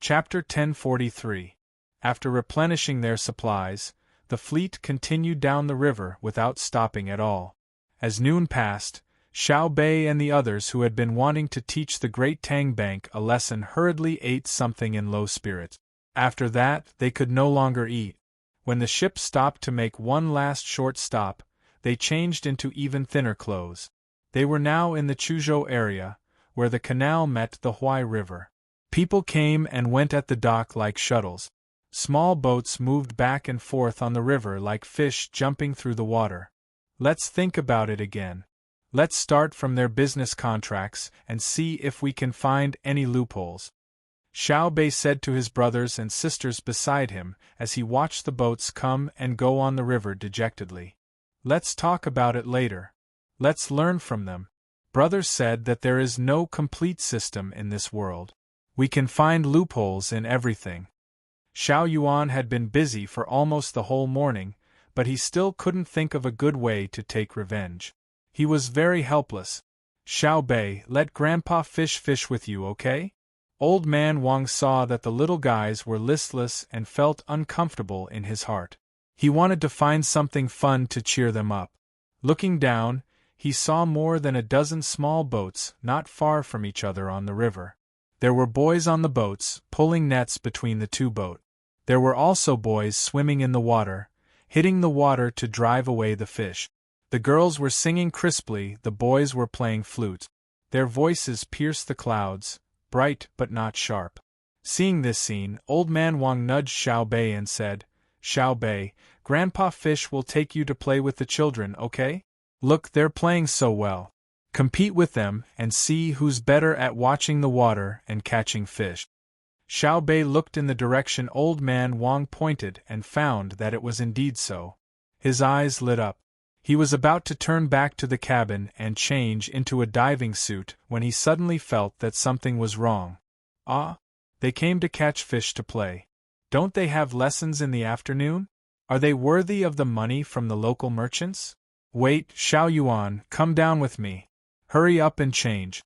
Chapter 1043. After replenishing their supplies, the fleet continued down the river without stopping at all. As noon passed, Xiao Bei and the others who had been wanting to teach the great Tang bank a lesson hurriedly ate something in low spirits. After that, they could no longer eat. When the ship stopped to make one last short stop, they changed into even thinner clothes. They were now in the Chuzhou area, where the canal met the Huai River. People came and went at the dock like shuttles. Small boats moved back and forth on the river like fish jumping through the water. Let's think about it again. Let's start from their business contracts and see if we can find any loopholes. Xiao Bei said to his brothers and sisters beside him as he watched the boats come and go on the river dejectedly. Let's talk about it later. Let's learn from them. Brothers said that there is no complete system in this world. We can find loopholes in everything. Xiao Yuan had been busy for almost the whole morning, but he still couldn't think of a good way to take revenge. He was very helpless. Xiao Bei, let Grandpa fish with you, okay? Old Man Wang saw that the little guys were listless and felt uncomfortable in his heart. He wanted to find something fun to cheer them up. Looking down, he saw more than a dozen small boats not far from each other on the river. There were boys on the boats, pulling nets between the two boats. There were also boys swimming in the water, hitting the water to drive away the fish. The girls were singing crisply, the boys were playing flutes. Their voices pierced the clouds, bright but not sharp. Seeing this scene, Old Man Wang nudged Xiao Bei and said, "Xiao Bei, Grandpa Fish will take you to play with the children, okay? Look, they're playing so well. Compete with them and see who's better at watching the water and catching fish." Xiao Bei looked in the direction Old Man Wang pointed and found that it was indeed so. His eyes lit up. He was about to turn back to the cabin and change into a diving suit when he suddenly felt that something was wrong. Ah, they came to catch fish to play. Don't they have lessons in the afternoon? Are they worthy of the money from the local merchants? Wait, Xiao Yuan, come down with me. Hurry up and change.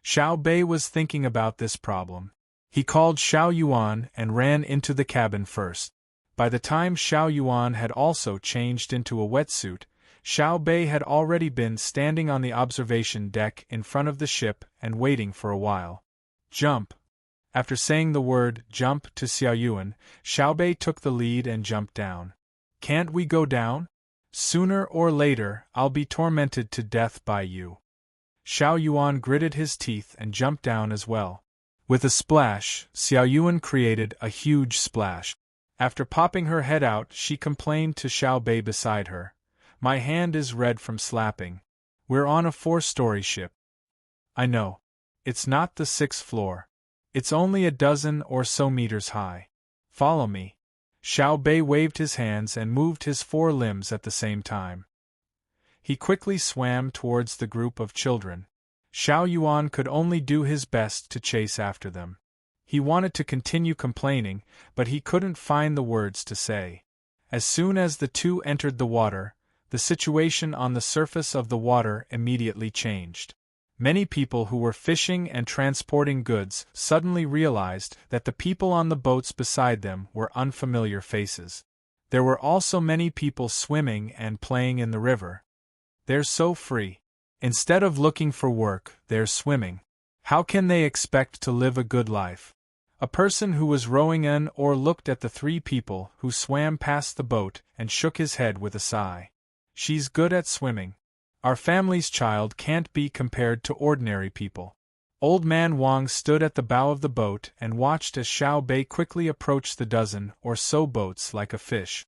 Xiao Bei was thinking about this problem. He called Xiao Yuan and ran into the cabin first. By the time Xiao Yuan had also changed into a wetsuit, Xiao Bei had already been standing on the observation deck in front of the ship and waiting for a while. Jump! After saying the word jump to Xiao Yuan, Xiao Bei took the lead and jumped down. Can't we go down? Sooner or later, I'll be tormented to death by you. Xiao Yuan gritted his teeth and jumped down as well. With a splash, Xiao Yuan created a huge splash. After popping her head out, she complained to Xiao Bei beside her. My hand is red from slapping. We're on a 4-story ship. I know. It's not the 6th floor. It's only a dozen or so meters high. Follow me. Xiao Bei waved his hands and moved his 4 limbs at the same time. He quickly swam towards the group of children. Xiao Yuan could only do his best to chase after them. He wanted to continue complaining, but he couldn't find the words to say. As soon as the two entered the water, the situation on the surface of the water immediately changed. Many people who were fishing and transporting goods suddenly realized that the people on the boats beside them were unfamiliar faces. There were also many people swimming and playing in the river. They're so free. Instead of looking for work, they're swimming. How can they expect to live a good life? A person who was rowing an oar looked at the 3 people who swam past the boat and shook his head with a sigh. She's good at swimming. Our family's child can't be compared to ordinary people. Old Man Wang stood at the bow of the boat and watched as Xiao Bei quickly approached the dozen or so boats like a fish.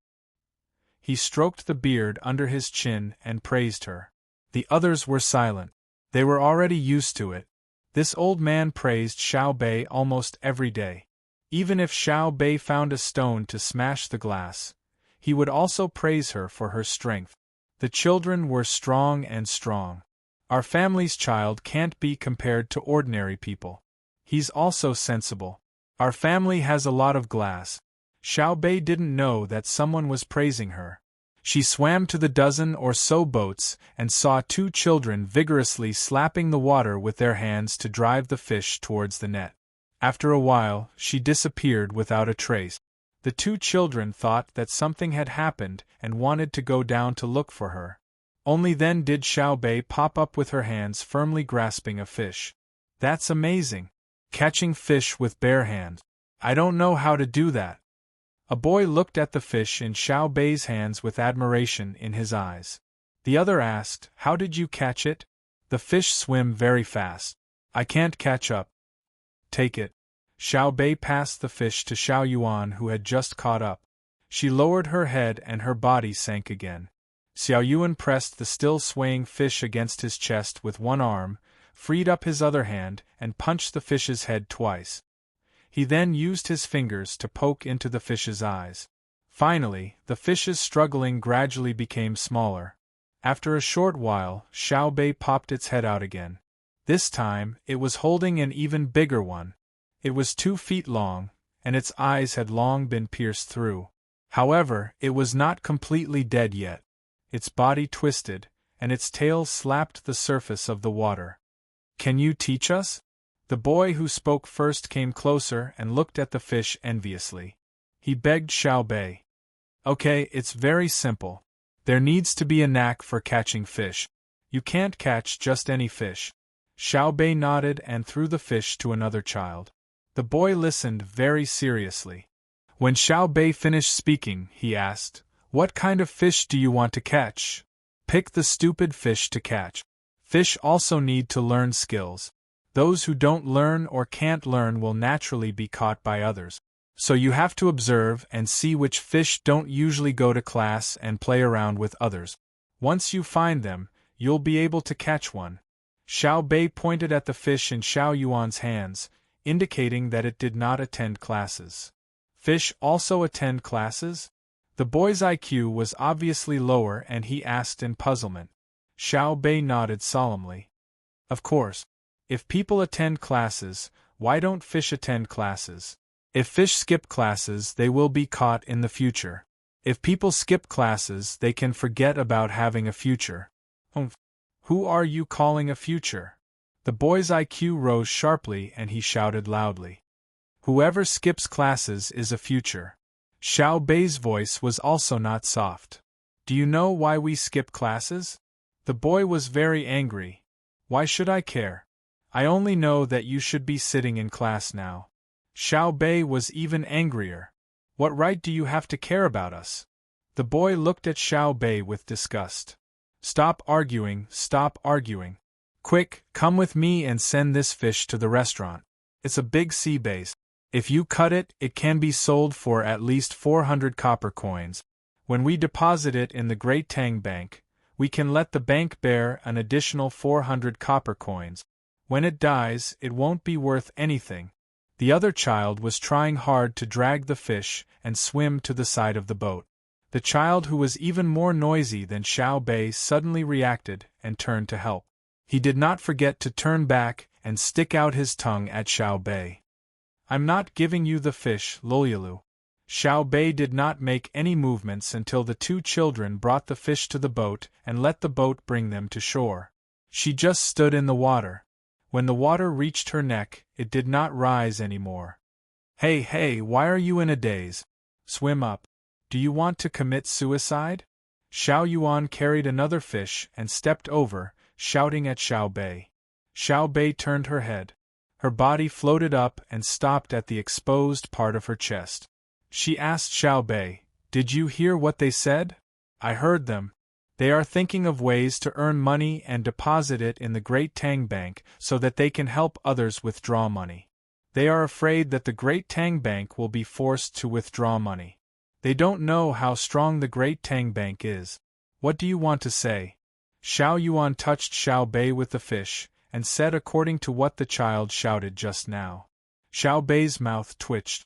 He stroked the beard under his chin and praised her. The others were silent. They were already used to it. This old man praised Xiao Bei almost every day. Even if Xiao Bei found a stone to smash the glass, he would also praise her for her strength. The children were strong and strong. Our family's child can't be compared to ordinary people. He's also sensible. Our family has a lot of glass. Xiao Bei didn't know that someone was praising her. She swam to the dozen or so boats and saw 2 children vigorously slapping the water with their hands to drive the fish towards the net. After a while, she disappeared without a trace. The two children thought that something had happened and wanted to go down to look for her. Only then did Xiao Bei pop up with her hands firmly grasping a fish. That's amazing! Catching fish with bare hands. I don't know how to do that. A boy looked at the fish in Xiao Bei's hands with admiration in his eyes. The other asked, "How did you catch it?" "The fish swim very fast. I can't catch up." "Take it." Xiao Bei passed the fish to Xiao Yuan, who had just caught up. She lowered her head and her body sank again. Xiao Yuan pressed the still swaying fish against his chest with one arm, freed up his other hand, and punched the fish's head twice. He then used his fingers to poke into the fish's eyes. Finally, the fish's struggling gradually became smaller. After a short while, Xiao Bei popped its head out again. This time, it was holding an even bigger one. It was 2 feet long, and its eyes had long been pierced through. However, it was not completely dead yet. Its body twisted, and its tail slapped the surface of the water. "Can you teach us?" The boy who spoke first came closer and looked at the fish enviously. He begged Xiao Bei. "Okay, it's very simple. There needs to be a knack for catching fish. You can't catch just any fish." Xiao Bei nodded and threw the fish to another child. The boy listened very seriously. When Xiao Bei finished speaking, he asked, "What kind of fish do you want to catch?" "Pick the stupid fish to catch. Fish also need to learn skills. Those who don't learn or can't learn will naturally be caught by others. So you have to observe and see which fish don't usually go to class and play around with others. Once you find them, you'll be able to catch one." Xiao Bei pointed at the fish in Xiao Yuan's hands, indicating that it did not attend classes. "Fish also attend classes?" The boy's IQ was obviously lower and he asked in puzzlement. Xiao Bei nodded solemnly. "Of course. If people attend classes, why don't fish attend classes? If fish skip classes, they will be caught in the future. If people skip classes, they can forget about having a future." Who are you calling a future?" The boy's IQ rose sharply and he shouted loudly. "Whoever skips classes is a future." Xiao Bei's voice was also not soft. "Do you know why we skip classes?" The boy was very angry. "Why should I care? I only know that you should be sitting in class now." Xiao Bei was even angrier. "What right do you have to care about us?" The boy looked at Xiao Bei with disgust. Stop arguing. Quick, come with me and send this fish to the restaurant. It's a big sea bass. If you cut it, it can be sold for at least 400 copper coins. When we deposit it in the Great Tang Bank, we can let the bank bear an additional 400 copper coins. When it dies, it won't be worth anything. The other child was trying hard to drag the fish and swim to the side of the boat. The child, who was even more noisy than Xiao Bei, suddenly reacted and turned to help. He did not forget to turn back and stick out his tongue at Xiao Bei. "I'm not giving you the fish, Lolyalu." Xiao Bei did not make any movements until the two children brought the fish to the boat and let the boat bring them to shore. She just stood in the water. When the water reached her neck, it did not rise anymore. Hey, why are you in a daze? Swim up. Do you want to commit suicide?" Xiao Yuan carried another fish and stepped over, shouting at Xiao Bei. Xiao Bei turned her head. Her body floated up and stopped at the exposed part of her chest. She asked Xiao Bei, "Did you hear what they said?" "I heard them. They are thinking of ways to earn money and deposit it in the Great Tang Bank so that they can help others withdraw money. They are afraid that the Great Tang Bank will be forced to withdraw money. They don't know how strong the Great Tang Bank is. What do you want to say?" Xiao Yuan touched Xiao Bei with the fish, and said according to what the child shouted just now. Xiao Bei's mouth twitched.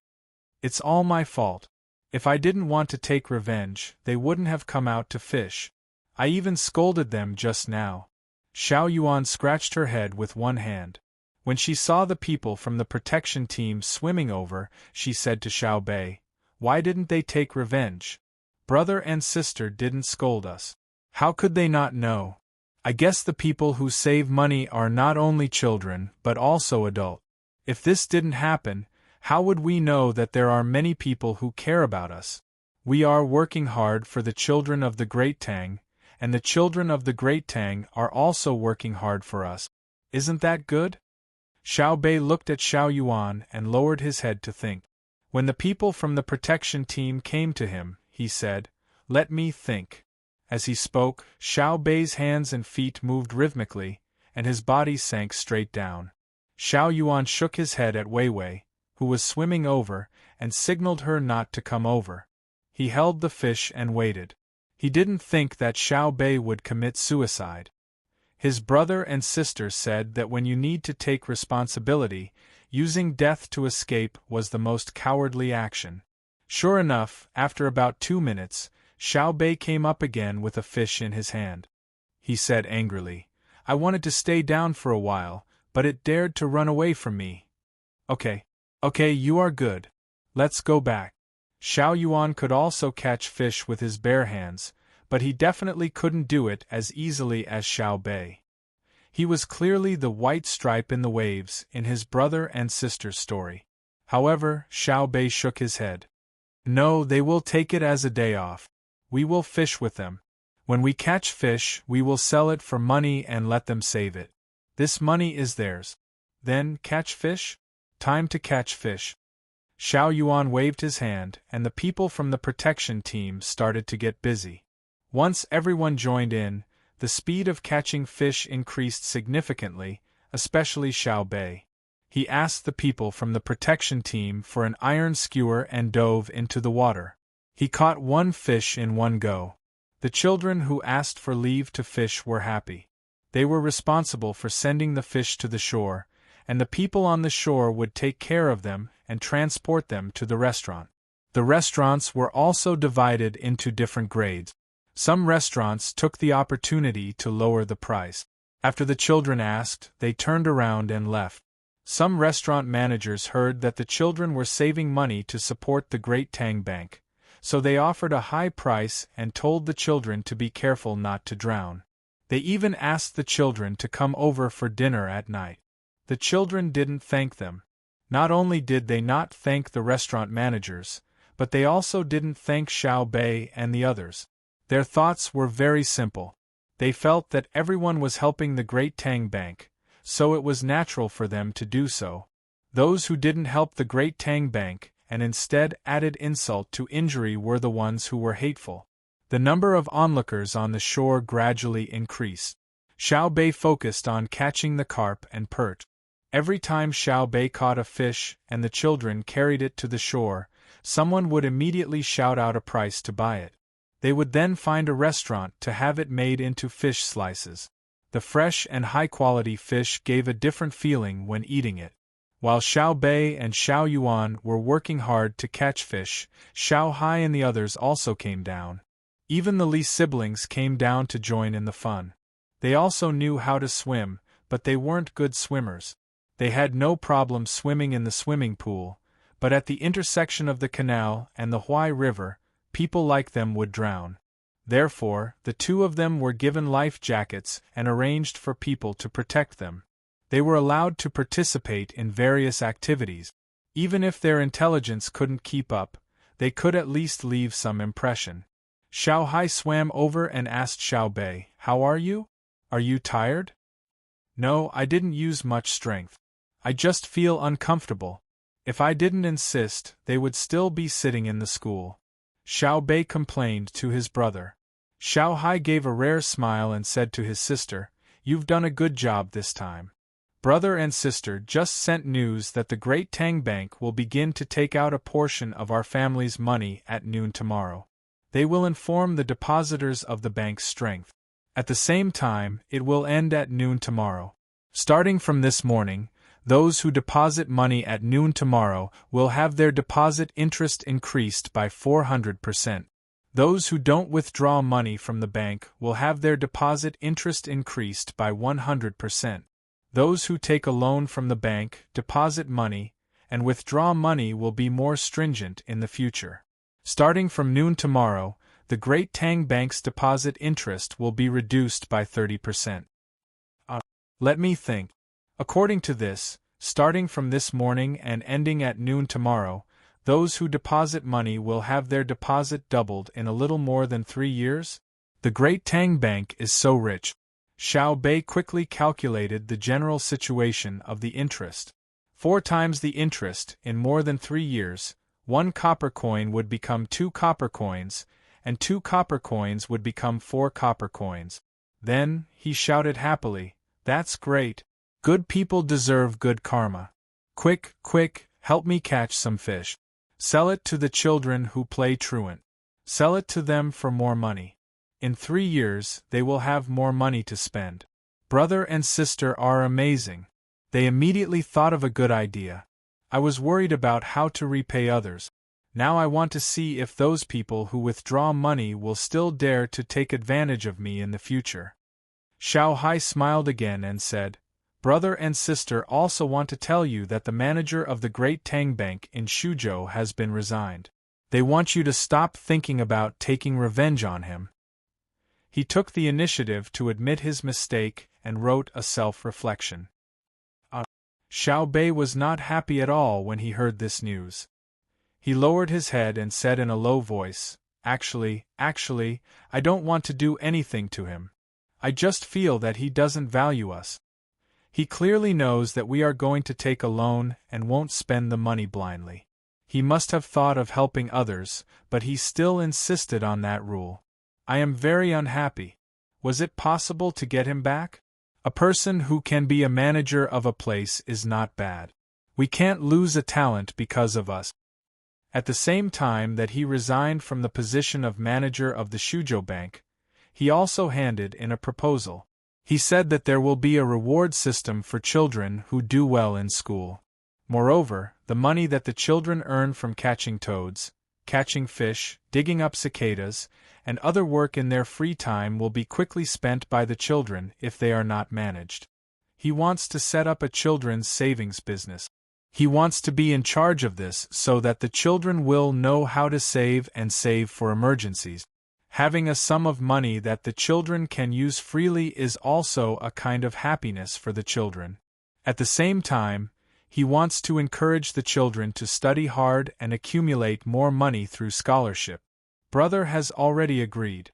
"It's all my fault. If I didn't want to take revenge, they wouldn't have come out to fish. I even scolded them just now." Xiao Yuan scratched her head with one hand. When she saw the people from the protection team swimming over, she said to Xiao Bei, "Why didn't they take revenge? Brother and sister didn't scold us. How could they not know? I guess the people who save money are not only children, but also adults. If this didn't happen, how would we know that there are many people who care about us? We are working hard for the children of the Great Tang, and the children of the Great Tang are also working hard for us. Isn't that good? Xiao Bei looked at Xiao Yuan and lowered his head to think. When the people from the protection team came to him, he said, "Let me think." As he spoke, Xiao Bei's hands and feet moved rhythmically, and his body sank straight down. Xiao Yuan shook his head at Wei Wei, who was swimming over, and signaled her not to come over. He held the fish and waited. He didn't think that Xiao Bei would commit suicide. His brother and sister said that when you need to take responsibility, using death to escape was the most cowardly action. Sure enough, after about 2 minutes, Xiao Bei came up again with a fish in his hand. He said angrily, "I wanted to stay down for a while, but it dared to run away from me." Okay, you are good. Let's go back." Xiao Yuan could also catch fish with his bare hands, but he definitely couldn't do it as easily as Xiao Bei. He was clearly the white stripe in the waves in his brother and sister's story. However, Xiao Bei shook his head. "No, they will take it as a day off. We will fish with them. When we catch fish, we will sell it for money and let them save it. This money is theirs. Then, catch fish? Time to catch fish." Xiao Yuan waved his hand, and the people from the protection team started to get busy. Once everyone joined in, the speed of catching fish increased significantly, especially Xiao Bei. He asked the people from the protection team for an iron skewer and dove into the water. He caught 1 fish in one go. The children who asked for leave to fish were happy. They were responsible for sending the fish to the shore, and the people on the shore would take care of them and transport them to the restaurant. The restaurants were also divided into different grades. Some restaurants took the opportunity to lower the price. After the children asked, they turned around and left. Some restaurant managers heard that the children were saving money to support the Great Tang Bank, so they offered a high price and told the children to be careful not to drown. They even asked the children to come over for dinner at night. The children didn't thank them. Not only did they not thank the restaurant managers, but they also didn't thank Xiao Bei and the others. Their thoughts were very simple. They felt that everyone was helping the Great Tang Bank, so it was natural for them to do so. Those who didn't help the Great Tang Bank and instead added insult to injury were the ones who were hateful. The number of onlookers on the shore gradually increased. Xiao Bei focused on catching the carp and perch. Every time Xiao Bei caught a fish and the children carried it to the shore, someone would immediately shout out a price to buy it. They would then find a restaurant to have it made into fish slices. The fresh and high-quality fish gave a different feeling when eating it. While Xiao Bei and Xiao Yuan were working hard to catch fish, Xiao Hai and the others also came down. Even the Li siblings came down to join in the fun. They also knew how to swim, but they weren't good swimmers. They had no problem swimming in the swimming pool, but at the intersection of the canal and the Huai River, people like them would drown. Therefore, the 2 of them were given life jackets and arranged for people to protect them. They were allowed to participate in various activities. Even if their intelligence couldn't keep up, they could at least leave some impression. Xiao Hai swam over and asked Xiao Bei, "How are you? Are you tired?" "No, I didn't use much strength. I just feel uncomfortable. If I didn't insist, they would still be sitting in the school." Xiao Bei complained to his brother. Xiao Hai gave a rare smile and said to his sister, "You've done a good job this time. Brother and sister just sent news that the Great Tang Bank will begin to take out a portion of our family's money at noon tomorrow. They will inform the depositors of the bank's strength. At the same time, it will end at noon tomorrow. Starting from this morning, those who deposit money at noon tomorrow will have their deposit interest increased by 400%. Those who don't withdraw money from the bank will have their deposit interest increased by 100%. Those who take a loan from the bank, deposit money, and withdraw money will be more stringent in the future. Starting from noon tomorrow, the Great Tang Bank's deposit interest will be reduced by 30%. Let me think. According to this, Starting from this morning and ending at noon tomorrow, those who deposit money will have their deposit doubled in a little more than 3 years? The great Tang Bank is so rich. Xiao Bei quickly calculated the general situation of the interest. 4 times the interest in more than 3 years, 1 copper coin would become 2 copper coins, and 2 copper coins would become 4 copper coins. Then, he shouted happily, "That's great! Good people deserve good karma. Quick, quick, help me catch some fish. Sell it to the children who play truant. Sell it to them for more money. In 3 years, they will have more money to spend." Brother and sister are amazing. They immediately thought of a good idea. I was worried about how to repay others. Now I want to see if those people who withdraw money will still dare to take advantage of me in the future. Xiao Hai smiled again and said, "Brother and sister also want to tell you that the manager of the Great Tang Bank in Shuzhou has been resigned. They want you to stop thinking about taking revenge on him." He took the initiative to admit his mistake and wrote a self-reflection. Xiao Bei was not happy at all when he heard this news. He lowered his head and said in a low voice, Actually, I don't want to do anything to him. I just feel that he doesn't value us. He clearly knows that we are going to take a loan and won't spend the money blindly. He must have thought of helping others, but he still insisted on that rule. I am very unhappy. Was it possible to get him back? A person who can be a manager of a place is not bad. We can't lose a talent because of us. At the same time that he resigned from the position of manager of the Shuzhou Bank, he also handed in a proposal. He said that there will be a reward system for children who do well in school. Moreover, the money that the children earn from catching toads, catching fish, digging up cicadas, and other work in their free time will be quickly spent by the children if they are not managed. He wants to set up a children's savings business. He wants to be in charge of this so that the children will know how to save and save for emergencies. Having a sum of money that the children can use freely is also a kind of happiness for the children. At the same time, he wants to encourage the children to study hard and accumulate more money through scholarship. Brother has already agreed.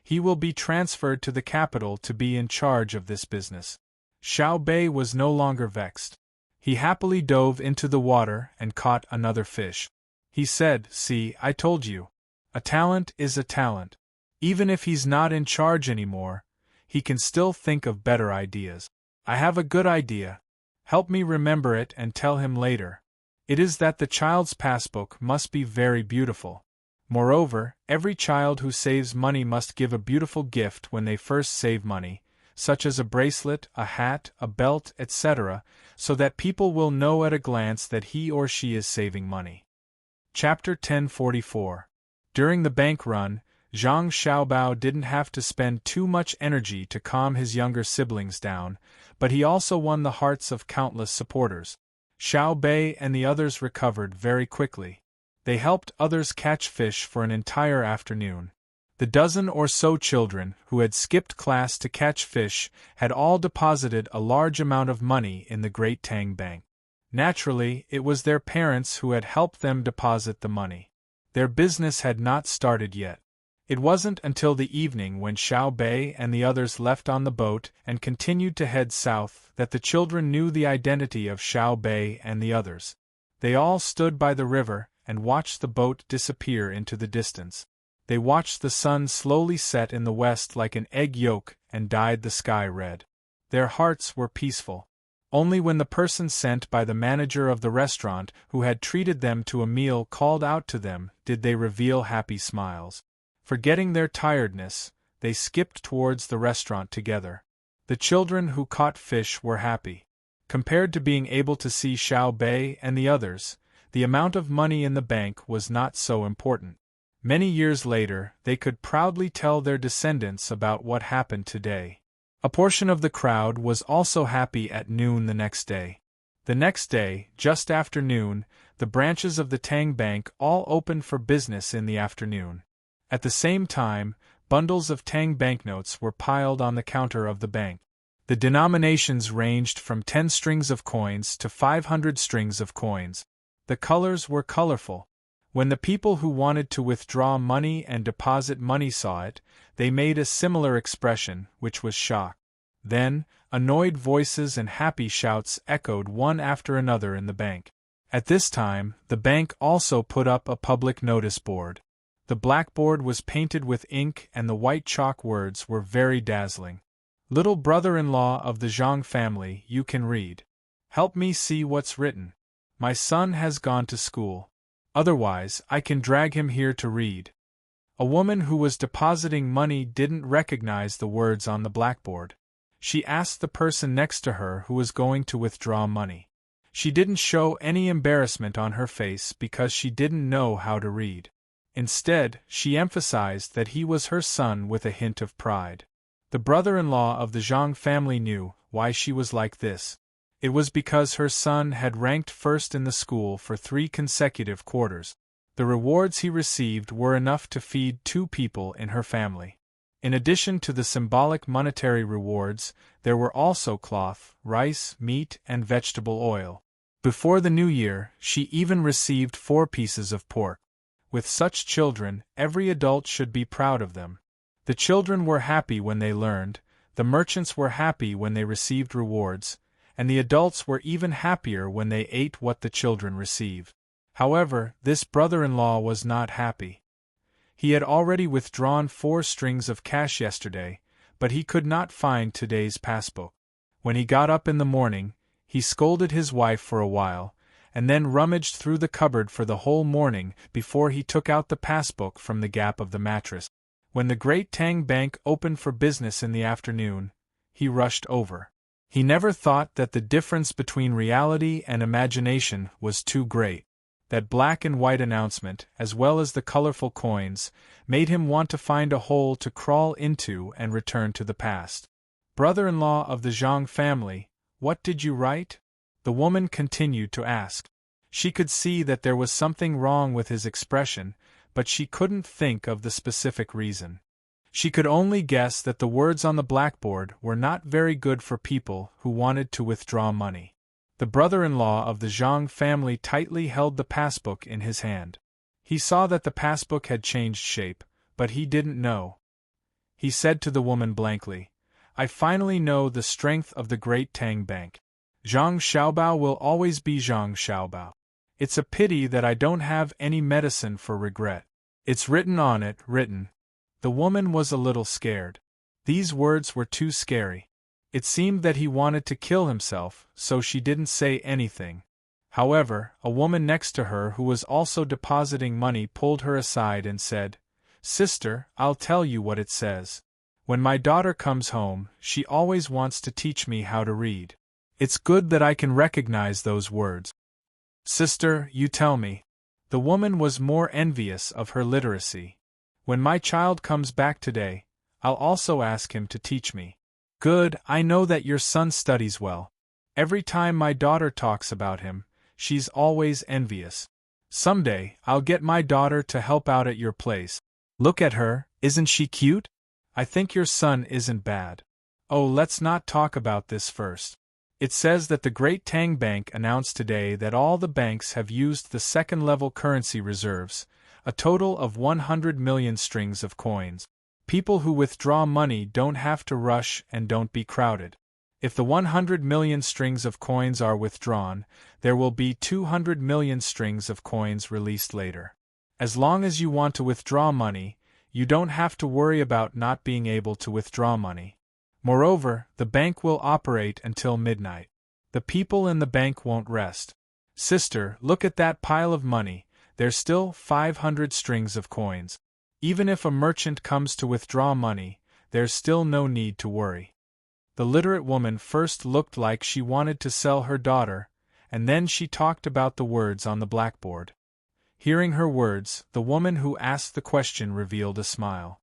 He will be transferred to the capital to be in charge of this business. Xiao Bei was no longer vexed. He happily dove into the water and caught another fish. He said, "See, I told you. A talent is a talent. Even if he's not in charge anymore, he can still think of better ideas. I have a good idea. Help me remember it and tell him later. It is that the child's passbook must be very beautiful. Moreover, every child who saves money must give a beautiful gift when they first save money, such as a bracelet, a hat, a belt, etc., so that people will know at a glance that he or she is saving money." Chapter 1044. During the bank run, Zhang Xiaobao didn't have to spend too much energy to calm his younger siblings down, but he also won the hearts of countless supporters. Xiao Bei and the others recovered very quickly. They helped others catch fish for an entire afternoon. The dozen or so children who had skipped class to catch fish had all deposited a large amount of money in the Great Tang Bank. Naturally, it was their parents who had helped them deposit the money. Their business had not started yet. It wasn't until the evening when Xiao Bei and the others left on the boat and continued to head south that the children knew the identity of Xiao Bei and the others. They all stood by the river and watched the boat disappear into the distance. They watched the sun slowly set in the west like an egg yolk and dyed the sky red. Their hearts were peaceful. Only when the person sent by the manager of the restaurant who had treated them to a meal called out to them did they reveal happy smiles. Forgetting their tiredness, they skipped towards the restaurant together. The children who caught fish were happy. Compared to being able to see Xiao Bei and the others, the amount of money in the bank was not so important. Many years later, they could proudly tell their descendants about what happened today. A portion of the crowd was also happy at noon the next day. The next day, just after noon, the branches of the Tang Bank all opened for business in the afternoon. At the same time, bundles of Tang banknotes were piled on the counter of the bank. The denominations ranged from 10 strings of coins to 500 strings of coins. The colors were colorful. When the people who wanted to withdraw money and deposit money saw it, they made a similar expression, which was shock. Then, annoyed voices and happy shouts echoed one after another in the bank. At this time, the bank also put up a public notice board. The blackboard was painted with ink and the white chalk words were very dazzling. Little brother-in-law of the Zhang family, you can read. Help me see what's written. My son has gone to school. Otherwise, I can drag him here to read. A woman who was depositing money didn't recognize the words on the blackboard. She asked the person next to her who was going to withdraw money. She didn't show any embarrassment on her face because she didn't know how to read. Instead, she emphasized that he was her son with a hint of pride. The brother-in-law of the Zhang family knew why she was like this. It was because her son had ranked first in the school for 3 consecutive quarters. The rewards he received were enough to feed 2 people in her family. In addition to the symbolic monetary rewards, there were also cloth, rice, meat, and vegetable oil. Before the new year, she even received 4 pieces of pork. With such children, every adult should be proud of them. The children were happy when they learned, the merchants were happy when they received rewards, and the adults were even happier when they ate what the children received. However, this brother-in-law was not happy. He had already withdrawn 4 strings of cash yesterday, but he could not find today's passbook. When he got up in the morning, he scolded his wife for a while, and then rummaged through the cupboard for the whole morning before he took out the passbook from the gap of the mattress. When the great Tang bank opened for business in the afternoon, he rushed over. He never thought that the difference between reality and imagination was too great. That black and white announcement, as well as the colorful coins, made him want to find a hole to crawl into and return to the past. Brother-in-law of the Zhang family, what did you write? The woman continued to ask. She could see that there was something wrong with his expression, but she couldn't think of the specific reason. She could only guess that the words on the blackboard were not very good for people who wanted to withdraw money. The brother-in-law of the Zhang family tightly held the passbook in his hand. He saw that the passbook had changed shape, but he didn't know. He said to the woman blankly, I finally know the strength of the great Tang bank. Zhang Xiaobao will always be Zhang Xiaobao. It's a pity that I don't have any medicine for regret. It's written on it, written. The woman was a little scared. These words were too scary. It seemed that he wanted to kill himself, so she didn't say anything. However, a woman next to her who was also depositing money pulled her aside and said, Sister, I'll tell you what it says. When my daughter comes home, she always wants to teach me how to read. It's good that I can recognize those words. Sister, you tell me. The woman was more envious of her literacy. When my child comes back today, I'll also ask him to teach me. Good, I know that your son studies well. Every time my daughter talks about him, she's always envious. Someday, I'll get my daughter to help out at your place. Look at her, isn't she cute? I think your son isn't bad. Oh, let's not talk about this first. It says that the Great Tang Bank announced today that all the banks have used the second-level currency reserves, a total of 100 million strings of coins. People who withdraw money don't have to rush and don't be crowded. If the 100 million strings of coins are withdrawn, there will be 200 million strings of coins released later. As long as you want to withdraw money, you don't have to worry about not being able to withdraw money. Moreover, the bank will operate until midnight. The people in the bank won't rest. Sister, look at that pile of money, there's still 500 strings of coins. Even if a merchant comes to withdraw money, there's still no need to worry. The literate woman first looked like she wanted to sell her daughter, and then she talked about the words on the blackboard. Hearing her words, the woman who asked the question revealed a smile.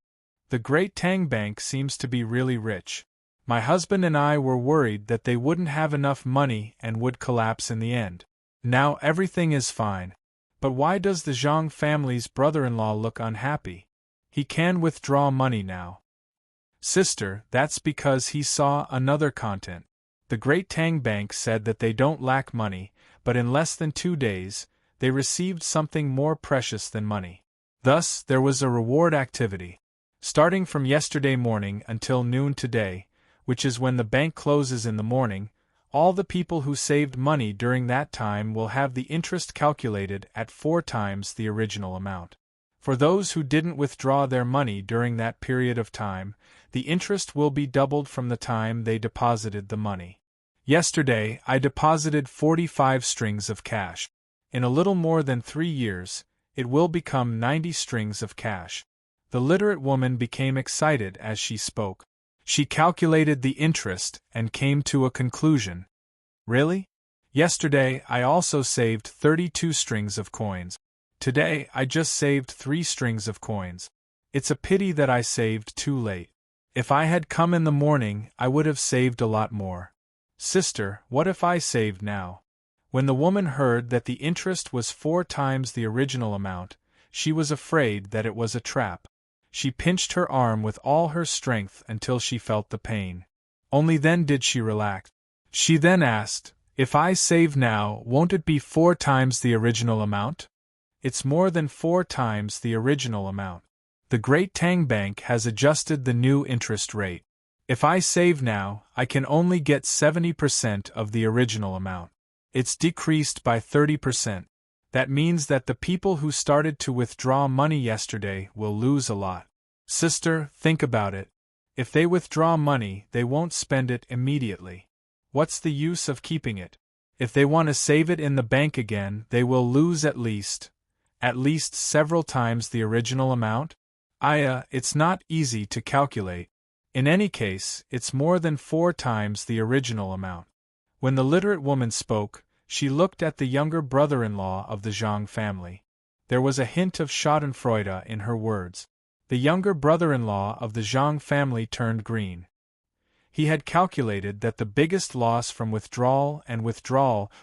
The Great Tang Bank seems to be really rich. My husband and I were worried that they wouldn't have enough money and would collapse in the end. Now everything is fine. But why does the Zhang family's brother-in-law look unhappy? He can withdraw money now. Sister, that's because he saw another content. The Great Tang Bank said that they don't lack money, but in less than 2 days, they received something more precious than money. Thus, there was a reward activity. Starting from yesterday morning until noon today, which is when the bank closes in the morning, all the people who saved money during that time will have the interest calculated at 4 times the original amount. For those who didn't withdraw their money during that period of time, the interest will be doubled from the time they deposited the money. Yesterday, I deposited 45 strings of cash. In a little more than 3 years, it will become 90 strings of cash. The literate woman became excited as she spoke. She calculated the interest and came to a conclusion. Really? Yesterday, I also saved 32 strings of coins. Today, I just saved 3 strings of coins. It's a pity that I saved too late. If I had come in the morning, I would have saved a lot more. Sister, what if I saved now? When the woman heard that the interest was 4 times the original amount, she was afraid that it was a trap. She pinched her arm with all her strength until she felt the pain. Only then did she relax. She then asked, "If I save now, won't it be 4 times the original amount?" It's more than 4 times the original amount. The Great Tang Bank has adjusted the new interest rate. If I save now, I can only get 70% of the original amount. It's decreased by 30%. That means that the people who started to withdraw money yesterday will lose a lot. Sister, think about it. If they withdraw money, they won't spend it immediately. What's the use of keeping it? If they want to save it in the bank again, they will lose at least several times the original amount? It's not easy to calculate. In any case, it's more than 4 times the original amount. When the literate woman spoke, she looked at the younger brother-in-law of the Zhang family. There was a hint of schadenfreude in her words. The younger brother-in-law of the Zhang family turned green. He had calculated that the biggest loss from withdrawal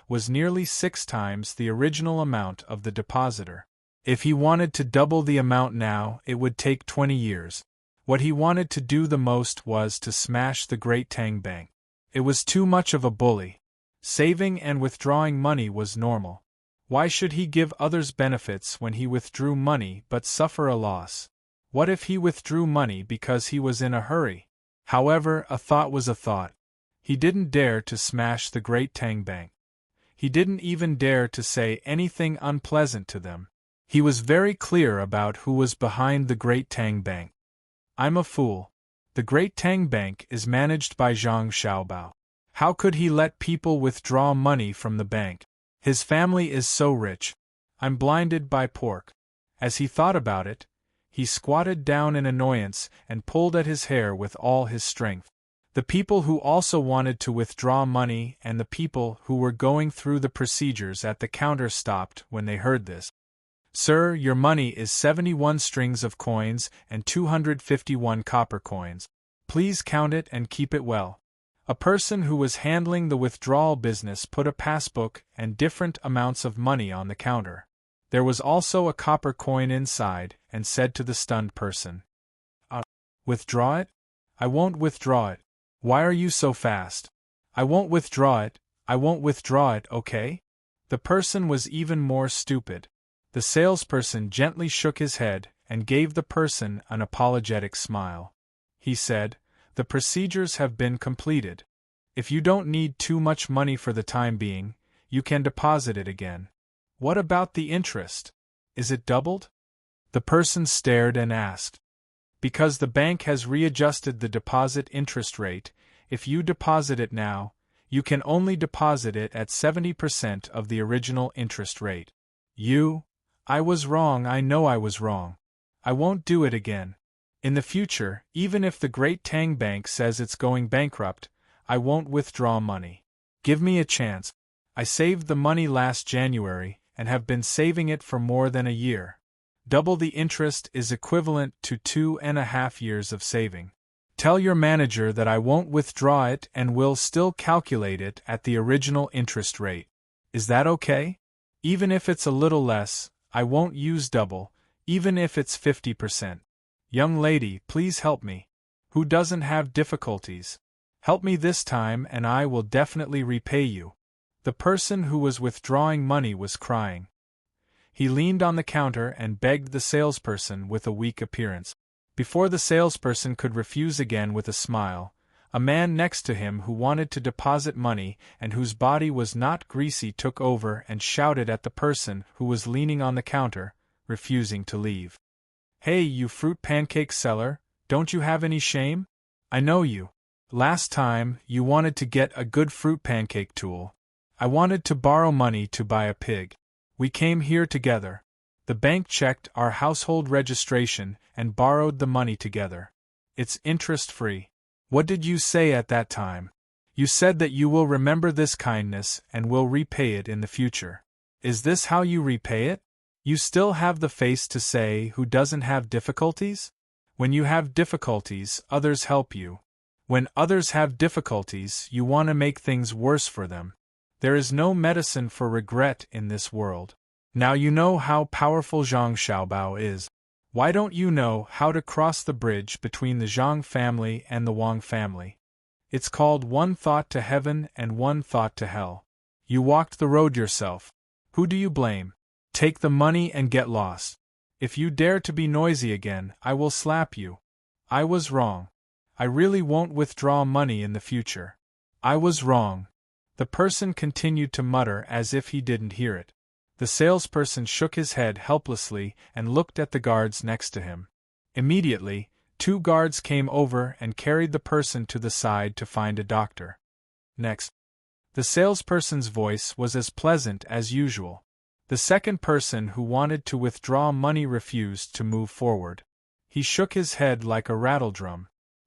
was nearly 6 times the original amount of the depositor. If he wanted to double the amount now, it would take 20 years. What he wanted to do the most was to smash the Great Tang Bank. It was too much of a bully. Saving and withdrawing money was normal. Why should he give others benefits when he withdrew money but suffer a loss? What if he withdrew money because he was in a hurry? However, a thought was a thought. He didn't dare to smash the Great Tang Bank. He didn't even dare to say anything unpleasant to them. He was very clear about who was behind the Great Tang Bank. I'm a fool. The Great Tang Bank is managed by Zhang Xiaobao. How could he let people withdraw money from the bank? His family is so rich. I'm blinded by pork. As he thought about it, he squatted down in annoyance and pulled at his hair with all his strength. The people who also wanted to withdraw money and the people who were going through the procedures at the counter stopped when they heard this. Sir, your money is 71 strings of coins and 251 copper coins. Please count it and keep it well. A person who was handling the withdrawal business put a passbook and different amounts of money on the counter. There was also a copper coin inside and said to the stunned person, Withdraw it? I won't withdraw it. Why are you so fast? I won't withdraw it, okay? The person was even more stupid. The salesperson gently shook his head and gave the person an apologetic smile. He said, The procedures have been completed. If you don't need too much money for the time being, you can deposit it again. What about the interest? Is it doubled? The person stared and asked. Because the bank has readjusted the deposit interest rate, if you deposit it now, you can only deposit it at 70% of the original interest rate. I was wrong, I know I was wrong. I won't do it again. In the future, even if the Great Tang Bank says it's going bankrupt, I won't withdraw money. Give me a chance. I saved the money last January and have been saving it for more than a year. Double the interest is equivalent to 2.5 years of saving. Tell your manager that I won't withdraw it and will still calculate it at the original interest rate. Is that okay? Even if it's a little less, I won't use double, even if it's 50%. Young lady, please help me. Who doesn't have difficulties? Help me this time and I will definitely repay you. The person who was withdrawing money was crying. He leaned on the counter and begged the salesperson with a weak appearance. Before the salesperson could refuse again with a smile, a man next to him who wanted to deposit money and whose body was not greasy took over and shouted at the person who was leaning on the counter, refusing to leave. "Hey, you fruit pancake seller, don't you have any shame? I know you. Last time, you wanted to get a good fruit pancake tool. I wanted to borrow money to buy a pig. We came here together. The bank checked our household registration and borrowed the money together. It's interest-free. What did you say at that time? You said that you will remember this kindness and will repay it in the future. Is this how you repay it? You still have the face to say who doesn't have difficulties? When you have difficulties, others help you. When others have difficulties, you want to make things worse for them. There is no medicine for regret in this world. Now you know how powerful Zhang Xiaobao is. Why don't you know how to cross the bridge between the Zhang family and the Wang family? It's called one thought to heaven and one thought to hell. You walked the road yourself. Who do you blame? Take the money and get lost. If you dare to be noisy again, I will slap you. I was wrong. I really won't withdraw money in the future. I was wrong. The person continued to mutter as if he didn't hear it. The salesperson shook his head helplessly and looked at the guards next to him. Immediately, 2 guards came over and carried the person to the side to find a doctor. Next. The salesperson's voice was as pleasant as usual. The second person who wanted to withdraw money refused to move forward. He shook his head like a rattledrum.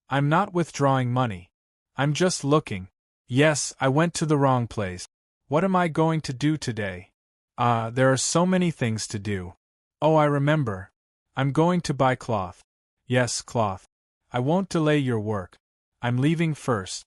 I'm not withdrawing money. I'm just looking. Yes, I went to the wrong place. What am I going to do today? There are so many things to do. Oh, I remember. I'm going to buy cloth. Yes, cloth. I won't delay your work. I'm leaving first.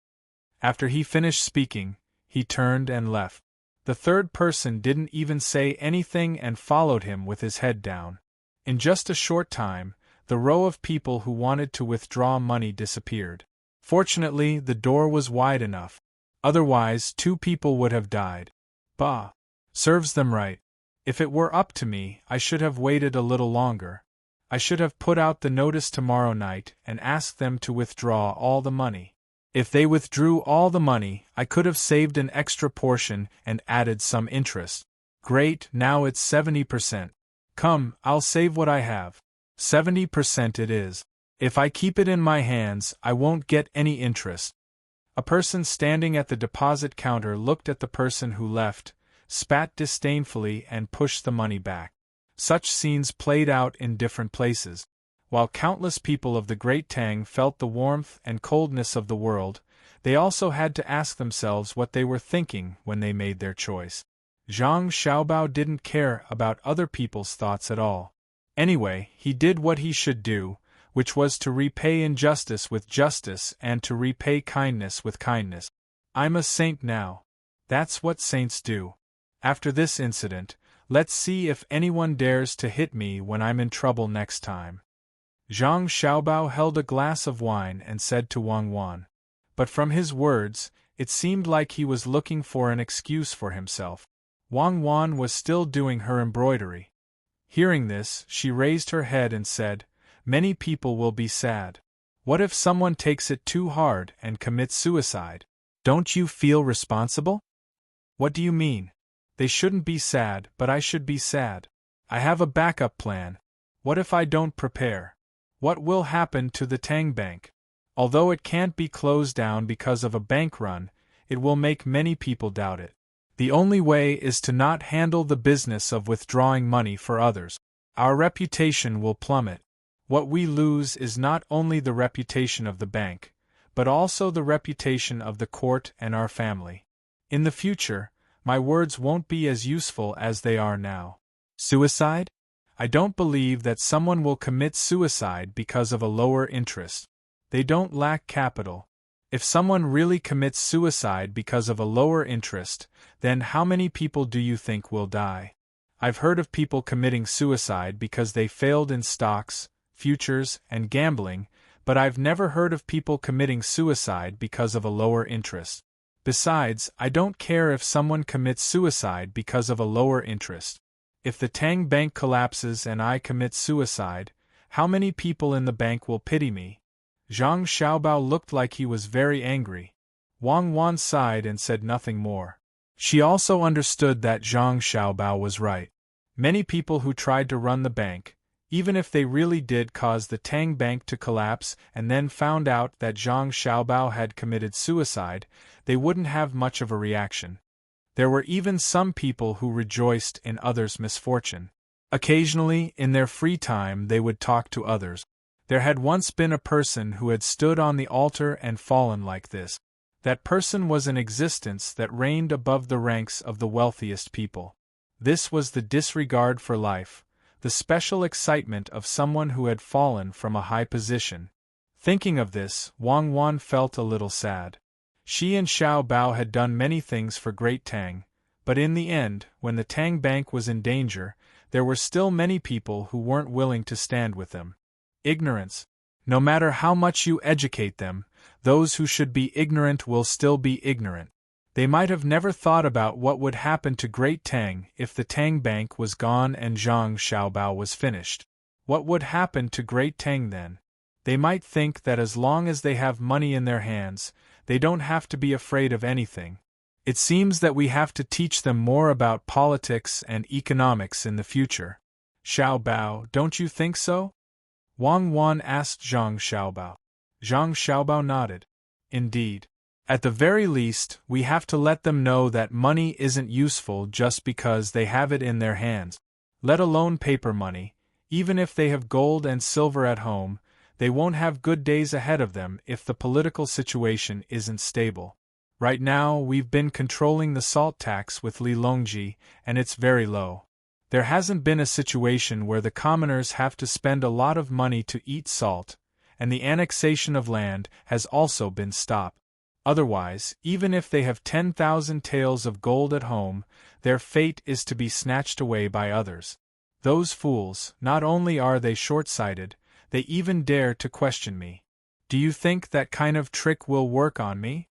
After he finished speaking, he turned and left. The third person didn't even say anything and followed him with his head down. In just a short time, the row of people who wanted to withdraw money disappeared. Fortunately, the door was wide enough. Otherwise, 2 people would have died. Bah! Serves them right. If it were up to me, I should have waited a little longer. I should have put out the notice tomorrow night and asked them to withdraw all the money. If they withdrew all the money, I could have saved an extra portion and added some interest. Great, now it's 70%. Come, I'll save what I have. 70% it is. If I keep it in my hands, I won't get any interest. A person standing at the deposit counter looked at the person who left, spat disdainfully and pushed the money back. Such scenes played out in different places. While countless people of the great Tang felt the warmth and coldness of the world, they also had to ask themselves what they were thinking when they made their choice. Zhang Xiaobao didn't care about other people's thoughts at all. Anyway, he did what he should do, which was to repay injustice with justice and to repay kindness with kindness. I'm a saint now. That's what saints do. After this incident, let's see if anyone dares to hit me when I'm in trouble next time. Zhang Xiaobao held a glass of wine and said to Wang Wan. But from his words, it seemed like he was looking for an excuse for himself. Wang Wan was still doing her embroidery. Hearing this, she raised her head and said, "Many people will be sad. What if someone takes it too hard and commits suicide? Don't you feel responsible?" "What do you mean? They shouldn't be sad, but I should be sad. I have a backup plan. What if I don't prepare? What will happen to the Tang Bank? Although it can't be closed down because of a bank run, it will make many people doubt it. The only way is to not handle the business of withdrawing money for others. Our reputation will plummet. What we lose is not only the reputation of the bank, but also the reputation of the court and our family. In the future, my words won't be as useful as they are now. Suicide? I don't believe that someone will commit suicide because of a lower interest. They don't lack capital. If someone really commits suicide because of a lower interest, then how many people do you think will die? I've heard of people committing suicide because they failed in stocks, futures, and gambling, but I've never heard of people committing suicide because of a lower interest. Besides, I don't care if someone commits suicide because of a lower interest. If the Tang bank collapses and I commit suicide, how many people in the bank will pity me? Zhang Xiaobao looked like he was very angry. Wang Wan sighed and said nothing more. She also understood that Zhang Xiaobao was right. Many people who tried to run the bank, even if they really did cause the Tang bank to collapse and then found out that Zhang Xiaobao had committed suicide, they wouldn't have much of a reaction. There were even some people who rejoiced in others' misfortune. Occasionally, in their free time, they would talk to others. There had once been a person who had stood on the altar and fallen like this. That person was an existence that reigned above the ranks of the wealthiest people. This was the disregard for life, the special excitement of someone who had fallen from a high position. Thinking of this, Wang Wan felt a little sad. She and Xiao Bao had done many things for Great Tang, but in the end, when the Tang bank was in danger, there were still many people who weren't willing to stand with them. Ignorance. No matter how much you educate them, those who should be ignorant will still be ignorant. They might have never thought about what would happen to Great Tang if the Tang bank was gone and Zhang Xiaobao was finished. What would happen to Great Tang then? They might think that as long as they have money in their hands, they don't have to be afraid of anything. It seems that we have to teach them more about politics and economics in the future. Xiao Bao, don't you think so? Wang Wan asked Zhang Xiaobao. Zhang Xiaobao nodded. Indeed. At the very least, we have to let them know that money isn't useful just because they have it in their hands. Let alone paper money, even if they have gold and silver at home, they won't have good days ahead of them if the political situation isn't stable. Right now, we've been controlling the salt tax with Li Longji, and it's very low. There hasn't been a situation where the commoners have to spend a lot of money to eat salt, and the annexation of land has also been stopped. Otherwise, even if they have 10,000 taels of gold at home, their fate is to be snatched away by others. Those fools, not only are they short-sighted, they even dare to question me. Do you think that kind of trick will work on me?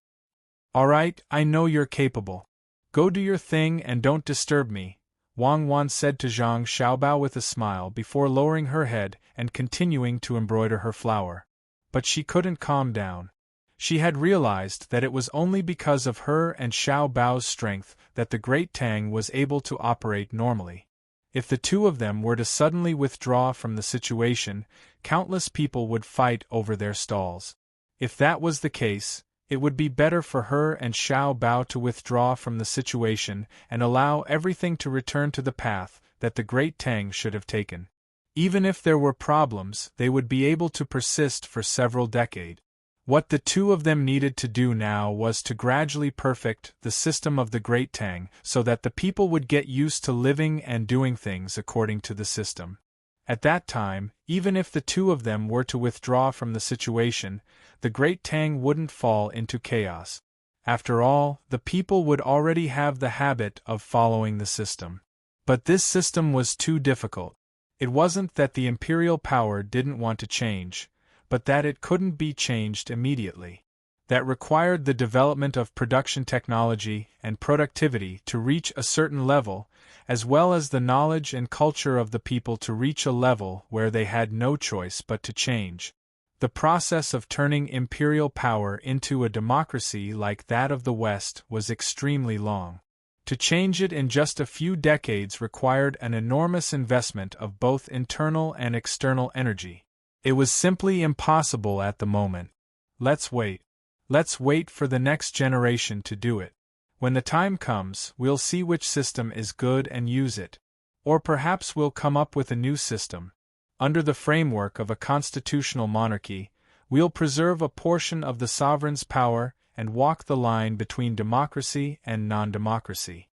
All right, I know you're capable. Go do your thing and don't disturb me, Wang Wan said to Zhang Xiaobao with a smile before lowering her head and continuing to embroider her flower. But she couldn't calm down. She had realized that it was only because of her and Xiao Bao's strength that the Great Tang was able to operate normally. If the two of them were to suddenly withdraw from the situation, countless people would fight over their stalls. If that was the case, it would be better for her and Xiao Bao to withdraw from the situation and allow everything to return to the path that the Great Tang should have taken. Even if there were problems, they would be able to persist for several decades. What the two of them needed to do now was to gradually perfect the system of the Great Tang so that the people would get used to living and doing things according to the system. At that time, even if the two of them were to withdraw from the situation, the Great Tang wouldn't fall into chaos. After all, the people would already have the habit of following the system. But this system was too difficult. It wasn't that the imperial power didn't want to change, but that it couldn't be changed immediately. That required the development of production technology and productivity to reach a certain level, as well as the knowledge and culture of the people to reach a level where they had no choice but to change. The process of turning imperial power into a democracy like that of the West was extremely long. To change it in just a few decades required an enormous investment of both internal and external energy. It was simply impossible at the moment. Let's wait. Let's wait for the next generation to do it. When the time comes, we'll see which system is good and use it. Or perhaps we'll come up with a new system. Under the framework of a constitutional monarchy, we'll preserve a portion of the sovereign's power and walk the line between democracy and non-democracy.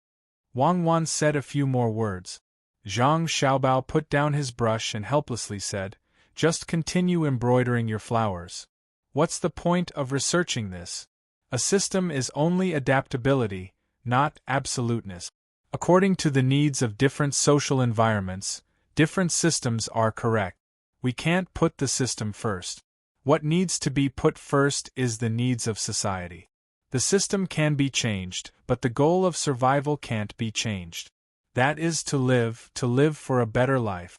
Wang Wan said a few more words. Zhang Xiaobao put down his brush and helplessly said, "Just continue embroidering your flowers. What's the point of researching this? A system is only adaptability, not absoluteness. According to the needs of different social environments, different systems are correct. We can't put the system first. What needs to be put first is the needs of society. The system can be changed, but the goal of survival can't be changed. That is to live for a better life.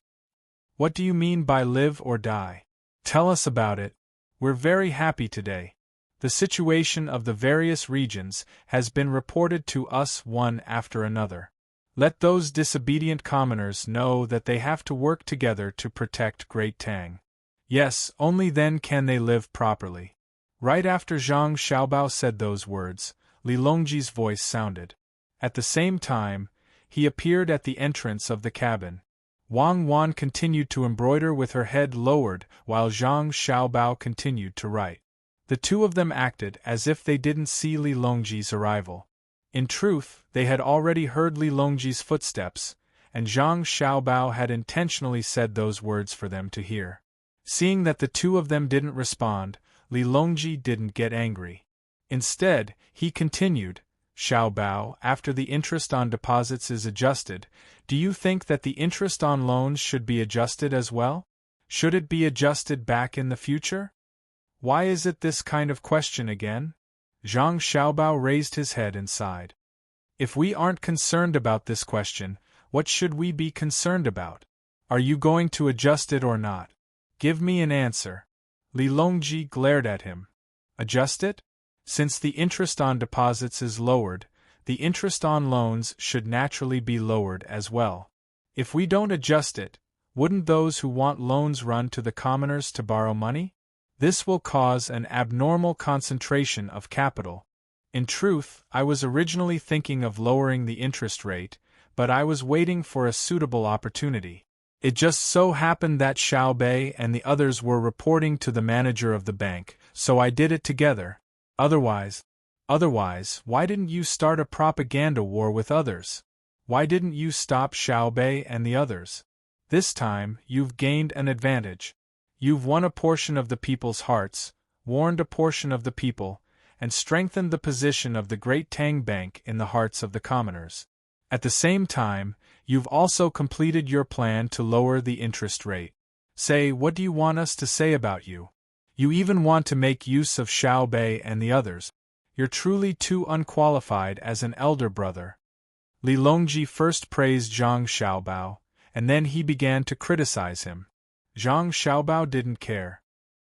What do you mean by live or die? Tell us about it. We're very happy today. The situation of the various regions has been reported to us one after another. Let those disobedient commoners know that they have to work together to protect Great Tang. Yes, only then can they live properly. Right after Zhang Xiaobao said those words, Li Longji's voice sounded. At the same time, he appeared at the entrance of the cabin. Wang Wan continued to embroider with her head lowered while Zhang Xiaobao continued to write. The two of them acted as if they didn't see Li Longji's arrival. In truth, they had already heard Li Longji's footsteps, and Zhang Xiaobao had intentionally said those words for them to hear. Seeing that the two of them didn't respond, Li Longji didn't get angry. Instead, he continued, Xiaobao, after the interest on deposits is adjusted, do you think that the interest on loans should be adjusted as well? Should it be adjusted back in the future? Why is it this kind of question again? Zhang Xiaobao raised his head and sighed. If we aren't concerned about this question, what should we be concerned about? Are you going to adjust it or not? Give me an answer. Li Longji glared at him. Adjust it? Since the interest on deposits is lowered, the interest on loans should naturally be lowered as well. If we don't adjust it, wouldn't those who want loans run to the commoners to borrow money? This will cause an abnormal concentration of capital. In truth, I was originally thinking of lowering the interest rate, but I was waiting for a suitable opportunity. It just so happened that Xiao Bei and the others were reporting to the manager of the bank, so I did it together. Otherwise, why didn't you start a propaganda war with others? Why didn't you stop Xiao Bei and the others? This time, you've gained an advantage. You've won a portion of the people's hearts, warned a portion of the people, and strengthened the position of the Great Tang Bank in the hearts of the commoners. At the same time, you've also completed your plan to lower the interest rate. Say, what do you want us to say about you? You even want to make use of Xiao Bei and the others. You're truly too unqualified as an elder brother. Li Longji first praised Zhang Xiaobao, and then he began to criticize him. Zhang Xiaobao didn't care.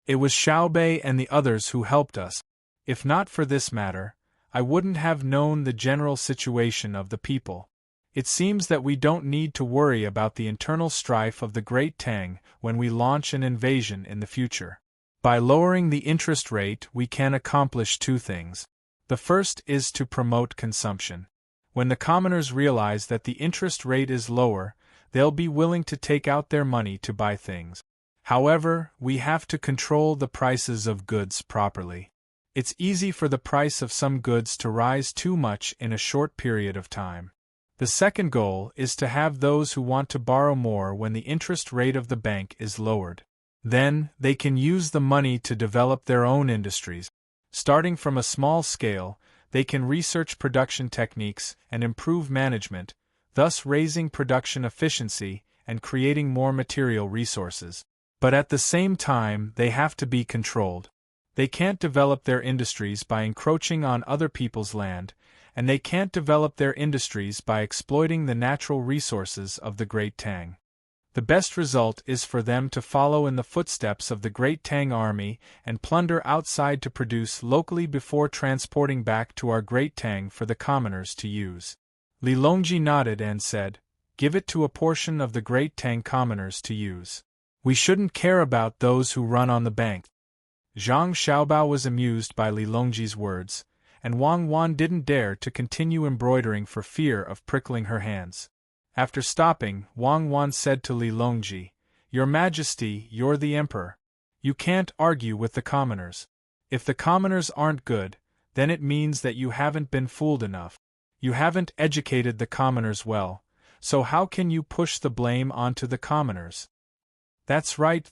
It was Xiao Bei and the others who helped us. If not for this matter, I wouldn't have known the general situation of the people. It seems that we don't need to worry about the internal strife of the Great Tang when we launch an invasion in the future. By lowering the interest rate, we can accomplish two things. The first is to promote consumption. When the commoners realize that the interest rate is lower, they'll be willing to take out their money to buy things. However, we have to control the prices of goods properly. It's easy for the price of some goods to rise too much in a short period of time. The second goal is to have those who want to borrow more when the interest rate of the bank is lowered. Then, they can use the money to develop their own industries. Starting from a small scale, they can research production techniques and improve management, thus raising production efficiency and creating more material resources. But at the same time, they have to be controlled. They can't develop their industries by encroaching on other people's land, and they can't develop their industries by exploiting the natural resources of the Great Tang. The best result is for them to follow in the footsteps of the Great Tang army and plunder outside to produce locally before transporting back to our Great Tang for the commoners to use. Li Longji nodded and said, "Give it to a portion of the Great Tang commoners to use. We shouldn't care about those who run on the bank." Zhang Xiaobao was amused by Li Longji's words, and Wang Wan didn't dare to continue embroidering for fear of prickling her hands. After stopping, Wang Wan said to Li Longji, "Your Majesty, you're the emperor. You can't argue with the commoners. If the commoners aren't good, then it means that you haven't been fooled enough. You haven't educated the commoners well, so how can you push the blame onto the commoners?" That's right.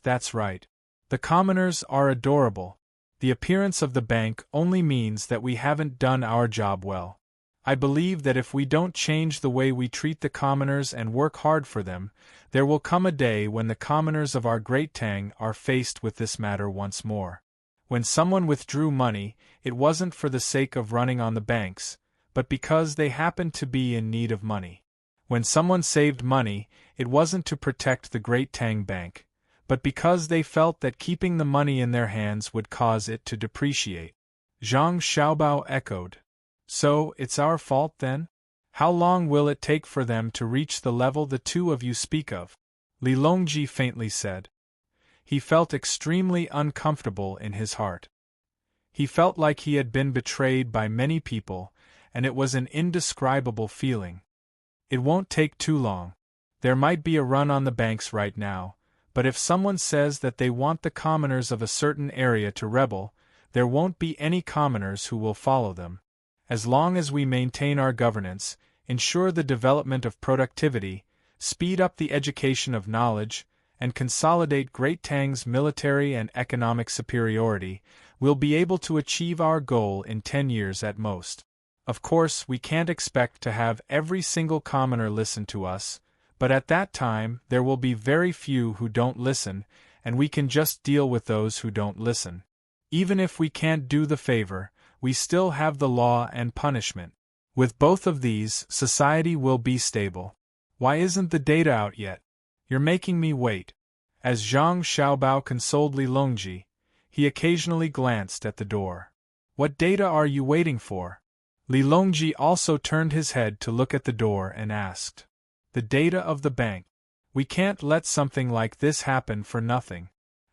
The commoners are adorable. The appearance of the bank only means that we haven't done our job well. I believe that if we don't change the way we treat the commoners and work hard for them, there will come a day when the commoners of our great Tang are faced with this matter once more. When someone withdrew money, it wasn't for the sake of running on the banks, but because they happened to be in need of money. When someone saved money, it wasn't to protect the great Tang Bank, but because they felt that keeping the money in their hands would cause it to depreciate. Zhang Xiaobao echoed. So, it's our fault then? How long will it take for them to reach the level the two of you speak of? Li Longji faintly said. He felt extremely uncomfortable in his heart. He felt like he had been betrayed by many people, and it was an indescribable feeling. It won't take too long. There might be a run on the banks right now, but if someone says that they want the commoners of a certain area to rebel, there won't be any commoners who will follow them. As long as we maintain our governance, ensure the development of productivity, speed up the education of knowledge, and consolidate Great Tang's military and economic superiority, we'll be able to achieve our goal in 10 years at most. Of course, we can't expect to have every single commoner listen to us, but at that time there will be very few who don't listen, and we can just deal with those who don't listen. Even if we can't do the favor, we still have the law and punishment. With both of these, society will be stable. Why isn't the data out yet? You're making me wait. As Zhang Xiaobao consoled Li Longji, he occasionally glanced at the door. What data are you waiting for? Li Longji also turned his head to look at the door and asked. The data of the bank. We can't let something like this happen for nothing.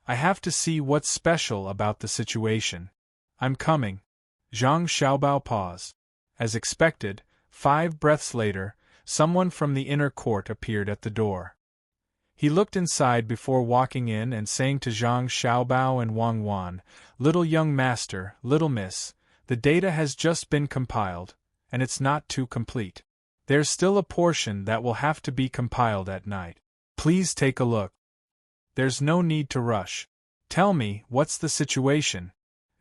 I have to see what's special about the situation. I'm coming. Zhang Xiaobao paused. As expected, 5 breaths later, someone from the inner court appeared at the door. He looked inside before walking in and saying to Zhang Xiaobao and Wang Wan, "Little young master, little miss, the data has just been compiled, and it's not too complete. There's still a portion that will have to be compiled at night. Please take a look. There's no need to rush. Tell me, what's the situation?"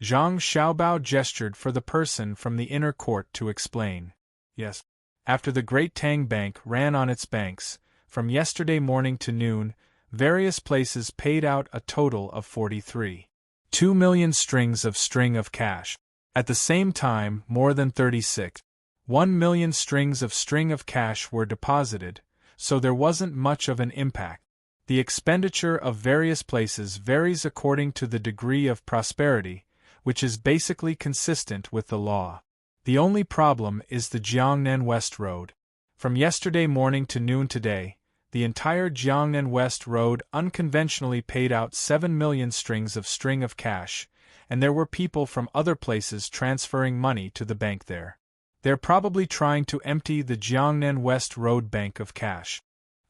Zhang Xiaobao gestured for the person from the inner court to explain. Yes. After the Great Tang Bank ran on its banks, from yesterday morning to noon, various places paid out a total of 43.2 million strings of cash. At the same time, more than 36.1 million strings of cash were deposited, so there wasn't much of an impact. The expenditure of various places varies according to the degree of prosperity, which is basically consistent with the law. The only problem is the Jiangnan West Road. From yesterday morning to noon today, the entire Jiangnan West Road unconventionally paid out 7 million strings of cash, and there were people from other places transferring money to the bank there. They're probably trying to empty the Jiangnan West Road bank of cash.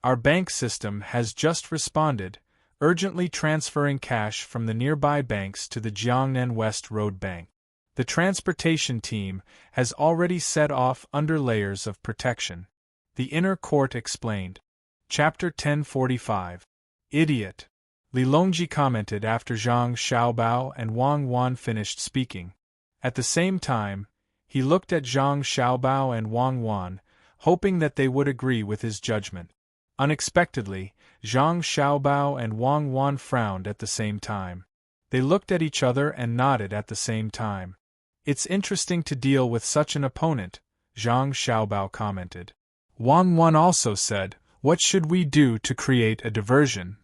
Our bank system has just responded, urgently transferring cash from the nearby banks to the Jiangnan West Road Bank. The transportation team has already set off under layers of protection. The inner court explained. Chapter 1045. Idiot. Li Longji commented after Zhang Xiaobao and Wang Wan finished speaking. At the same time, he looked at Zhang Xiaobao and Wang Wan, hoping that they would agree with his judgment. Unexpectedly, Zhang Xiaobao and Wang Wan frowned at the same time. They looked at each other and nodded at the same time. It's interesting to deal with such an opponent, Zhang Xiaobao commented. Wang Wan also said, "What should we do to create a diversion?"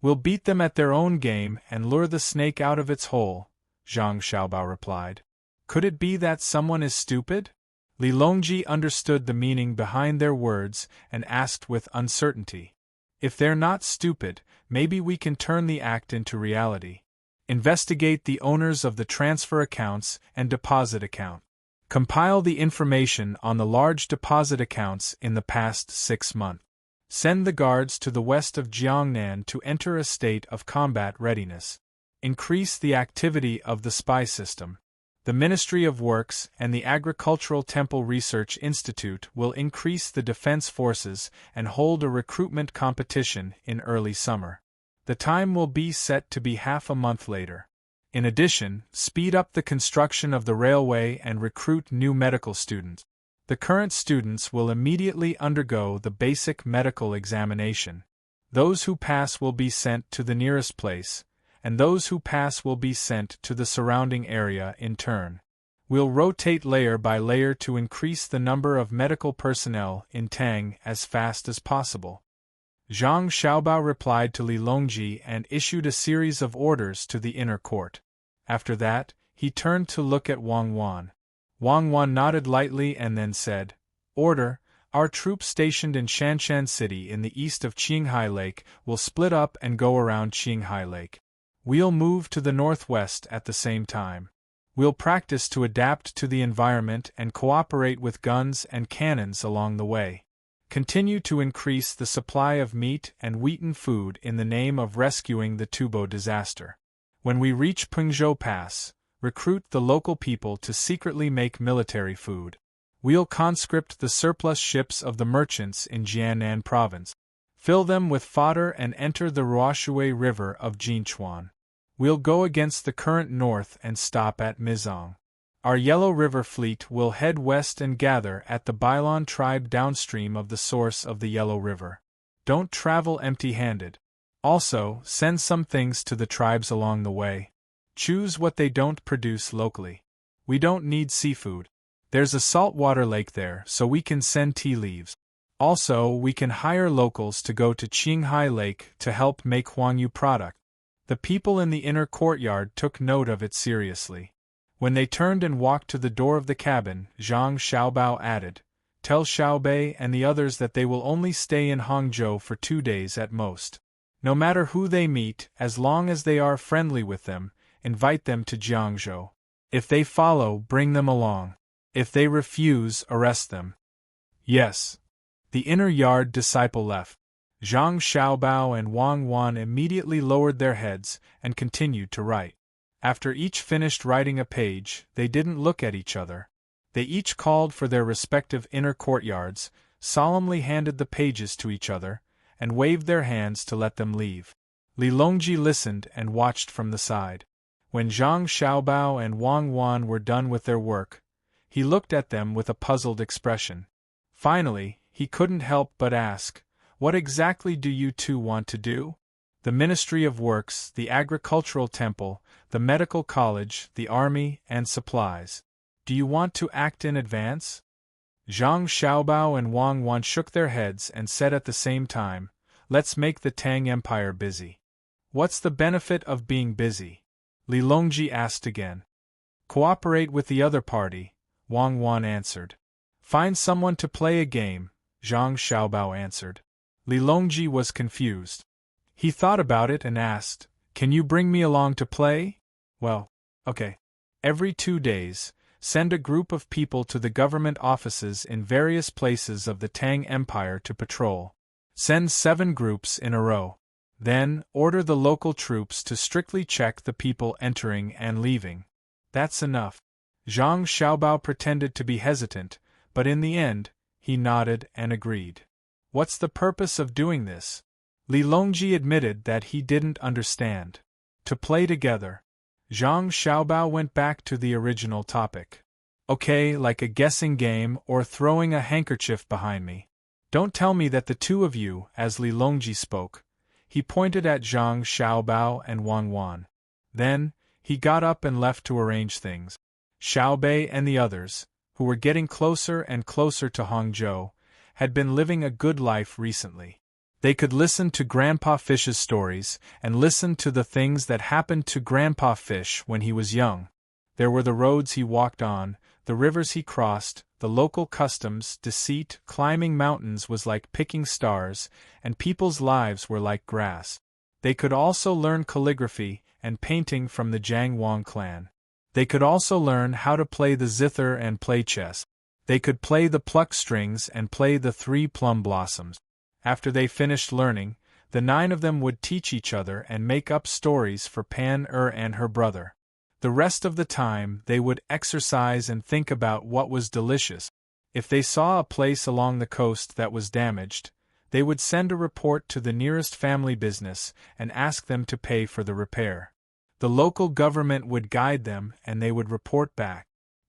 "We'll beat them at their own game and lure the snake out of its hole," Zhang Xiaobao replied. Could it be that someone is stupid? Li Longji understood the meaning behind their words and asked with uncertainty. If they're not stupid, maybe we can turn the act into reality. Investigate the owners of the transfer accounts and deposit account. Compile the information on the large deposit accounts in the past 6 months. Send the guards to the west of Jiangnan to enter a state of combat readiness. Increase the activity of the spy system. The Ministry of Works and the Agricultural Temple Research Institute will increase the defense forces and hold a recruitment competition in early summer. The time will be set to be half a month later. In addition, speed up the construction of the railway and recruit new medical students. The current students will immediately undergo the basic medical examination. Those who pass will be sent to the nearest place, and those who pass will be sent to the surrounding area in turn. We'll rotate layer by layer to increase the number of medical personnel in Tang as fast as possible. Zhang Xiaobao replied to Li Longji and issued a series of orders to the inner court. After that, he turned to look at Wang Wan. Wang Wan nodded lightly and then said, "Order, our troops stationed in Shanshan City in the east of Qinghai Lake will split up and go around Qinghai Lake. We'll move to the northwest at the same time. We'll practice to adapt to the environment and cooperate with guns and cannons along the way. Continue to increase the supply of meat and wheaten food in the name of rescuing the Tubo disaster. When we reach Pengzhou Pass, recruit the local people to secretly make military food. We'll conscript the surplus ships of the merchants in Jiannan province. Fill them with fodder and enter the Ruoshui River of Jinchuan. We'll go against the current north and stop at Mizong. Our Yellow River fleet will head west and gather at the Bailon tribe downstream of the source of the Yellow River. Don't travel empty-handed. Also, send some things to the tribes along the way. Choose what they don't produce locally. We don't need seafood. There's a saltwater lake there, so we can send tea leaves. Also, we can hire locals to go to Qinghai Lake to help make Huangyu product." The people in the inner courtyard took note of it seriously. When they turned and walked to the door of the cabin, Zhang Xiaobao added, "Tell Xiaobei and the others that they will only stay in Hangzhou for 2 days at most. No matter who they meet, as long as they are friendly with them, invite them to Jiangzhou. If they follow, bring them along. If they refuse, arrest them." "Yes." The inner yard disciple left. Zhang Xiaobao and Wang Wan immediately lowered their heads and continued to write. After each finished writing a page, they didn't look at each other. They each called for their respective inner courtyards, solemnly handed the pages to each other, and waved their hands to let them leave. Li Longji listened and watched from the side. When Zhang Xiaobao and Wang Wan were done with their work, he looked at them with a puzzled expression. Finally, he couldn't help but ask, "What exactly do you two want to do? The Ministry of Works, the Agricultural Temple, the Medical College, the Army, and supplies. Do you want to act in advance?" Zhang Xiaobao and Wang Wan shook their heads and said at the same time, "Let's make the Tang Empire busy." "What's the benefit of being busy?" Li Longji asked again. "Cooperate with the other party," Wang Wan answered. "Find someone to play a game," Zhang Xiaobao answered. Li Longji was confused. He thought about it and asked, "Can you bring me along to play?" "Well, okay. Every 2 days, send a group of people to the government offices in various places of the Tang Empire to patrol. Send 7 groups in a row. Then, order the local troops to strictly check the people entering and leaving. That's enough." Zhang Xiaobao pretended to be hesitant, but in the end, he nodded and agreed. "What's the purpose of doing this?" Li Longji admitted that he didn't understand. "To play together." Zhang Xiaobao went back to the original topic. "Okay, like a guessing game or throwing a handkerchief behind me. Don't tell me that the two of you," as Li Longji spoke. He pointed at Zhang Xiaobao and Wang Wan. Then, he got up and left to arrange things. Xiaobei and the others, who were getting closer and closer to Hangzhou, had been living a good life recently. They could listen to Grandpa Fish's stories and listen to the things that happened to Grandpa Fish when he was young. There were the roads he walked on, the rivers he crossed, the local customs, deceit, climbing mountains was like picking stars, and people's lives were like grass. They could also learn calligraphy and painting from the Jiang Wang clan. They could also learn how to play the zither and play chess. They could play the pluck strings and play the 3 plum blossoms. After they finished learning, the 9 of them would teach each other and make up stories for Pan-er and her brother. The rest of the time they would exercise and think about what was delicious. If they saw a place along the coast that was damaged, they would send a report to the nearest family business and ask them to pay for the repair. The local government would guide them and they would report back.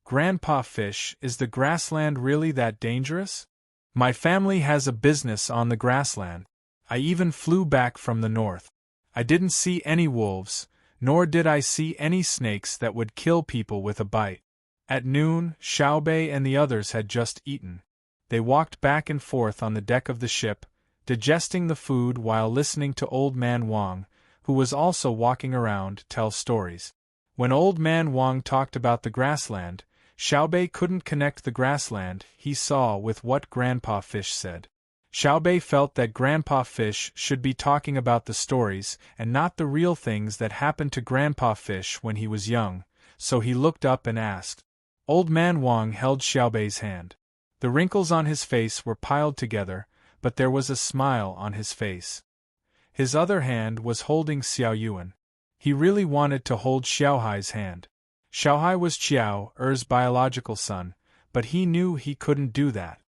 "Grandpa Fish, is the grassland really that dangerous? My family has a business on the grassland. I even flew back from the north. I didn't see any wolves, nor did I see any snakes that would kill people with a bite." At noon, Xiaobei and the others had just eaten. They walked back and forth on the deck of the ship, digesting the food while listening to Old Man Wang, who was also walking around, tell stories. When Old Man Wang talked about the grassland, Xiaobei couldn't connect the grassland he saw with what Grandpa Fish said. Xiaobei felt that Grandpa Fish should be talking about the stories and not the real things that happened to Grandpa Fish when he was young, so he looked up and asked. Old Man Wang held Xiaobei's hand. The wrinkles on his face were piled together, but there was a smile on his face. His other hand was holding Xiao Yuan. He really wanted to hold Xiaohai's hand. Xiaohai was Qiao Er's biological son, but he knew he couldn't do that.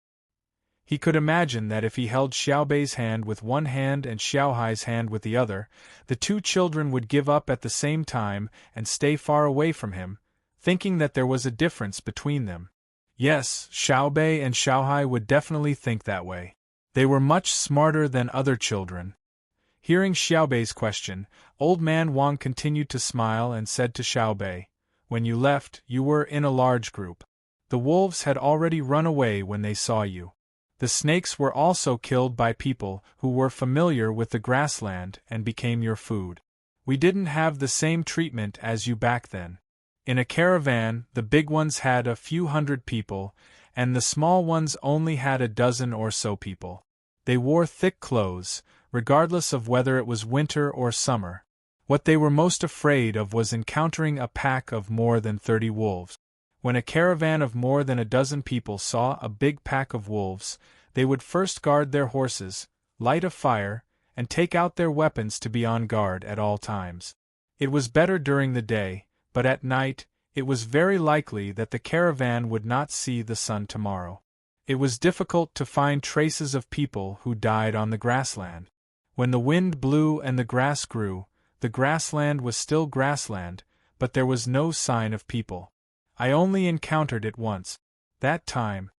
He could imagine that if he held Xiaobei's hand with one hand and Xiaohai's hand with the other, the two children would give up at the same time and stay far away from him, thinking that there was a difference between them. Yes, Xiaobei and Xiaohai would definitely think that way. They were much smarter than other children. Hearing Xiaobei's question, Old Man Wang continued to smile and said to Xiaobei, "When you left, you were in a large group. The wolves had already run away when they saw you. The snakes were also killed by people who were familiar with the grassland and became your food. We didn't have the same treatment as you back then. In a caravan, the big ones had a few hundred people, and the small ones only had a dozen or so people. They wore thick clothes, regardless of whether it was winter or summer. What they were most afraid of was encountering a pack of more than 30 wolves. When a caravan of more than a dozen people saw a big pack of wolves, they would first guard their horses, light a fire, and take out their weapons to be on guard at all times. It was better during the day, but at night, it was very likely that the caravan would not see the sun tomorrow. It was difficult to find traces of people who died on the grassland. When the wind blew and the grass grew, the grassland was still grassland, but there was no sign of people. I only encountered it once. That time,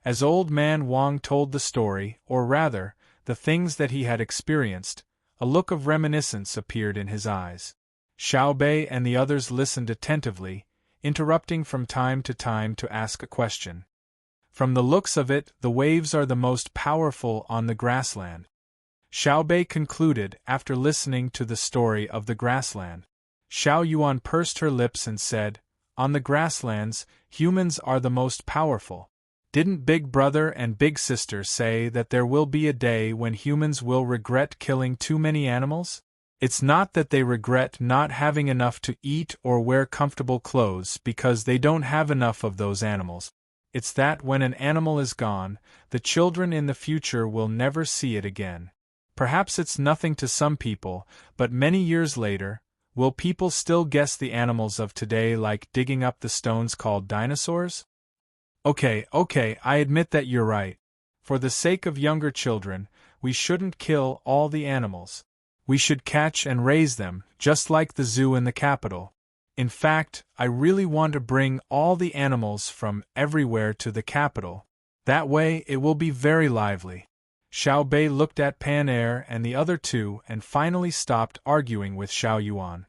as Old Man Wang told the story, or rather, the things that he had experienced, a look of reminiscence appeared in his eyes. Xiaobei and the others listened attentively, interrupting from time to ask a question. From the looks of it, the waves are the most powerful on the grassland. Xiaobei concluded after listening to the story of the grassland. Xiao Yuan pursed her lips and said, "On the grasslands, humans are the most powerful. Didn't Big Brother and Big Sister say that there will be a day when humans will regret killing too many animals? It's not that they regret not having enough to eat or wear comfortable clothes because they don't have enough of those animals. It's that when an animal is gone, the children in the future will never see it again. Perhaps it's nothing to some people, but many years later, will people still guess the animals of today like digging up the stones called dinosaurs? Okay, I admit that you're right. For the sake of younger children, we shouldn't kill all the animals. We should catch and raise them, just like the zoo in the capital. In fact, I really want to bring all the animals from everywhere to the capital. That way it will be very lively." Xiaobei looked at Pan Air and the other two and finally stopped arguing with Xiao Yuan.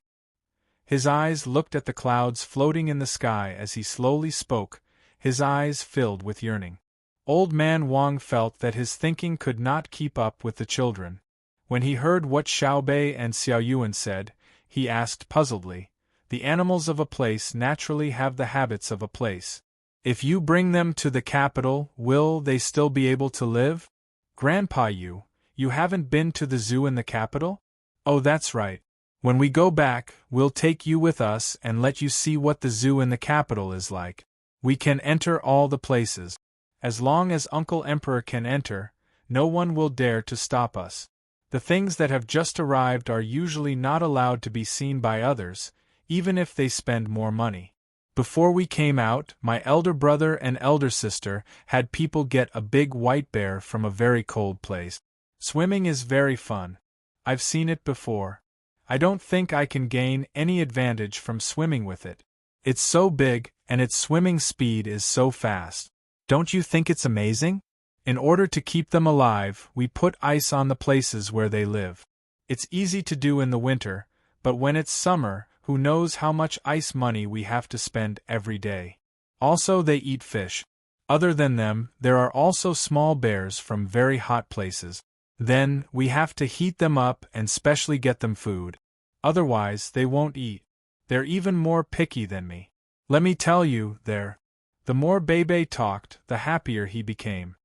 His eyes looked at the clouds floating in the sky as he slowly spoke, his eyes filled with yearning. Old Man Wang felt that his thinking could not keep up with the children. When he heard what Xiaobei and Xiao Yuan said, he asked puzzledly, "The animals of a place naturally have the habits of a place. If you bring them to the capital, will they still be able to live?" "Grandpa, you haven't been to the zoo in the capital?" "Oh, that's right. When we go back, we'll take you with us and let you see what the zoo in the capital is like. We can enter all the places. As long as Uncle Emperor can enter, no one will dare to stop us. The things that have just arrived are usually not allowed to be seen by others, even if they spend more money. Before we came out, my elder brother and elder sister had people get a big white bear from a very cold place. Swimming is very fun. I've seen it before. I don't think I can gain any advantage from swimming with it. It's so big, and its swimming speed is so fast. Don't you think it's amazing? In order to keep them alive, we put ice on the places where they live. It's easy to do in the winter, but when it's summer, who knows how much ice money we have to spend every day. Also, they eat fish. Other than them, there are also small bears from very hot places. Then, we have to heat them up and specially get them food. Otherwise, they won't eat. They're even more picky than me. Let me tell you, The more Bebe talked, the happier he became.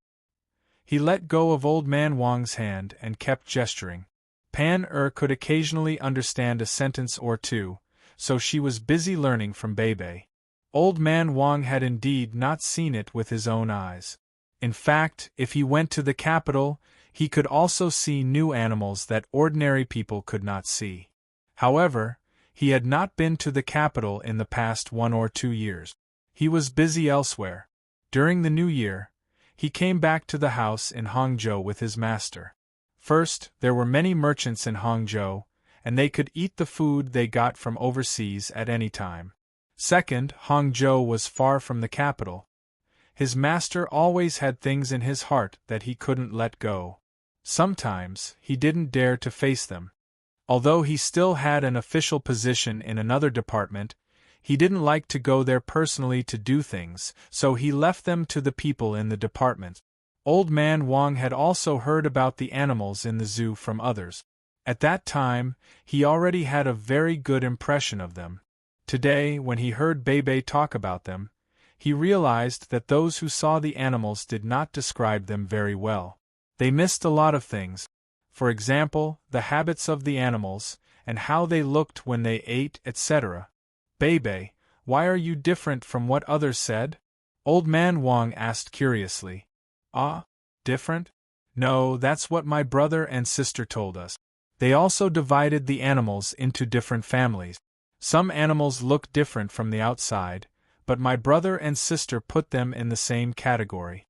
He let go of Old Man Wang's hand and kept gesturing. Pan could occasionally understand a sentence or two, so she was busy learning from Bebe. Old Man Wang had indeed not seen it with his own eyes. In fact, if he went to the capital, he could also see new animals that ordinary people could not see. However, he had not been to the capital in the past 1 or 2 years. He was busy elsewhere. During the new year, he came back to the house in Hangzhou with his master. First, there were many merchants in Hangzhou, and they could eat the food they got from overseas at any time. Second, Hangzhou was far from the capital. His master always had things in his heart that he couldn't let go. Sometimes, he didn't dare to face them. Although he still had an official position in another department, he didn't like to go there personally to do things, so he left them to the people in the department. Old Man Wang had also heard about the animals in the zoo from others. At that time, he already had a very good impression of them. Today, when he heard Bebe talk about them, he realized that those who saw the animals did not describe them very well. They missed a lot of things. For example, the habits of the animals, and how they looked when they ate, etc. Bebe, why are you different from what others said? Old Man Wang asked curiously. Ah, different? No, that's what my brother and sister told us. They also divided the animals into different families. Some animals look different from the outside, but my brother and sister put them in the same category.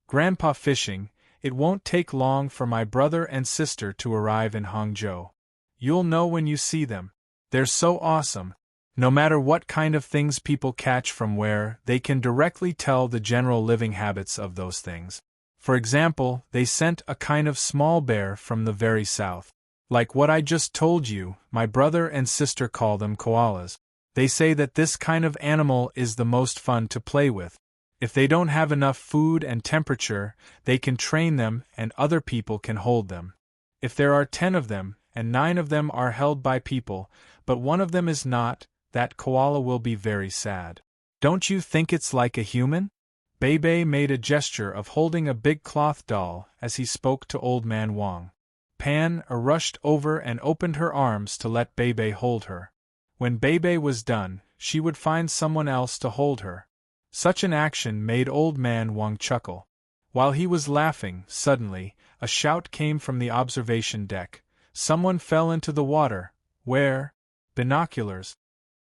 Grandpa fishing, it won't take long for my brother and sister to arrive in Hangzhou. You'll know when you see them. They're so awesome. No matter what kind of things people catch from where, they can directly tell the general living habits of those things. For example, they sent a kind of small bear from the very south. Like what I just told you, my brother and sister call them koalas. They say that this kind of animal is the most fun to play with. If they don't have enough food and temperature, they can train them and other people can hold them. If there are 10 of them, and 9 of them are held by people, but one of them is not, that koala will be very sad. Don't you think it's like a human? Bebe made a gesture of holding a big cloth doll as he spoke to Old Man Wang. Pan rushed over and opened her arms to let Bebe hold her. When Bebe was done, she would find someone else to hold her. Such an action made Old Man Wang chuckle. While he was laughing, suddenly, a shout came from the observation deck. Someone fell into the water. Where? Binoculars.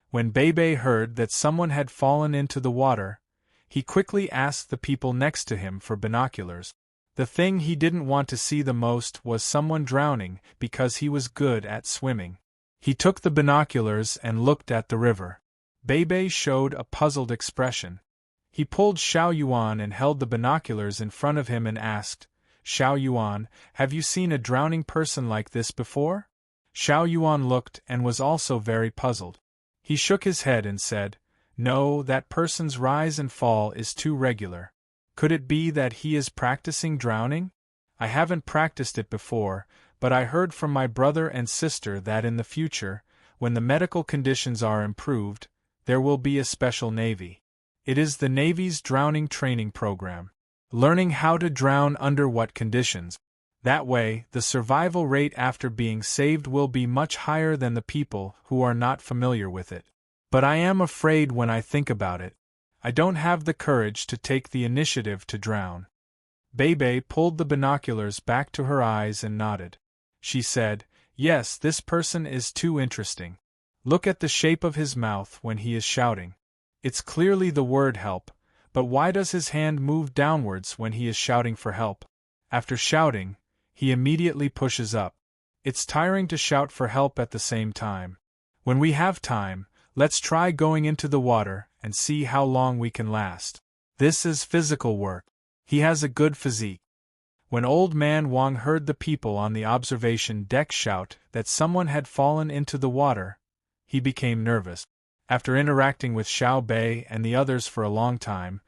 When Bebe heard that someone had fallen into the water, he quickly asked the people next to him for binoculars. The thing he didn't want to see the most was someone drowning because he was good at swimming. He took the binoculars and looked at the river. Bebe showed a puzzled expression. He pulled Xiao Yuan and held the binoculars in front of him and asked, Xiao Yuan, have you seen a drowning person like this before? Xiao Yuan looked and was also very puzzled. He shook his head and said, No, that person's rise and fall is too regular. Could it be that he is practicing drowning? I haven't practiced it before, but I heard from my brother and sister that in the future, when the medical conditions are improved, there will be a special navy. It is the Navy's drowning training program. Learning how to drown under what conditions. That way, the survival rate after being saved will be much higher than the people who are not familiar with it. But I am afraid when I think about it. I don't have the courage to take the initiative to drown. Bebe pulled the binoculars back to her eyes and nodded. She said, Yes, this person is too interesting. Look at the shape of his mouth when he is shouting. It's clearly the word help, but why does his hand move downwards when he is shouting for help? After shouting, he immediately pushes up. It's tiring to shout for help at the same time. When we have time, let's try going into the water and see how long we can last. This is physical work. He has a good physique. When Old Man Wang heard the people on the observation deck shout that someone had fallen into the water, he became nervous. After interacting with Xiao Bei and the others for a long time,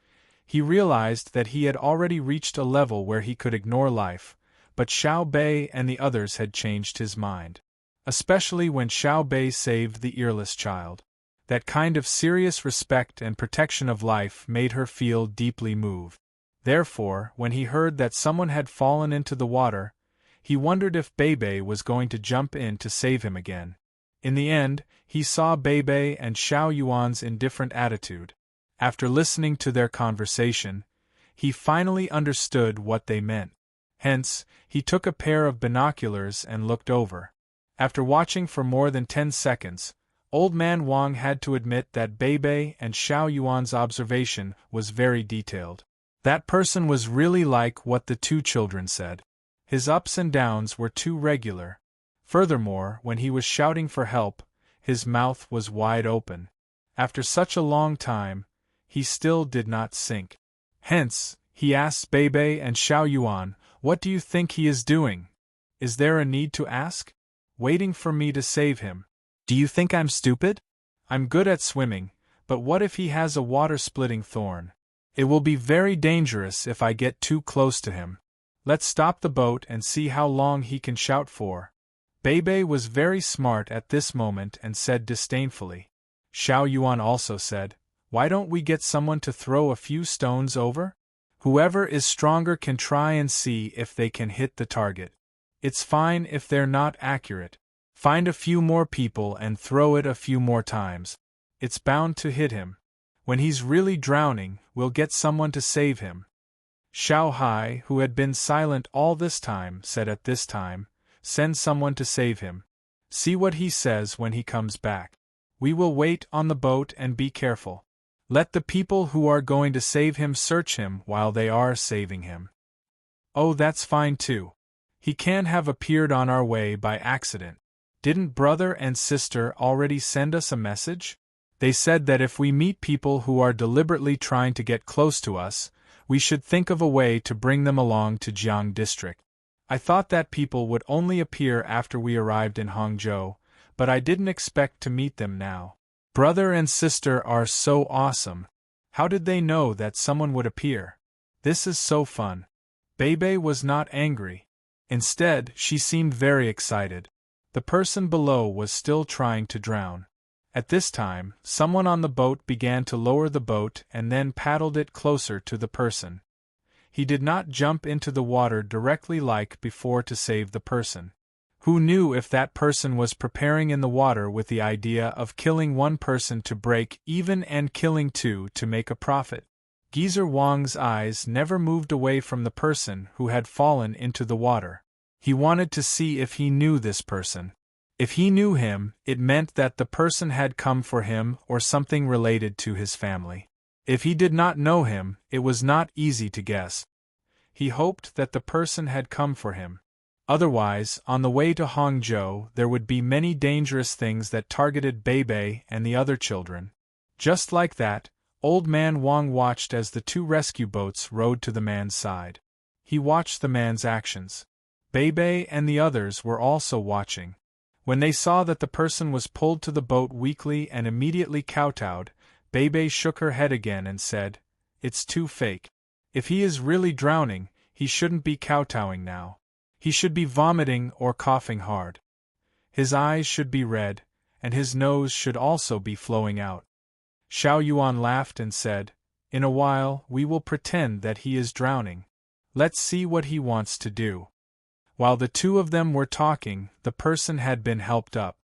he realized that he had already reached a level where he could ignore life, but Xiao Bei and the others had changed his mind. Especially when Xiao Bei saved the earless child. That kind of serious respect and protection of life made her feel deeply moved. Therefore, when he heard that someone had fallen into the water, he wondered if Bei was going to jump in to save him again. In the end, he saw Bei and Xiao Yuan's indifferent attitude. After listening to their conversation, he finally understood what they meant. Hence, he took a pair of binoculars and looked over. After watching for more than 10 seconds, Old Man Wang had to admit that Bei and Xiao Yuan's observation was very detailed. That person was really like what the two children said. His ups and downs were too regular. Furthermore, when he was shouting for help, his mouth was wide open. After such a long time, he still did not sink. Hence, he asked Bei and Xiao Yuan, "What do you think he is doing? Is there a need to ask? Waiting for me to save him. Do you think I'm stupid? I'm good at swimming, but what if he has a water-splitting thorn? It will be very dangerous if I get too close to him. Let's stop the boat and see how long he can shout for." Bei was very smart at this moment and said disdainfully. Xiao Yuan also said, "Why don't we get someone to throw a few stones over? Whoever is stronger can try and see if they can hit the target. It's fine if they're not accurate. Find a few more people and throw it a few more times. It's bound to hit him. When he's really drowning, we'll get someone to save him." Xiao Hai, who had been silent all this time, said at this time, "Send someone to save him. See what he says when he comes back. We will wait on the boat and be careful. Let the people who are going to save him search him while they are saving him." "Oh, that's fine too. He can have appeared on our way by accident. Didn't brother and sister already send us a message? They said that if we meet people who are deliberately trying to get close to us, we should think of a way to bring them along to Jiang District. I thought that people would only appear after we arrived in Hangzhou, but I didn't expect to meet them now. Brother and sister are so awesome. How did they know that someone would appear? This is so fun." Bei was not angry. Instead, she seemed very excited. The person below was still trying to drown. At this time, someone on the boat began to lower the boat and then paddled it closer to the person. He did not jump into the water directly like before to save the person. Who knew if that person was preparing in the water with the idea of killing one person to break even and killing two to make a profit? Geezer Wang's eyes never moved away from the person who had fallen into the water. He wanted to see if he knew this person. If he knew him, it meant that the person had come for him or something related to his family. If he did not know him, it was not easy to guess. He hoped that the person had come for him. Otherwise, on the way to Hangzhou, there would be many dangerous things that targeted Bei and the other children. Just like that, Old Man Wang watched as the two rescue boats rowed to the man's side. He watched the man's actions. Bei and the others were also watching. When they saw that the person was pulled to the boat weakly and immediately kowtowed, Bei shook her head again and said, "It's too fake. If he is really drowning, he shouldn't be kowtowing now. He should be vomiting or coughing hard. His eyes should be red, and his nose should also be flowing out." Xiao Yuan laughed and said, "In a while, we will pretend that he is drowning. Let's see what he wants to do." While the two of them were talking, the person had been helped up.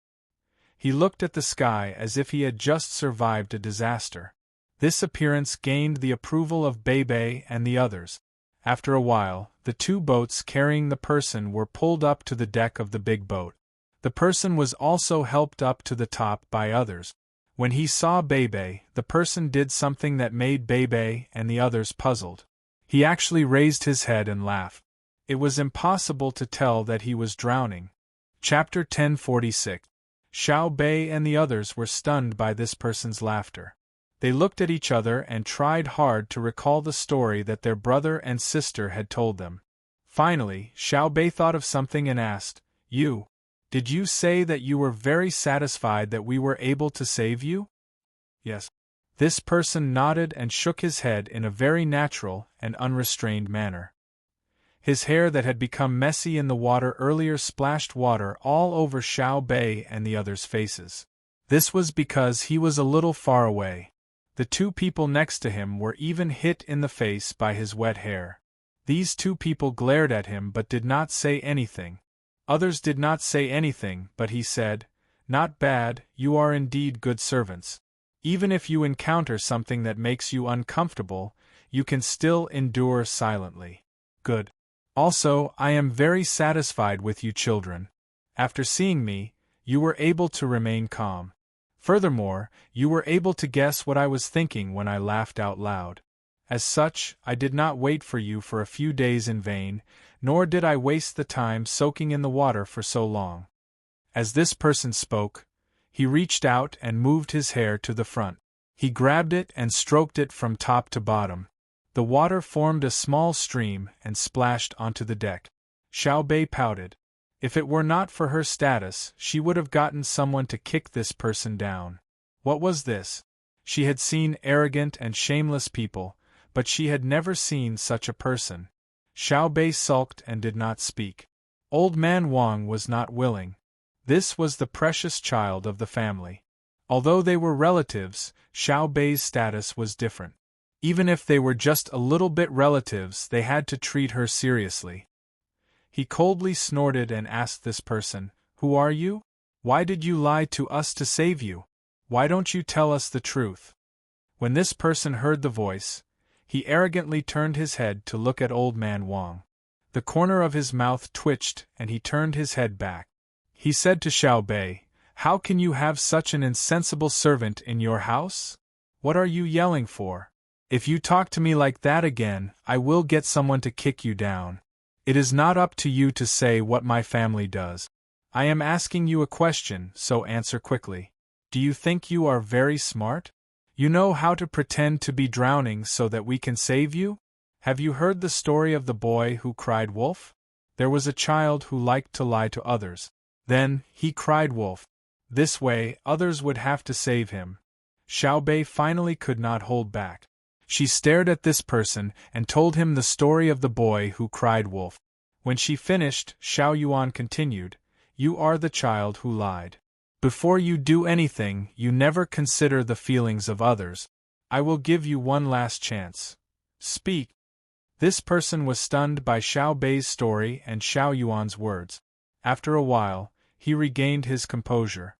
He looked at the sky as if he had just survived a disaster. This appearance gained the approval of Bei and the others. After a while, the two boats carrying the person were pulled up to the deck of the big boat. The person was also helped up to the top by others. When he saw Bei, the person did something that made Bei and the others puzzled. He actually raised his head and laughed. It was impossible to tell that he was drowning. Chapter 1046. Xiao Bei and the others were stunned by this person's laughter. They looked at each other and tried hard to recall the story that their brother and sister had told them. Finally, Xiao Bei thought of something and asked, Did you say that you were very satisfied that we were able to save you? Yes. This person nodded and shook his head in a very natural and unrestrained manner. His hair that had become messy in the water earlier splashed water all over Xiao Bei and the others' faces. This was because he was a little far away. The two people next to him were even hit in the face by his wet hair. These two people glared at him but did not say anything. Others did not say anything, but he said, "Not bad, you are indeed good servants. Even if you encounter something that makes you uncomfortable, you can still endure silently. Good. Also, I am very satisfied with you children. After seeing me, you were able to remain calm. Furthermore, you were able to guess what I was thinking when I laughed out loud. As such, I did not wait for you for a few days in vain, nor did I waste the time soaking in the water for so long." As this person spoke, he reached out and moved his hair to the front. He grabbed it and stroked it from top to bottom. The water formed a small stream and splashed onto the deck. Xiao Bei pouted. If it were not for her status, she would have gotten someone to kick this person down. What was this? She had seen arrogant and shameless people, but she had never seen such a person. Xiao Bei sulked and did not speak. Old man Wang was not willing. This was the precious child of the family. Although they were relatives, Xiao Bei's status was different. Even if they were just a little bit relatives, they had to treat her seriously. He coldly snorted and asked this person, "Who are you? Why did you lie to us to save you? Why don't you tell us the truth?" When this person heard the voice, he arrogantly turned his head to look at old man Wang. The corner of his mouth twitched and he turned his head back. He said to Xiao Bei, "How can you have such an insensible servant in your house? What are you yelling for? If you talk to me like that again, I will get someone to kick you down. It is not up to you to say what my family does. I am asking you a question, so answer quickly. Do you think you are very smart? You know how to pretend to be drowning so that we can save you? Have you heard the story of the boy who cried wolf? There was a child who liked to lie to others. Then, he cried wolf. This way, others would have to save him." Xiao Bei finally could not hold back. She stared at this person and told him the story of the boy who cried wolf. When she finished, Xiao Yuan continued, "You are the child who lied. Before you do anything, you never consider the feelings of others. I will give you one last chance. Speak." This person was stunned by Xiao Bei's story and Xiao Yuan's words. After a while, he regained his composure.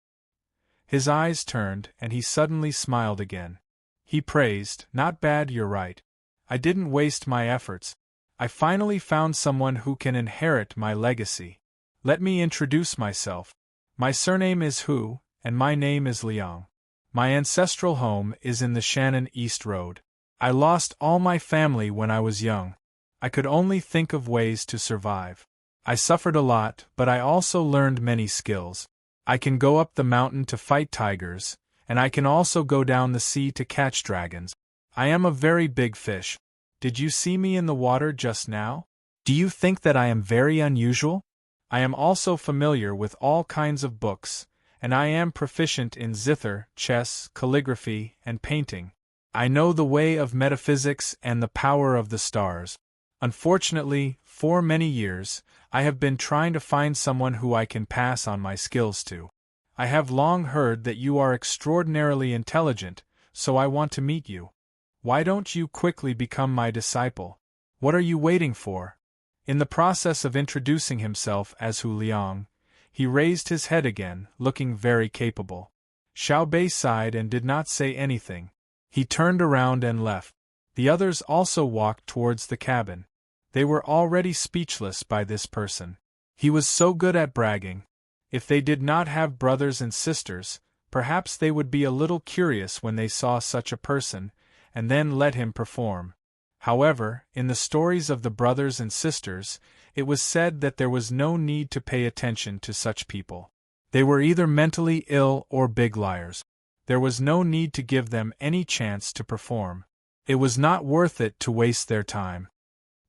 His eyes turned and he suddenly smiled again. He praised, "Not bad, you're right. I didn't waste my efforts. I finally found someone who can inherit my legacy. Let me introduce myself. My surname is Hu, and my name is Liang. My ancestral home is in the Shannon East Road. I lost all my family when I was young. I could only think of ways to survive. I suffered a lot, but I also learned many skills. I can go up the mountain to fight tigers, and I can also go down the sea to catch dragons. I am a very big fish. Did you see me in the water just now? Do you think that I am very unusual? I am also familiar with all kinds of books, and I am proficient in zither, chess, calligraphy, and painting. I know the way of metaphysics and the power of the stars. Unfortunately, for many years, I have been trying to find someone who I can pass on my skills to. I have long heard that you are extraordinarily intelligent, so I want to meet you. Why don't you quickly become my disciple? What are you waiting for?" In the process of introducing himself as Hu Liang, he raised his head again, looking very capable. Xiao Bei sighed and did not say anything. He turned around and left. The others also walked towards the cabin. They were already speechless by this person. He was so good at bragging. If they did not have brothers and sisters, perhaps they would be a little curious when they saw such a person, and then let him perform. However, in the stories of the brothers and sisters, it was said that there was no need to pay attention to such people. They were either mentally ill or big liars. There was no need to give them any chance to perform. It was not worth it to waste their time.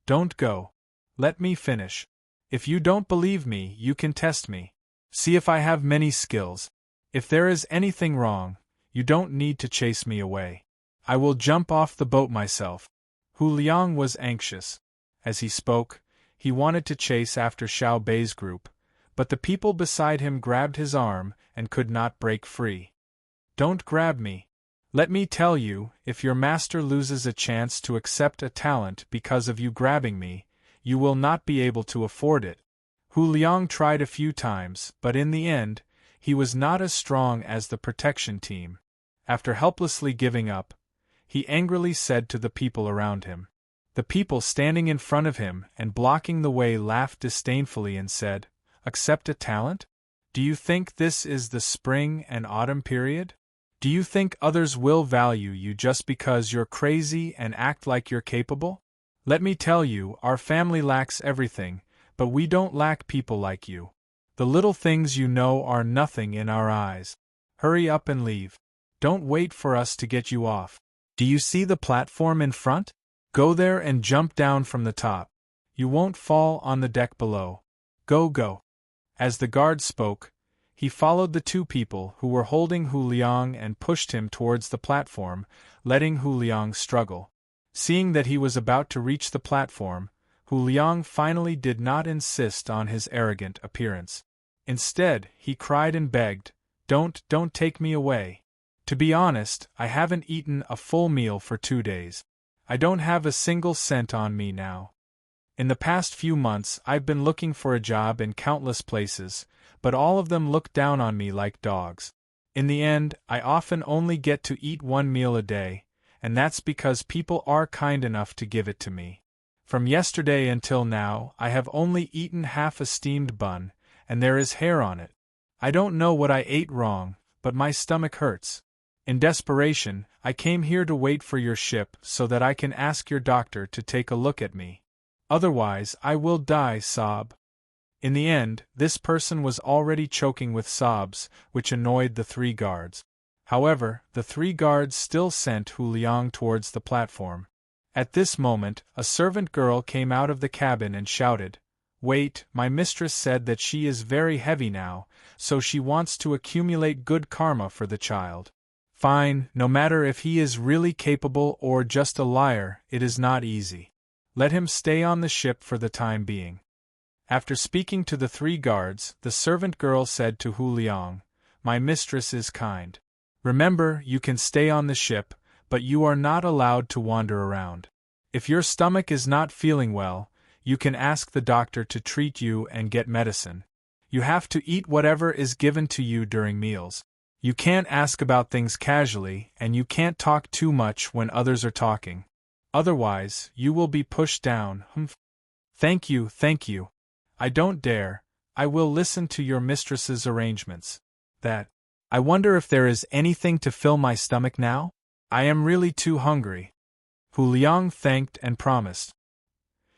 Don't go. Let me finish. If you don't believe me, you can test me. See if I have many skills. If there is anything wrong, you don't need to chase me away. I will jump off the boat myself. Hu Liang was anxious. As he spoke, he wanted to chase after Xiao Bei's group, but the people beside him grabbed his arm and could not break free. Don't grab me. Let me tell you, if your master loses a chance to accept a talent because of you grabbing me, you will not be able to afford it. Hu Liang tried a few times, but in the end, he was not as strong as the protection team. After helplessly giving up, he angrily said to the people around him. The people standing in front of him and blocking the way laughed disdainfully and said, "Accept a talent? Do you think this is the spring and autumn period? Do you think others will value you just because you're crazy and act like you're capable? Let me tell you, our family lacks everything, but we don't lack people like you. The little things you know are nothing in our eyes. Hurry up and leave. Don't wait for us to get you off. Do you see the platform in front? Go there and jump down from the top. You won't fall on the deck below. Go, go." As the guard spoke, he followed the two people who were holding Hu Liang and pushed him towards the platform, letting Hu Liang struggle. Seeing that he was about to reach the platform, Hu Liang finally did not insist on his arrogant appearance. Instead, he cried and begged, Don't take me away. To be honest, I haven't eaten a full meal for 2 days. I don't have a single cent on me now. In the past few months I've been looking for a job in countless places, but all of them look down on me like dogs. In the end, I often only get to eat 1 meal a day, and that's because people are kind enough to give it to me. From yesterday until now, I have only eaten half a steamed bun, and there is hair on it. I don't know what I ate wrong, but my stomach hurts. In desperation, I came here to wait for your ship so that I can ask your doctor to take a look at me. Otherwise, I will die, sob. In the end, this person was already choking with sobs, which annoyed the 3 guards. However, the 3 guards still sent Hu Liang towards the platform. At this moment, a servant girl came out of the cabin and shouted, "Wait, my mistress said that she is very heavy now, so she wants to accumulate good karma for the child." Fine, no matter if he is really capable or just a liar, it is not easy. Let him stay on the ship for the time being. After speaking to the 3 guards, the servant girl said to Hu Liang, "My mistress is kind. Remember, you can stay on the ship, but you are not allowed to wander around. If your stomach is not feeling well, you can ask the doctor to treat you and get medicine. You have to eat whatever is given to you during meals. You can't ask about things casually, and you can't talk too much when others are talking. Otherwise, you will be pushed down." Thank you. I don't dare. I will listen to your mistress's arrangements. I wonder if there is anything to fill my stomach now? I am really too hungry. Hu Liang thanked and promised.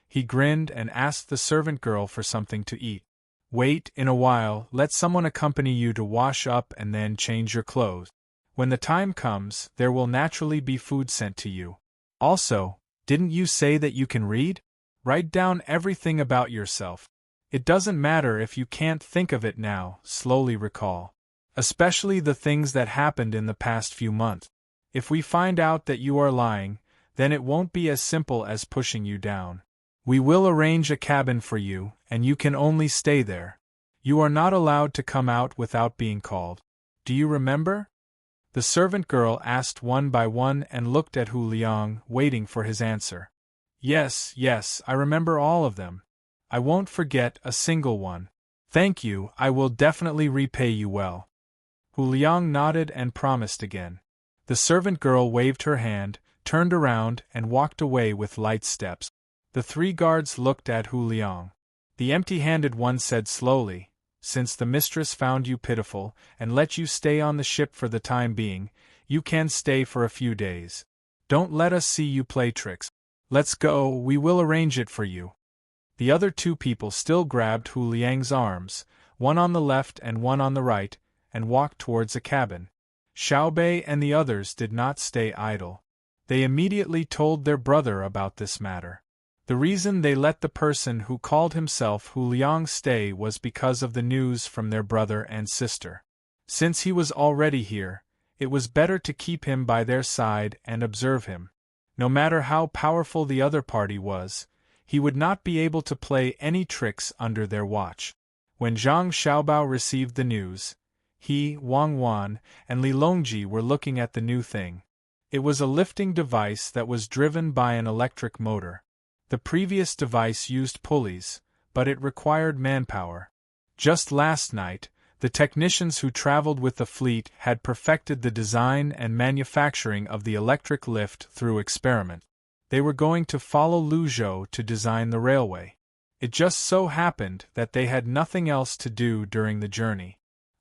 He grinned and asked the servant girl for something to eat. Wait, in a while, let someone accompany you to wash up and then change your clothes. When the time comes, there will naturally be food sent to you. Also, didn't you say that you can read? Write down everything about yourself. It doesn't matter if you can't think of it now, slowly recall. Especially the things that happened in the past few months. If we find out that you are lying, then it won't be as simple as pushing you down. We will arrange a cabin for you, and you can only stay there. You are not allowed to come out without being called. Do you remember? The servant girl asked one by one and looked at Hu Liang, waiting for his answer. Yes, I remember all of them. I won't forget a single one. Thank you, I will definitely repay you well. Hu Liang nodded and promised again. The servant girl waved her hand, turned around and walked away with light steps. The 3 guards looked at Hu Liang. The empty-handed one said slowly, "Since the mistress found you pitiful and let you stay on the ship for the time being, you can stay for a few days. Don't let us see you play tricks. Let's go, we will arrange it for you." The other 2 people still grabbed Hu Liang's arms, one on the left and one on the right, and walked towards a cabin. Xiaobei and the others did not stay idle. They immediately told their brother about this matter. The reason they let the person who called himself Hu Liang stay was because of the news from their brother and sister. Since he was already here, it was better to keep him by their side and observe him. No matter how powerful the other party was, he would not be able to play any tricks under their watch. When Zhang Xiaobao received the news, he, Wang Wan, and Li Longji were looking at the new thing. It was a lifting device that was driven by an electric motor. The previous device used pulleys, but it required manpower. Just last night, the technicians who traveled with the fleet had perfected the design and manufacturing of the electric lift through experiment. They were going to follow Lu Zhou to design the railway. It just so happened that they had nothing else to do during the journey.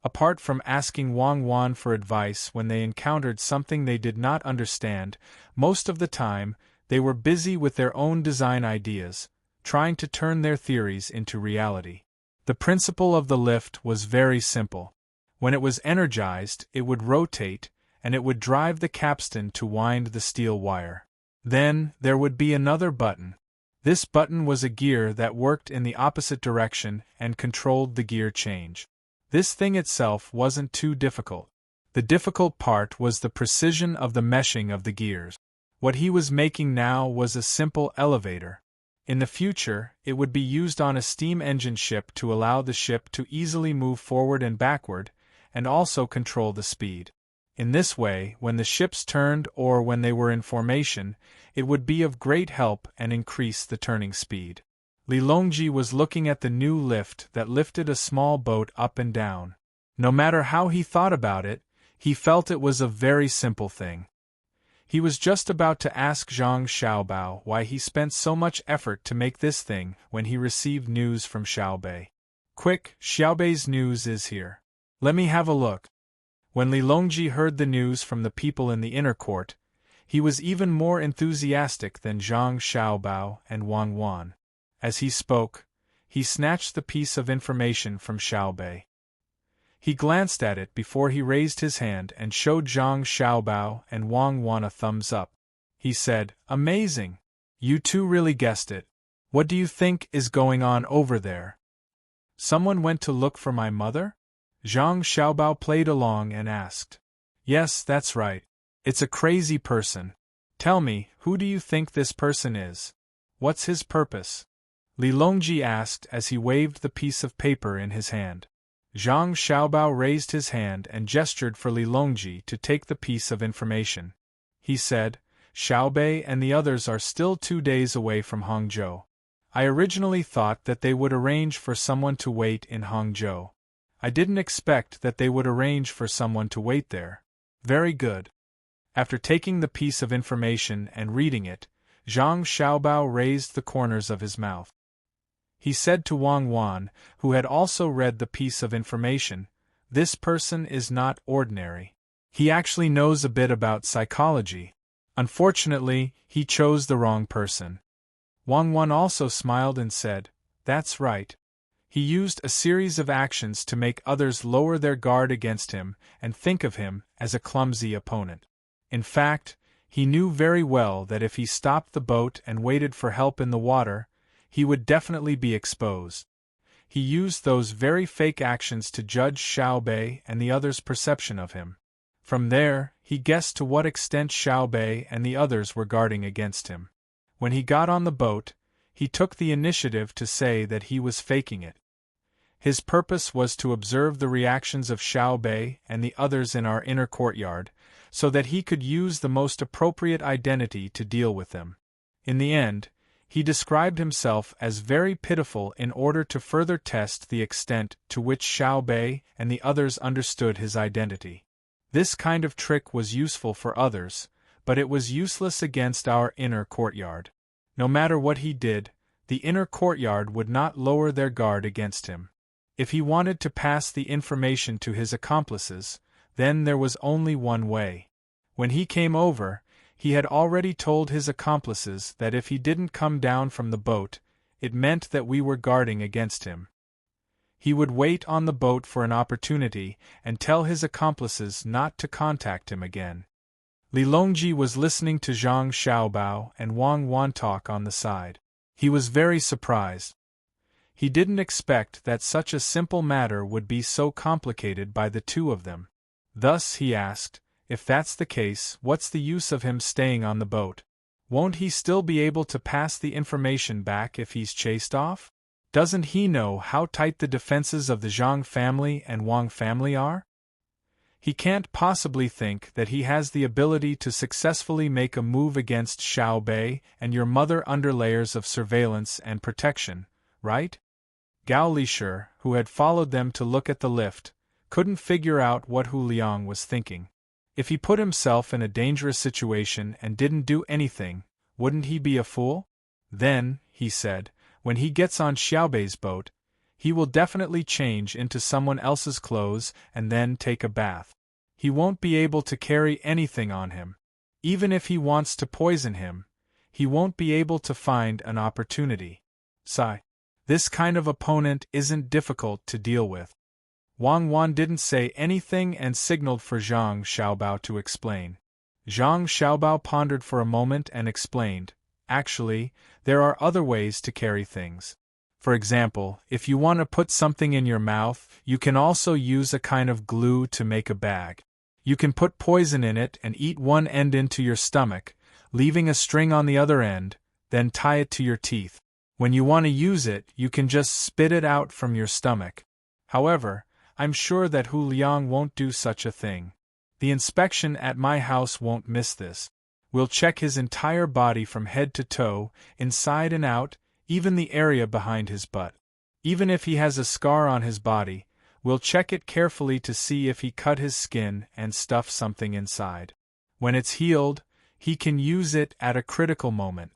Apart from asking Wang Wan for advice when they encountered something they did not understand, most of the time, they were busy with their own design ideas, trying to turn their theories into reality. The principle of the lift was very simple. When it was energized, it would rotate, and it would drive the capstan to wind the steel wire. Then, there would be another button. This button was a gear that worked in the opposite direction and controlled the gear change. This thing itself wasn't too difficult. The difficult part was the precision of the meshing of the gears. What he was making now was a simple elevator. In the future, it would be used on a steam engine ship to allow the ship to easily move forward and backward, and also control the speed. In this way, when the ships turned or when they were in formation, it would be of great help and increase the turning speed. Li Longji was looking at the new lift that lifted a small boat up and down. No matter how he thought about it, he felt it was a very simple thing. He was just about to ask Zhang Xiaobao why he spent so much effort to make this thing when he received news from Xiaobei. "Quick, Xiaobei's news is here. Let me have a look." When Li Longji heard the news from the people in the inner court, he was even more enthusiastic than Zhang Xiaobao and Wang Wan. As he spoke, he snatched the piece of information from Xiaobei. He glanced at it before he raised his hand and showed Zhang Xiaobao and Wang Wan a thumbs up. He said, "Amazing! You two really guessed it. What do you think is going on over there?" "Someone went to look for my mother?" Zhang Xiaobao played along and asked. "Yes, that's right. It's a crazy person. Tell me, who do you think this person is? What's his purpose?" Li Longji asked as he waved the piece of paper in his hand. Zhang Xiaobao raised his hand and gestured for Li Longji to take the piece of information. He said, "Xiaobei and the others are still 2 days away from Hangzhou. I originally thought that they would arrange for someone to wait in Hangzhou. I didn't expect that they would arrange for someone to wait there. Very good." After taking the piece of information and reading it, Zhang Xiaobao raised the corners of his mouth. He said to Wang Wan, who had also read the piece of information, "This person is not ordinary. He actually knows a bit about psychology. Unfortunately, he chose the wrong person." Wang Wan also smiled and said, "That's right. He used a series of actions to make others lower their guard against him and think of him as a clumsy opponent. In fact, he knew very well that if he stopped the boat and waited for help in the water, he would definitely be exposed. He used those very fake actions to judge Xiaobei and the others' perception of him. From there, he guessed to what extent Xiaobei and the others were guarding against him. When he got on the boat, he took the initiative to say that he was faking it. His purpose was to observe the reactions of Xiaobei and the others in our inner courtyard, so that he could use the most appropriate identity to deal with them. In the end, he described himself as very pitiful in order to further test the extent to which Xiaobei and the others understood his identity. This kind of trick was useful for others, but it was useless against our inner courtyard. No matter what he did, the inner courtyard would not lower their guard against him. If he wanted to pass the information to his accomplices, then there was only one way. When he came over, he had already told his accomplices that if he didn't come down from the boat, it meant that we were guarding against him. He would wait on the boat for an opportunity and tell his accomplices not to contact him again. Li Longji was listening to Zhang Xiaobao and Wang Wan talk on the side. He was very surprised. He didn't expect that such a simple matter would be so complicated by the two of them. Thus he asked, if that's the case, what's the use of him staying on the boat? Won't he still be able to pass the information back if he's chased off? Doesn't he know how tight the defenses of the Zhang family and Wang family are? He can't possibly think that he has the ability to successfully make a move against Xiao Bei and your mother under layers of surveillance and protection, right? Gao Lishur, who had followed them to look at the lift, couldn't figure out what Hu Liang was thinking. If he put himself in a dangerous situation and didn't do anything, wouldn't he be a fool? Then, he said, when he gets on Xiaobei's boat, he will definitely change into someone else's clothes and then take a bath. He won't be able to carry anything on him. Even if he wants to poison him, he won't be able to find an opportunity. Sigh. This kind of opponent isn't difficult to deal with. Wang Wan didn't say anything and signaled for Zhang Xiaobao to explain. Zhang Xiaobao pondered for a moment and explained, actually, there are other ways to carry things. For example, if you want to put something in your mouth, you can also use a kind of glue to make a bag. You can put poison in it and eat one end into your stomach, leaving a string on the other end, then tie it to your teeth. When you want to use it, you can just spit it out from your stomach. However, I'm sure that Hu Liang won't do such a thing. The inspection at my house won't miss this. We'll check his entire body from head to toe, inside and out, even the area behind his butt. Even if he has a scar on his body, we'll check it carefully to see if he cut his skin and stuffed something inside. When it's healed, he can use it at a critical moment.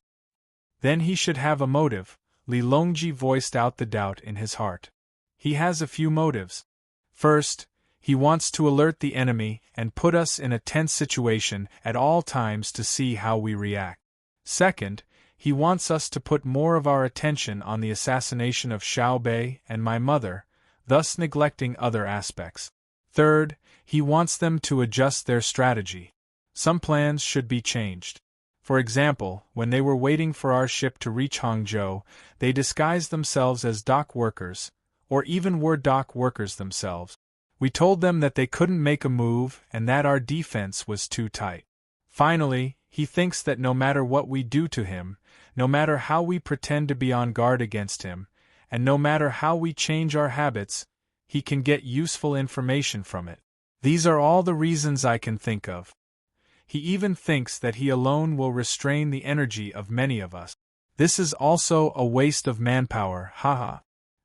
Then he should have a motive, Li Longji voiced out the doubt in his heart. He has a few motives. First, he wants to alert the enemy and put us in a tense situation at all times to see how we react. Second, he wants us to put more of our attention on the assassination of Xiao Bei and my mother, thus neglecting other aspects. Third, he wants them to adjust their strategy. Some plans should be changed. For example, when they were waiting for our ship to reach Hangzhou, they disguised themselves as dock workers, or even were dock workers themselves. We told them that they couldn't make a move and that our defense was too tight. Finally, he thinks that no matter what we do to him, no matter how we pretend to be on guard against him, and no matter how we change our habits, he can get useful information from it. These are all the reasons I can think of. He even thinks that he alone will restrain the energy of many of us. This is also a waste of manpower, haha.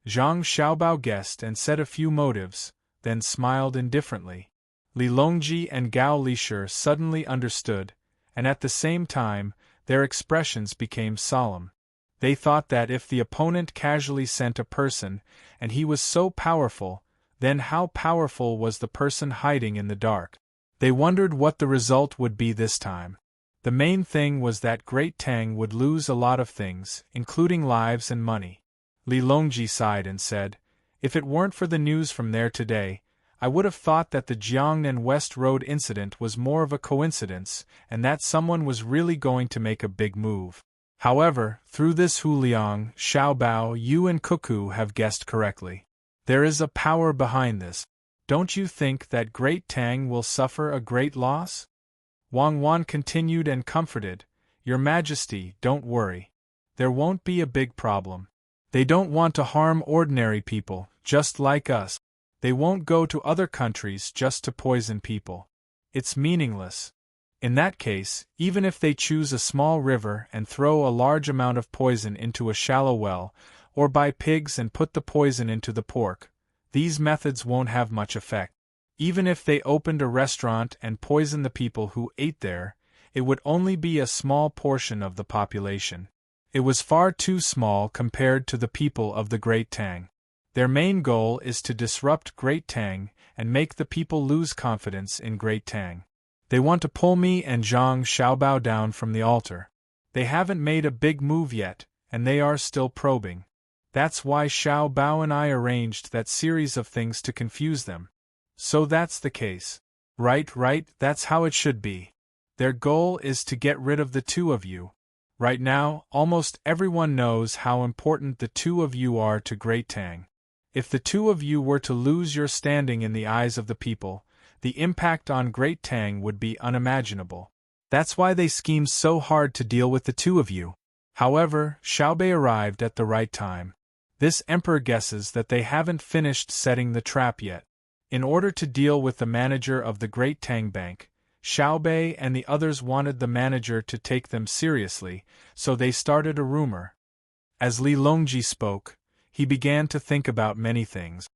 Zhang Xiaobao guessed and said a few motives, then smiled indifferently. Li Longji and Gao Lishur suddenly understood, and at the same time, their expressions became solemn. They thought that if the opponent casually sent a person, and he was so powerful, then how powerful was the person hiding in the dark? They wondered what the result would be this time. The main thing was that Great Tang would lose a lot of things, including lives and money. Li Longji sighed and said, if it weren't for the news from there today, I would have thought that the Jiangnan West Road incident was more of a coincidence and that someone was really going to make a big move. However, through this Hu Liang, Xiaobao, you and Cuckoo have guessed correctly. There is a power behind this. Don't you think that Great Tang will suffer a great loss? Wang Wan continued and comforted, Your Majesty, don't worry. There won't be a big problem. They don't want to harm ordinary people, just like us. They won't go to other countries just to poison people. It's meaningless. In that case, even if they choose a small river and throw a large amount of poison into a shallow well, or buy pigs and put the poison into the pork, these methods won't have much effect. Even if they opened a restaurant and poisoned the people who ate there, it would only be a small portion of the population. It was far too small compared to the people of the Great Tang. Their main goal is to disrupt Great Tang and make the people lose confidence in Great Tang. They want to pull me and Zhang Xiaobao down from the altar. They haven't made a big move yet, and they are still probing. That's why Xiao Bao and I arranged that series of things to confuse them. So that's the case. Right, that's how it should be. Their goal is to get rid of the two of you. Right now, almost everyone knows how important the two of you are to Great Tang. If the two of you were to lose your standing in the eyes of the people, the impact on Great Tang would be unimaginable. That's why they scheme so hard to deal with the two of you. However, Xiaobei arrived at the right time. This emperor guesses that they haven't finished setting the trap yet. In order to deal with the manager of the Great Tang Bank, Xiaobei and the others wanted the manager to take them seriously, so they started a rumor. As Li Longji spoke, he began to think about many things.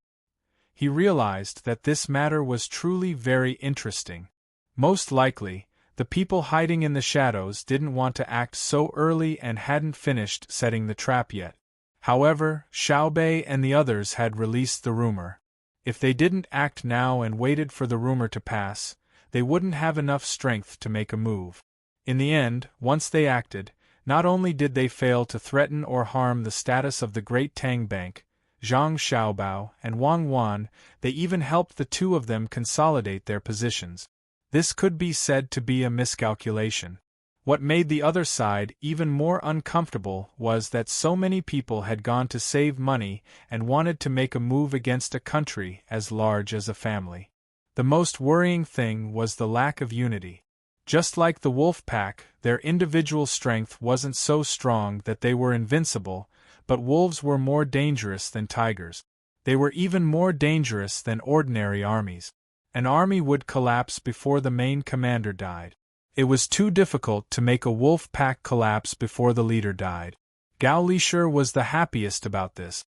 He realized that this matter was truly very interesting. Most likely, the people hiding in the shadows didn't want to act so early and hadn't finished setting the trap yet. However, Xiaobei and the others had released the rumor. If they didn't act now and waited for the rumor to pass, they wouldn't have enough strength to make a move. In the end, once they acted, not only did they fail to threaten or harm the status of the Great Tang Bank, Zhang Xiaobao and Wang Wan, they even helped the two of them consolidate their positions. This could be said to be a miscalculation. What made the other side even more uncomfortable was that so many people had gone to save money and wanted to make a move against a country as large as a family. The most worrying thing was the lack of unity. Just like the wolf pack, their individual strength wasn't so strong that they were invincible, but wolves were more dangerous than tigers. They were even more dangerous than ordinary armies. An army would collapse before the main commander died. It was too difficult to make a wolf pack collapse before the leader died. Gao Lishur was the happiest about this.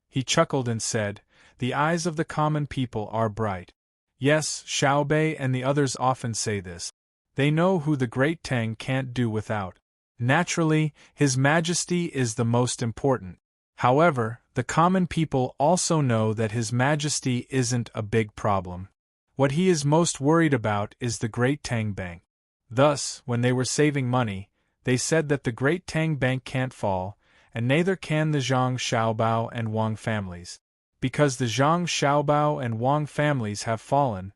He chuckled and said, "The eyes of the common people are bright." Yes, Xiaobei and the others often say this. They know who the Great Tang can't do without. Naturally, His Majesty is the most important. However, the common people also know that His Majesty isn't a big problem. What he is most worried about is the Great Tang Bank. Thus, when they were saving money, they said that the Great Tang Bank can't fall, and neither can the Zhang Xiaobao and Wang families. Because the Zhang Xiaobao and Wang families have fallen,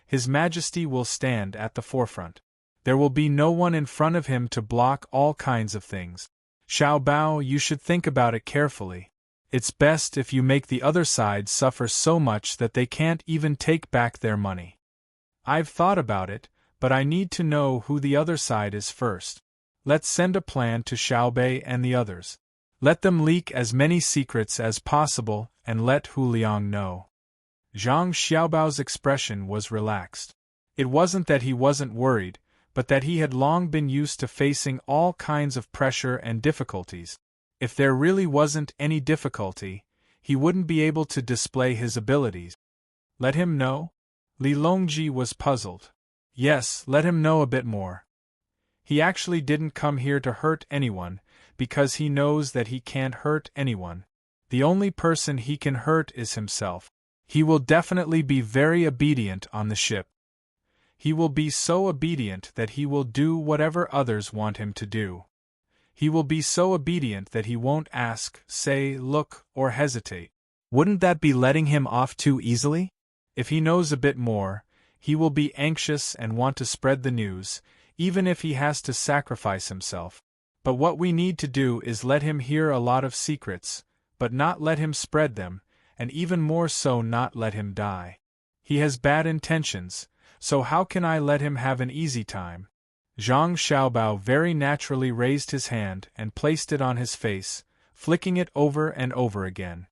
His Majesty will stand at the forefront. There will be no one in front of him to block all kinds of things. Xiaobao, you should think about it carefully. It's best if you make the other side suffer so much that they can't even take back their money. I've thought about it, but I need to know who the other side is first. Let's send a plan to Xiaobei and the others. Let them leak as many secrets as possible and let Hu Liang know. Zhang Xiaobao's expression was relaxed. It wasn't that he wasn't worried, but that he had long been used to facing all kinds of pressure and difficulties. If there really wasn't any difficulty, he wouldn't be able to display his abilities. Let him know? Li Longji was puzzled. Yes, let him know a bit more. He actually didn't come here to hurt anyone, because he knows that he can't hurt anyone. The only person he can hurt is himself. He will definitely be very obedient on the ship. He will be so obedient that he will do whatever others want him to do. He will be so obedient that he won't ask, say, look, or hesitate. Wouldn't that be letting him off too easily? If he knows a bit more, he will be anxious and want to spread the news, even if he has to sacrifice himself. But what we need to do is let him hear a lot of secrets, but not let him spread them, and even more so not let him die. He has bad intentions, so how can I let him have an easy time? Zhang Xiaobao very naturally raised his hand and placed it on his face, flicking it over and over again.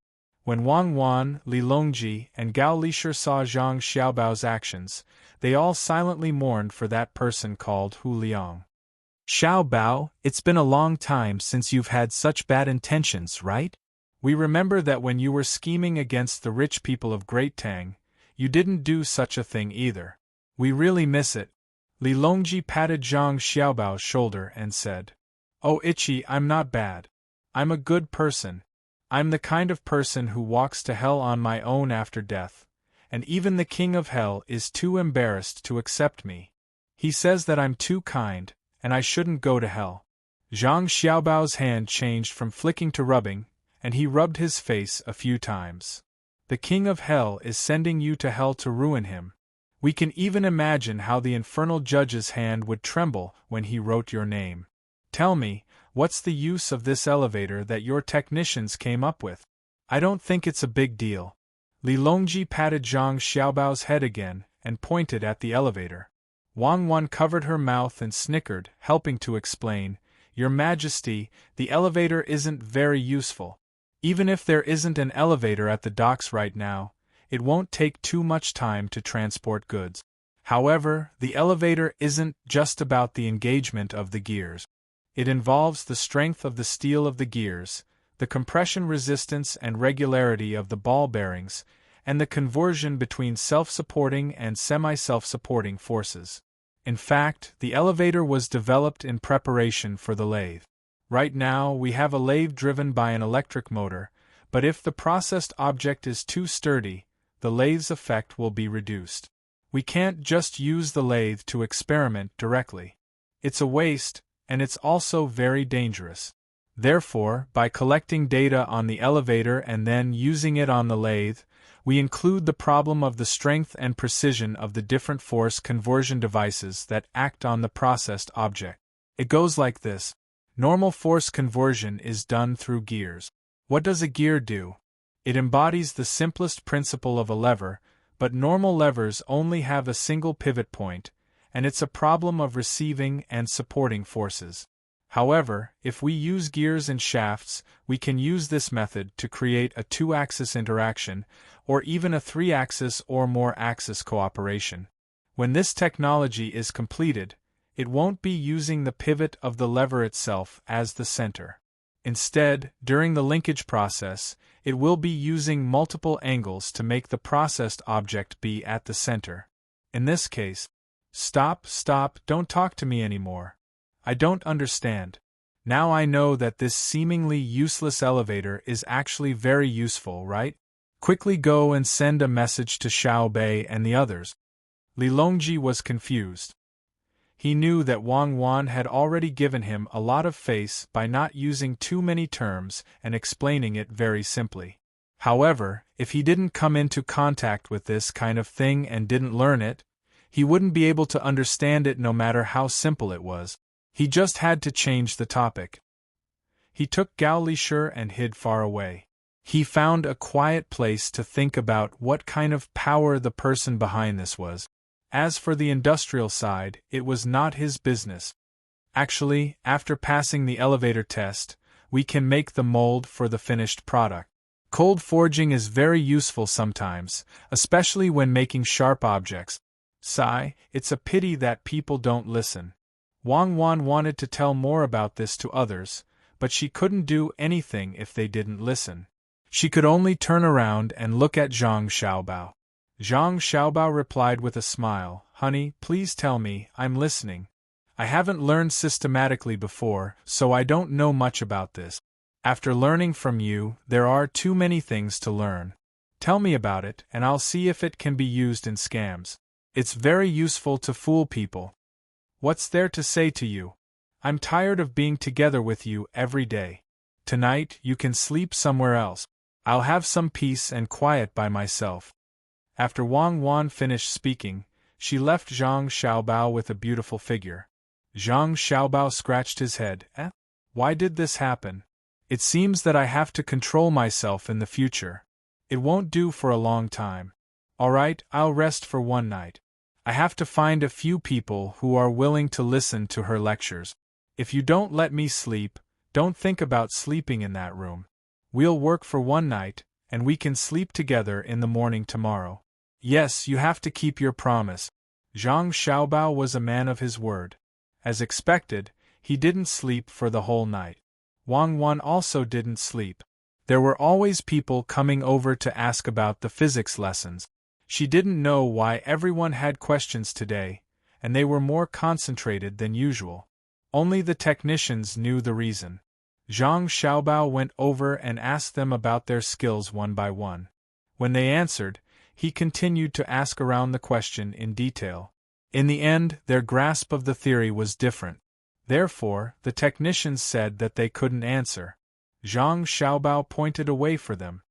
When Wang Wan, Li Longji, and Gao Lishur saw Zhang Xiaobao's actions, they all silently mourned for that person called Hu Liang. Xiaobao, it's been a long time since you've had such bad intentions, right? We remember that when you were scheming against the rich people of Great Tang, you didn't do such a thing either. We really miss it. Li Longji patted Zhang Xiaobao's shoulder and said, "Oh Ichi, I'm not bad. I'm a good person. I'm the kind of person who walks to hell on my own after death, and even the king of hell is too embarrassed to accept me. He says that I'm too kind, and I shouldn't go to hell." Zhang Xiaobao's hand changed from flicking to rubbing, and he rubbed his face a few times. The king of hell is sending you to hell to ruin him. We can even imagine how the infernal judge's hand would tremble when he wrote your name. Tell me, what's the use of this elevator that your technicians came up with? I don't think it's a big deal. Li Longji patted Zhang Xiaobao's head again and pointed at the elevator. Wang Wan covered her mouth and snickered, helping to explain, Your Majesty, the elevator isn't very useful. Even if there isn't an elevator at the docks right now, it won't take too much time to transport goods. However, the elevator isn't just about the engagement of the gears. It involves the strength of the steel of the gears, the compression resistance and regularity of the ball bearings, and the conversion between self-supporting and semi-self-supporting forces. In fact, the elevator was developed in preparation for the lathe. Right now, we have a lathe driven by an electric motor, but if the processed object is too sturdy, the lathe's effect will be reduced. We can't just use the lathe to experiment directly. It's a waste, and it's also very dangerous. Therefore, by collecting data on the elevator and then using it on the lathe, we include the problem of the strength and precision of the different force conversion devices that act on the processed object. It goes like this. Normal force conversion is done through gears. What does a gear do? It embodies the simplest principle of a lever, but normal levers only have a single pivot point, and it's a problem of receiving and supporting forces. However, if we use gears and shafts, we can use this method to create a two-axis interaction, or even a three-axis or more axis cooperation. When this technology is completed, it won't be using the pivot of the lever itself as the center. Instead, during the linkage process, it will be using multiple angles to make the processed object be at the center. In this case, stop, don't talk to me anymore. I don't understand. Now I know that this seemingly useless elevator is actually very useful, right? Quickly go and send a message to Xiao Bei and the others. Li Longji was confused. He knew that Wang Wan had already given him a lot of face by not using too many terms and explaining it very simply. However, if he didn't come into contact with this kind of thing and didn't learn it, he wouldn't be able to understand it no matter how simple it was. He just had to change the topic. He took Gao Lishur and hid far away. He found a quiet place to think about what kind of power the person behind this was. As for the industrial side, it was not his business. Actually, after passing the elevator test, we can make the mold for the finished product. Cold forging is very useful sometimes, especially when making sharp objects. Sigh, it's a pity that people don't listen. Wang Wan wanted to tell more about this to others, but she couldn't do anything if they didn't listen. She could only turn around and look at Zhang Xiaobao. Zhang Xiaobao replied with a smile, Honey, please tell me, I'm listening. I haven't learned systematically before, so I don't know much about this. After learning from you, there are too many things to learn. Tell me about it, and I'll see if it can be used in scams. It's very useful to fool people. What's there to say to you? I'm tired of being together with you every day. Tonight, you can sleep somewhere else. I'll have some peace and quiet by myself. After Wang Wan finished speaking, she left Zhang Xiaobao with a beautiful figure. Zhang Xiaobao scratched his head. Why did this happen? It seems that I have to control myself in the future. It won't do for a long time. All right, I'll rest for one night. I have to find a few people who are willing to listen to her lectures. If you don't let me sleep, don't think about sleeping in that room. We'll work for one night, and we can sleep together in the morning tomorrow. Yes, you have to keep your promise. Zhang Xiaobao was a man of his word. As expected, he didn't sleep for the whole night. Wang Wan also didn't sleep. There were always people coming over to ask about the physics lessons. She didn't know why everyone had questions today, and they were more concentrated than usual. Only the technicians knew the reason. Zhang Xiaobao went over and asked them about their skills one by one. When they answered, he continued to ask around the question in detail. In the end, their grasp of the theory was different. Therefore, the technicians said that they couldn't answer. Zhang Xiaobao pointed away for them.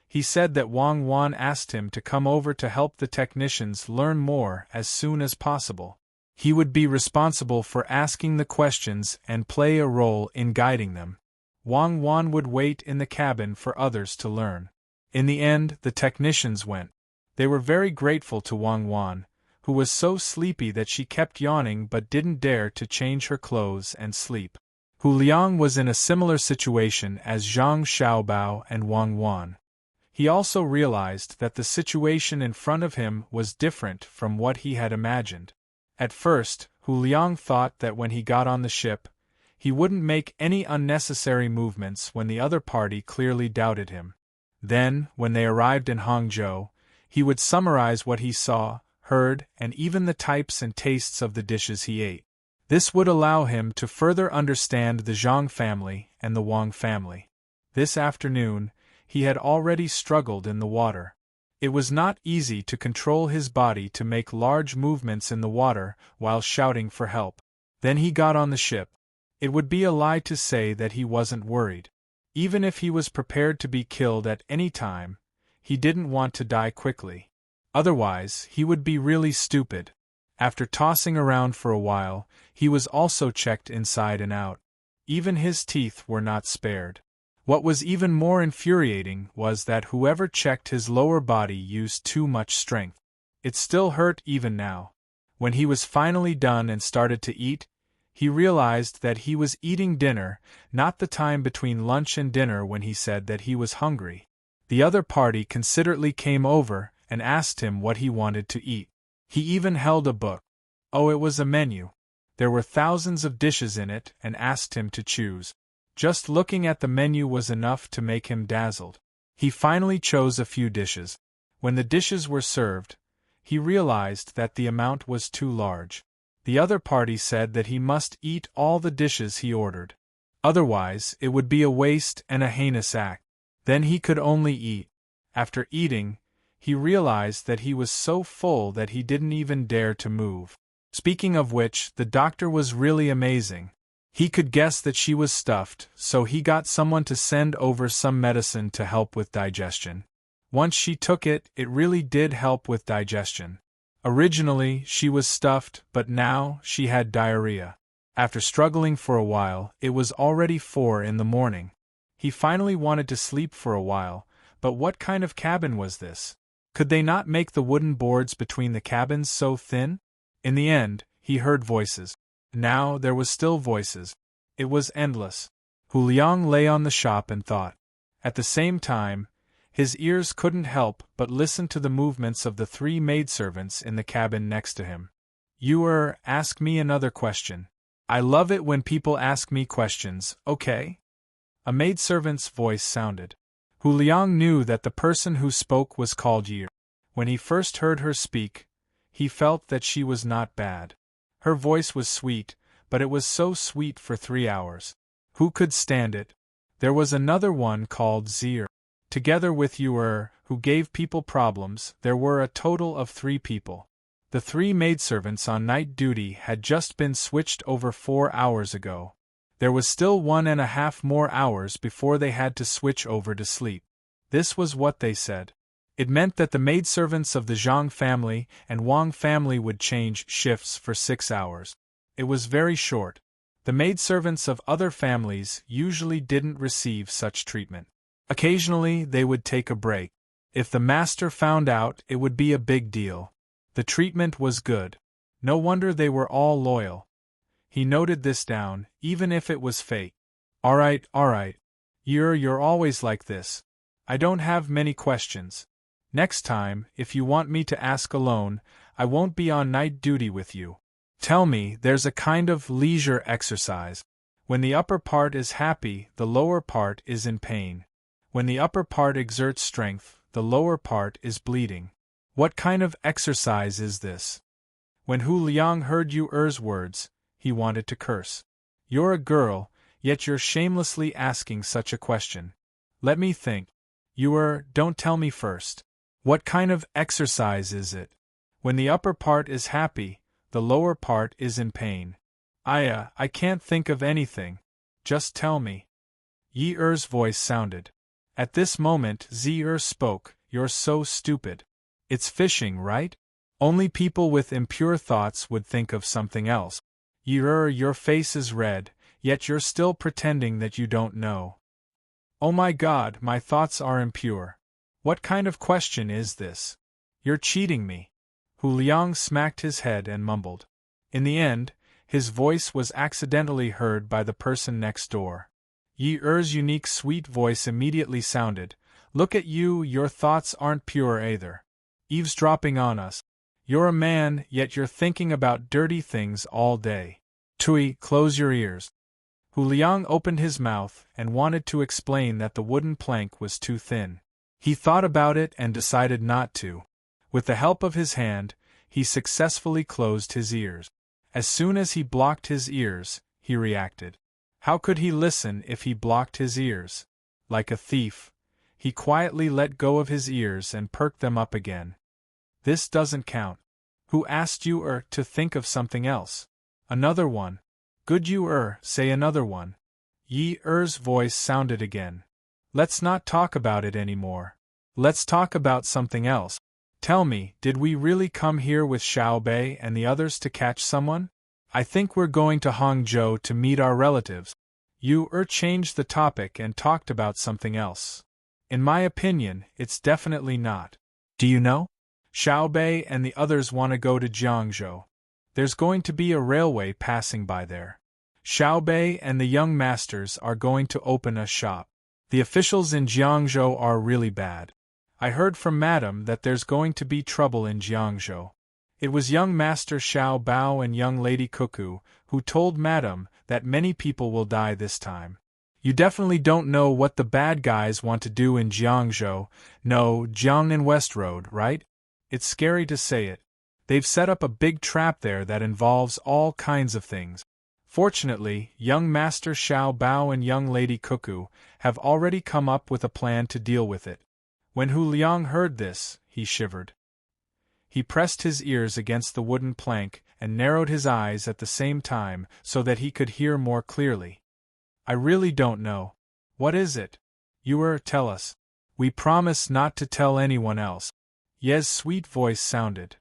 He said that Wang Wan asked him to come over to help the technicians learn more as soon as possible. He would be responsible for asking the questions and play a role in guiding them. Wang Wan would wait in the cabin for others to learn. In the end, the technicians went. They were very grateful to Wang Wan, who was so sleepy that she kept yawning but didn't dare to change her clothes and sleep. Hu Liang was in a similar situation as Zhang Xiaobao and Wang Wan. He also realized that the situation in front of him was different from what he had imagined. At first, Hu Liang thought that when he got on the ship, he wouldn't make any unnecessary movements when the other party clearly doubted him. Then, when they arrived in Hangzhou, he would summarize what he saw, heard, and even the types and tastes of the dishes he ate. This would allow him to further understand the Zhang family and the Wang family. This afternoon, he had already struggled in the water. It was not easy to control his body to make large movements in the water while shouting for help. Then he got on the ship. It would be a lie to say that he wasn't worried. Even if he was prepared to be killed at any time, he didn't want to die quickly. Otherwise, he would be really stupid. After tossing around for a while, he was also checked inside and out. Even his teeth were not spared. What was even more infuriating was that whoever checked his lower body used too much strength. It still hurt even now. When he was finally done and started to eat, he realized that he was eating dinner, not the time between lunch and dinner when he said that he was hungry. The other party considerately came over and asked him what he wanted to eat. He even held a book. Oh, it was a menu. There were thousands of dishes in it and asked him to choose. Just looking at the menu was enough to make him dazzled. He finally chose a few dishes. When the dishes were served, he realized that the amount was too large. The other party said that he must eat all the dishes he ordered. Otherwise, it would be a waste and a heinous act. Then he could only eat. After eating, he realized that he was so full that he didn't even dare to move. Speaking of which, the doctor was really amazing. He could guess that she was stuffed, so he got someone to send over some medicine to help with digestion. Once she took it, it really did help with digestion. Originally, she was stuffed, but now she had diarrhea. After struggling for a while, it was already 4 in the morning. He finally wanted to sleep for a while, but what kind of cabin was this? Could they not make the wooden boards between the cabins so thin? In the end, he heard voices. Now there was still voices. It was endless. Hu Liang lay on the shop and thought. At the same time, his ears couldn't help but listen to the movements of the 3 maidservants in the cabin next to him. Ask me another question. I love it when people ask me questions, okay? A maidservant's voice sounded. Hu Liang knew that the person who spoke was called Yi. When he first heard her speak, he felt that she was not bad. Her voice was sweet, but it was so sweet for 3 hours. Who could stand it? There was another one called Zir. Together with Yu, who gave people problems, there were a total of 3 people. The 3 maidservants on night duty had just been switched over 4 hours ago. There was still 1.5 more hours before they had to switch over to sleep. This was what they said. It meant that the maidservants of the Zhang family and Wang family would change shifts for 6 hours. It was very short. The maidservants of other families usually didn't receive such treatment. Occasionally they would take a break. If the master found out, it would be a big deal. The treatment was good. No wonder they were all loyal. He noted this down, even if it was fake. Alright. You're always like this. I don't have many questions. Next time, if you want me to ask alone, I won't be on night duty with you. Tell me, there's a kind of leisure exercise. When the upper part is happy, the lower part is in pain. When the upper part exerts strength, the lower part is bleeding. What kind of exercise is this? When Hu Liang heard Yu's words, he wanted to curse. You're a girl, yet you're shamelessly asking such a question. Let me think. Don't tell me first. What kind of exercise is it? When the upper part is happy, the lower part is in pain. I can't think of anything. Just tell me. Yi Er's voice sounded. At this moment Zi Er spoke, "You're so stupid. It's fishing, right? Only people with impure thoughts would think of something else. Yi Er, your face is red, yet you're still pretending that you don't know." "Oh my God, my thoughts are impure. What kind of question is this? You're cheating me." Hu Liang smacked his head and mumbled. In the end, his voice was accidentally heard by the person next door. Yi Er's unique sweet voice immediately sounded, "Look at you, your thoughts aren't pure either. Eavesdropping on us. You're a man, yet you're thinking about dirty things all day. Tui, close your ears." Hu Liang opened his mouth and wanted to explain that the wooden plank was too thin. He thought about it and decided not to. With the help of his hand, he successfully closed his ears. As soon as he blocked his ears, he reacted. How could he listen if he blocked his ears? Like a thief, he quietly let go of his ears and perked them up again. "This doesn't count. Who asked you to think of something else? Another one. Good you say another one." Yi Er's voice sounded again. "Let's not talk about it anymore. Let's talk about something else. Tell me, did we really come here with Xiao Bei and the others to catch someone? I think we're going to Hangzhou to meet our relatives." Yu changed the topic and talked about something else. "In my opinion, it's definitely not. Do you know? Xiao Bei and the others want to go to Jiangzhou. There's going to be a railway passing by there. Xiao Bei and the young masters are going to open a shop. The officials in Jiangzhou are really bad. I heard from Madame that there's going to be trouble in Jiangzhou. It was young Master Xiao Bao and young Lady Cuckoo who told Madame that many people will die this time. You definitely don't know what the bad guys want to do in Jiangzhou, no, Jiangnan West Road, right? It's scary to say it. They've set up a big trap there that involves all kinds of things. Fortunately, young Master Xiao Bao and young Lady Cuckoo have already come up with a plan to deal with it." When Hu Liang heard this, he shivered. He pressed his ears against the wooden plank and narrowed his eyes at the same time so that he could hear more clearly. "I really don't know. What is it? You tell us. We promise not to tell anyone else." Ye's sweet voice sounded.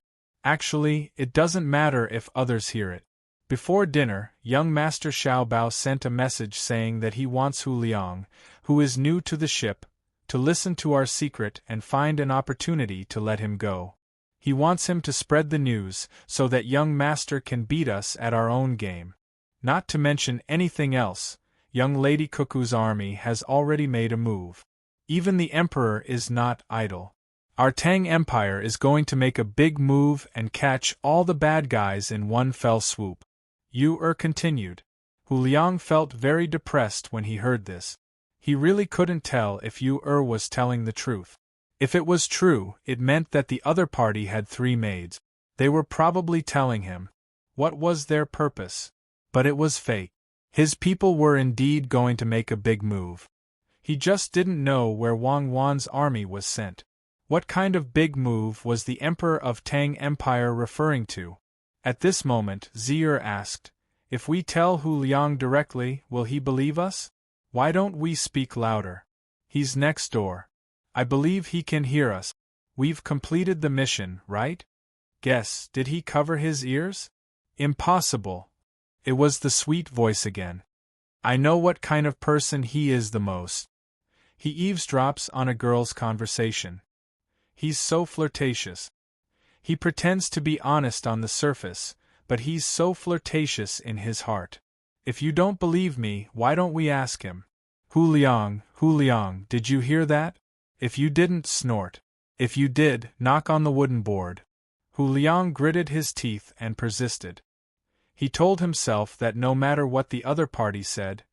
"Actually, it doesn't matter if others hear it. Before dinner, young Master Xiao Bao sent a message saying that he wants Hu Liang, who is new to the ship, to listen to our secret and find an opportunity to let him go. He wants him to spread the news so that young Master can beat us at our own game. Not to mention anything else, young Lady Cuckoo's army has already made a move. Even the Emperor is not idle. Our Tang Empire is going to make a big move and catch all the bad guys in one fell swoop." Yu continued. Hu Liang felt very depressed when he heard this. He really couldn't tell if Yu was telling the truth. If it was true, it meant that the other party had 3 maids. They were probably telling him. What was their purpose? But it was fake. His people were indeed going to make a big move. He just didn't know where Wang Wan's army was sent. What kind of big move was the Emperor of Tang Empire referring to? At this moment, Zier asked, "If we tell Hu Liang directly, will he believe us? Why don't we speak louder? He's next door. I believe he can hear us. We've completed the mission, right? Guess, did he cover his ears? Impossible." It was the sweet voice again. "I know what kind of person he is the most. He eavesdrops on a girl's conversation. He's so flirtatious. He pretends to be honest on the surface, but he's so flirtatious in his heart. If you don't believe me, why don't we ask him? Hu Liang, did you hear that? If you didn't, snort. If you did, knock on the wooden board." Hu Liang gritted his teeth and persisted. He told himself that no matter what the other party said,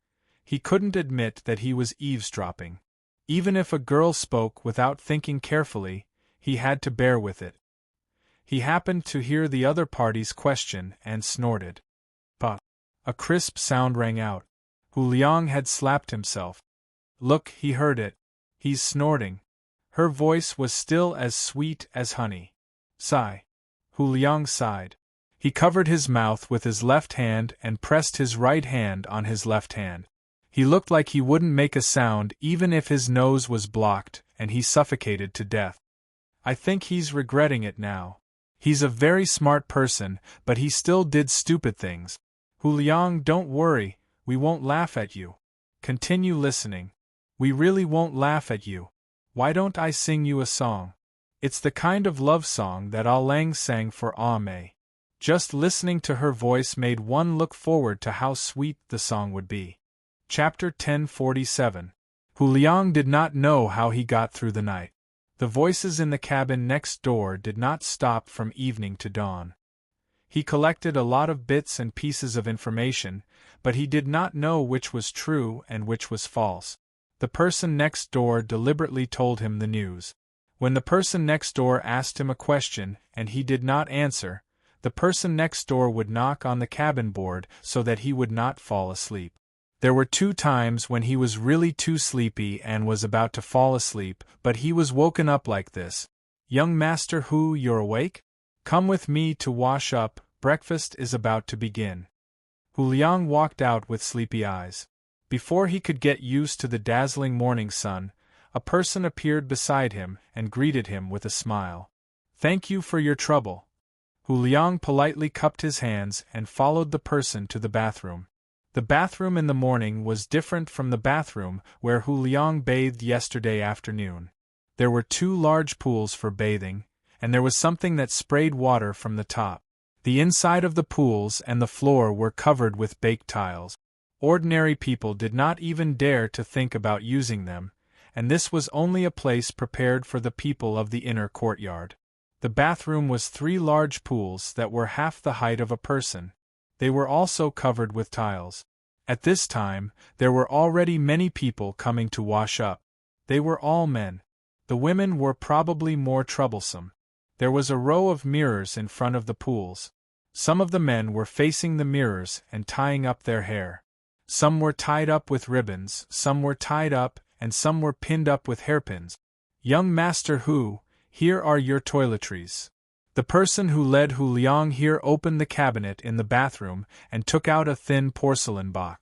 he couldn't admit that he was eavesdropping. Even if a girl spoke without thinking carefully, he had to bear with it. He happened to hear the other party's question and snorted. "Pa!" A crisp sound rang out. Hu Liang had slapped himself. Look, he heard it. He's snorting. Her voice was still as sweet as honey. Sigh. Hu Liang sighed. He covered his mouth with his left hand and pressed his right hand on his left hand. He looked like he wouldn't make a sound even if his nose was blocked and he suffocated to death. I think he's regretting it now. He's a very smart person, but he still did stupid things. Hu Liang, don't worry, we won't laugh at you. Continue listening. We really won't laugh at you. Why don't I sing you a song? It's the kind of love song that Ah Lang sang for Ah Mei. Just listening to her voice made one look forward to how sweet the song would be. Chapter 1047. Hu Liang did not know how he got through the night. The voices in the cabin next door did not stop from evening to dawn. He collected a lot of bits and pieces of information, but he did not know which was true and which was false. The person next door deliberately told him the news. When the person next door asked him a question and he did not answer, the person next door would knock on the cabin board so that he would not fall asleep. There were 2 times when he was really too sleepy and was about to fall asleep, but he was woken up like this. Young Master Hu, you're awake? Come with me to wash up, breakfast is about to begin. Hu Liang walked out with sleepy eyes. Before he could get used to the dazzling morning sun, a person appeared beside him and greeted him with a smile. Thank you for your trouble. Hu Liang politely cupped his hands and followed the person to the bathroom. The bathroom in the morning was different from the bathroom where Hu Liang bathed yesterday afternoon. There were 2 large pools for bathing, and there was something that sprayed water from the top. The inside of the pools and the floor were covered with baked tiles. Ordinary people did not even dare to think about using them, and this was only a place prepared for the people of the inner courtyard. The bathroom was 3 large pools that were half the height of a person. They were also covered with tiles. At this time, there were already many people coming to wash up. They were all men. The women were probably more troublesome. There was a row of mirrors in front of the pools. Some of the men were facing the mirrors and tying up their hair. Some were tied up with ribbons, some were tied up, and some were pinned up with hairpins. Young Master Hu, here are your toiletries. The person who led Hu Liang here opened the cabinet in the bathroom and took out a thin porcelain box.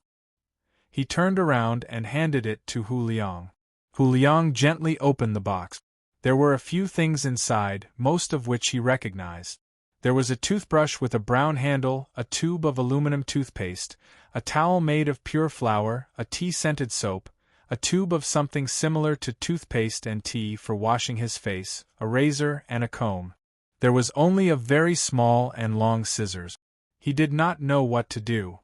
He turned around and handed it to Hu Liang. Hu Liang gently opened the box. There were a few things inside, most of which he recognized. There was a toothbrush with a brown handle, a tube of aluminum toothpaste, a towel made of pure flour, a tea-scented soap, a tube of something similar to toothpaste and tea for washing his face, a razor, and a comb. There was only a very small and long scissors. He did not know what to do.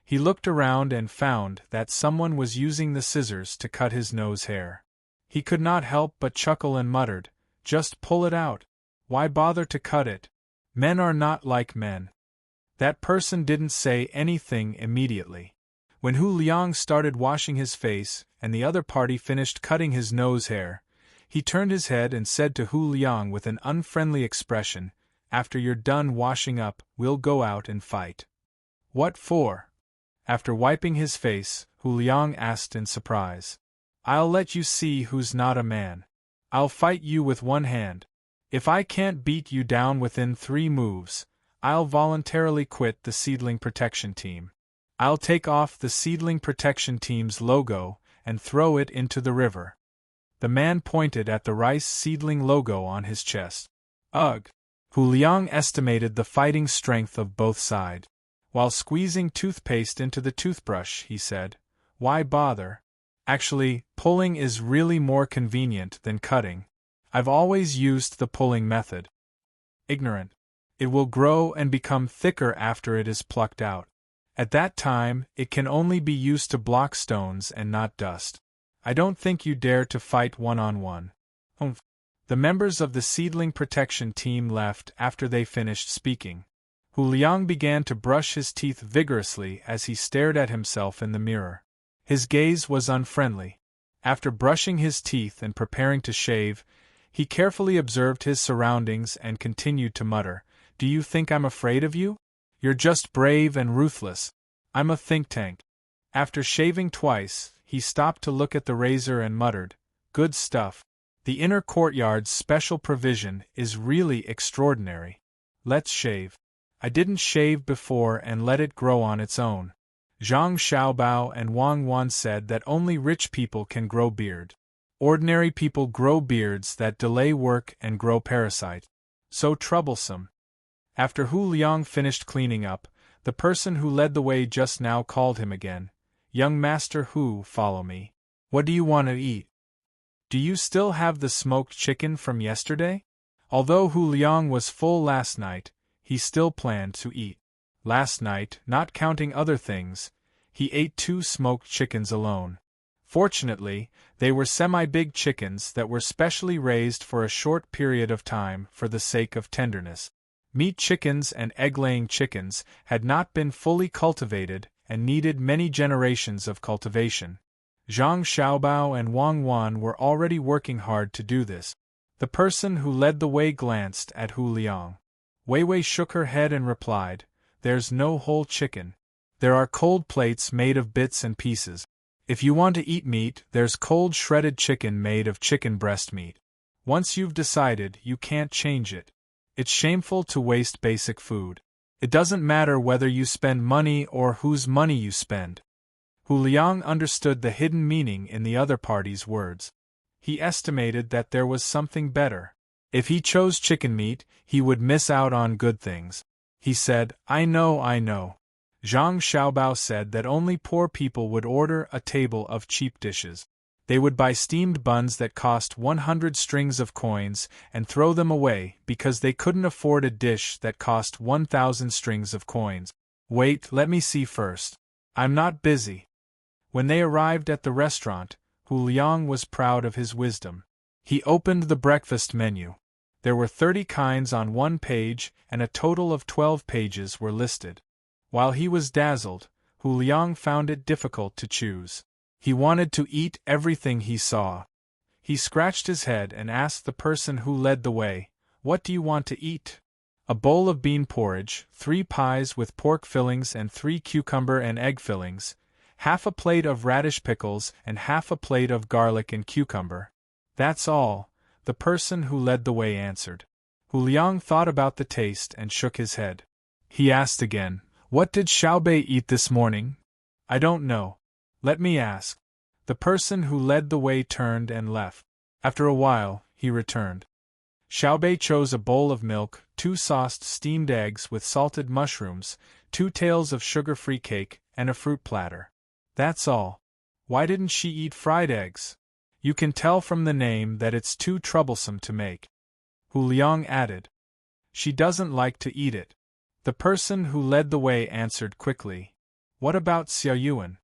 He looked around and found that someone was using the scissors to cut his nose hair. He could not help but chuckle and muttered, "Just pull it out. Why bother to cut it? Men are not like men." That person didn't say anything immediately. When Hu Liang started washing his face and the other party finished cutting his nose hair, he turned his head and said to Hu Liang with an unfriendly expression, "After you're done washing up, we'll go out and fight." "What for?" After wiping his face, Hu Liang asked in surprise. "I'll let you see who's not a man. I'll fight you with one hand. If I can't beat you down within 3 moves, I'll voluntarily quit the Seedling Protection Team. I'll take off the Seedling Protection Team's logo and throw it into the river." The man pointed at the rice seedling logo on his chest. Ugh! Hu Liang estimated the fighting strength of both sides. While squeezing toothpaste into the toothbrush, he said, "Why bother? Actually, pulling is really more convenient than cutting. I've always used the pulling method." Ignorant. It will grow and become thicker after it is plucked out. At that time, it can only be used to block stones and not dust. I don't think you dare to fight one-on-one. Humph. The members of the Seedling Protection Team left after they finished speaking. Hu Liang began to brush his teeth vigorously as he stared at himself in the mirror. His gaze was unfriendly. After brushing his teeth and preparing to shave, he carefully observed his surroundings and continued to mutter, "Do you think I'm afraid of you? You're just brave and ruthless. I'm a think tank." After shaving twice, he stopped to look at the razor and muttered, "Good stuff. The inner courtyard's special provision is really extraordinary. Let's shave. I didn't shave before and let it grow on its own. Zhang Xiaobao and Wang Wan said that only rich people can grow beard. Ordinary people grow beards that delay work and grow parasite. So troublesome. After Hu Liang finished cleaning up, the person who led the way just now called him again. Young Master Hu, follow me. What do you want to eat? Do you still have the smoked chicken from yesterday? Although Hu Liang was full last night, he still planned to eat. Last night, not counting other things, he ate 2 smoked chickens alone. Fortunately, they were semi-big chickens that were specially raised for a short period of time for the sake of tenderness. Meat chickens and egg-laying chickens had not been fully cultivated and needed many generations of cultivation. Zhang Xiaobao and Wang Wan were already working hard to do this. The person who led the way glanced at Hu Liang. Wei Wei shook her head and replied, "There's no whole chicken. There are cold plates made of bits and pieces. If you want to eat meat, there's cold shredded chicken made of chicken breast meat. Once you've decided, you can't change it. It's shameful to waste basic food. It doesn't matter whether you spend money or whose money you spend." Hu Liang understood the hidden meaning in the other party's words. He estimated that there was something better. If he chose chicken meat, he would miss out on good things. He said, I know. Zhang Xiaobao said that only poor people would order a table of cheap dishes. They would buy steamed buns that cost 100 strings of coins and throw them away because they couldn't afford a dish that cost 1,000 strings of coins. Wait, let me see first. I'm not busy. When they arrived at the restaurant, Hu Liang was proud of his wisdom. He opened the breakfast menu. There were 30 kinds on one page and a total of 12 pages were listed. While he was dazzled, Hu Liang found it difficult to choose. He wanted to eat everything he saw. He scratched his head and asked the person who led the way, "What do you want to eat?" A bowl of bean porridge, 3 pies with pork fillings and 3 cucumber and egg fillings, half a plate of radish pickles and half a plate of garlic and cucumber. That's all, the person who led the way answered. Hu Liang thought about the taste and shook his head. He asked again, "What did Xiaobei eat this morning?" "I don't know. Let me ask." The person who led the way turned and left. After a while, he returned. Xiaobei chose a bowl of milk, 2 sauced steamed eggs with salted mushrooms, 2 tails of sugar-free cake, and a fruit platter. That's all. Why didn't she eat fried eggs? You can tell from the name that it's too troublesome to make. Hu Liang added. She doesn't like to eat it. The person who led the way answered quickly. What about Xiao Yuan?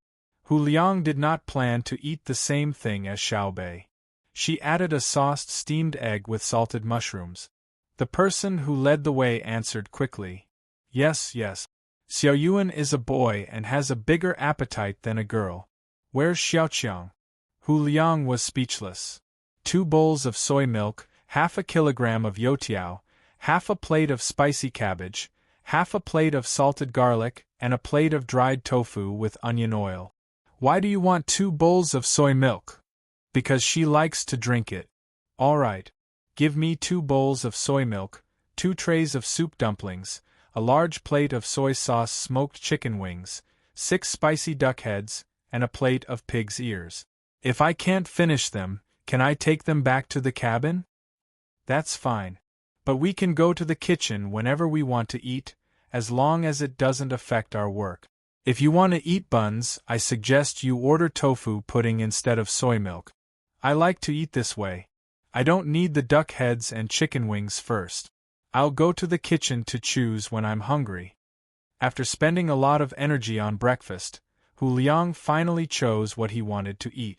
Hu Liang did not plan to eat the same thing as Xiaobei. She added a sauced steamed egg with salted mushrooms. The person who led the way answered quickly. Yes. Xiao Yuan is a boy and has a bigger appetite than a girl. Where's Xiaoqiang? Hu Liang was speechless. 2 bowls of soy milk, half a kilogram of youtiao, half a plate of spicy cabbage, half a plate of salted garlic, and a plate of dried tofu with onion oil. Why do you want 2 bowls of soy milk? Because she likes to drink it. All right. Give me 2 bowls of soy milk, 2 trays of soup dumplings, a large plate of soy sauce smoked chicken wings, 6 spicy duck heads, and a plate of pig's ears. If I can't finish them, can I take them back to the cabin? That's fine. But we can go to the kitchen whenever we want to eat, as long as it doesn't affect our work. If you want to eat buns, I suggest you order tofu pudding instead of soy milk. I like to eat this way. I don't need the duck heads and chicken wings first. I'll go to the kitchen to choose when I'm hungry. After spending a lot of energy on breakfast, Hu Liang finally chose what he wanted to eat.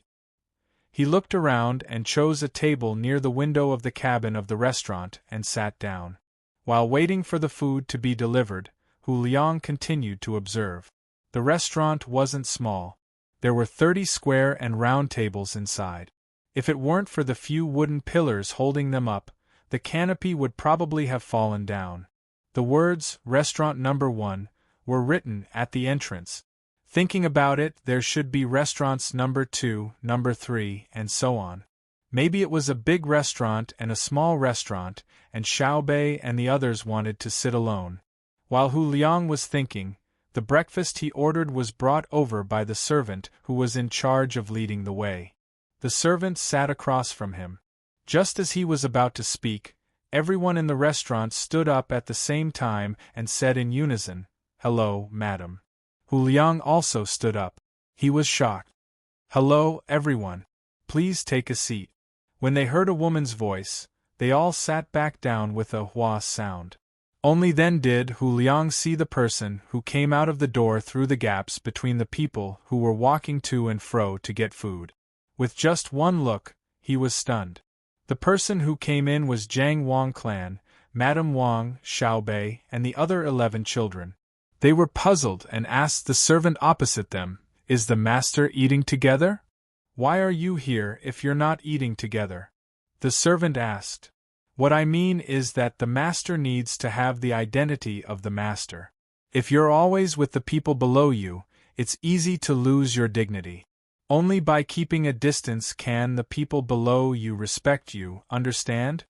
He looked around and chose a table near the window of the cabin of the restaurant and sat down. While waiting for the food to be delivered, Hu Liang continued to observe. The restaurant wasn't small. There were 30 square and round tables inside. If it weren't for the few wooden pillars holding them up, the canopy would probably have fallen down. The words, Restaurant Number 1, were written at the entrance. Thinking about it, there should be restaurants number 2, number 3, and so on. Maybe it was a big restaurant and a small restaurant, and Xiaobei and the others wanted to sit alone. While Hu Liang was thinking, The breakfast he ordered was brought over by the servant who was in charge of leading the way. The servant sat across from him. Just as he was about to speak, everyone in the restaurant stood up at the same time and said in unison, "Hello, madam." Hu Liang also stood up. He was shocked. "Hello, everyone. Please take a seat." When they heard a woman's voice, they all sat back down with a hua sound. Only then did Hu Liang see the person who came out of the door through the gaps between the people who were walking to and fro to get food. With just one look, he was stunned. The person who came in was Jiang Wang clan, Madame Wang, Xiaobei, and the other 11 children. They were puzzled and asked the servant opposite them, "Is the master eating together? Why are you here if you're not eating together?" The servant asked. "What I mean is that the master needs to have the identity of the master. If you're always with the people below you, it's easy to lose your dignity. Only by keeping a distance can the people below you respect you, understand?"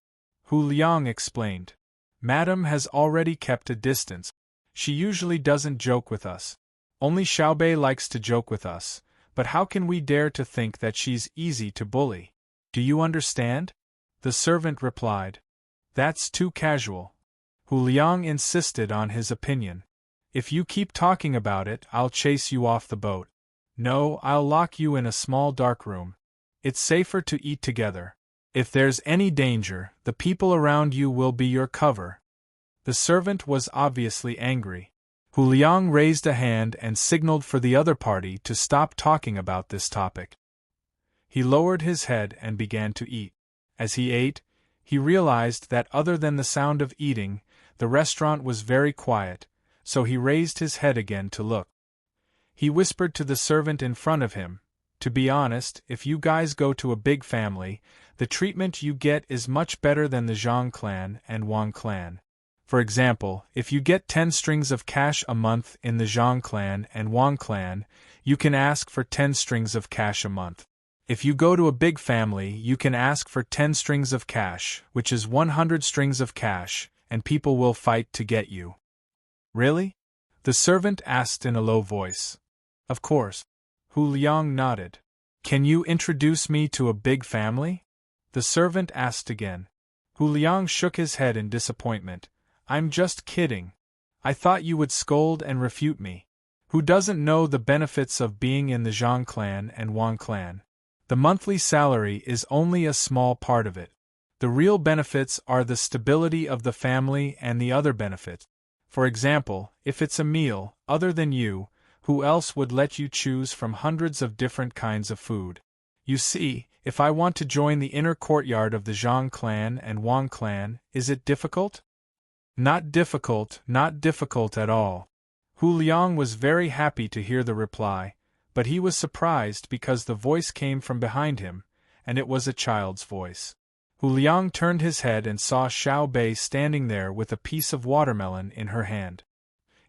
Hu Liang explained. "Madam has already kept a distance. She usually doesn't joke with us. Only Xiaobei likes to joke with us, but how can we dare to think that she's easy to bully? Do you understand?" The servant replied. "That's too casual." Hu Liang insisted on his opinion. "If you keep talking about it, I'll chase you off the boat. No, I'll lock you in a small dark room. It's safer to eat together. If there's any danger, the people around you will be your cover." The servant was obviously angry. Hu Liang raised a hand and signaled for the other party to stop talking about this topic. He lowered his head and began to eat. As he ate, he realized that other than the sound of eating, the restaurant was very quiet, so he raised his head again to look. He whispered to the servant in front of him, "To be honest, if you guys go to a big family, the treatment you get is much better than the Zhang clan and Wang clan. For example, if you get 10 strings of cash a month in the Zhang clan and Wang clan, you can ask for 10 strings of cash a month. If you go to a big family, you can ask for 10 strings of cash, which is 100 strings of cash, and people will fight to get you." "Really?" the servant asked in a low voice. "Of course." Hu Liang nodded. "Can you introduce me to a big family?" the servant asked again. Hu Liang shook his head in disappointment. "I'm just kidding. I thought you would scold and refute me. Who doesn't know the benefits of being in the Zhang clan and Wang clan? The monthly salary is only a small part of it. The real benefits are the stability of the family and the other benefits. For example, if it's a meal, other than you, who else would let you choose from hundreds of different kinds of food? You see, if I want to join the inner courtyard of the Zhang clan and Wang clan, is it difficult?" Not difficult at all." Hu Liang was very happy to hear the reply, but he was surprised because the voice came from behind him, and it was a child's voice. Hu Liang turned his head and saw Xiaobei standing there with a piece of watermelon in her hand.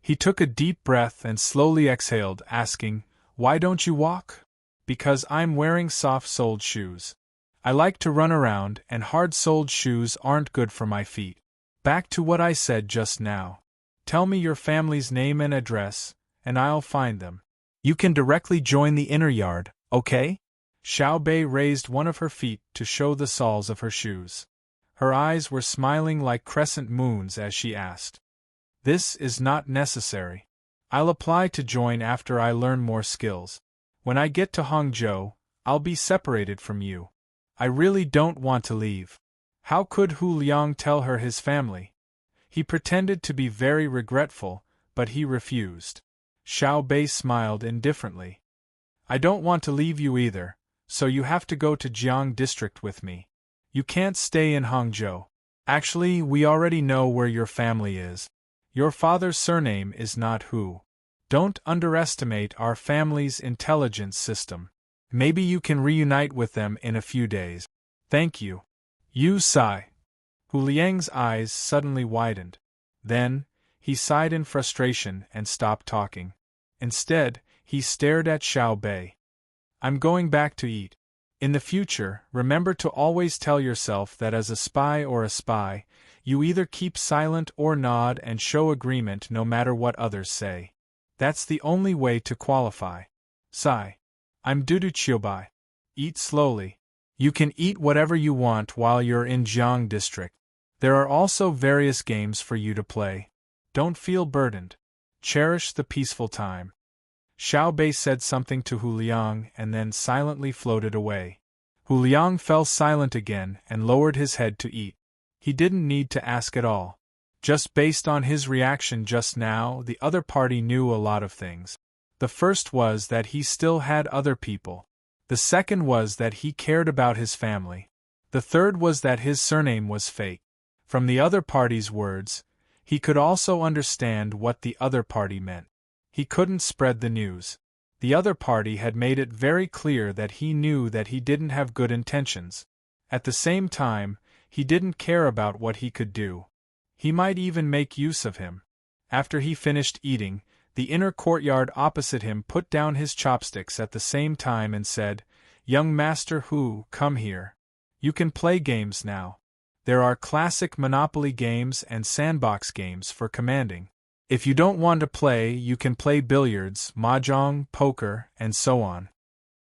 He took a deep breath and slowly exhaled, asking, "Why don't you walk?" "Because I'm wearing soft-soled shoes. I like to run around, and hard-soled shoes aren't good for my feet." "Back to what I said just now. Tell me your family's name and address, and I'll find them. You can directly join the inner yard, okay?" Xiaobei raised one of her feet to show the soles of her shoes. Her eyes were smiling like crescent moons as she asked. "This is not necessary. I'll apply to join after I learn more skills. When I get to Hangzhou, I'll be separated from you. I really don't want to leave." How could Hu Liang tell her his family? He pretended to be very regretful, but he refused. Xiaobei smiled indifferently. "I don't want to leave you either, so you have to go to Jiang district with me. You can't stay in Hangzhou. Actually, we already know where your family is. Your father's surname is not Hu. Don't underestimate our family's intelligence system. Maybe you can reunite with them in a few days." "Thank you." "You sigh." Hu Liang's eyes suddenly widened. Then, he sighed in frustration and stopped talking. Instead, he stared at Xiaobei. "I'm going back to eat. In the future, remember to always tell yourself that as a spy or a spy, you either keep silent or nod and show agreement no matter what others say. That's the only way to qualify. Sigh. I'm Dudu Chiobai. Eat slowly. You can eat whatever you want while you're in Jiang district. There are also various games for you to play. Don't feel burdened. Cherish the peaceful time. Xiao Bei said something to Hu Liang and then silently floated away. Hu Liang fell silent again and lowered his head to eat. He didn't need to ask at all. Just based on his reaction just now, the other party knew a lot of things. The first was that he still had other people. The second was that he cared about his family. The third was that his surname was fake. From the other party's words, he could also understand what the other party meant. He couldn't spread the news. The other party had made it very clear that he knew that he didn't have good intentions. At the same time, he didn't care about what he could do. He might even make use of him. After he finished eating, the inner courtyard opposite him put down his chopsticks at the same time and said, "Young Master Hu, come here. You can play games now. There are classic Monopoly games and sandbox games for commanding. If you don't want to play, you can play billiards, mahjong, poker, and so on."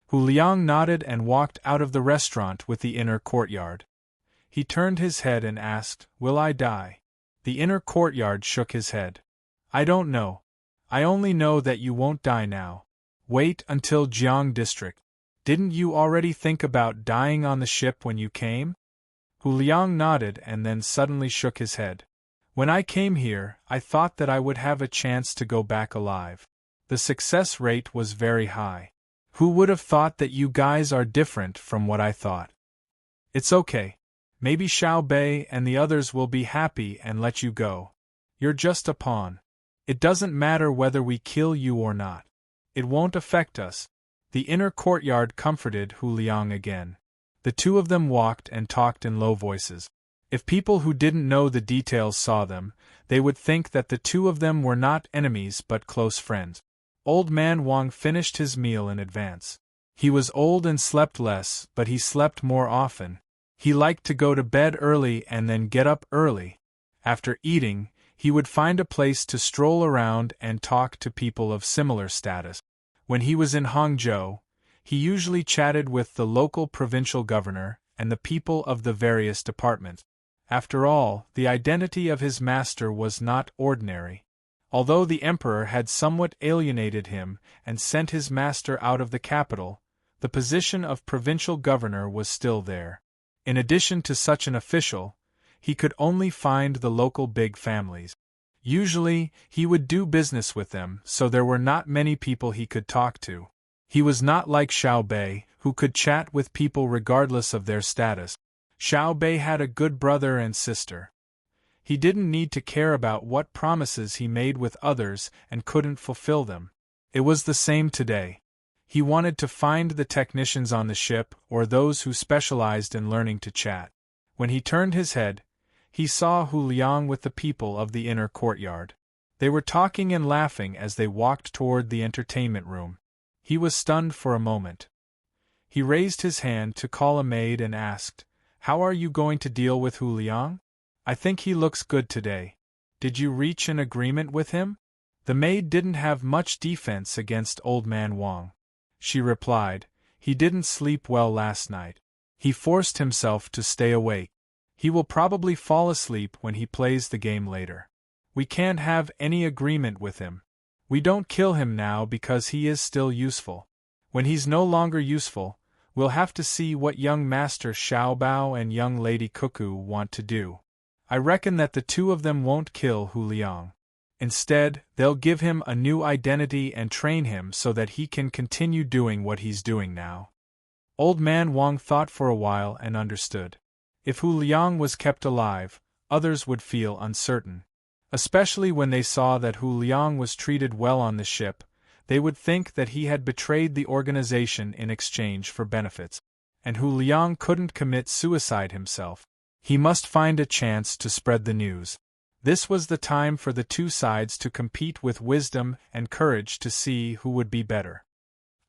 Hu Liang nodded and walked out of the restaurant with the inner courtyard. He turned his head and asked, "Will I die?" The inner courtyard shook his head. "I don't know. I only know that you won't die now. Wait until Jiang district. Didn't you already think about dying on the ship when you came?" Hu Liang nodded and then suddenly shook his head. "When I came here, I thought that I would have a chance to go back alive. The success rate was very high. Who would have thought that you guys are different from what I thought? It's okay. Maybe Xiao Bei and the others will be happy and let you go. You're just a pawn. It doesn't matter whether we kill you or not. It won't affect us." The inner courtyard comforted Hu Liang again. The two of them walked and talked in low voices. If people who didn't know the details saw them, they would think that the two of them were not enemies but close friends. Old Man Wang finished his meal in advance. He was old and slept less, but he slept more often. He liked to go to bed early and then get up early. After eating, he would find a place to stroll around and talk to people of similar status. When he was in Hangzhou, he usually chatted with the local provincial governor and the people of the various departments. After all, the identity of his master was not ordinary. Although the emperor had somewhat alienated him and sent his master out of the capital, the position of provincial governor was still there. In addition to such an official, he could only find the local big families. Usually, he would do business with them, so there were not many people he could talk to. He was not like Xiao Bei, who could chat with people regardless of their status. Xiao Bei had a good brother and sister. He didn't need to care about what promises he made with others and couldn't fulfill them. It was the same today. He wanted to find the technicians on the ship or those who specialized in learning to chat. When he turned his head, he saw Hu Liang with the people of the inner courtyard. They were talking and laughing as they walked toward the entertainment room. He was stunned for a moment. He raised his hand to call a maid and asked, "How are you going to deal with Hu Liang? I think he looks good today. Did you reach an agreement with him?" The maid didn't have much defense against Old Man Wang. She replied, "He didn't sleep well last night. He forced himself to stay awake. He will probably fall asleep when he plays the game later. We can't have any agreement with him. We don't kill him now because he is still useful. When he's no longer useful, we'll have to see what young Master Xiaobao and young Lady Cuckoo want to do. I reckon that the two of them won't kill Hu Liang. Instead, they'll give him a new identity and train him so that he can continue doing what he's doing now." Old Man Wang thought for a while and understood. If Hu Liang was kept alive, others would feel uncertain. Especially when they saw that Hu Liang was treated well on the ship, they would think that he had betrayed the organization in exchange for benefits. And Hu Liang couldn't commit suicide himself. He must find a chance to spread the news. This was the time for the two sides to compete with wisdom and courage to see who would be better.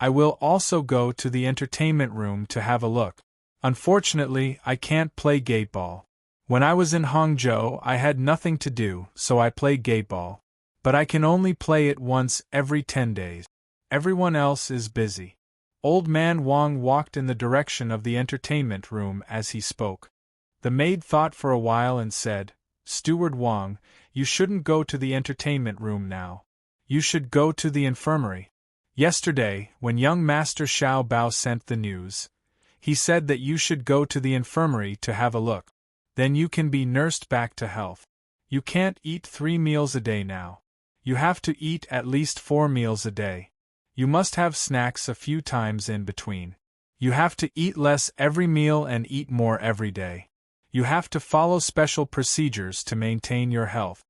I will also go to the entertainment room to have a look. Unfortunately, I can't play gate ball. When I was in Hangzhou, I had nothing to do, so I played gate ball. But I can only play it once every 10 days. Everyone else is busy. Old Man Wang walked in the direction of the entertainment room as he spoke. The maid thought for a while and said, "Steward Wang, you shouldn't go to the entertainment room now. You should go to the infirmary. Yesterday, when young Master Xiao Bao sent the news, he said that you should go to the infirmary to have a look. Then you can be nursed back to health. You can't eat 3 meals a day now. You have to eat at least 4 meals a day. You must have snacks a few times in between. You have to eat less every meal and eat more every day. You have to follow special procedures to maintain your health.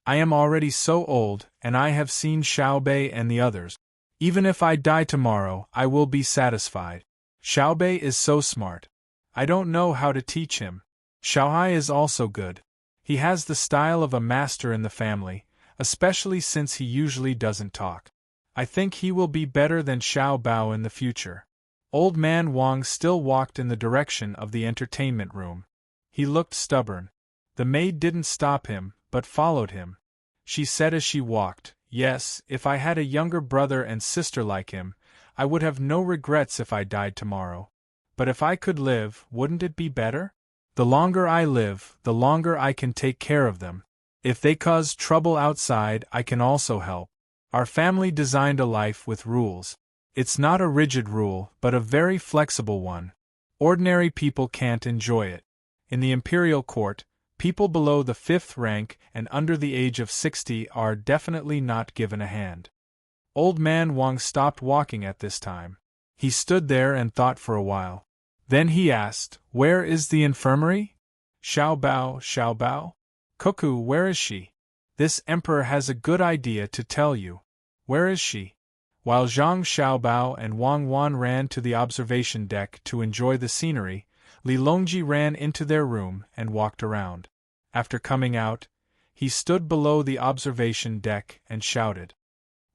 I am already so old, and I have seen Xiaobei and the others. Even if I die tomorrow, I will be satisfied. Xiaobei is so smart. I don't know how to teach him. Xiaohai is also good. He has the style of a master in the family, especially since he usually doesn't talk. I think he will be better than Xiao Bao in the future." Old Man Wang still walked in the direction of the entertainment room. He looked stubborn. The maid didn't stop him, but followed him. She said as she walked, "Yes, if I had a younger brother and sister like him, I would have no regrets if I died tomorrow. But if I could live, wouldn't it be better? The longer I live, the longer I can take care of them. If they cause trouble outside, I can also help. Our family designed a life with rules. It's not a rigid rule, but a very flexible one. Ordinary people can't enjoy it. In the imperial court, people below the 5th rank and under the age of 60 are definitely not given a hand." Old Man Wang stopped walking at this time. He stood there and thought for a while. Then he asked, "Where is the infirmary? Xiao Bao? Cuckoo, where is she? This emperor has a good idea to tell you. Where is she?" While Zhang Xiaobao and Wang Wan ran to the observation deck to enjoy the scenery, Li Longji ran into their room and walked around. After coming out, he stood below the observation deck and shouted,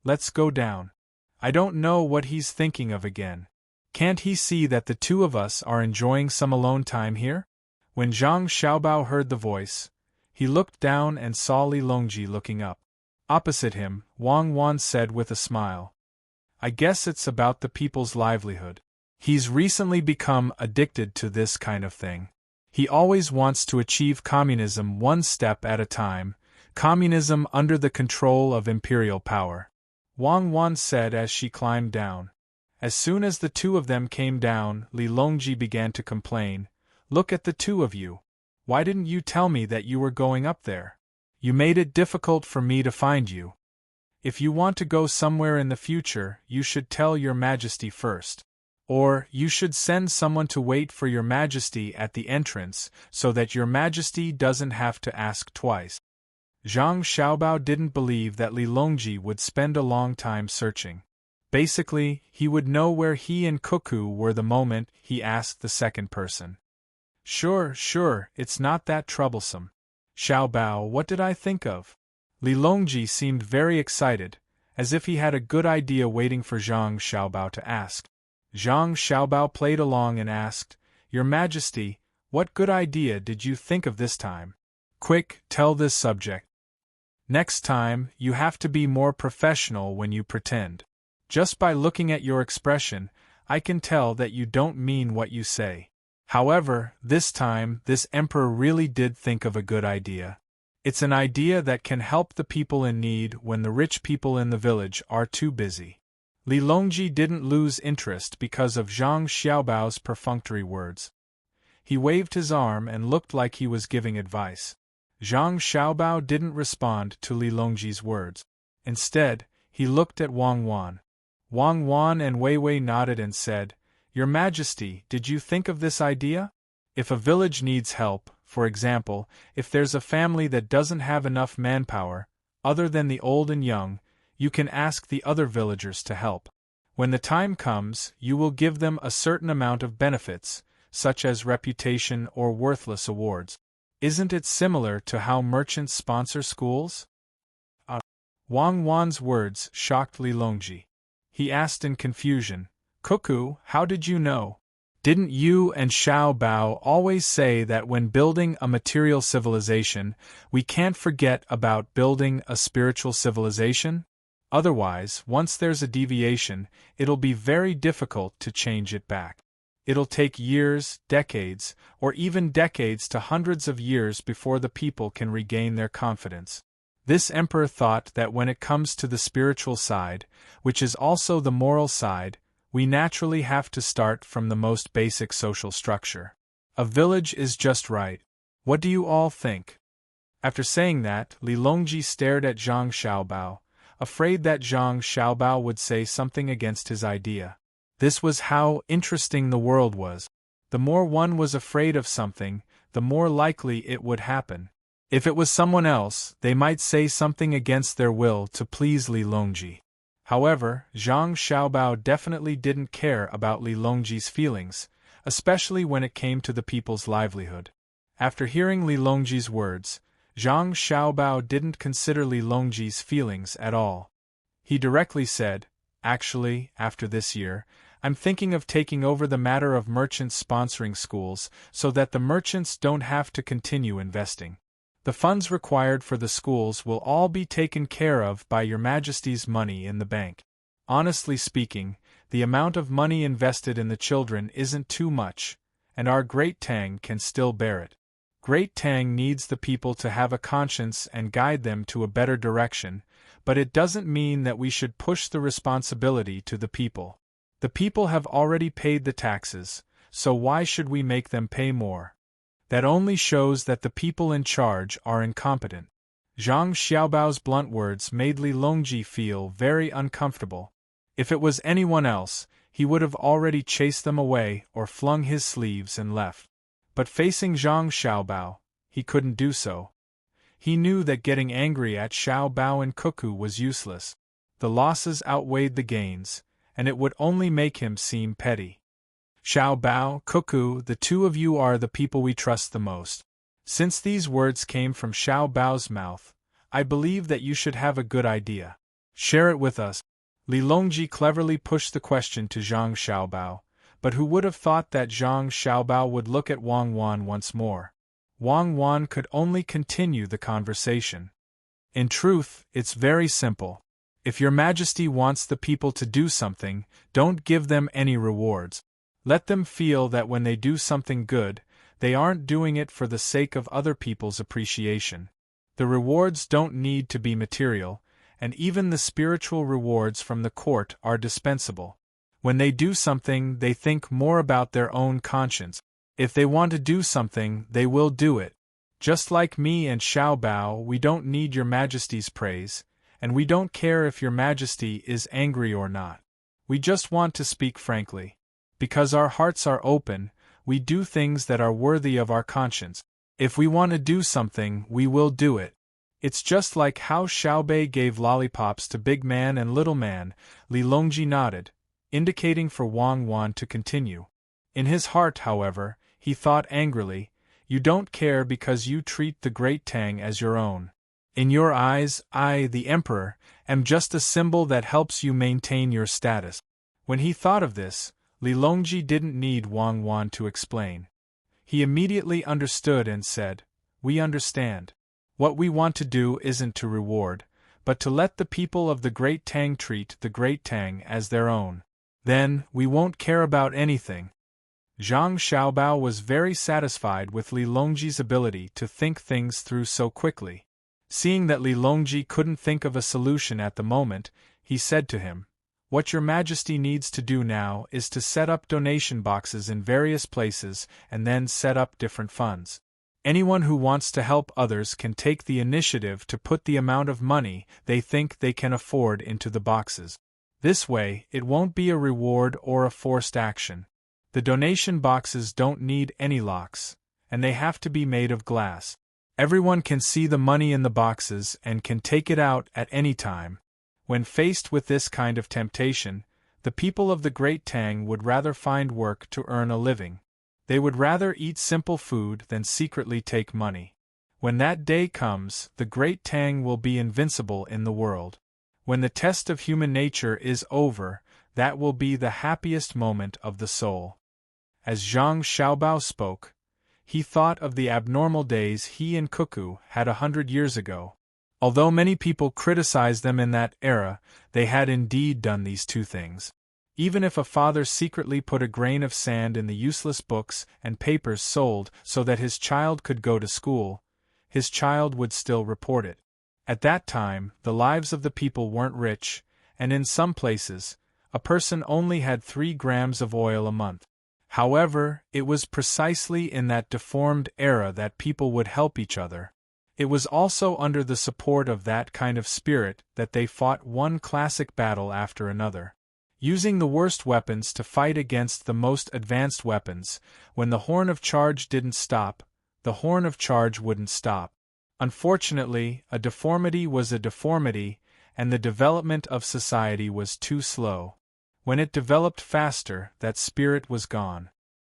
"Let's go down. I don't know what he's thinking of again. Can't he see that the two of us are enjoying some alone time here?" When Zhang Xiaobao heard the voice, he looked down and saw Li Longji looking up. Opposite him, Wang Wan said with a smile, "I guess it's about the people's livelihood. He's recently become addicted to this kind of thing. He always wants to achieve communism one step at a time, communism under the control of imperial power," Wang Wan said as she climbed down. As soon as the two of them came down, Li Longji began to complain, "Look at the two of you. Why didn't you tell me that you were going up there? You made it difficult for me to find you. If you want to go somewhere in the future, you should tell your Majesty first. Or, you should send someone to wait for your Majesty at the entrance so that your Majesty doesn't have to ask twice." Zhang Xiaobao didn't believe that Li Longji would spend a long time searching. Basically, he would know where he and Cuckoo were the moment he asked the second person. Sure, it's not that troublesome. Xiaobao, what did I think of?" Li Longji seemed very excited, as if he had a good idea waiting for Zhang Xiaobao to ask. Zhang Xiaobao played along and asked, "Your Majesty, what good idea did you think of this time? Quick, tell this subject. Next time, you have to be more professional when you pretend. Just by looking at your expression, I can tell that you don't mean what you say. However, this time, this emperor really did think of a good idea. It's an idea that can help the people in need when the rich people in the village are too busy." Li Longji didn't lose interest because of Zhang Xiaobao's perfunctory words. He waved his arm and looked like he was giving advice. Zhang Xiaobao didn't respond to Li Longji's words. Instead, he looked at Wang Wan. Wang Wan and Wei Wei nodded and said, "Your Majesty, did you think of this idea? If a village needs help, for example, if there's a family that doesn't have enough manpower, other than the old and young, you can ask the other villagers to help. When the time comes, you will give them a certain amount of benefits, such as reputation or worthless awards. Isn't it similar to how merchants sponsor schools?" Wang Wan's words shocked Li Longji. He asked in confusion, "Cuckoo, how did you know?" Didn't you and Xiao Bao always say that when building a material civilization, we can't forget about building a spiritual civilization? Otherwise, once there's a deviation, it'll be very difficult to change it back. It'll take years, decades, or even decades to hundreds of years before the people can regain their confidence. This emperor thought that when it comes to the spiritual side, which is also the moral side, we naturally have to start from the most basic social structure. A village is just right. What do you all think? After saying that, Li Longji stared at Zhang Xiaobao, afraid that Zhang Xiaobao would say something against his idea. This was how interesting the world was. The more one was afraid of something, the more likely it would happen. If it was someone else, they might say something against their will to please Li Longji. However, Zhang Xiaobao definitely didn't care about Li Longji's feelings, especially when it came to the people's livelihood. After hearing Li Longji's words, Zhang Xiaobao didn't consider Li Longji's feelings at all. He directly said, "Actually, after this year, I'm thinking of taking over the matter of merchants sponsoring schools so that the merchants don't have to continue investing. The funds required for the schools will all be taken care of by Your Majesty's money in the bank. Honestly speaking, the amount of money invested in the children isn't too much, and our Great Tang can still bear it. Great Tang needs the people to have a conscience and guide them to a better direction, but it doesn't mean that we should push the responsibility to the people. The people have already paid the taxes, so why should we make them pay more? That only shows that the people in charge are incompetent." Zhang Xiaobao's blunt words made Li Longji feel very uncomfortable. If it was anyone else, he would have already chased them away or flung his sleeves and left. But facing Zhang Xiaobao, he couldn't do so. He knew that getting angry at Xiaobao and Cuckoo was useless. The losses outweighed the gains, and it would only make him seem petty. "Xiaobao, Cuckoo, the two of you are the people we trust the most. Since these words came from Xiaobao's mouth, I believe that you should have a good idea. Share it with us." Li Longji cleverly pushed the question to Zhang Xiaobao, but who would have thought that Zhang Xiaobao would look at Wang Wan once more? Wang Wan could only continue the conversation. "In truth, it's very simple. If Your Majesty wants the people to do something, don't give them any rewards. Let them feel that when they do something good, they aren't doing it for the sake of other people's appreciation. The rewards don't need to be material, and even the spiritual rewards from the court are dispensable. When they do something, they think more about their own conscience. If they want to do something, they will do it. Just like me and Xiaobao, we don't need Your Majesty's praise, and we don't care if Your Majesty is angry or not. We just want to speak frankly. Because our hearts are open, we do things that are worthy of our conscience. If we want to do something, we will do it. It's just like how Xiaobei gave lollipops to Big Man and Little Man." Li Longji nodded, indicating for Wang Wan to continue. In his heart, however, he thought angrily, "You don't care because you treat the Great Tang as your own. In your eyes, I, the Emperor, am just a symbol that helps you maintain your status." When he thought of this, Li Longji didn't need Wang Wan to explain. He immediately understood and said, "We understand. What we want to do isn't to reward, but to let the people of the Great Tang treat the Great Tang as their own. Then, we won't care about anything." Zhang Xiaobao was very satisfied with Li Longji's ability to think things through so quickly. Seeing that Li Longji couldn't think of a solution at the moment, he said to him, "What Your Majesty needs to do now is to set up donation boxes in various places and then set up different funds. Anyone who wants to help others can take the initiative to put the amount of money they think they can afford into the boxes. This way, it won't be a reward or a forced action. The donation boxes don't need any locks, and they have to be made of glass. Everyone can see the money in the boxes and can take it out at any time. When faced with this kind of temptation, the people of the Great Tang would rather find work to earn a living. They would rather eat simple food than secretly take money. When that day comes, the Great Tang will be invincible in the world. When the test of human nature is over, that will be the happiest moment of the soul." As Zhang Xiaobao spoke, he thought of the abnormal days he and Cuckoo had 100 years ago. Although many people criticized them in that era, they had indeed done these two things. Even if a father secretly put a grain of sand in the useless books and papers sold so that his child could go to school, his child would still report it. At that time, the lives of the people weren't rich, and in some places, a person only had 3 grams of oil a month. However, it was precisely in that deformed era that people would help each other. It was also under the support of that kind of spirit that they fought one classic battle after another. Using the worst weapons to fight against the most advanced weapons, when the horn of charge didn't stop, the horn of charge wouldn't stop. Unfortunately, a deformity was a deformity, and the development of society was too slow. When it developed faster, that spirit was gone.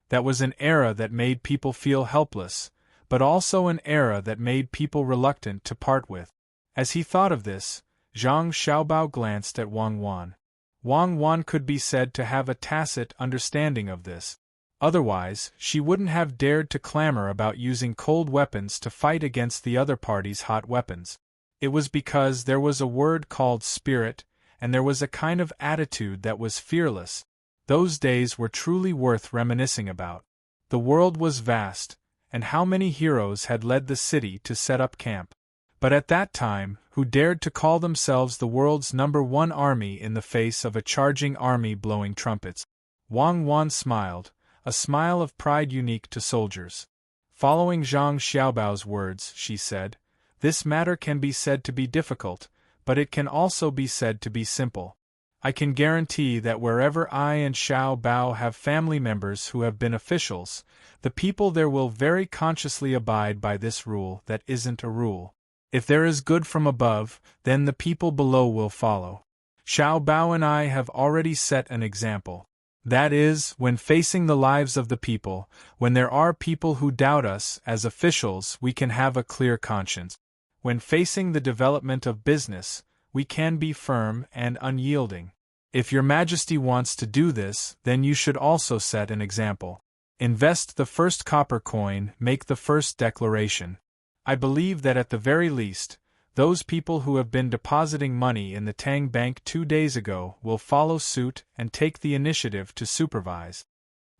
That was an era that made people feel helpless, but also an era that made people reluctant to part with. As he thought of this, Zhang Xiaobao glanced at Wang Wan. Wang Wan could be said to have a tacit understanding of this. Otherwise, she wouldn't have dared to clamor about using cold weapons to fight against the other party's hot weapons. It was because there was a word called spirit, and there was a kind of attitude that was fearless. Those days were truly worth reminiscing about. The world was vast, and how many heroes had led the city to set up camp. But at that time, who dared to call themselves the world's #1 army in the face of a charging army blowing trumpets? Wang Wan smiled, a smile of pride unique to soldiers. Following Zhang Xiaobao's words, she said, "This matter can be said to be difficult, but it can also be said to be simple. I can guarantee that wherever I and Xiao Bao have family members who have been officials, the people there will very consciously abide by this rule that isn't a rule. If there is good from above, then the people below will follow. Xiao Bao and I have already set an example. That is, when facing the lives of the people, when there are people who doubt us as officials, we can have a clear conscience. When facing the development of business, we can be firm and unyielding. If your Majesty wants to do this, then you should also set an example. Invest the first copper coin, make the first declaration. I believe that at the very least, those people who have been depositing money in the Tang Bank 2 days ago will follow suit and take the initiative to supervise."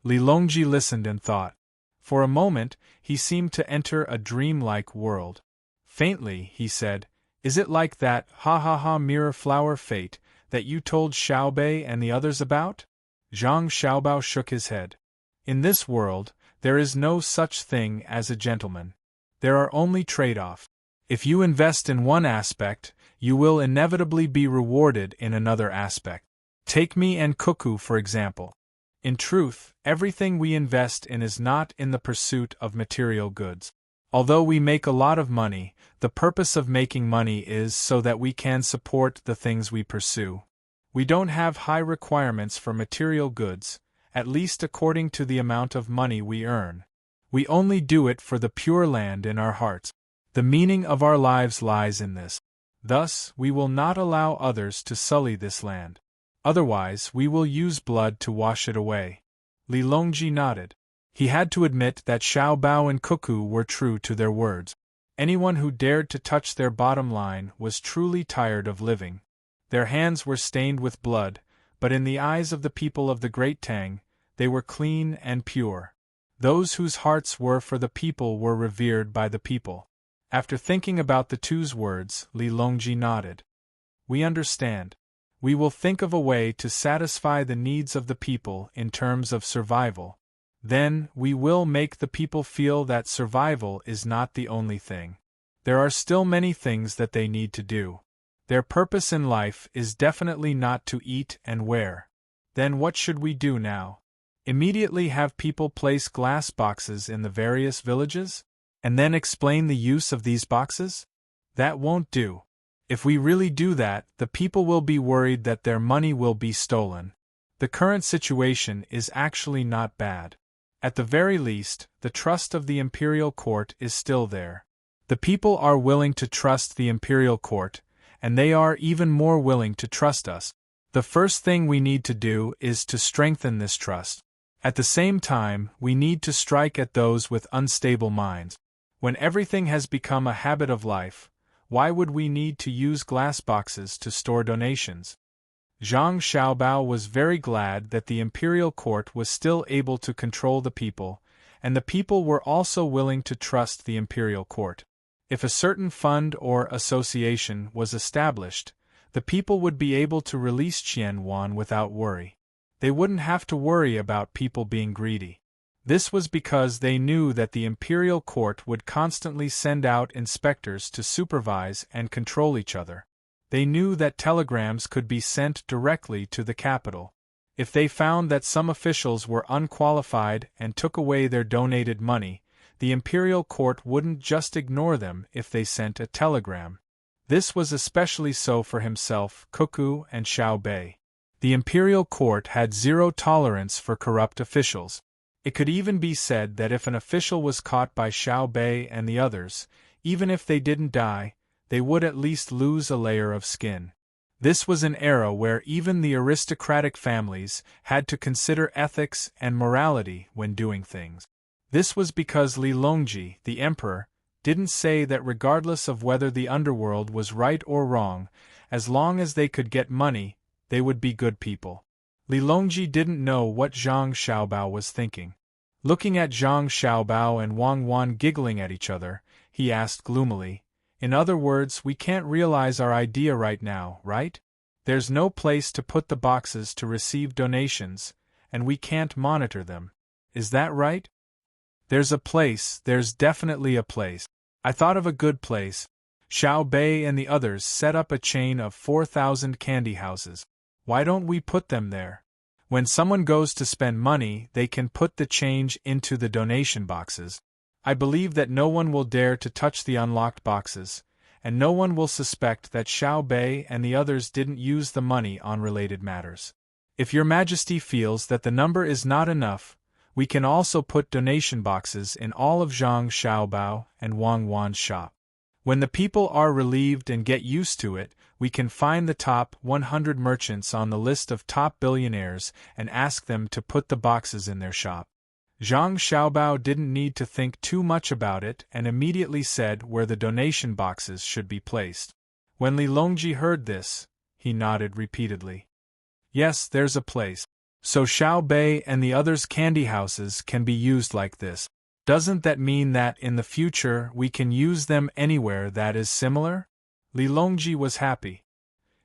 Li Longji listened and thought. For a moment, he seemed to enter a dream-like world. Faintly, he said, "Is it like that mirror flower fate that you told Xiaobei and the others about?" Zhang Xiaobao shook his head. "In this world, there is no such thing as a gentleman. There are only trade-offs. If you invest in one aspect, you will inevitably be rewarded in another aspect. Take me and Cuckoo for example. In truth, everything we invest in is not in the pursuit of material goods. Although we make a lot of money, the purpose of making money is so that we can support the things we pursue. We don't have high requirements for material goods, at least according to the amount of money we earn. We only do it for the pure land in our hearts. The meaning of our lives lies in this. Thus, we will not allow others to sully this land. Otherwise, we will use blood to wash it away." Li Longji nodded. He had to admit that Xiao Bao and Cuckoo were true to their words. Anyone who dared to touch their bottom line was truly tired of living. Their hands were stained with blood, but in the eyes of the people of the Great Tang, they were clean and pure. Those whose hearts were for the people were revered by the people. After thinking about the two's words, Li Longji nodded. "We understand. We will think of a way to satisfy the needs of the people in terms of survival. Then, we will make the people feel that survival is not the only thing. There are still many things that they need to do. Their purpose in life is definitely not to eat and wear. Then what should we do now? Immediately have people place glass boxes in the various villages? And then explain the use of these boxes? That won't do. If we really do that, the people will be worried that their money will be stolen. The current situation is actually not bad. At the very least, the trust of the imperial court is still there. The people are willing to trust the imperial court, and they are even more willing to trust us. The first thing we need to do is to strengthen this trust. At the same time, we need to strike at those with unstable minds. When everything has become a habit of life, why would we need to use glass boxes to store donations? Zhang Xiaobao was very glad that the imperial court was still able to control the people, and the people were also willing to trust the imperial court. If a certain fund or association was established, the people would be able to release Qianwan without worry. They wouldn't have to worry about people being greedy. This was because they knew that the imperial court would constantly send out inspectors to supervise and control each other. They knew that telegrams could be sent directly to the capital. If they found that some officials were unqualified and took away their donated money, the imperial court wouldn't just ignore them if they sent a telegram. This was especially so for himself, Cuckoo, and Xiao Bei. The imperial court had zero tolerance for corrupt officials. It could even be said that if an official was caught by Xiao Bei and the others, even if they didn't die, they would at least lose a layer of skin. This was an era where even the aristocratic families had to consider ethics and morality when doing things. This was because Li Longji, the emperor, didn't say that regardless of whether the underworld was right or wrong, as long as they could get money, they would be good people. Li Longji didn't know what Zhang Xiaobao was thinking. Looking at Zhang Xiaobao and Wang Wan giggling at each other, he asked gloomily, "In other words, we can't realize our idea right now, right? There's no place to put the boxes to receive donations, and we can't monitor them. Is that right?" "There's a place, there's definitely a place. I thought of a good place." Xiao Bei and the others set up a chain of 4,000 candy houses. "Why don't we put them there? When someone goes to spend money, they can put the change into the donation boxes. I believe that no one will dare to touch the unlocked boxes, and no one will suspect that Xiao Bei and the others didn't use the money on related matters. If Your Majesty feels that the number is not enough, we can also put donation boxes in all of Zhang Xiaobao and Wang Wan's shop. When the people are relieved and get used to it, we can find the top 100 merchants on the list of top billionaires and ask them to put the boxes in their shop." Zhang Xiaobao didn't need to think too much about it and immediately said where the donation boxes should be placed. When Li Longji heard this, he nodded repeatedly. "Yes, there's a place. So Xiao Bei and the others' candy houses can be used like this. Doesn't that mean that in the future we can use them anywhere that is similar?" Li Longji was happy.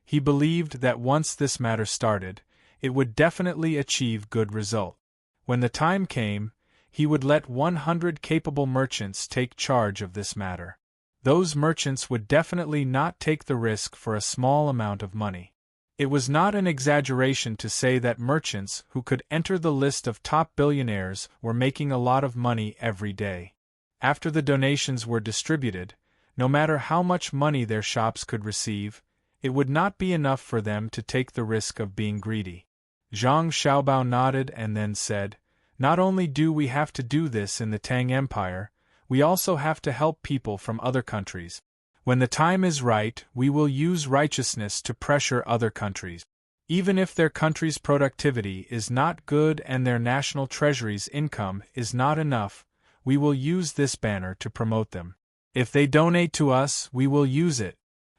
He believed that once this matter started, it would definitely achieve good result. When the time came, he would let 100 capable merchants take charge of this matter. Those merchants would definitely not take the risk for a small amount of money. It was not an exaggeration to say that merchants who could enter the list of top billionaires were making a lot of money every day. After the donations were distributed, no matter how much money their shops could receive, it would not be enough for them to take the risk of being greedy. Zhang Xiaobao nodded and then said, "Not only do we have to do this in the Tang Empire, we also have to help people from other countries. When the time is right, we will use righteousness to pressure other countries. Even if their country's productivity is not good and their national treasury's income is not enough, we will use this banner to promote them. If they donate to us, we will use it.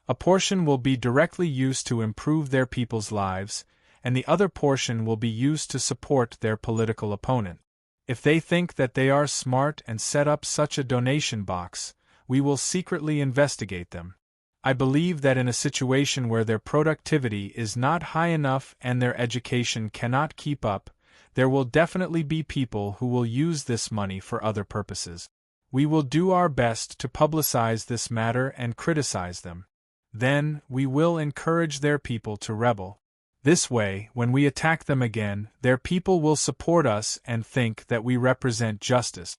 A portion will be directly used to improve their people's lives, and the other portion will be used to support their political opponent. If they think that they are smart and set up such a donation box, we will secretly investigate them. I believe that in a situation where their productivity is not high enough and their education cannot keep up, there will definitely be people who will use this money for other purposes. We will do our best to publicize this matter and criticize them. Then, we will encourage their people to rebel. This way, when we attack them again, their people will support us and think that we represent justice."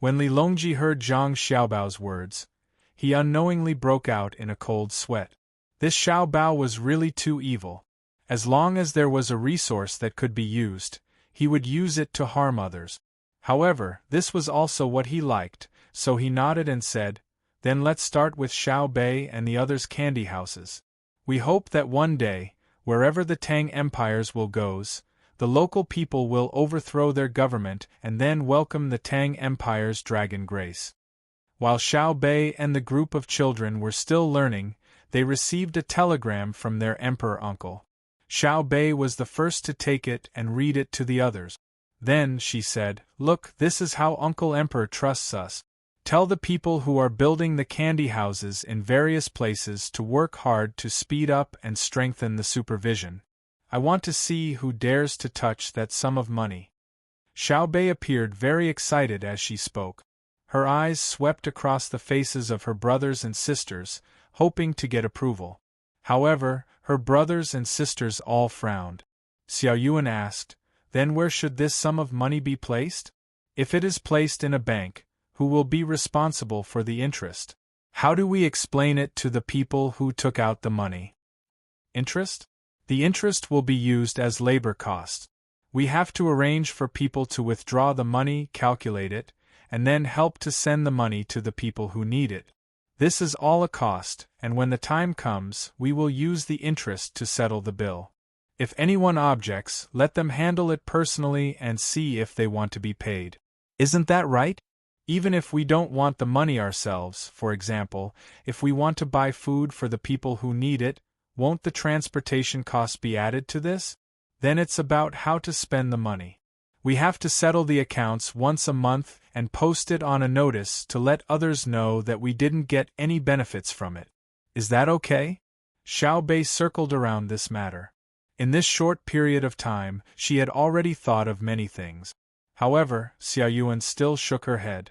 When Li Longji heard Zhang Xiaobao's words, he unknowingly broke out in a cold sweat. This Xiaobao was really too evil. As long as there was a resource that could be used, he would use it to harm others. However, this was also what he liked, so he nodded and said, "Then let's start with Xiao Bei and the others' candy houses. We hope that one day, wherever the Tang empires will goes, The local people will overthrow their government and then welcome the Tang Empire's dragon grace. While Xiao Bei and the group of children were still learning, they received a telegram from their emperor uncle. Xiao Bei was the first to take it and read it to the others. Then, she said, "Look, this is how Uncle Emperor trusts us. Tell the people who are building the candy houses in various places to work hard to speed up and strengthen the supervision. I want to see who dares to touch that sum of money." Xiao Bei appeared very excited as she spoke. Her eyes swept across the faces of her brothers and sisters, hoping to get approval. However, her brothers and sisters all frowned. Xiao Yuan asked, "Then where should this sum of money be placed? If it is placed in a bank, who will be responsible for the interest? How do we explain it to the people who took out the money? Interest? The interest will be used as labor cost. We have to arrange for people to withdraw the money, calculate it, and then help to send the money to the people who need it. This is all a cost, and when the time comes, we will use the interest to settle the bill. If anyone objects, let them handle it personally and see if they want to be paid. Isn't that right? Even if we don't want the money ourselves, for example, if we want to buy food for the people who need it, won't the transportation costs be added to this? Then it's about how to spend the money. We have to settle the accounts once a month and post it on a notice to let others know that we didn't get any benefits from it. Is that okay?" Xiao Bei circled around this matter. In this short period of time, she had already thought of many things. However, Xiao Yuan still shook her head.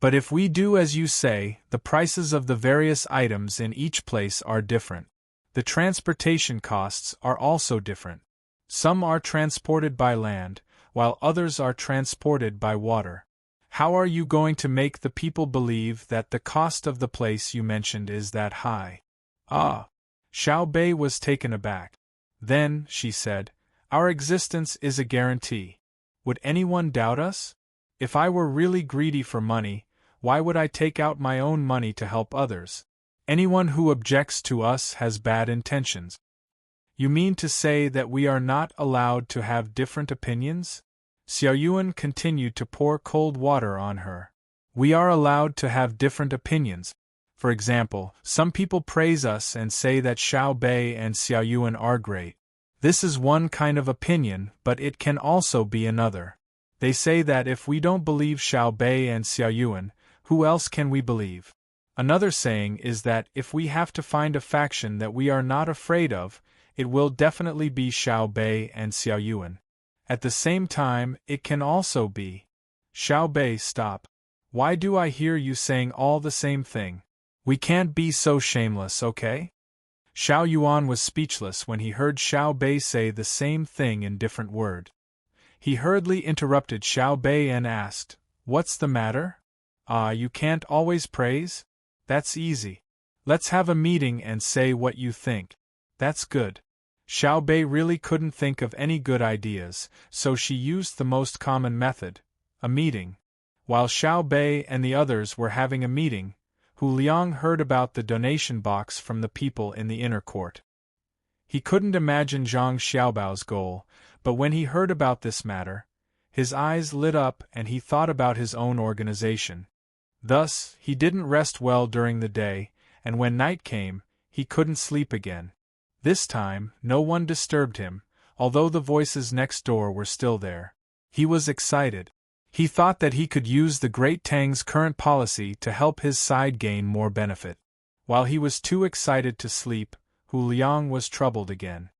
"But if we do as you say, the prices of the various items in each place are different. The transportation costs are also different. Some are transported by land, while others are transported by water. How are you going to make the people believe that the cost of the place you mentioned is that high?" "Ah!" Xiao Bei was taken aback. "Then," she said, "our existence is a guarantee. Would anyone doubt us? If I were really greedy for money, why would I take out my own money to help others? Anyone who objects to us has bad intentions." "You mean to say that we are not allowed to have different opinions?" Xiao Yuan continued to pour cold water on her. "We are allowed to have different opinions. For example, some people praise us and say that Xiao Bei and Xiao Yuan are great. This is one kind of opinion, but it can also be another. They say that if we don't believe Xiao Bei and Xiao Yuan, who else can we believe? Another saying is that if we have to find a faction that we are not afraid of, it will definitely be Xiao Bei and Xiao Yuan. At the same time, it can also be..." "Xiao Bei, stop. Why do I hear you saying all the same thing? We can't be so shameless, okay?" Xiao Yuan was speechless when he heard Xiao Bei say the same thing in different words. He hurriedly interrupted Xiao Bei and asked, "What's the matter? Ah, you can't always praise? That's easy. Let's have a meeting and say what you think. That's good." Xiao Bei really couldn't think of any good ideas, so she used the most common method, a meeting. While Xiao Bei and the others were having a meeting, Hu Liang heard about the donation box from the people in the inner court. He couldn't imagine Zhang Xiaobao's goal, but when he heard about this matter, his eyes lit up and he thought about his own organization. Thus, he didn't rest well during the day, and when night came, he couldn't sleep again. This time, no one disturbed him, although the voices next door were still there. He was excited. He thought that he could use the Great Tang's current policy to help his side gain more benefit. While he was too excited to sleep, Hu Liang was troubled again.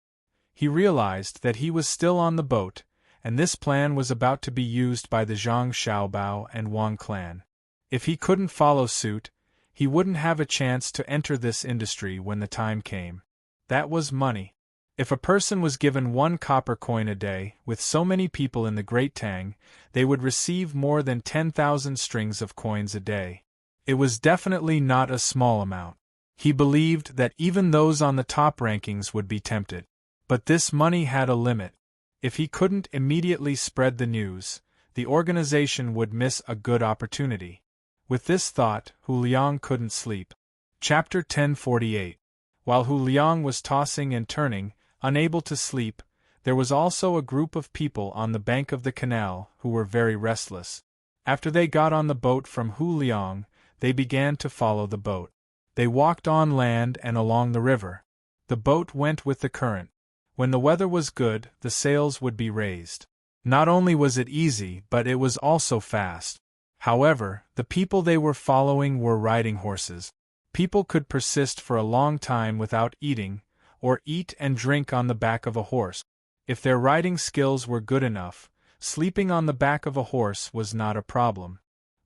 He realized that he was still on the boat, and this plan was about to be used by the Zhang Xiaobao and Wang clan. If he couldn't follow suit, he wouldn't have a chance to enter this industry when the time came. That was money. If a person was given 1 copper coin a day, with so many people in the Great Tang, they would receive more than 10,000 strings of coins a day. It was definitely not a small amount. He believed that even those on the top rankings would be tempted. But this money had a limit. If he couldn't immediately spread the news, the organization would miss a good opportunity. With this thought, Hu Liang couldn't sleep. Chapter 1048. While Hu Liang was tossing and turning, unable to sleep, There was also a group of people on the bank of the canal who were very restless. After they got on the boat from Huliang, they began to follow the boat. They walked on land and along the river. The boat went with the current. When the weather was good, the sails would be raised. Not only was it easy, but it was also fast. However, the people they were following were riding horses. People could persist for a long time without eating, or eat and drink on the back of a horse. If their riding skills were good enough, sleeping on the back of a horse was not a problem.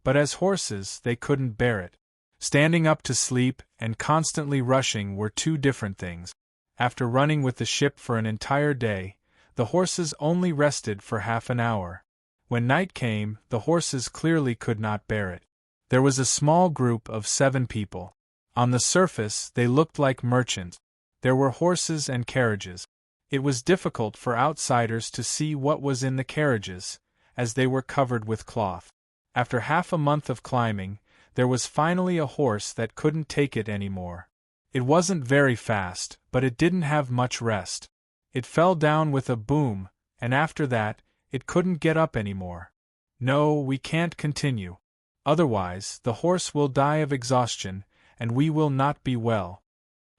But as horses, they couldn't bear it. Standing up to sleep and constantly rushing were two different things. After running with the ship for an entire day, the horses only rested for half an hour. When night came, the horses clearly could not bear it. There was a small group of 7 people. On the surface, they looked like merchants. There were horses and carriages. It was difficult for outsiders to see what was in the carriages, as they were covered with cloth. After half a month of climbing, there was finally a horse that couldn't take it anymore. It wasn't very fast, but it didn't have much rest. It fell down with a boom, and after that, it couldn't get up anymore. No, we can't continue. Otherwise, the horse will die of exhaustion, and we will not be well.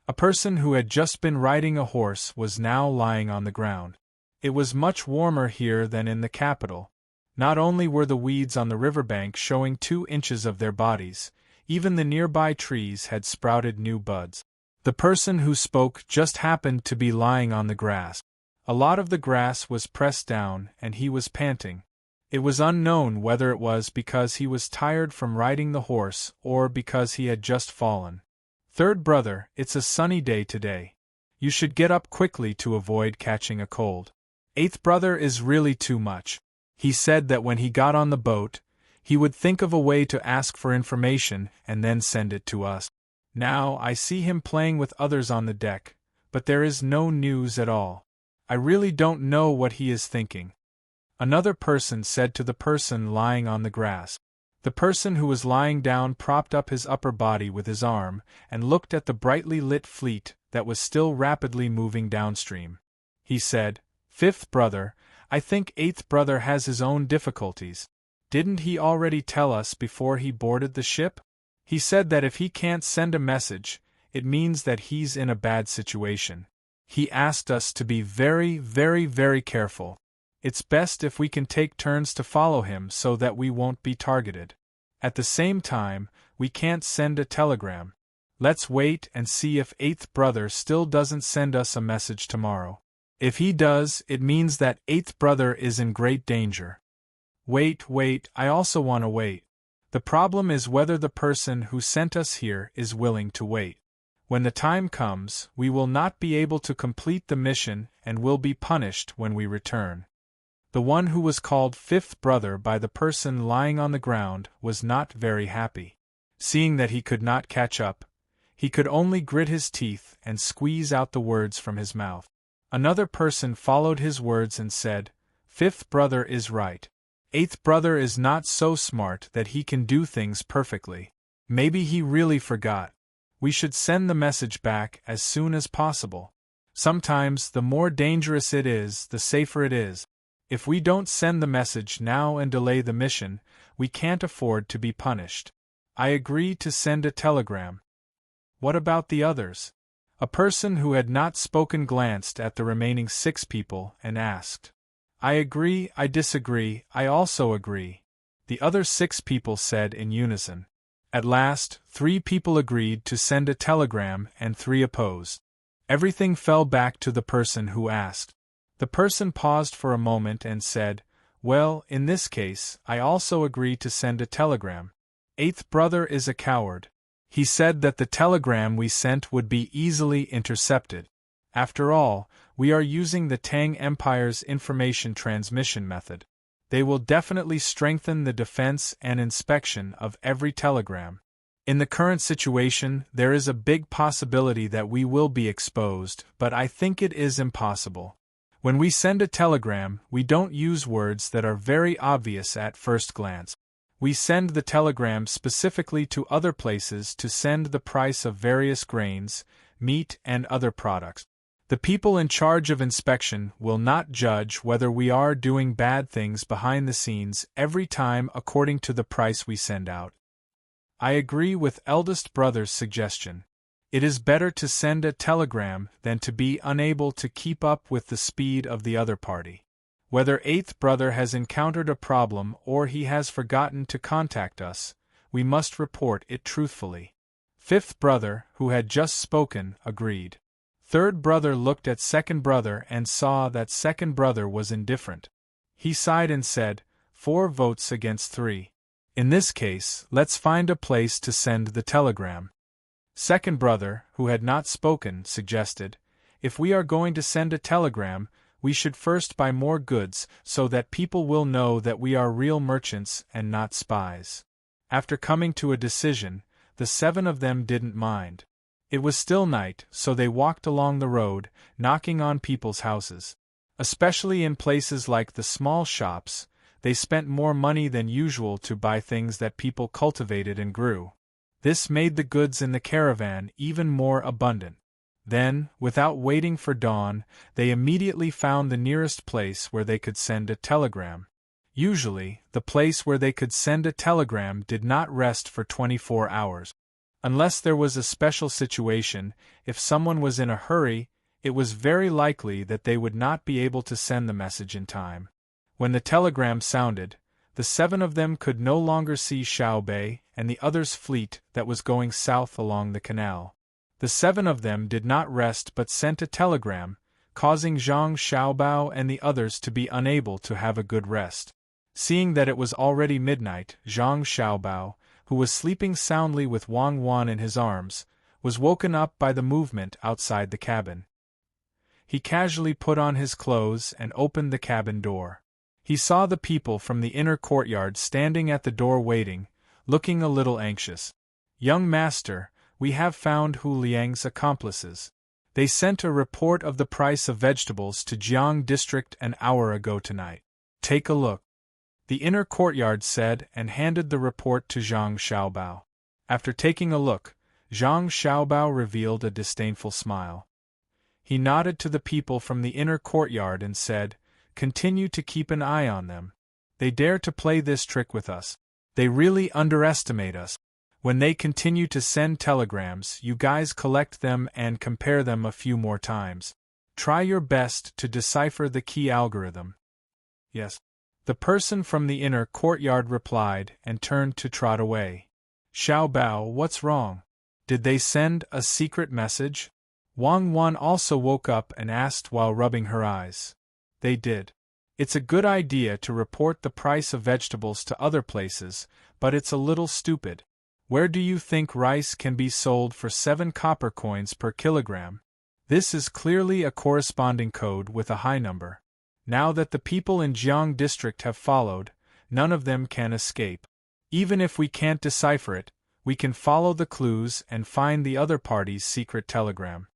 A person who had just been riding a horse was now lying on the ground. It was much warmer here than in the capital. Not only were the weeds on the riverbank showing 2 inches of their bodies, even the nearby trees had sprouted new buds. The person who spoke just happened to be lying on the grass. A lot of the grass was pressed down, and he was panting. It was unknown whether it was because he was tired from riding the horse or because he had just fallen. "Third brother, it's a sunny day today. You should get up quickly to avoid catching a cold." "Eighth brother is really too much. He said that when he got on the boat, he would think of a way to ask for information and then send it to us. Now I see him playing with others on the deck, but there is no news at all. I really don't know what he is thinking." Another person said to the person lying on the grass. The person who was lying down propped up his upper body with his arm and looked at the brightly lit fleet that was still rapidly moving downstream. He said, "Fifth brother, I think eighth brother has his own difficulties. Didn't he already tell us before he boarded the ship? He said that if he can't send a message, it means that he's in a bad situation. He asked us to be very, very, very careful. It's best if we can take turns to follow him so that we won't be targeted. At the same time, we can't send a telegram. Let's wait and see if eighth brother still doesn't send us a message tomorrow. If he does, it means that eighth brother is in great danger." Wait, I also want to wait. The problem is whether the person who sent us here is willing to wait. When the time comes, we will not be able to complete the mission and will be punished when we return. The one who was called fifth brother by the person lying on the ground was not very happy. Seeing that he could not catch up, he could only grit his teeth and squeeze out the words from his mouth. Another person followed his words and said, "Fifth brother is right. Eighth brother is not so smart that he can do things perfectly. Maybe he really forgot. We should send the message back as soon as possible. Sometimes the more dangerous it is, the safer it is. If we don't send the message now and delay the mission, we can't afford to be punished. I agree to send a telegram." "What about the others?" A person who had not spoken glanced at the remaining 6 people and asked. "I agree, I disagree, I also agree," the other 6 people said in unison. At last, 3 people agreed to send a telegram and 3 opposed. Everything fell back to the person who asked. The person paused for a moment and said, "Well, in this case, I also agree to send a telegram. Eighth brother is a coward. He said that the telegram we sent would be easily intercepted. After all, we are using the Tang Empire's information transmission method. They will definitely strengthen the defense and inspection of every telegram. In the current situation, there is a big possibility that we will be exposed, but I think it is impossible. When we send a telegram, we don't use words that are very obvious at first glance. We send the telegram specifically to other places to send the price of various grains, meat, and other products. The people in charge of inspection will not judge whether we are doing bad things behind the scenes every time according to the price we send out. I agree with eldest brother's suggestion. It is better to send a telegram than to be unable to keep up with the speed of the other party. Whether eighth brother has encountered a problem or he has forgotten to contact us, we must report it truthfully. Fifth brother, who had just spoken, agreed. Third brother looked at second brother and saw that second brother was indifferent. He sighed and said, 4 votes against 3. In this case, let's find a place to send the telegram. Second brother, who had not spoken, suggested, if we are going to send a telegram, we should first buy more goods so that people will know that we are real merchants and not spies. After coming to a decision, the 7 of them didn't mind. It was still night, so they walked along the road, knocking on people's houses. Especially in places like the small shops, they spent more money than usual to buy things that people cultivated and grew. This made the goods in the caravan even more abundant. Then, without waiting for dawn, they immediately found the nearest place where they could send a telegram. Usually, the place where they could send a telegram did not rest for 24 hours. Unless there was a special situation, if someone was in a hurry, it was very likely that they would not be able to send the message in time. When the telegram sounded, the 7 of them could no longer see Xiaobei and the others' fleet that was going south along the canal. The 7 of them did not rest but sent a telegram, causing Zhang Xiaobao and the others to be unable to have a good rest. Seeing that it was already midnight, Zhang Xiaobao, who was sleeping soundly with Wang Wan in his arms, was woken up by the movement outside the cabin. He casually put on his clothes and opened the cabin door. He saw the people from the inner courtyard standing at the door waiting, looking a little anxious. "Young master, we have found Hu Liang's accomplices. They sent a report of the price of vegetables to Jiang district an hour ago tonight. Take a look." The inner courtyard said and handed the report to Zhang Xiaobao. After taking a look, Zhang Xiaobao revealed a disdainful smile. He nodded to the people from the inner courtyard and said, "Continue to keep an eye on them. They dare to play this trick with us. They really underestimate us. When they continue to send telegrams, you guys collect them and compare them a few more times. Try your best to decipher the key algorithm." "Yes." The person from the inner courtyard replied and turned to trot away. "Xiaobao, what's wrong? Did they send a secret message?" Wang Wan also woke up and asked while rubbing her eyes. "They did. It's a good idea to report the price of vegetables to other places, but it's a little stupid. Where do you think rice can be sold for 7 copper coins per kilogram? This is clearly a corresponding code with a high number. Now that the people in Jiang district have followed, none of them can escape. Even if we can't decipher it, we can follow the clues and find the other party's secret telegram."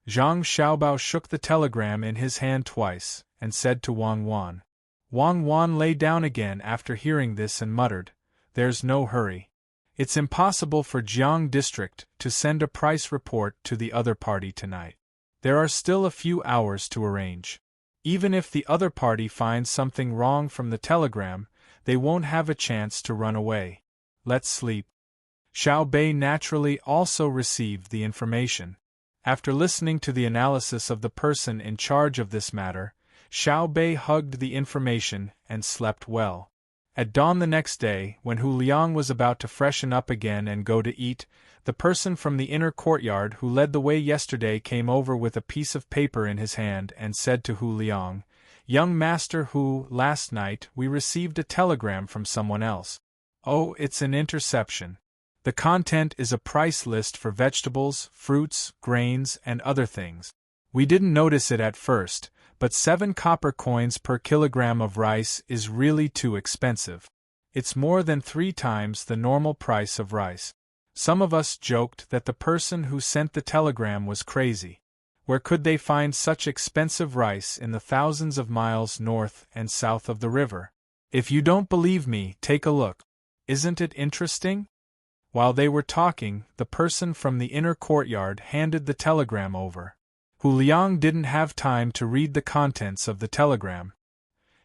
Zhang Xiaobao shook the telegram in his hand twice, and said to Wang Wan. Wang Wan lay down again after hearing this and muttered, "There's no hurry. It's impossible for Jiang district to send a price report to the other party tonight. There are still a few hours to arrange. Even if the other party finds something wrong from the telegram, they won't have a chance to run away. Let's sleep." Xiaobei naturally also received the information. After listening to the analysis of the person in charge of this matter, Xiaobei hugged the information and slept well. At dawn the next day, when Hu Liang was about to freshen up again and go to eat, the person from the inner courtyard who led the way yesterday came over with a piece of paper in his hand and said to Hu Liang, "Young Master Hu, last night we received a telegram from someone else. Oh, it's an interception. The content is a price list for vegetables, fruits, grains, and other things. We didn't notice it at first, but 7 copper coins per kilogram of rice is really too expensive. It's more than 3 times the normal price of rice. Some of us joked that the person who sent the telegram was crazy. Where could they find such expensive rice in the thousands of miles north and south of the river? If you don't believe me, take a look. Isn't it interesting?" While they were talking, the person from the inner courtyard handed the telegram over. Hu Liang didn't have time to read the contents of the telegram.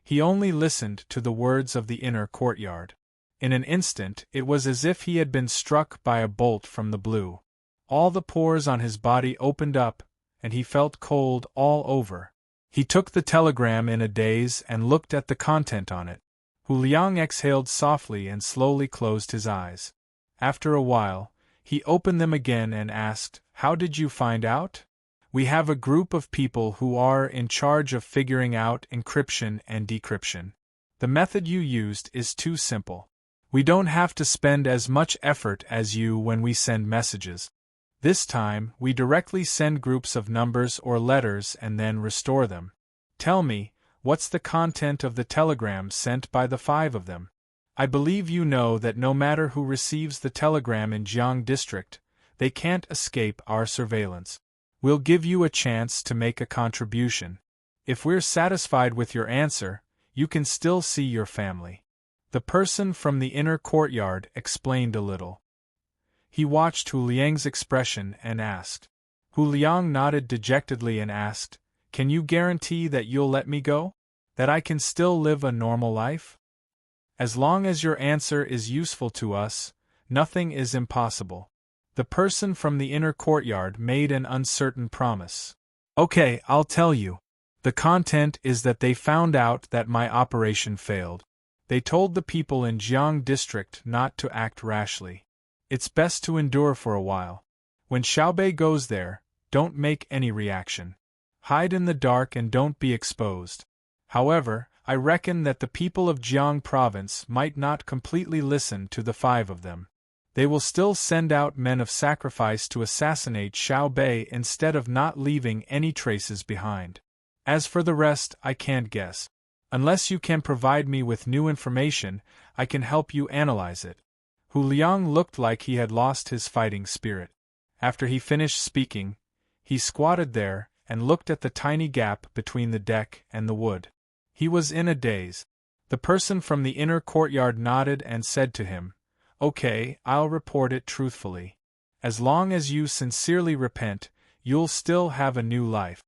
He only listened to the words of the inner courtyard. In an instant, it was as if he had been struck by a bolt from the blue. All the pores on his body opened up, and he felt cold all over. He took the telegram in a daze and looked at the content on it. Hu Liang exhaled softly and slowly closed his eyes. After a while, he opened them again and asked, "How did you find out?" "We have a group of people who are in charge of figuring out encryption and decryption. The method you used is too simple. We don't have to spend as much effort as you when we send messages. This time, we directly send groups of numbers or letters and then restore them. Tell me, what's the content of the telegram sent by the 5 of them? I believe you know that no matter who receives the telegram in Jiang District, they can't escape our surveillance. We'll give you a chance to make a contribution. If we're satisfied with your answer, you can still see your family." The person from the inner courtyard explained a little. He watched Hu Liang's expression and asked. Hu Liang nodded dejectedly and asked, "Can you guarantee that you'll let me go? That I can still live a normal life? As long as your answer is useful to us, nothing is impossible." The person from the inner courtyard made an uncertain promise. "Okay, I'll tell you. The content is that they found out that my operation failed. They told the people in Jiang District not to act rashly. It's best to endure for a while. When Xiaobei goes there, don't make any reaction. Hide in the dark and don't be exposed. However, I reckon that the people of Jiang Province might not completely listen to the 5 of them. They will still send out men of sacrifice to assassinate Xiaobei instead of not leaving any traces behind. As for the rest, I can't guess. Unless you can provide me with new information, I can help you analyze it." Hu Liang looked like he had lost his fighting spirit. After he finished speaking, he squatted there and looked at the tiny gap between the deck and the wood. He was in a daze. The person from the inner courtyard nodded and said to him, "Okay, I'll report it truthfully. As long as you sincerely repent, you'll still have a new life."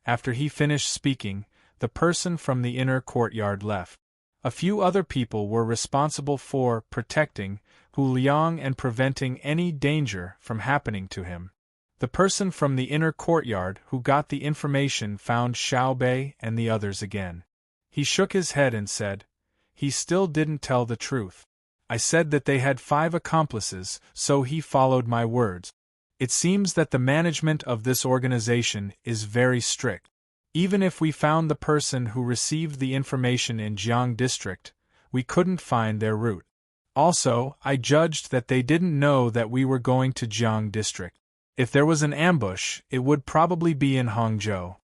After he finished speaking, the person from the inner courtyard left. A few other people were responsible for protecting Hu Liang and preventing any danger from happening to him. The person from the inner courtyard who got the information found Xiaobei and the others again. He shook his head and said, "He still didn't tell the truth. I said that they had 5 accomplices, so he followed my words. It seems that the management of this organization is very strict. Even if we found the person who received the information in Jiang District, we couldn't find their route. Also, I judged that they didn't know that we were going to Jiang District. If there was an ambush, it would probably be in Hangzhou.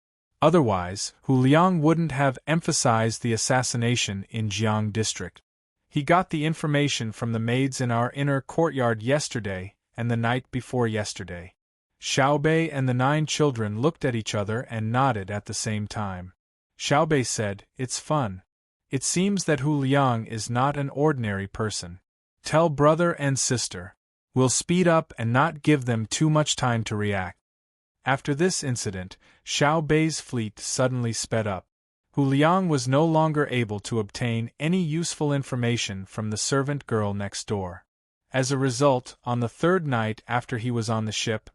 Otherwise, Hu Liang wouldn't have emphasized the assassination in Jiang District. He got the information from the maids in our inner courtyard yesterday and the night before yesterday." Xiaobei and the 9 children looked at each other and nodded at the same time. Xiaobei said, "It's fun. It seems that Hu Liang is not an ordinary person. Tell brother and sister. We'll speed up and not give them too much time to react." After this incident, Xiaobei's fleet suddenly sped up. Hu Liang was no longer able to obtain any useful information from the servant girl next door. As a result, on the 3rd night after he was on the ship,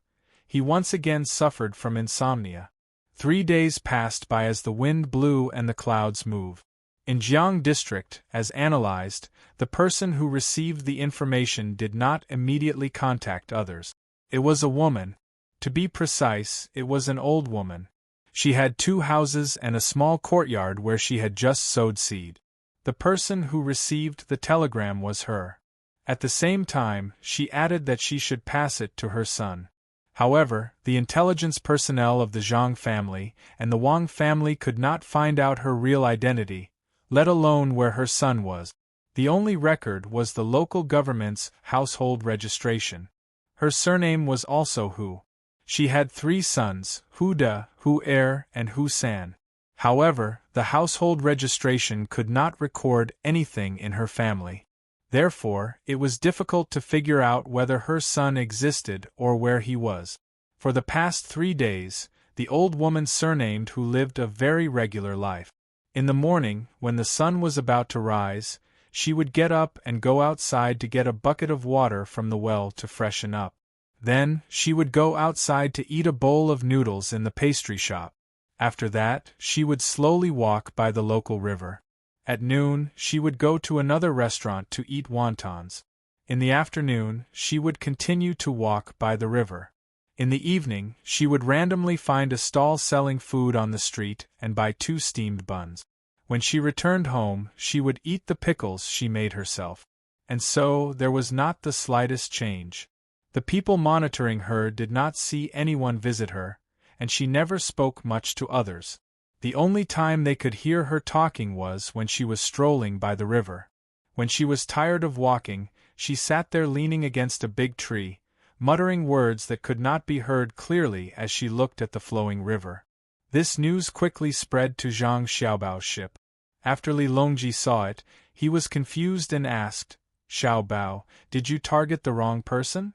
he once again suffered from insomnia. 3 days passed by as the wind blew and the clouds moved. In Jiang District, as analyzed, the person who received the information did not immediately contact others. It was a woman. To be precise, it was an old woman. She had 2 houses and a small courtyard where she had just sowed seed. The person who received the telegram was her. At the same time, she added that she should pass it to her son. However, the intelligence personnel of the Zhang family and the Wang family could not find out her real identity, let alone where her son was. The only record was the local government's household registration. Her surname was also Hu. She had 3 sons, Hu De, Hu Er, and Hu San. However, the household registration could not record anything in her family. Therefore, it was difficult to figure out whether her son existed or where he was. For the past 3 days, the old woman surnamed who lived a very regular life. In the morning, when the sun was about to rise, she would get up and go outside to get a bucket of water from the well to freshen up. Then, she would go outside to eat a bowl of noodles in the pastry shop. After that, she would slowly walk by the local river. At noon, she would go to another restaurant to eat wontons. In the afternoon, she would continue to walk by the river. In the evening, she would randomly find a stall selling food on the street and buy 2 steamed buns. When she returned home, she would eat the pickles she made herself. And so, there was not the slightest change. The people monitoring her did not see anyone visit her, and she never spoke much to others. The only time they could hear her talking was when she was strolling by the river. When she was tired of walking, she sat there leaning against a big tree, muttering words that could not be heard clearly as she looked at the flowing river. This news quickly spread to Zhang Xiaobao's ship. After Li Longji saw it, he was confused and asked, "Xiaobao, did you target the wrong person?"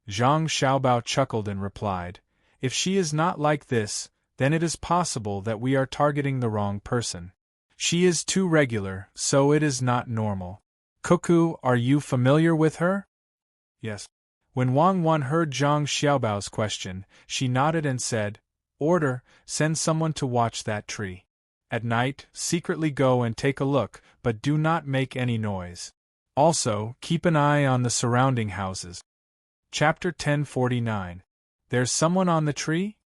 Zhang Xiaobao chuckled and replied, "If she is not like this, then it is possible that we are targeting the wrong person. She is too regular, so it is not normal. Cuckoo, are you familiar with her?" "Yes." When Wang Wan heard Zhang Xiaobao's question, she nodded and said, "Order, send someone to watch that tree. At night, secretly go and take a look, but do not make any noise. Also, keep an eye on the surrounding houses." Chapter 1049. There's someone on the tree?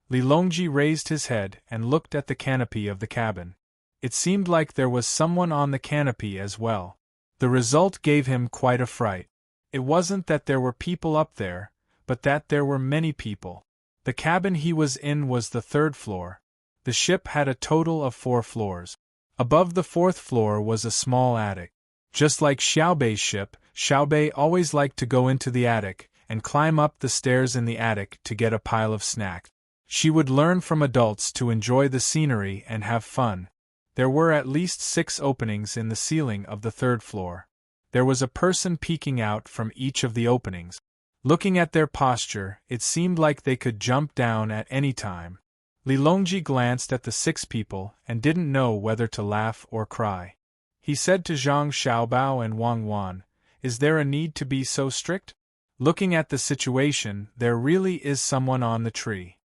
Li Longji raised his head and looked at the canopy of the cabin. It seemed like there was someone on the canopy as well. The result gave him quite a fright. It wasn't that there were people up there, but that there were many people. The cabin he was in was the 3rd floor. The ship had a total of 4 floors. Above the 4th floor was a small attic. Just like Xiaobei's ship, Xiaobei always liked to go into the attic and climb up the stairs in the attic to get a pile of snacks. She would learn from adults to enjoy the scenery and have fun. There were at least 6 openings in the ceiling of the 3rd floor. There was a person peeking out from each of the openings. Looking at their posture, it seemed like they could jump down at any time. Li Longji glanced at the 6 people and didn't know whether to laugh or cry. He said to Zhang Xiaobao and Wang Wan, "Is there a need to be so strict? Looking at the situation, there really is someone on the tree.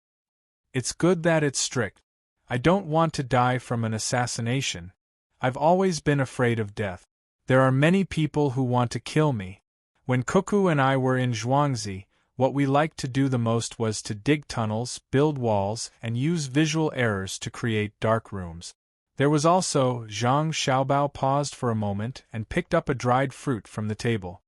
It's good that it's strict. I don't want to die from an assassination. I've always been afraid of death. There are many people who want to kill me. When Cuckoo and I were in Zhuangzi, what we liked to do the most was to dig tunnels, build walls, and use visual errors to create dark rooms." There was also, Zhang Xiaobao paused for a moment and picked up a dried fruit from the table.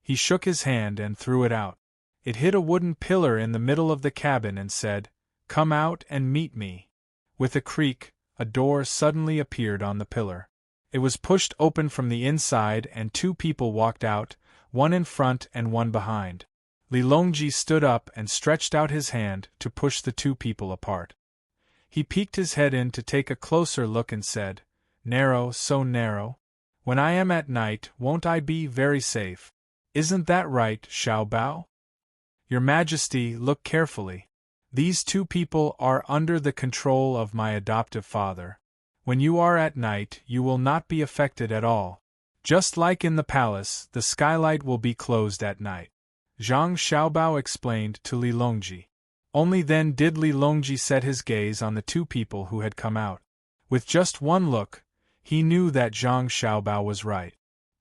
He shook his hand and threw it out. It hit a wooden pillar in the middle of the cabin and said, "Come out and meet me." With a creak, a door suddenly appeared on the pillar. It was pushed open from the inside and 2 people walked out, one in front and one behind. Li Longji stood up and stretched out his hand to push the 2 people apart. He peeked his head in to take a closer look and said, "Narrow, so narrow. When I am at night, won't I be very safe? Isn't that right, Xiaobao?" "Your Majesty, look carefully. These 2 people are under the control of my adoptive father. When you are at night, you will not be affected at all. Just like in the palace, the skylight will be closed at night," Zhang Xiaobao explained to Li Longji. Only then did Li Longji set his gaze on the 2 people who had come out. With just one look, he knew that Zhang Xiaobao was right.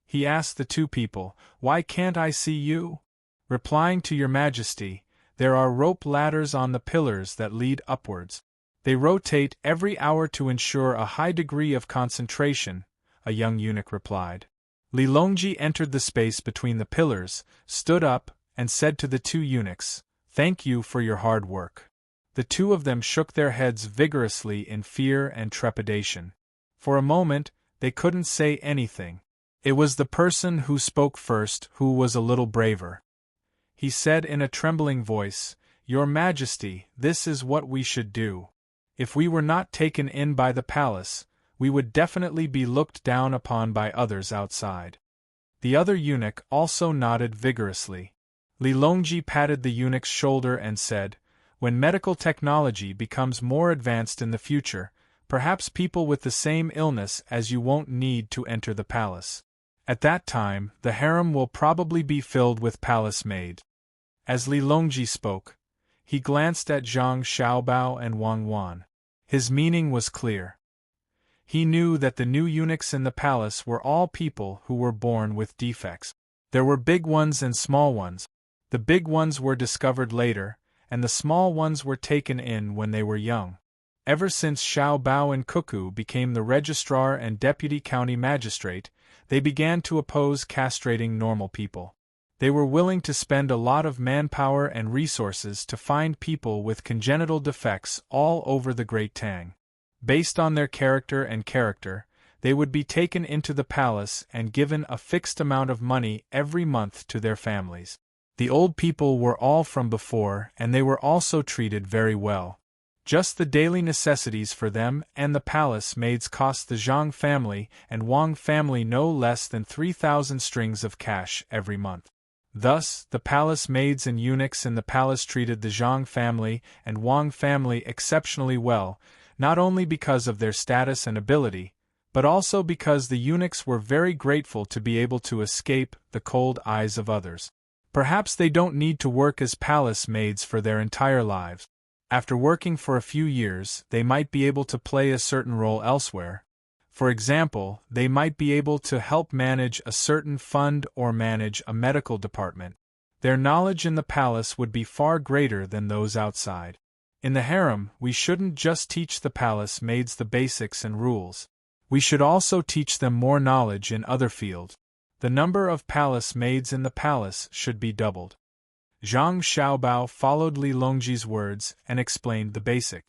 He asked the 2 people, "Why can't I see you?" Replying to Your Majesty, "There are rope ladders on the pillars that lead upwards. They rotate every hour to ensure a high degree of concentration," a young eunuch replied. Li Longji entered the space between the pillars, stood up, and said to the 2 eunuchs, "Thank you for your hard work." The 2 of them shook their heads vigorously in fear and trepidation. For a moment, they couldn't say anything. It was the person who spoke first who was a little braver. He said in a trembling voice, "Your Majesty, this is what we should do. If we were not taken in by the palace, we would definitely be looked down upon by others outside." The other eunuch also nodded vigorously. Li Longji patted the eunuch's shoulder and said, When medical technology becomes more advanced in the future, perhaps people with the same illness as you won't need to enter the palace. At that time, the harem will probably be filled with palace maids. As Li Longji spoke, he glanced at Zhang Xiaobao and Wang Wan. His meaning was clear. He knew that the new eunuchs in the palace were all people who were born with defects. There were big ones and small ones. The big ones were discovered later, and the small ones were taken in when they were young. Ever since Xiao Bao and Cuckoo became the registrar and deputy county magistrate, they began to oppose castrating normal people. They were willing to spend a lot of manpower and resources to find people with congenital defects all over the Great Tang. Based on their character, they would be taken into the palace and given a fixed amount of money every month to their families. The old people were all from before, and they were also treated very well. Just the daily necessities for them and the palace maids cost the Zhang family and Wang family no less than 3,000 strings of cash every month. Thus, the palace maids and eunuchs in the palace treated the Zhang family and Wang family exceptionally well, not only because of their status and ability, but also because the eunuchs were very grateful to be able to escape the cold eyes of others. Perhaps they don't need to work as palace maids for their entire lives. After working for a few years, they might be able to play a certain role elsewhere. For example, they might be able to help manage a certain fund or manage a medical department. Their knowledge in the palace would be far greater than those outside. In the harem, we shouldn't just teach the palace maids the basics and rules. We should also teach them more knowledge in other fields. The number of palace maids in the palace should be doubled. Zhang Xiaobao followed Li Longji's words and explained the basic.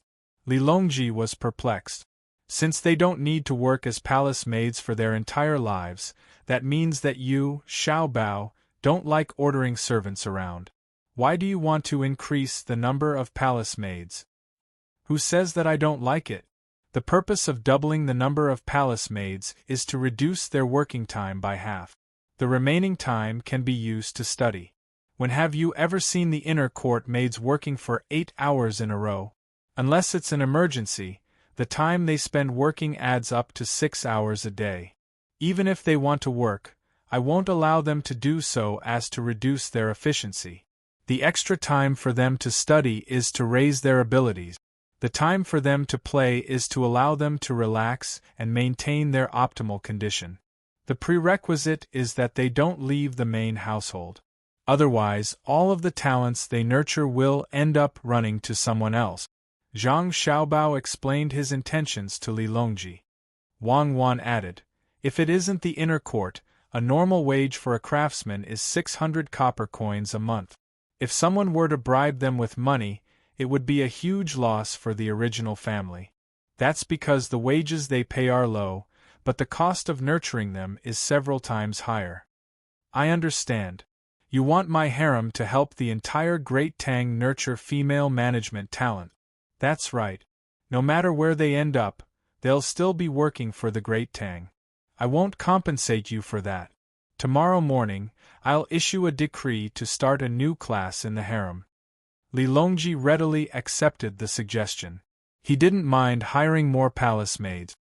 Li Longji was perplexed. Since they don't need to work as palace maids for their entire lives, that means that you, Xiaobao, don't like ordering servants around. Why do you want to increase the number of palace maids? Who says that I don't like it? The purpose of doubling the number of palace maids is to reduce their working time by half. The remaining time can be used to study. When have you ever seen the inner court maids working for 8 hours in a row? Unless it's an emergency, the time they spend working adds up to 6 hours a day. Even if they want to work, I won't allow them to do so as to reduce their efficiency. The extra time for them to study is to raise their abilities. The time for them to play is to allow them to relax and maintain their optimal condition. The prerequisite is that they don't leave the main household. Otherwise, all of the talents they nurture will end up running to someone else. Zhang Xiaobao explained his intentions to Li Longji. Wang Wan added, if it isn't the inner court, a normal wage for a craftsman is 600 copper coins a month. If someone were to bribe them with money, it would be a huge loss for the original family. That's because the wages they pay are low, but the cost of nurturing them is several times higher. I understand. You want my harem to help the entire Great Tang nurture female management talent. That's right. No matter where they end up, they'll still be working for the Great Tang. I won't compensate you for that. Tomorrow morning, I'll issue a decree to start a new class in the harem. Li Longji readily accepted the suggestion. He didn't mind hiring more palace maids.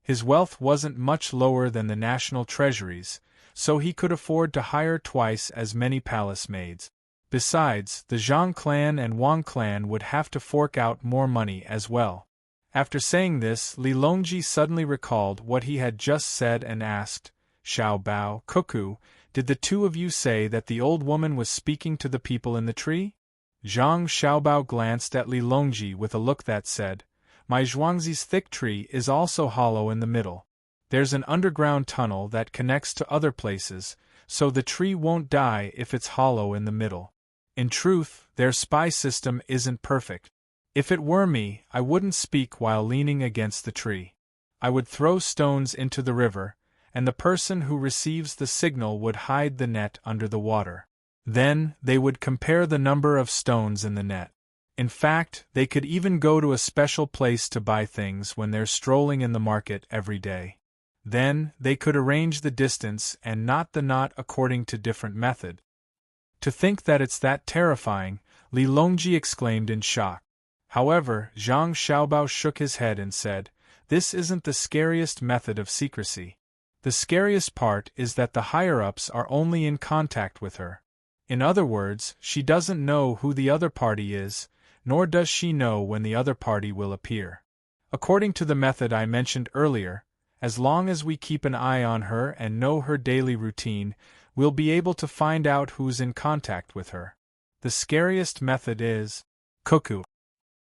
His wealth wasn't much lower than the national treasuries, so he could afford to hire twice as many palace maids. Besides, the Zhang clan and Wang clan would have to fork out more money as well. After saying this, Li Longji suddenly recalled what he had just said and asked, Xiaobao, Cuckoo, did the two of you say that the old woman was speaking to the people in the tree? Zhang Xiaobao glanced at Li Longji with a look that said, my Zhuangzi's thick tree is also hollow in the middle. There's an underground tunnel that connects to other places, so the tree won't die if it's hollow in the middle. In truth, their spy system isn't perfect. If it were me, I wouldn't speak while leaning against the tree. I would throw stones into the river, and the person who receives the signal would hide the net under the water. Then, they would compare the number of stones in the net. In fact, they could even go to a special place to buy things when they're strolling in the market every day. Then, they could arrange the distance and knot the knot according to different method. To think that it's that terrifying, Li Longji exclaimed in shock. However, Zhang Xiaobao shook his head and said, "This isn't the scariest method of secrecy. The scariest part is that the higher-ups are only in contact with her. In other words, she doesn't know who the other party is, nor does she know when the other party will appear. According to the method I mentioned earlier, as long as we keep an eye on her and know her daily routine, we'll be able to find out who's in contact with her. The scariest method is cuckoo.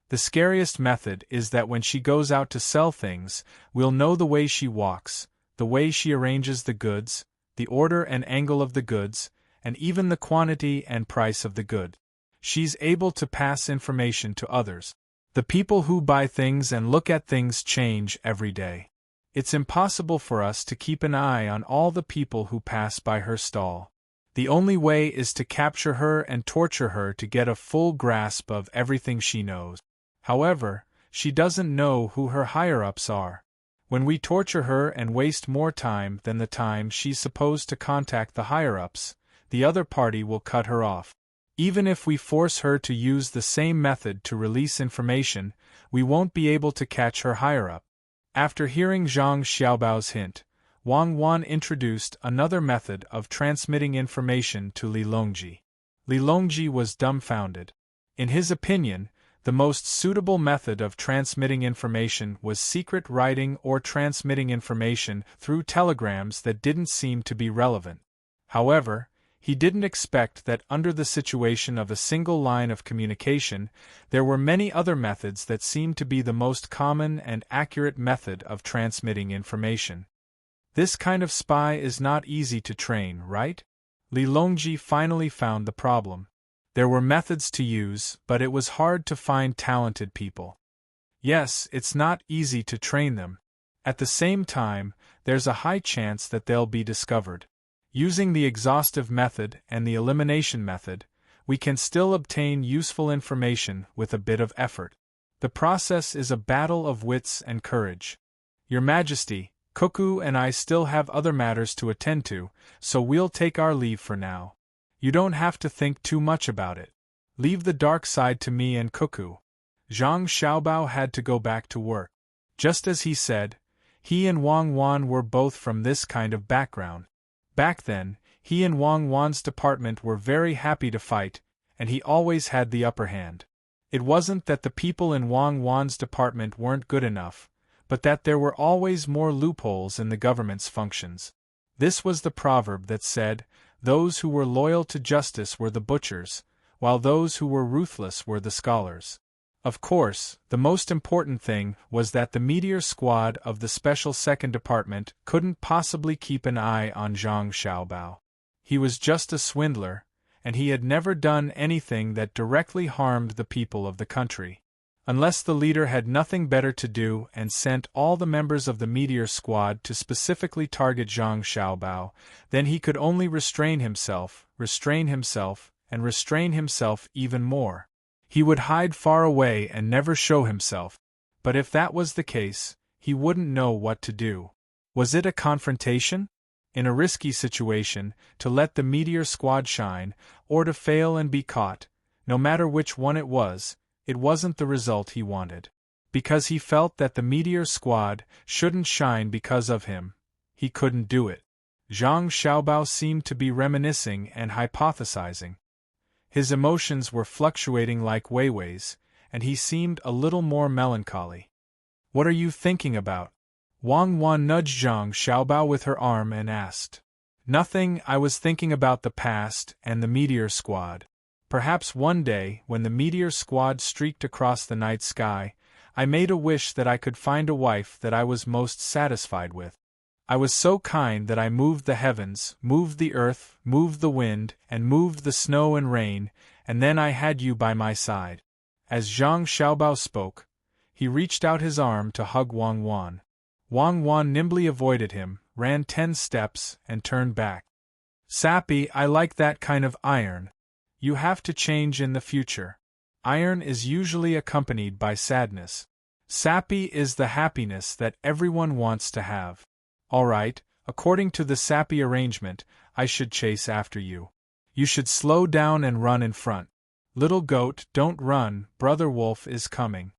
The scariest method is that when she goes out to sell things, we'll know the way she walks, the way she arranges the goods, the order and angle of the goods, and even the quantity and price of the good. She's able to pass information to others. The people who buy things and look at things change every day. It's impossible for us to keep an eye on all the people who pass by her stall. The only way is to capture her and torture her to get a full grasp of everything she knows. However, she doesn't know who her higher-ups are. When we torture her and waste more time than the time she's supposed to contact the higher-ups, the other party will cut her off. Even if we force her to use the same method to release information, we won't be able to catch her higher-up." After hearing Zhang Xiaobao's hint, Wang Wan introduced another method of transmitting information to Li Longji. Li Longji was dumbfounded. In his opinion, the most suitable method of transmitting information was secret writing or transmitting information through telegrams that didn't seem to be relevant. However, he didn't expect that under the situation of a single line of communication, there were many other methods that seemed to be the most common and accurate method of transmitting information. This kind of spy is not easy to train, right? Li Longji finally found the problem. There were methods to use, but it was hard to find talented people. Yes, it's not easy to train them. At the same time, there's a high chance that they'll be discovered. Using the exhaustive method and the elimination method, we can still obtain useful information with a bit of effort. The process is a battle of wits and courage. Your Majesty, Cuckoo and I still have other matters to attend to, so we'll take our leave for now. You don't have to think too much about it. Leave the dark side to me and Cuckoo. Zhang Xiaobao had to go back to work. Just as he said, he and Wang Wan were both from this kind of background. Back then, he and Wang Wan's department were very happy to fight, and he always had the upper hand. It wasn't that the people in Wang Wan's department weren't good enough, but that there were always more loopholes in the government's functions. This was the proverb that said, those who were loyal to justice were the butchers, while those who were ruthless were the scholars. Of course, the most important thing was that the meteor squad of the Special Second Department couldn't possibly keep an eye on Zhang Xiaobao. He was just a swindler, and he had never done anything that directly harmed the people of the country. Unless the leader had nothing better to do and sent all the members of the meteor squad to specifically target Zhang Xiaobao, then he could only restrain himself, and restrain himself even more. He would hide far away and never show himself. But if that was the case, he wouldn't know what to do. Was it a confrontation? In a risky situation, to let the meteor squad shine, or to fail and be caught, no matter which one it wasn't the result he wanted. Because he felt that the meteor squad shouldn't shine because of him, he couldn't do it. Zhang Xiaobao seemed to be reminiscing and hypothesizing. His emotions were fluctuating like Weiwei's, and he seemed a little more melancholy. "What are you thinking about?" Wang Wan nudged Zhang Xiaobao with her arm and asked. "Nothing, I was thinking about the past and the meteor squad. Perhaps one day, when the meteor squad streaked across the night sky, I made a wish that I could find a wife that I was most satisfied with. I was so kind that I moved the heavens, moved the earth, moved the wind, and moved the snow and rain, and then I had you by my side." As Zhang Xiaobao spoke, he reached out his arm to hug Wang Wan. Wang Wan nimbly avoided him, ran 10 steps, and turned back. "Sappy, I like that kind of iron. You have to change in the future. Iron is usually accompanied by sadness. Sappy is the happiness that everyone wants to have. All right, according to the sappy arrangement, I should chase after you. You should slow down and run in front." Little goat, don't run, brother wolf is coming.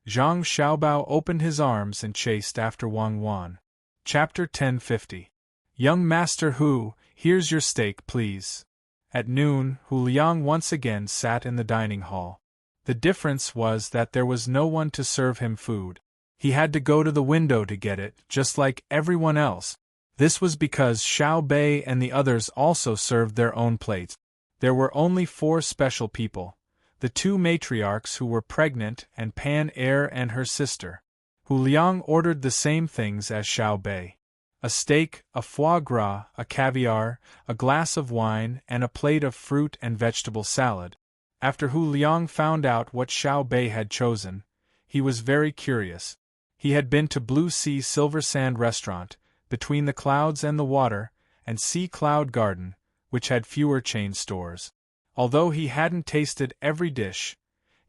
Zhang Xiaobao opened his arms and chased after Wang Wan. Chapter 1050. Young Master Hu, here's your steak, please. At noon, Hu Liang once again sat in the dining hall. The difference was that there was no one to serve him food. He had to go to the window to get it, just like everyone else. This was because Xiao Bei and the others also served their own plates. There were only 4 special people: the 2 matriarchs who were pregnant and Pan Er and her sister. Hu Liang ordered the same things as Xiao Bei: a steak, a foie gras, a caviar, a glass of wine, and a plate of fruit and vegetable salad. After Hu Liang found out what Xiao Bei had chosen, he was very curious. He had been to Blue Sea Silver Sand Restaurant, Between the Clouds and the Water, and Sea Cloud Garden, which had fewer chain stores. Although he hadn't tasted every dish,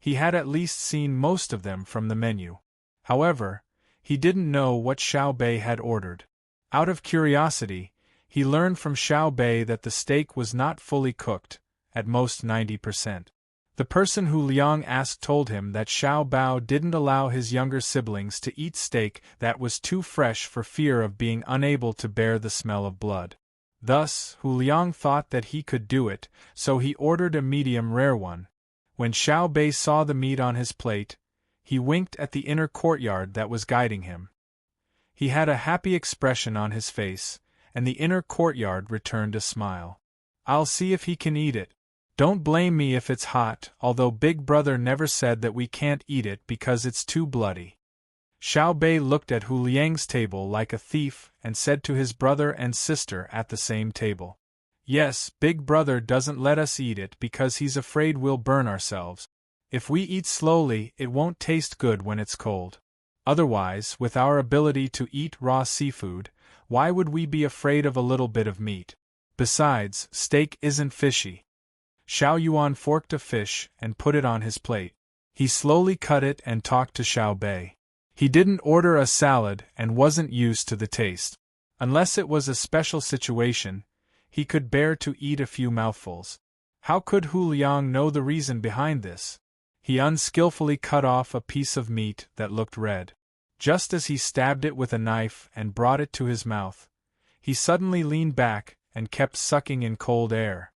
he had at least seen most of them from the menu. However, he didn't know what Xiao Bei had ordered. Out of curiosity, he learned from Xiao Bei that the steak was not fully cooked, at most 90%. The person Hu Liang asked told him that Xiao Bao didn't allow his younger siblings to eat steak that was too fresh for fear of being unable to bear the smell of blood. Thus, Hu Liang thought that he could do it, so he ordered a medium rare one. When Xiao Bei saw the meat on his plate, he winked at the inner courtyard that was guiding him. He had a happy expression on his face, and the inner courtyard returned a smile. "I'll see if he can eat it. Don't blame me if it's hot, although Big Brother never said that we can't eat it because it's too bloody." Xiao Bei looked at Hu Liang's table like a thief and said to his brother and sister at the same table, "Yes, Big Brother doesn't let us eat it because he's afraid we'll burn ourselves. If we eat slowly, it won't taste good when it's cold. Otherwise, with our ability to eat raw seafood, why would we be afraid of a little bit of meat? Besides, steak isn't fishy." Xiao Yuan forked a fish and put it on his plate. He slowly cut it and talked to Xiao Bei. He didn't order a salad and wasn't used to the taste. Unless it was a special situation, he could bear to eat a few mouthfuls. How could Hu Liang know the reason behind this? He unskillfully cut off a piece of meat that looked red. Just as he stabbed it with a knife and brought it to his mouth, he suddenly leaned back and kept sucking in cold air.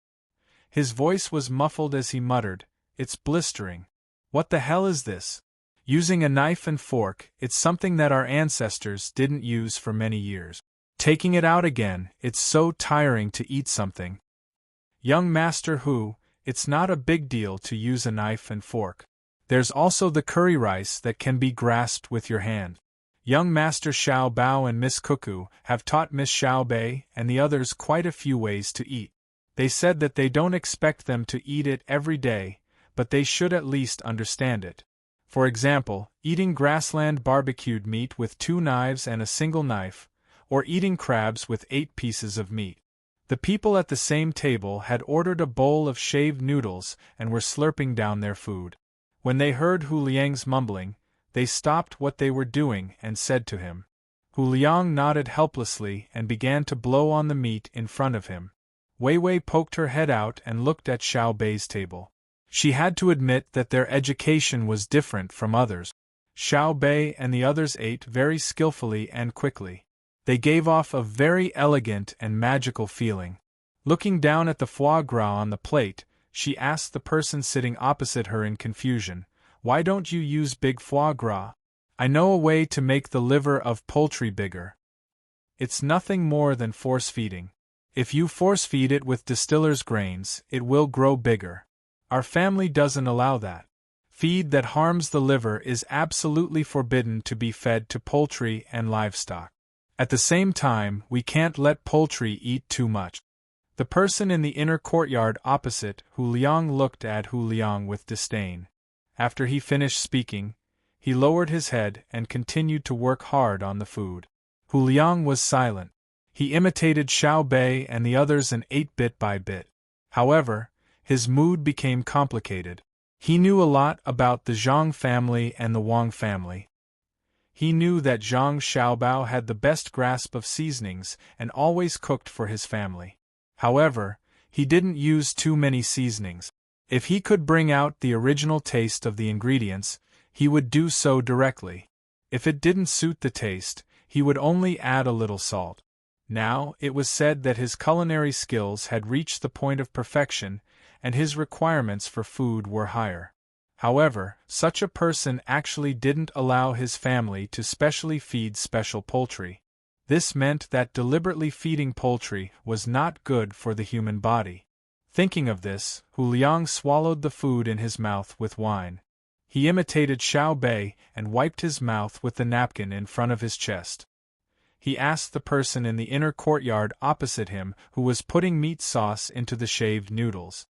His voice was muffled as he muttered, "It's blistering. What the hell is this?" Using a knife and fork, it's something that our ancestors didn't use for many years. Taking it out again, it's so tiring to eat something. Young Master Hu, it's not a big deal to use a knife and fork. There's also the curry rice that can be grasped with your hand. Young Master Xiao Bao and Miss Cuckoo have taught Miss Xiao Bei and the others quite a few ways to eat. They said that they don't expect them to eat it every day, but they should at least understand it. For example, eating grassland barbecued meat with 2 knives and a single knife, or eating crabs with 8 pieces of meat. The people at the same table had ordered a bowl of shaved noodles and were slurping down their food. When they heard Hu Liang's mumbling, they stopped what they were doing and said to him. Hu Liang nodded helplessly and began to blow on the meat in front of him. Wei Wei poked her head out and looked at Xiao Bei's table. She had to admit that their education was different from others. Xiao Bei and the others ate very skillfully and quickly. They gave off a very elegant and magical feeling. Looking down at the foie gras on the plate, she asked the person sitting opposite her in confusion, "Why don't you use big foie gras? I know a way to make the liver of poultry bigger. It's nothing more than force feeding. If you force feed it with distiller's grains, it will grow bigger. Our family doesn't allow that. Feed that harms the liver is absolutely forbidden to be fed to poultry and livestock. At the same time, we can't let poultry eat too much." The person in the inner courtyard opposite Hu Liang looked at Hu Liang with disdain. After he finished speaking, he lowered his head and continued to work hard on the food. Hu Liang was silent. He imitated Xiao Bei and the others and ate bit by bit. However, his mood became complicated. He knew a lot about the Zhang family and the Wang family. He knew that Zhang Xiaobao had the best grasp of seasonings and always cooked for his family. However, he didn't use too many seasonings. If he could bring out the original taste of the ingredients, he would do so directly. If it didn't suit the taste, he would only add a little salt. Now, it was said that his culinary skills had reached the point of perfection, and his requirements for food were higher. However, such a person actually didn't allow his family to specially feed special poultry. This meant that deliberately feeding poultry was not good for the human body. Thinking of this, Hu Liang swallowed the food in his mouth with wine. He imitated Xiao Bei and wiped his mouth with the napkin in front of his chest. He asked the person in the inner courtyard opposite him who was putting meat sauce into the shaved noodles.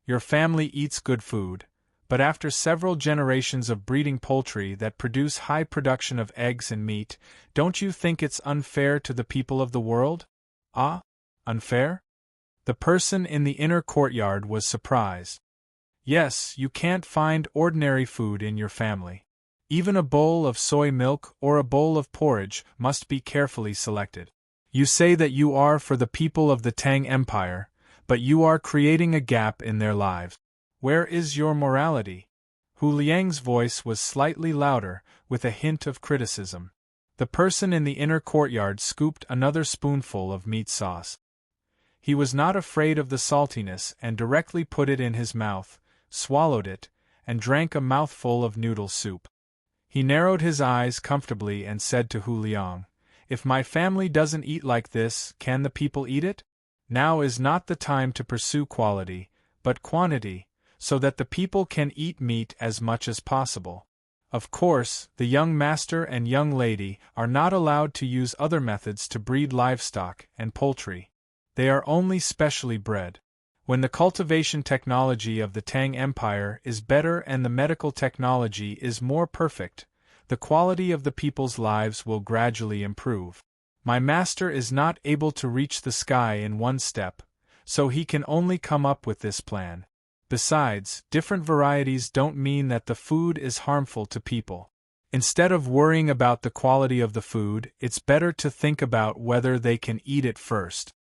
Your family eats good food, but after several generations of breeding poultry that produce high production of eggs and meat, don't you think it's unfair to the people of the world? Ah? Unfair? The person in the inner courtyard was surprised. Yes, you can't find ordinary food in your family. Even a bowl of soy milk or a bowl of porridge must be carefully selected. You say that you are for the people of the Tang Empire, but you are creating a gap in their lives. Where is your morality? Hu Liang's voice was slightly louder, with a hint of criticism. The person in the inner courtyard scooped another spoonful of meat sauce. He was not afraid of the saltiness and directly put it in his mouth, swallowed it, and drank a mouthful of noodle soup. He narrowed his eyes comfortably and said to Hu Liang, "If my family doesn't eat like this, can the people eat it? Now is not the time to pursue quality, but quantity, so that the people can eat meat as much as possible. Of course, the young master and young lady are not allowed to use other methods to breed livestock and poultry. They are only specially bred. When the cultivation technology of the Tang Empire is better and the medical technology is more perfect, the quality of the people's lives will gradually improve. My master is not able to reach the sky in one step, so he can only come up with this plan. Besides, different varieties don't mean that the food is harmful to people. Instead of worrying about the quality of the food, it's better to think about whether they can eat it first.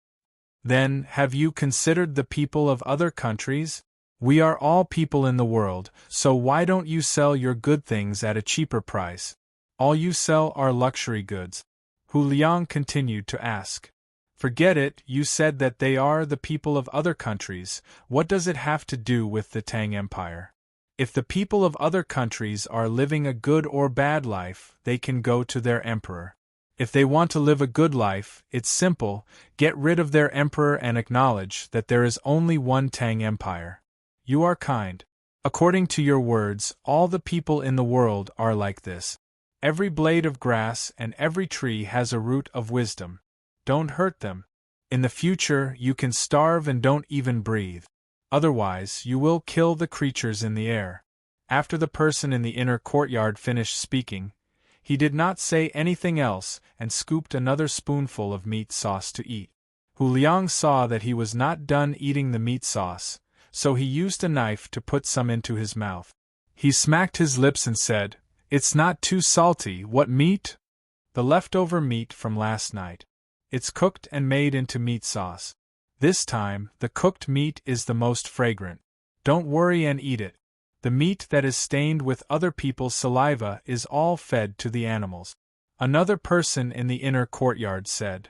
Then, have you considered the people of other countries? We are all people in the world, so why don't you sell your good things at a cheaper price? All you sell are luxury goods." Hu Liang continued to ask. "Forget it, you said that they are the people of other countries. What does it have to do with the Tang Empire? If the people of other countries are living a good or bad life, they can go to their emperor. If they want to live a good life, it's simple, get rid of their emperor and acknowledge that there is only one Tang Empire. You are kind. According to your words, all the people in the world are like this. Every blade of grass and every tree has a root of wisdom. Don't hurt them. In the future, you can starve and don't even breathe. Otherwise, you will kill the creatures in the air." After the person in the inner courtyard finished speaking, he did not say anything else and scooped another spoonful of meat sauce to eat. Hu Liang saw that he was not done eating the meat sauce, so he used a knife to put some into his mouth. He smacked his lips and said, "It's not too salty. What meat?" "The leftover meat from last night. It's cooked and made into meat sauce. This time, the cooked meat is the most fragrant. Don't worry and eat it. The meat that is stained with other people's saliva is all fed to the animals." Another person in the inner courtyard said.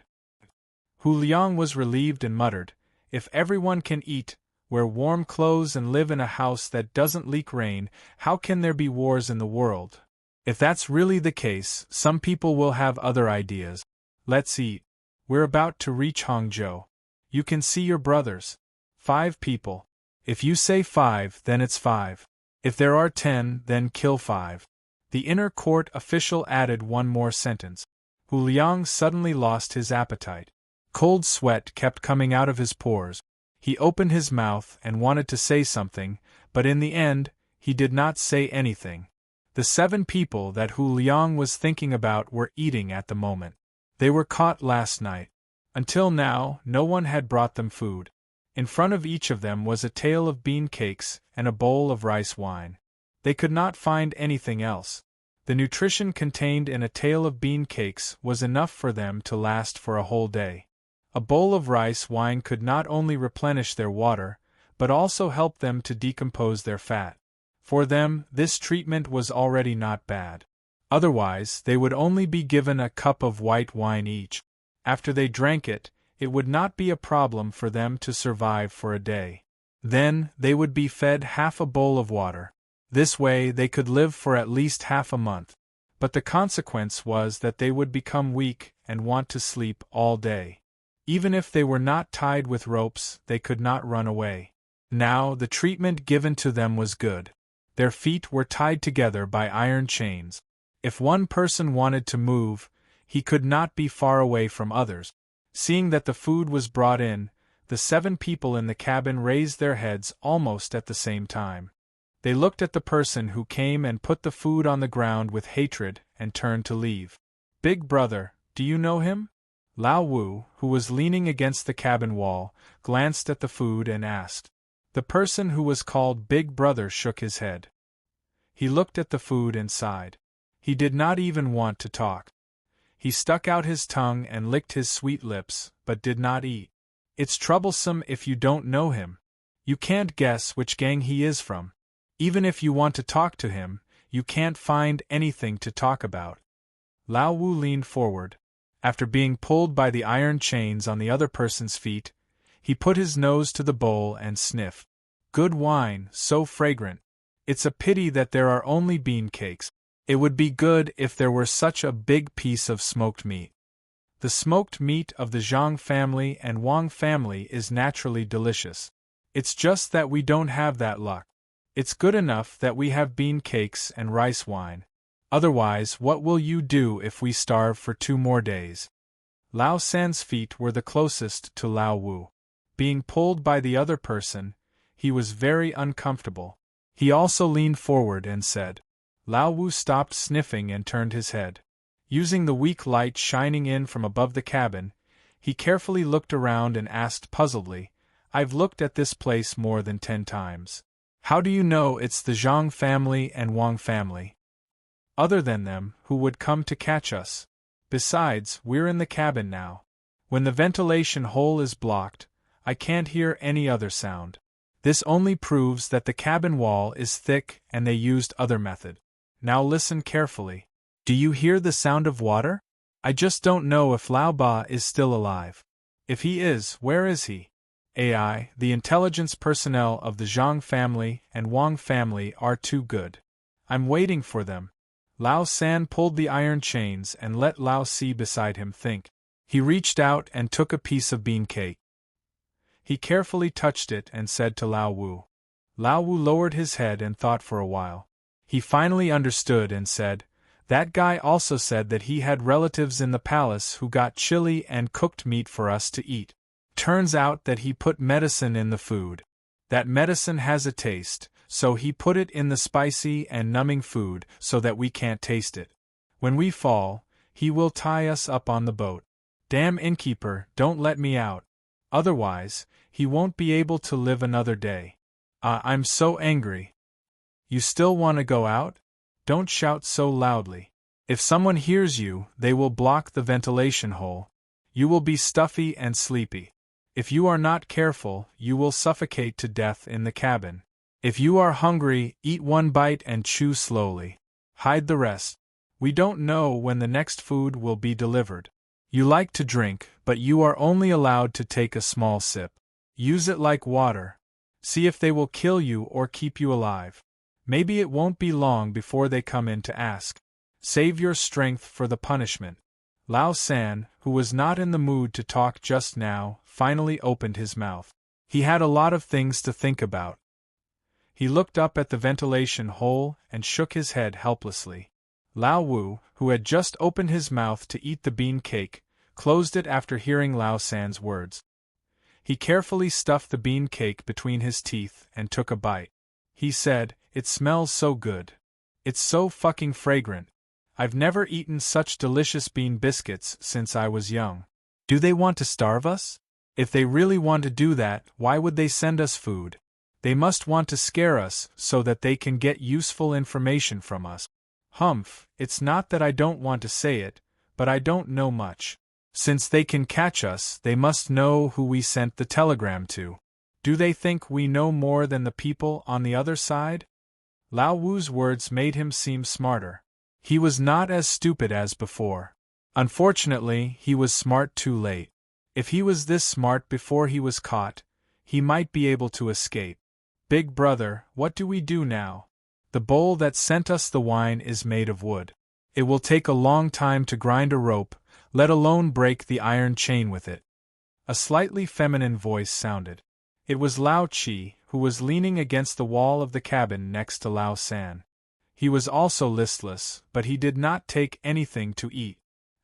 Hu Liang was relieved and muttered, "If everyone can eat, wear warm clothes and live in a house that doesn't leak rain, how can there be wars in the world? If that's really the case, some people will have other ideas. Let's eat. We're about to reach Hangzhou. You can see your brothers. 5 people. If you say 5, then it's 5. If there are 10, then kill 5. The inner court official added one more sentence. Hu Liang suddenly lost his appetite. Cold sweat kept coming out of his pores. He opened his mouth and wanted to say something, but in the end, he did not say anything. The 7 people that Hu Liang was thinking about were eating at the moment. They were caught last night. Until now, no one had brought them food. In front of each of them was a tail of bean cakes and a bowl of rice wine. They could not find anything else. The nutrition contained in a tail of bean cakes was enough for them to last for a whole day. A bowl of rice wine could not only replenish their water, but also help them to decompose their fat. For them, this treatment was already not bad. Otherwise, they would only be given a cup of white wine each. After they drank it, it would not be a problem for them to survive for a day. Then, they would be fed half a bowl of water. This way, they could live for at least half a month. But the consequence was that they would become weak and want to sleep all day. Even if they were not tied with ropes, they could not run away. Now, the treatment given to them was good. Their feet were tied together by iron chains. If one person wanted to move, he could not be far away from others. Seeing that the food was brought in, the 7 people in the cabin raised their heads almost at the same time. They looked at the person who came and put the food on the ground with hatred and turned to leave. "Big brother, do you know him?" Lao Wu, who was leaning against the cabin wall, glanced at the food and asked. The person who was called Big Brother shook his head. He looked at the food and sighed. He did not even want to talk. He stuck out his tongue and licked his sweet lips, but did not eat. It's troublesome if you don't know him. You can't guess which gang he is from. Even if you want to talk to him, you can't find anything to talk about. Lao Wu leaned forward. After being pulled by the iron chains on the other person's feet, he put his nose to the bowl and sniffed. Good wine, so fragrant. It's a pity that there are only bean cakes. It would be good if there were such a big piece of smoked meat. The smoked meat of the Zhang family and Wang family is naturally delicious. It's just that we don't have that luck. It's good enough that we have bean cakes and rice wine. Otherwise, what will you do if we starve for 2 more days? Lao San's feet were the closest to Lao Wu. Being pulled by the other person, he was very uncomfortable. He also leaned forward and said. Lao Wu stopped sniffing and turned his head. Using the weak light shining in from above the cabin, he carefully looked around and asked puzzledly, I've looked at this place more than 10 times. How do you know it's the Zhang family and Wang family? Other than them, who would come to catch us? Besides, we're in the cabin now. When the ventilation hole is blocked, I can't hear any other sound. This only proves that the cabin wall is thick and they used other method. Now listen carefully. Do you hear the sound of water? I just don't know if Lao Ba is still alive. If he is, where is he? AI, the intelligence personnel of the Zhang family and Wang family are too good. I'm waiting for them. Lao San pulled the iron chains and let Lao Si beside him think. He reached out and took a piece of bean cake. He carefully touched it and said to Lao Wu. Lao Wu lowered his head and thought for a while. He finally understood and said, That guy also said that he had relatives in the palace who got chili and cooked meat for us to eat. Turns out that he put medicine in the food. That medicine has a taste, so he put it in the spicy and numbing food so that we can't taste it. When we fall, he will tie us up on the boat. Damn innkeeper, don't let me out. Otherwise, he won't be able to live another day. I'm so angry. You still want to go out? Don't shout so loudly. If someone hears you, they will block the ventilation hole. You will be stuffy and sleepy. If you are not careful, you will suffocate to death in the cabin. If you are hungry, eat 1 bite and chew slowly. Hide the rest. We don't know when the next food will be delivered. You like to drink, but you are only allowed to take a small sip. Use it like water. See if they will kill you or keep you alive. Maybe it won't be long before they come in to ask. Save your strength for the punishment. Lao San, who was not in the mood to talk just now, finally opened his mouth. He had a lot of things to think about. He looked up at the ventilation hole and shook his head helplessly. Lao Wu, who had just opened his mouth to eat the bean cake, closed it after hearing Lao San's words. He carefully stuffed the bean cake between his teeth and took a bite. He said, It smells so good. It's so fucking fragrant. I've never eaten such delicious bean biscuits since I was young. Do they want to starve us? If they really want to do that, why would they send us food? They must want to scare us so that they can get useful information from us. Humph, it's not that I don't want to say it, but I don't know much. Since they can catch us, they must know who we sent the telegram to. Do they think we know more than the people on the other side? Lao Wu's words made him seem smarter. He was not as stupid as before. Unfortunately, he was smart too late. If he was this smart before he was caught, he might be able to escape. Big brother, what do we do now? The bowl that sent us the wine is made of wood. It will take a long time to grind a rope, let alone break the iron chain with it. A slightly feminine voice sounded. It was Lao Chi, who was leaning against the wall of the cabin next to Lao San. He was also listless, but he did not take anything to eat.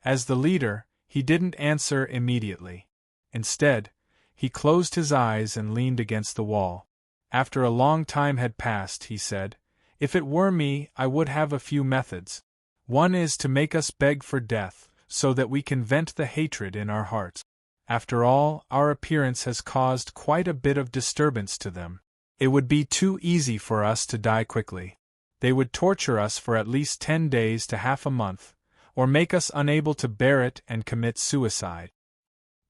As the leader, he didn't answer immediately. Instead, he closed his eyes and leaned against the wall. After a long time had passed, he said, "If it were me, I would have a few methods. One is to make us beg for death, so that we can vent the hatred in our hearts. After all, our appearance has caused quite a bit of disturbance to them. It would be too easy for us to die quickly. They would torture us for at least 10 days to half a month, or make us unable to bear it and commit suicide."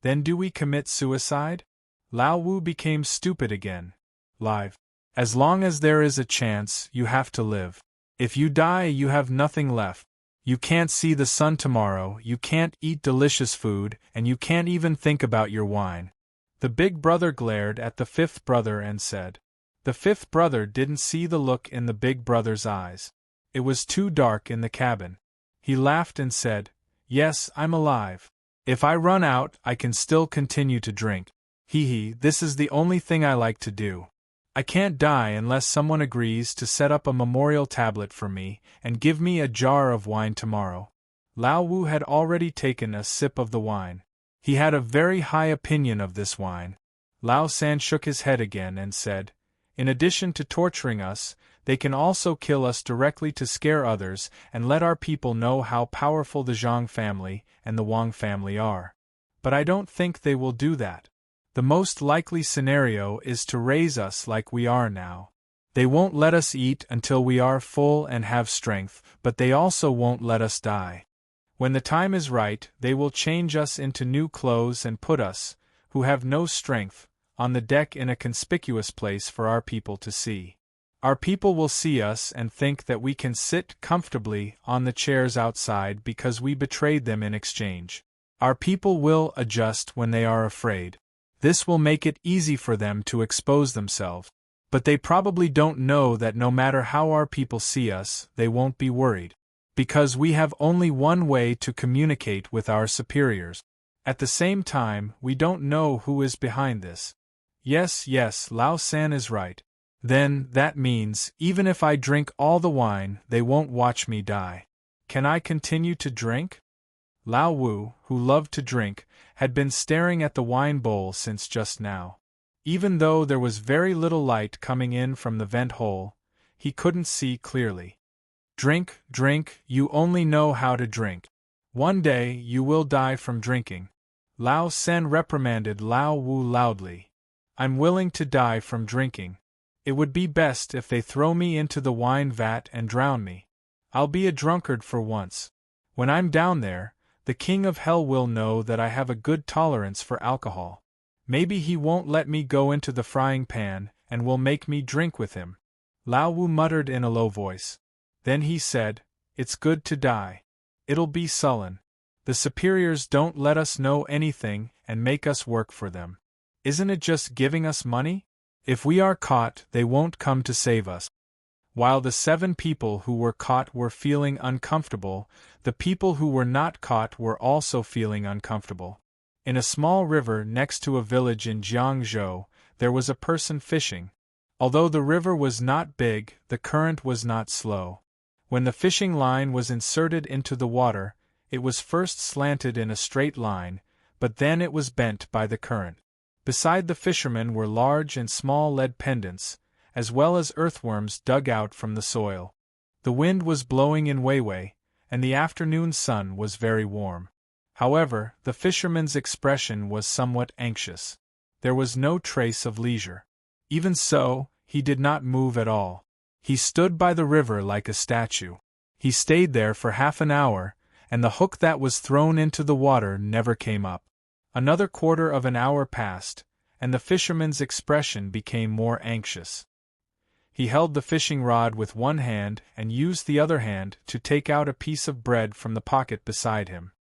Then do we commit suicide? Lao Wu became stupid again. Live. As long as there is a chance, you have to live. If you die, you have nothing left. You can't see the sun tomorrow, you can't eat delicious food, and you can't even think about your wine. The big brother glared at the fifth brother and said. The fifth brother didn't see the look in the big brother's eyes. It was too dark in the cabin. He laughed and said, "Yes, I'm alive. If I run out, I can still continue to drink. This is the only thing I like to do. I can't die unless someone agrees to set up a memorial tablet for me and give me a jar of wine tomorrow." Lao Wu had already taken a sip of the wine. He had a very high opinion of this wine. Lao San shook his head again and said, "In addition to torturing us, they can also kill us directly to scare others and let our people know how powerful the Zhang family and the Wang family are. But I don't think they will do that. The most likely scenario is to raise us like we are now. They won't let us eat until we are full and have strength, but they also won't let us die. When the time is right, they will change us into new clothes and put us, who have no strength, on the deck in a conspicuous place for our people to see. Our people will see us and think that we can sit comfortably on the chairs outside because we betrayed them in exchange. Our people will adjust when they are afraid. This will make it easy for them to expose themselves. But they probably don't know that no matter how our people see us, they won't be worried. Because we have only one way to communicate with our superiors. At the same time, we don't know who is behind this." Yes, Lao San is right. Then, that means, even if I drink all the wine, they won't watch me die. Can I continue to drink? Lao Wu, who loved to drink, had been staring at the wine bowl since just now. Even though there was very little light coming in from the vent hole, he couldn't see clearly. "Drink, you only know how to drink. One day you will die from drinking." Lao San reprimanded Lao Wu loudly. "I'm willing to die from drinking. It would be best if they throw me into the wine vat and drown me. I'll be a drunkard for once. When I'm down there, the king of hell will know that I have a good tolerance for alcohol. Maybe he won't let me go into the frying pan and will make me drink with him." Lao Wu muttered in a low voice. Then he said, "It's good to die. It'll be sullen. The superiors don't let us know anything and make us work for them. Isn't it just giving us money? If we are caught, they won't come to save us." While the 7 people who were caught were feeling uncomfortable, the people who were not caught were also feeling uncomfortable. In a small river next to a village in Jiangzhou, there was a person fishing. Although the river was not big, the current was not slow. When the fishing line was inserted into the water, it was first slanted in a straight line, but then it was bent by the current. Beside the fisherman were large and small lead pendants, as well as earthworms dug out from the soil. The wind was blowing in Weiwei, and the afternoon sun was very warm. However, the fisherman's expression was somewhat anxious. There was no trace of leisure. Even so, he did not move at all. He stood by the river like a statue. He stayed there for half an hour, and the hook that was thrown into the water never came up. Another quarter of an hour passed, and the fisherman's expression became more anxious. He held the fishing rod with one hand and used the other hand to take out a piece of bread from the pocket beside him.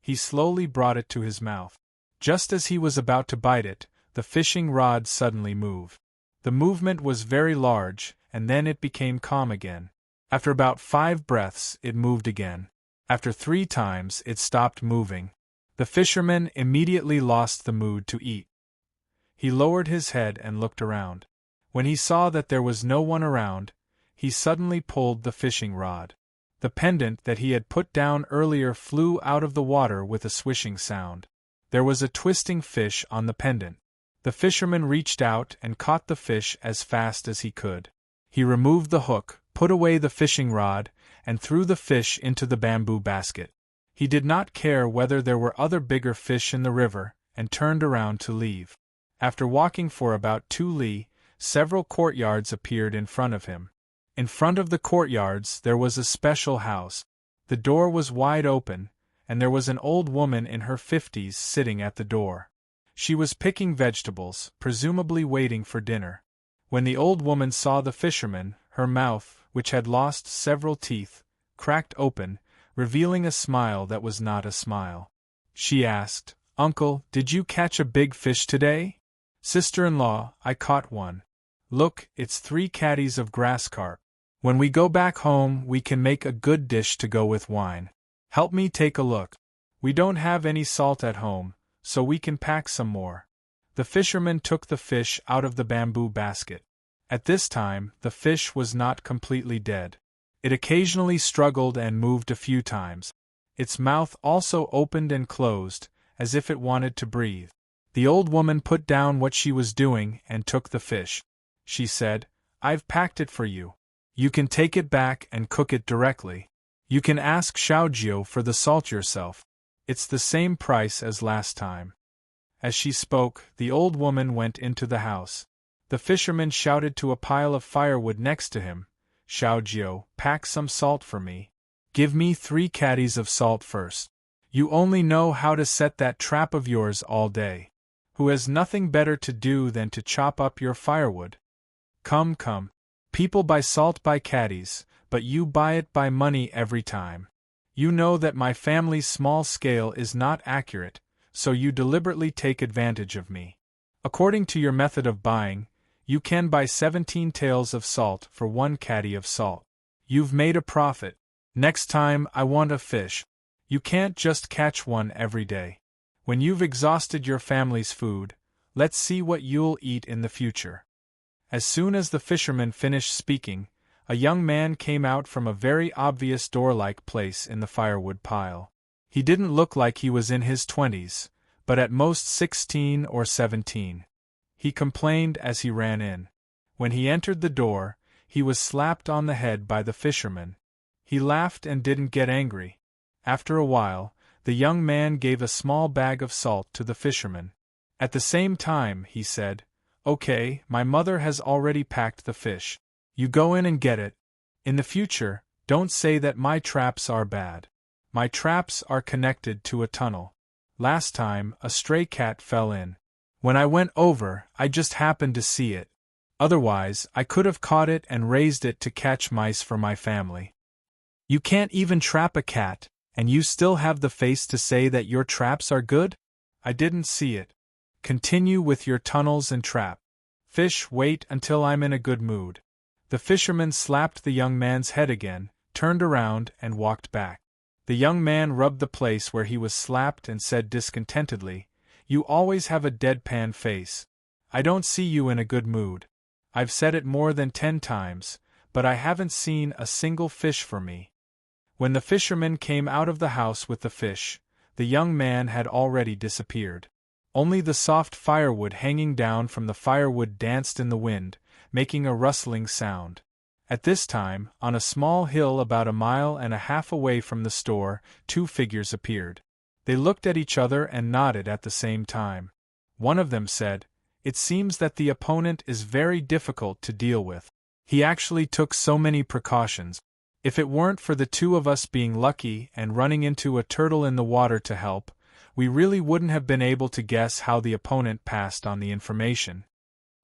He slowly brought it to his mouth. Just as he was about to bite it, the fishing rod suddenly moved. The movement was very large, and then it became calm again. After about 5 breaths, it moved again. After 3 times, it stopped moving. The fisherman immediately lost the mood to eat. He lowered his head and looked around. When he saw that there was no one around, he suddenly pulled the fishing rod. The pendant that he had put down earlier flew out of the water with a swishing sound. There was a twisting fish on the pendant. The fisherman reached out and caught the fish as fast as he could. He removed the hook, put away the fishing rod, and threw the fish into the bamboo basket. He did not care whether there were other bigger fish in the river, and turned around to leave. After walking for about 2 li, several courtyards appeared in front of him. In front of the courtyards there was a special house. The door was wide open, and there was an old woman in her 50s sitting at the door. She was picking vegetables, presumably waiting for dinner. When the old woman saw the fisherman, her mouth, which had lost several teeth, cracked open, revealing a smile that was not a smile. She asked, "Uncle, did you catch a big fish today?" "Sister-in-law, I caught one. Look, it's 3 caddies of grass carp. When we go back home, we can make a good dish to go with wine. Help me take a look. We don't have any salt at home, so we can pack some more." The fisherman took the fish out of the bamboo basket. At this time, the fish was not completely dead. It occasionally struggled and moved a few times. Its mouth also opened and closed, as if it wanted to breathe. The old woman put down what she was doing and took the fish. She said, "I've packed it for you. You can take it back and cook it directly. You can ask Xiaojiu for the salt yourself. It's the same price as last time." As she spoke, the old woman went into the house. The fisherman shouted to a pile of firewood next to him, "Xiaojiu, pack some salt for me. Give me 3 caddies of salt first. You only know how to set that trap of yours all day. Who has nothing better to do than to chop up your firewood? Come, come. People buy salt by caddies, but you buy it by money every time. You know that my family's small scale is not accurate, so you deliberately take advantage of me. According to your method of buying, you can buy 17 taels of salt for 1 caddy of salt. You've made a profit. Next time I want a fish. You can't just catch one every day. When you've exhausted your family's food, let's see what you'll eat in the future." As soon as the fisherman finished speaking, a young man came out from a very obvious door-like place in the firewood pile. He didn't look like he was in his 20s, but at most 16 or 17. He complained as he ran in. When he entered the door, he was slapped on the head by the fisherman. He laughed and didn't get angry. After a while, the young man gave a small bag of salt to the fisherman. At the same time, he said, "Okay, my mother has already packed the fish. You go in and get it. In the future, don't say that my traps are bad. My traps are connected to a tunnel. Last time, a stray cat fell in. When I went over, I just happened to see it. Otherwise, I could have caught it and raised it to catch mice for my family. You can't even trap a cat, and you still have the face to say that your traps are good? I didn't see it. Continue with your tunnels and trap. Fish, wait until I'm in a good mood." The fisherman slapped the young man's head again, turned around, and walked back. The young man rubbed the place where he was slapped and said discontentedly, "You always have a deadpan face. I don't see you in a good mood. I've said it more than 10 times, but I haven't seen a single fish for me." When the fisherman came out of the house with the fish, the young man had already disappeared. Only the soft firewood hanging down from the firewood danced in the wind, making a rustling sound. At this time, on a small hill about 1.5 miles away from the store, 2 figures appeared. They looked at each other and nodded at the same time. One of them said, "It seems that the opponent is very difficult to deal with. He actually took so many precautions. If it weren't for the 2 of us being lucky and running into a turtle in the water to help, we really wouldn't have been able to guess how the opponent passed on the information.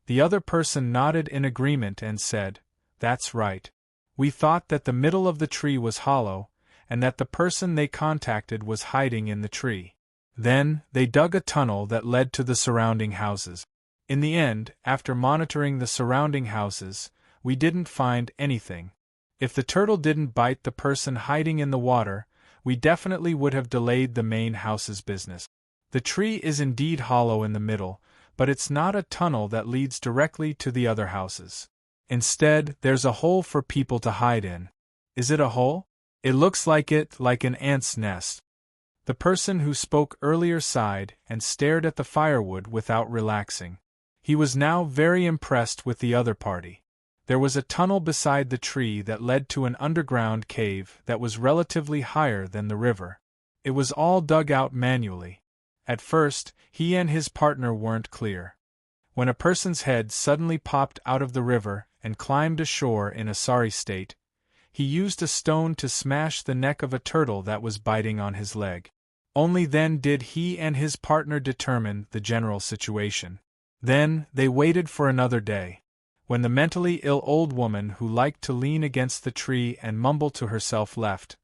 The other person nodded in agreement and said, "That's right. We thought that the middle of the tree was hollow, and that the person they contacted was hiding in the tree. Then, they dug a tunnel that led to the surrounding houses. In the end, after monitoring the surrounding houses, we didn't find anything. If the turtle didn't bite the person hiding in the water, we definitely would have delayed the main house's business. The tree is indeed hollow in the middle, but it's not a tunnel that leads directly to the other houses. Instead, there's a hole for people to hide in." "Is it a hole?" "It looks like it, like an ant's nest." The person who spoke earlier sighed and stared at the firewood without relaxing. He was now very impressed with the other party. There was a tunnel beside the tree that led to an underground cave that was relatively higher than the river. It was all dug out manually. At first, he and his partner weren't clear. When a person's head suddenly popped out of the river and climbed ashore in a sorry state, he used a stone to smash the neck of a turtle that was biting on his leg. Only then did he and his partner determine the general situation. Then, they waited for another day. When the mentally ill old woman who liked to lean against the tree and mumble to herself left,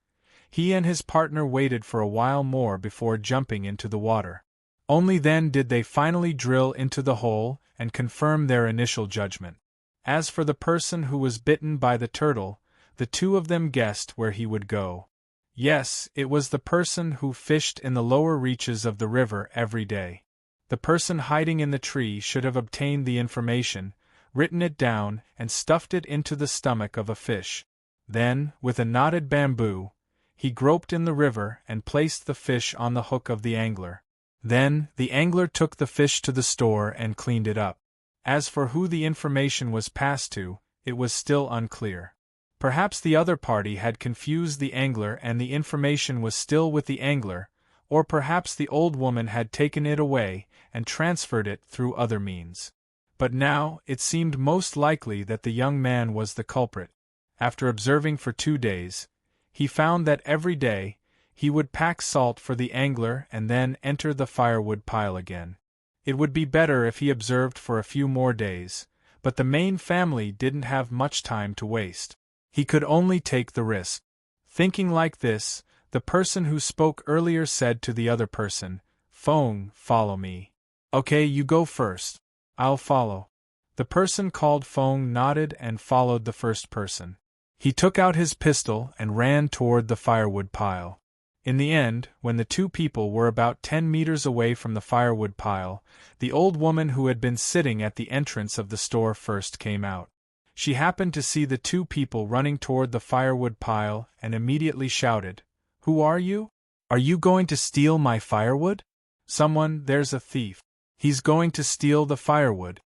he and his partner waited for a while more before jumping into the water. Only then did they finally drill into the hole and confirm their initial judgment. As for the person who was bitten by the turtle, the two of them guessed where he would go. Yes, it was the person who fished in the lower reaches of the river every day. The person hiding in the tree should have obtained the information, written it down, and stuffed it into the stomach of a fish. Then, with a knotted bamboo, he groped in the river and placed the fish on the hook of the angler. Then, the angler took the fish to the store and cleaned it up. As for who the information was passed to, it was still unclear. Perhaps the other party had confused the angler and the information was still with the angler, or perhaps the old woman had taken it away and transferred it through other means. But now, it seemed most likely that the young man was the culprit. After observing for 2 days, he found that every day, he would pack salt for the angler and then enter the firewood pile again. It would be better if he observed for a few more days, but the main family didn't have much time to waste. He could only take the risk. Thinking like this, the person who spoke earlier said to the other person, "Fong, follow me." "Okay, you go first. I'll follow." The person called Fong nodded and followed the first person. He took out his pistol and ran toward the firewood pile. In the end, when the two people were about 10 meters away from the firewood pile, the old woman who had been sitting at the entrance of the store first came out. She happened to see the two people running toward the firewood pile and immediately shouted, "Who are you? Are you going to steal my firewood? Someone, there's a thief. He's going to steal the firewood."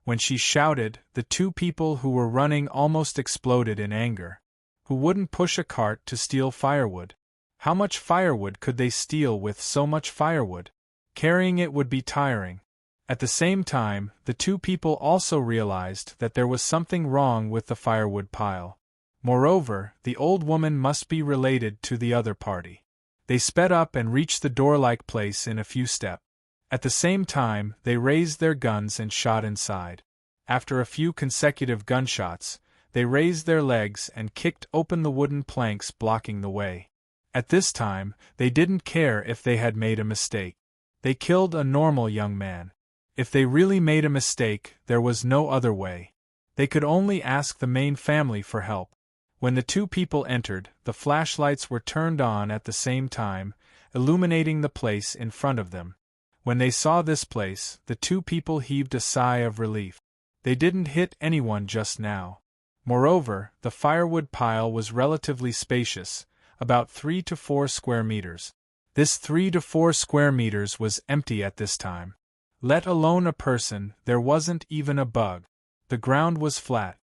When she shouted, the two people who were running almost exploded in anger. Who wouldn't push a cart to steal firewood? How much firewood could they steal with so much firewood? Carrying it would be tiring. At the same time, the two people also realized that there was something wrong with the firewood pile. Moreover, the old woman must be related to the other party. They sped up and reached the door-like place in a few steps. At the same time, they raised their guns and shot inside. After a few consecutive gunshots, they raised their legs and kicked open the wooden planks blocking the way. At this time, they didn't care if they had made a mistake. They killed a normal young man. If they really made a mistake, there was no other way. They could only ask the main family for help. When the two people entered, the flashlights were turned on at the same time, illuminating the place in front of them. When they saw this place, the two people heaved a sigh of relief. They didn't hit anyone just now. Moreover, the firewood pile was relatively spacious, about 3 to 4 square meters. This 3 to 4 square meters was empty at this time. Let alone a person, there wasn't even a bug. The ground was flat.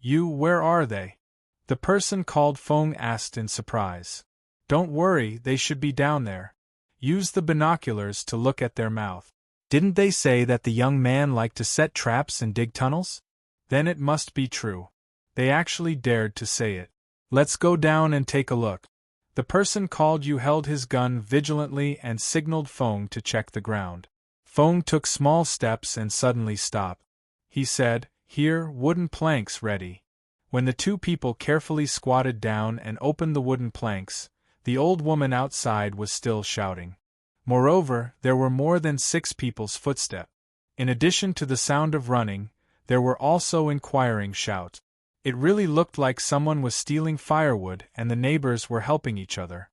Where are they?" the person called Fong asked in surprise. "Don't worry, they should be down there. Use the binoculars to look at their mouth." "Didn't they say that the young man liked to set traps and dig tunnels?" "Then it must be true. They actually dared to say it. Let's go down and take a look." The person called you held his gun vigilantly and signaled Feng to check the ground. Feng took small steps and suddenly stopped. He said, "Here, wooden planks ready." When the two people carefully squatted down and opened the wooden planks, the old woman outside was still shouting. Moreover, there were more than 6 people's footsteps. In addition to the sound of running, there were also inquiring shouts. It really looked like someone was stealing firewood and the neighbors were helping each other.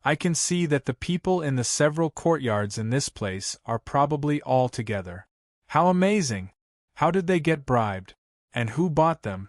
I can see that the people in the several courtyards in this place are probably all together. How amazing! How did they get bribed? And who bought them?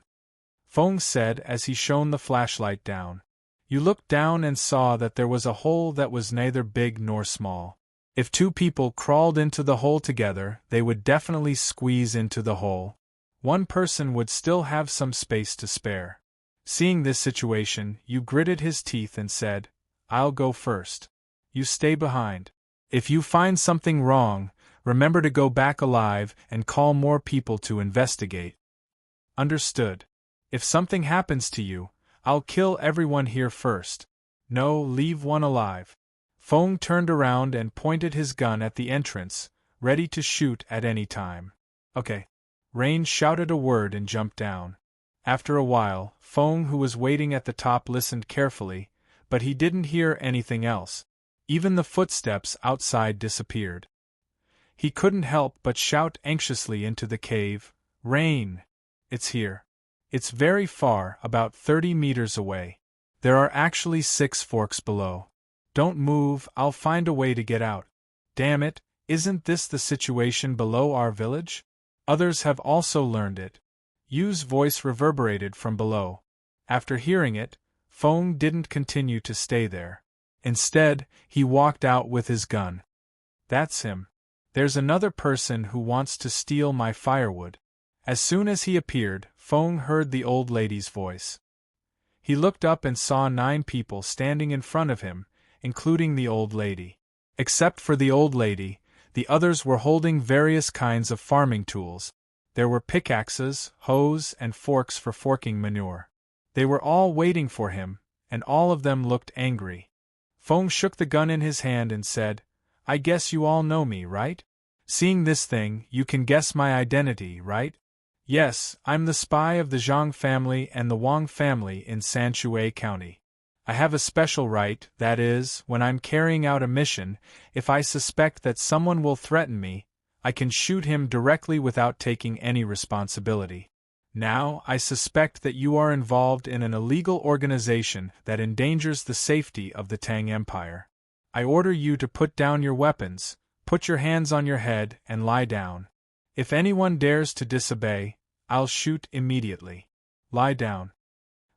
Feng said as he shone the flashlight down. You looked down and saw that there was a hole that was neither big nor small. If 2 people crawled into the hole together, they would definitely squeeze into the hole. One person would still have some space to spare. Seeing this situation, you gritted his teeth and said, "I'll go first. You stay behind. If you find something wrong, remember to go back alive and call more people to investigate." Understood. If something happens to you, I'll kill everyone here first. No, leave one alive. Feng turned around and pointed his gun at the entrance, ready to shoot at any time. Okay. Rain shouted a word and jumped down. After a while, Feng, who was waiting at the top, listened carefully, but he didn't hear anything else. Even the footsteps outside disappeared. He couldn't help but shout anxiously into the cave, "Rain! It's here. It's very far, about 30 meters away. There are actually 6 forks below. Don't move, I'll find a way to get out. Damn it, isn't this the situation below our village? Others have also learned it." Yu's voice reverberated from below. After hearing it, Feng didn't continue to stay there. Instead, he walked out with his gun. "That's him. There's another person who wants to steal my firewood." As soon as he appeared, Feng heard the old lady's voice. He looked up and saw 9 people standing in front of him, including the old lady. Except for the old lady, the others were holding various kinds of farming tools. There were pickaxes, hoes, and forks for forking manure. They were all waiting for him, and all of them looked angry. Feng shook the gun in his hand and said, "I guess you all know me, right? Seeing this thing, you can guess my identity, right? Yes, I'm the spy of the Zhang family and the Wang family in Sanshui County. I have a special right, that is, when I'm carrying out a mission, if I suspect that someone will threaten me, I can shoot him directly without taking any responsibility. Now, I suspect that you are involved in an illegal organization that endangers the safety of the Tang Empire. I order you to put down your weapons, put your hands on your head, and lie down. If anyone dares to disobey, I'll shoot immediately. Lie down."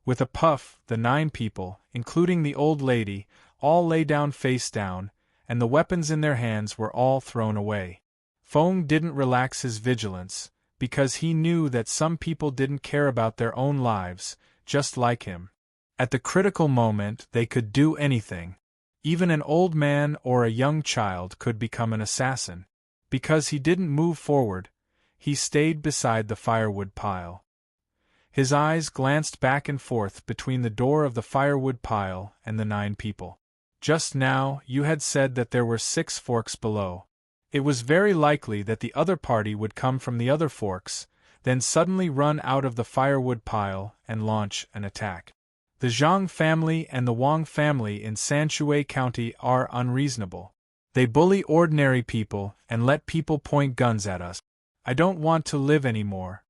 With a puff, the 9 people, including the old lady, all lay down face down, and the weapons in their hands were all thrown away. Feng didn't relax his vigilance, because he knew that some people didn't care about their own lives, just like him. At the critical moment, they could do anything. Even an old man or a young child could become an assassin. Because he didn't move forward, he stayed beside the firewood pile. His eyes glanced back and forth between the door of the firewood pile and the 9 people. Just now, you had said that there were 6 forks below. It was very likely that the other party would come from the other forks, then suddenly run out of the firewood pile and launch an attack. The Zhang family and the Wang family in Sanshui County are unreasonable. They bully ordinary people and let people point guns at us. I don't want to live anymore.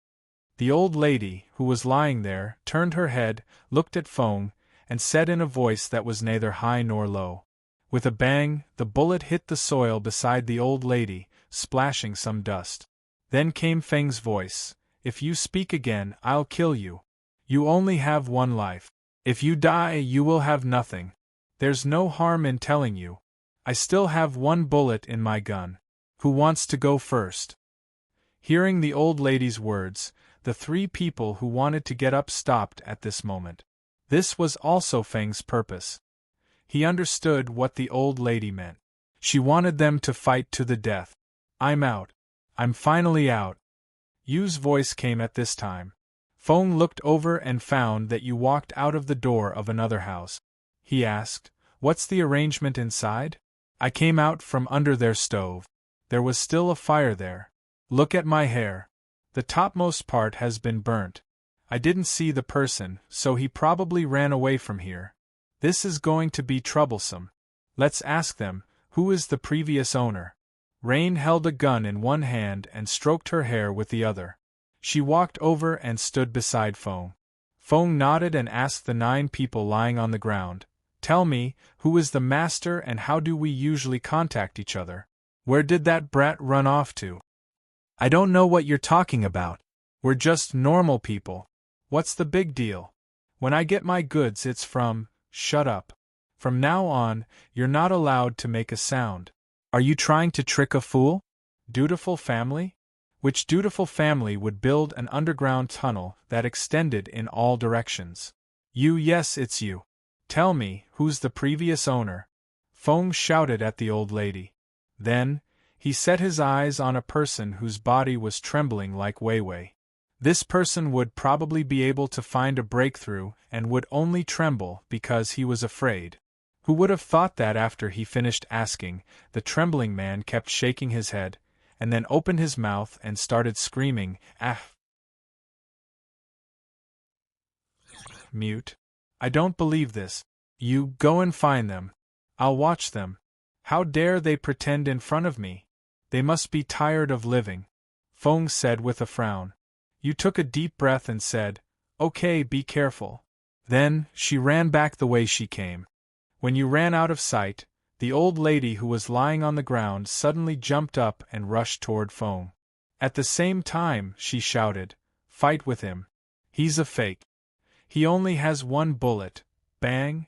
The old lady, who was lying there, turned her head, looked at Feng, and said in a voice that was neither high nor low. With a bang, the bullet hit the soil beside the old lady, splashing some dust. Then came Feng's voice, "If you speak again, I'll kill you. You only have 1 life. If you die, you will have nothing. There's no harm in telling you. I still have 1 bullet in my gun. Who wants to go first?" Hearing the old lady's words, the 3 people who wanted to get up stopped at this moment. This was also Feng's purpose. He understood what the old lady meant. She wanted them to fight to the death. "I'm out. I'm finally out." Yu's voice came at this time. Feng looked over and found that you walked out of the door of another house. He asked, What's the arrangement inside? I came out from under their stove. There was still a fire there. Look at my hair. The topmost part has been burnt. I didn't see the person, so he probably ran away from here. This is going to be troublesome. Let's ask them, who is the previous owner? Rain held a gun in one hand and stroked her hair with the other. She walked over and stood beside Feng. Feng nodded and asked the 9 people lying on the ground, "Tell me, who is the master and how do we usually contact each other? Where did that brat run off to?" "I don't know what you're talking about. We're just normal people. What's the big deal? When I get my goods it's from..." "Shut up. From now on, you're not allowed to make a sound. Are you trying to trick a fool? Dutiful family? Which dutiful family would build an underground tunnel that extended in all directions? You, yes, it's you. Tell me, who's the previous owner?" Feng shouted at the old lady. Then, he set his eyes on a person whose body was trembling like Weiwei. This person would probably be able to find a breakthrough and would only tremble because he was afraid. Who would have thought that? After he finished asking, the trembling man kept shaking his head, and then opened his mouth and started screaming, "Ah!" Mute. "I don't believe this. You, go and find them. I'll watch them. How dare they pretend in front of me? They must be tired of living," Feng said with a frown. You took a deep breath and said, "Okay, be careful." Then, she ran back the way she came. When you ran out of sight, the old lady who was lying on the ground suddenly jumped up and rushed toward Feng. At the same time, she shouted, "Fight with him. He's a fake. He only has 1 bullet." Bang!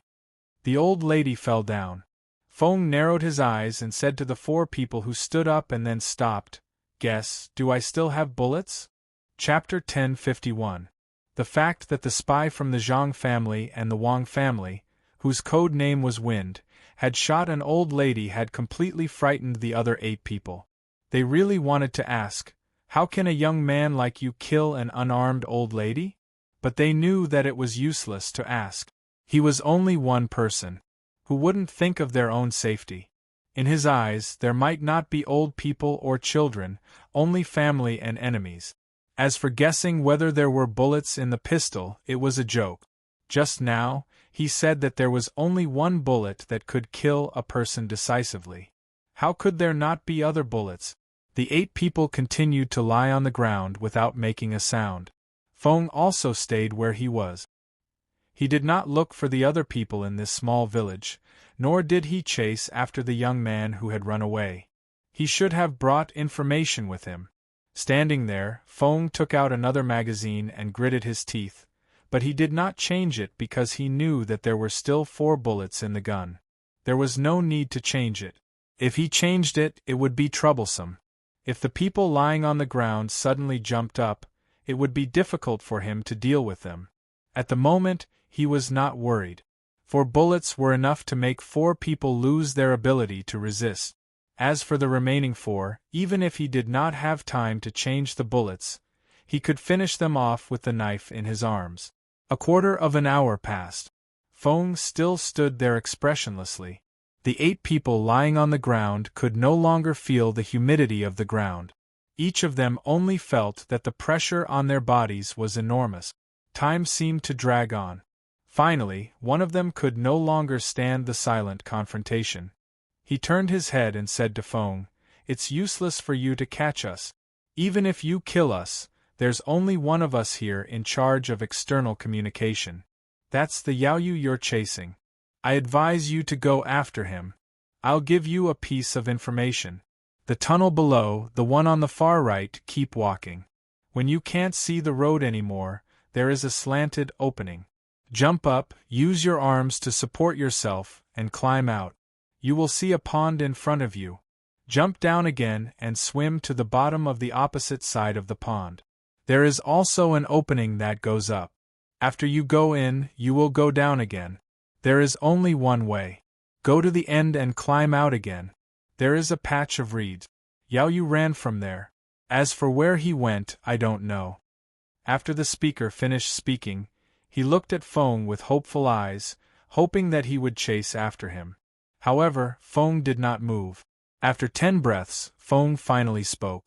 The old lady fell down. Feng narrowed his eyes and said to the 4 people who stood up and then stopped, "Guess, do I still have bullets?" Chapter 1051. The fact that the spy from the Zhang family and the Wang family, whose code name was Wind, had shot an old lady had completely frightened the other 8 people. They really wanted to ask, "How can a young man like you kill an unarmed old lady?" But they knew that it was useless to ask. He was only one person. Who wouldn't think of their own safety? In his eyes, there might not be old people or children, only family and enemies. As for guessing whether there were bullets in the pistol, it was a joke. Just now, he said that there was only 1 bullet that could kill a person decisively. How could there not be other bullets? The 8 people continued to lie on the ground without making a sound. Feng also stayed where he was. He did not look for the other people in this small village, nor did he chase after the young man who had run away. He should have brought information with him. Standing there, Feng took out another magazine and gritted his teeth, but he did not change it because he knew that there were still 4 bullets in the gun. There was no need to change it. If he changed it, it would be troublesome. If the people lying on the ground suddenly jumped up, it would be difficult for him to deal with them. At the moment, he was not worried. 4 bullets were enough to make 4 people lose their ability to resist. As for the remaining 4, even if he did not have time to change the bullets, he could finish them off with the knife in his arms. A quarter of an hour passed. Feng still stood there expressionlessly. The 8 people lying on the ground could no longer feel the humidity of the ground. Each of them only felt that the pressure on their bodies was enormous. Time seemed to drag on. Finally, one of them could no longer stand the silent confrontation. He turned his head and said to Feng, "It's useless for you to catch us. Even if you kill us, there's only one of us here in charge of external communication. That's the Yaoyu you're chasing. I advise you to go after him. I'll give you a piece of information. The tunnel below, the one on the far right, keep walking. When you can't see the road anymore, there is a slanted opening. Jump up, use your arms to support yourself, and climb out. You will see a pond in front of you. Jump down again and swim to the bottom of the opposite side of the pond. There is also an opening that goes up. After you go in, you will go down again. There is only one way. Go to the end and climb out again. There is a patch of reeds. Yaoyu ran from there. As for where he went, I don't know." After the speaker finished speaking, he looked at Feng with hopeful eyes, hoping that he would chase after him. However, Feng did not move. After 10 breaths, Feng finally spoke.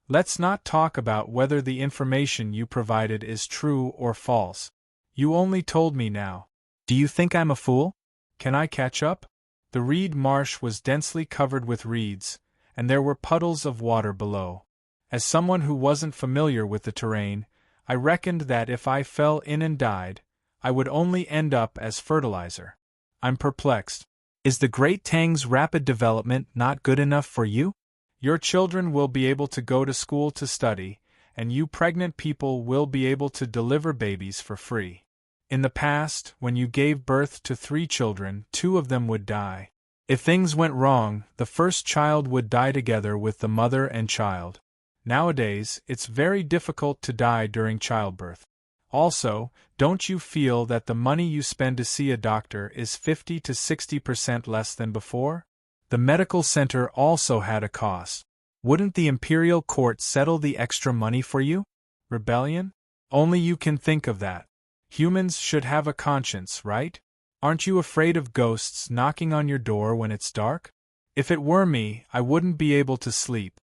Let's not talk about whether the information you provided is true or false. You only told me now. Do you think I'm a fool? Can I catch up? The reed marsh was densely covered with reeds, and there were puddles of water below. As someone who wasn't familiar with the terrain, I reckoned that if I fell in and died, I would only end up as fertilizer. I'm perplexed. Is the Great Tang's rapid development not good enough for you? Your children will be able to go to school to study, and you pregnant people will be able to deliver babies for free. In the past, when you gave birth to 3 children, 2 of them would die. If things went wrong, the first child would die together with the mother and child. Nowadays, it's very difficult to die during childbirth. Also, don't you feel that the money you spend to see a doctor is 50 to 60% less than before? The medical center also had a cost. Wouldn't the imperial court settle the extra money for you? Rebellion? Only you can think of that. Humans should have a conscience, right? Aren't you afraid of ghosts knocking on your door when it's dark? If it were me, I wouldn't be able to sleep.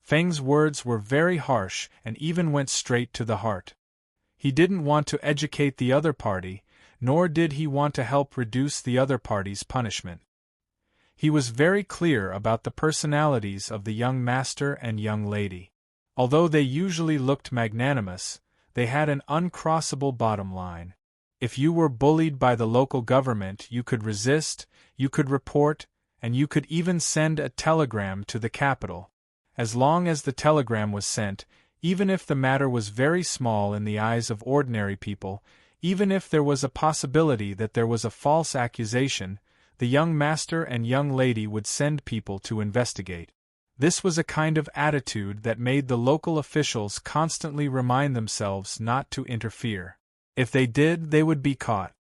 Feng's words were very harsh and even went straight to the heart. He didn't want to educate the other party, nor did he want to help reduce the other party's punishment. He was very clear about the personalities of the young master and young lady. Although they usually looked magnanimous, they had an uncrossable bottom line. If you were bullied by the local government, you could resist, you could report, and you could even send a telegram to the capital. As long as the telegram was sent, even if the matter was very small in the eyes of ordinary people, even if there was a possibility that there was a false accusation, the young master and young lady would send people to investigate. This was a kind of attitude that made the local officials constantly remind themselves not to interfere. If they did, they would be caught.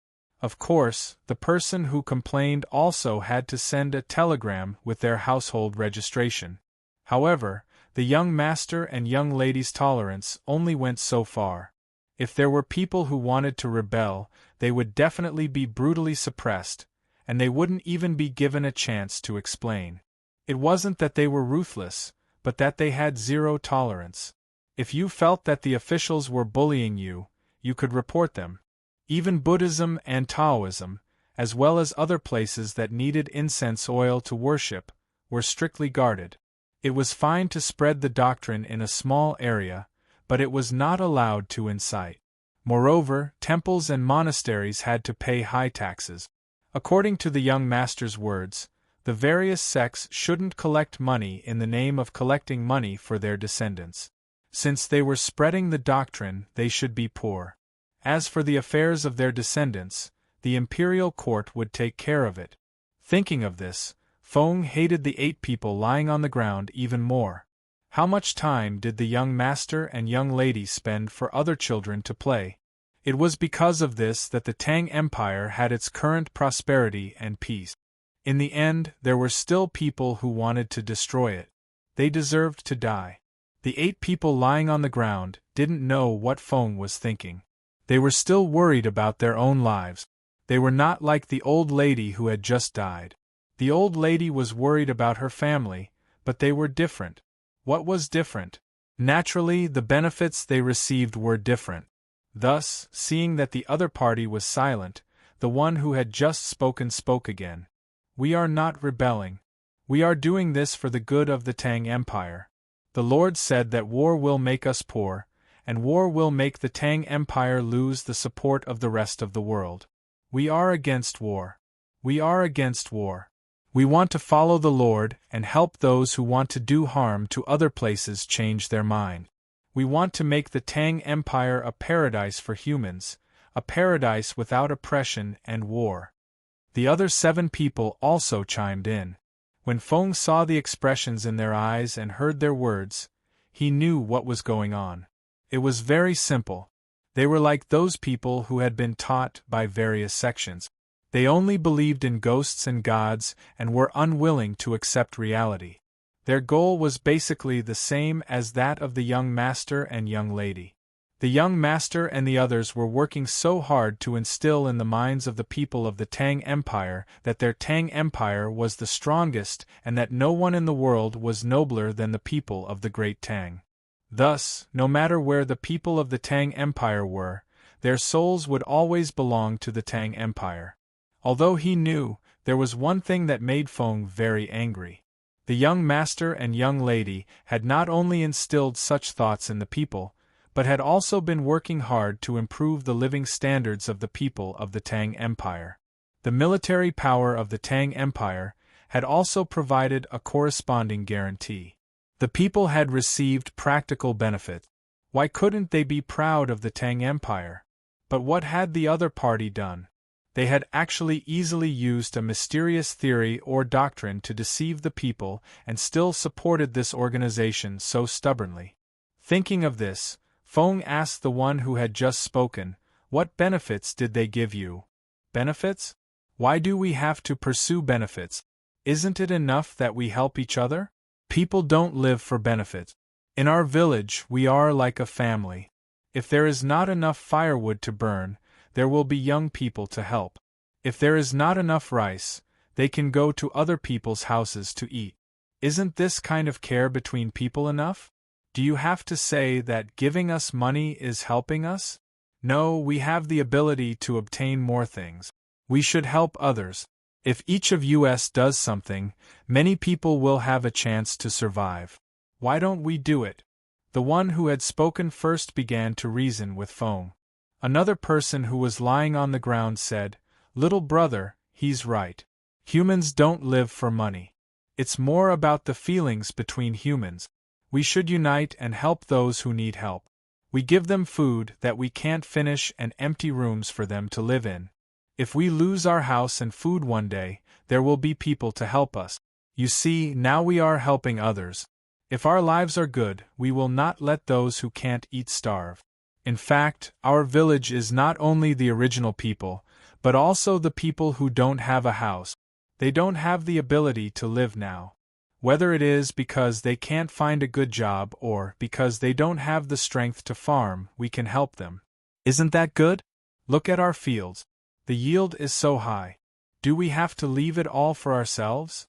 Of course, the person who complained also had to send a telegram with their household registration. However, the young master and young lady's tolerance only went so far. If there were people who wanted to rebel, they would definitely be brutally suppressed, and they wouldn't even be given a chance to explain. It wasn't that they were ruthless, but that they had zero tolerance. If you felt that the officials were bullying you, you could report them. Even Buddhism and Taoism, as well as other places that needed incense oil to worship, were strictly guarded. It was fine to spread the doctrine in a small area, but it was not allowed to incite. Moreover, temples and monasteries had to pay high taxes. According to the young master's words, the various sects shouldn't collect money in the name of collecting money for their descendants. Since they were spreading the doctrine, they should be poor. As for the affairs of their descendants, the imperial court would take care of it. Thinking of this, Feng hated the 8 people lying on the ground even more. How much time did the young master and young lady spend for other children to play? It was because of this that the Tang Empire had its current prosperity and peace. In the end, there were still people who wanted to destroy it. They deserved to die. The 8 people lying on the ground didn't know what Feng was thinking. They were still worried about their own lives. They were not like the old lady who had just died. The old lady was worried about her family, but they were different. What was different? Naturally, the benefits they received were different. Thus, seeing that the other party was silent, the one who had just spoken spoke again. We are not rebelling. We are doing this for the good of the Tang Empire. The Lord said that war will make us poor, and war will make the Tang Empire lose the support of the rest of the world. We are against war. We are against war. We want to follow the Lord and help those who want to do harm to other places change their mind. We want to make the Tang Empire a paradise for humans, a paradise without oppression and war. The other 7 people also chimed in. When Feng saw the expressions in their eyes and heard their words, he knew what was going on. It was very simple. They were like those people who had been taught by various sections. They only believed in ghosts and gods and were unwilling to accept reality. Their goal was basically the same as that of the young master and young lady. The young master and the others were working so hard to instill in the minds of the people of the Tang Empire that their Tang Empire was the strongest and that no one in the world was nobler than the people of the Great Tang. Thus, no matter where the people of the Tang Empire were, their souls would always belong to the Tang Empire. Although he knew, there was one thing that made Feng very angry. The young master and young lady had not only instilled such thoughts in the people, but had also been working hard to improve the living standards of the people of the Tang Empire. The military power of the Tang Empire had also provided a corresponding guarantee. The people had received practical benefits. Why couldn't they be proud of the Tang Empire? But what had the other party done? They had actually easily used a mysterious theory or doctrine to deceive the people and still supported this organization so stubbornly. Thinking of this, Feng asked the one who had just spoken, "What benefits did they give you?" "Benefits? Why do we have to pursue benefits? Isn't it enough that we help each other? People don't live for benefits. In our village, we are like a family. If there is not enough firewood to burn, there will be young people to help. If there is not enough rice, they can go to other people's houses to eat. Isn't this kind of care between people enough? Do you have to say that giving us money is helping us? No, we have the ability to obtain more things. We should help others. If each of us does something, many people will have a chance to survive. Why don't we do it?" The one who had spoken first began to reason with Feng. Another person who was lying on the ground said, "Little brother, he's right. Humans don't live for money. It's more about the feelings between humans. We should unite and help those who need help. We give them food that we can't finish and empty rooms for them to live in. If we lose our house and food one day, there will be people to help us. You see, now we are helping others. If our lives are good, we will not let those who can't eat starve. In fact, our village is not only the original people, but also the people who don't have a house. They don't have the ability to live now. Whether it is because they can't find a good job or because they don't have the strength to farm, we can help them. Isn't that good? Look at our fields. The yield is so high. Do we have to leave it all for ourselves?"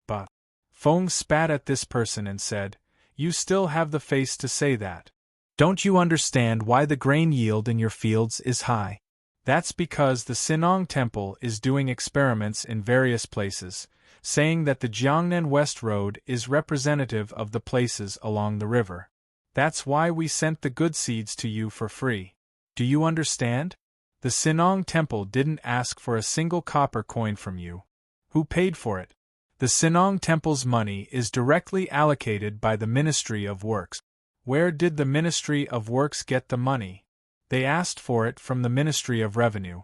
But Feng spat at this person and said, "You still have the face to say that. Don't you understand why the grain yield in your fields is high? That's because the Sinong Temple is doing experiments in various places, saying that the Jiangnan West Road is representative of the places along the river. That's why we sent the good seeds to you for free. Do you understand? The Sinong Temple didn't ask for a single copper coin from you. Who paid for it? The Sinong Temple's money is directly allocated by the Ministry of Works. Where did the Ministry of Works get the money? They asked for it from the Ministry of Revenue.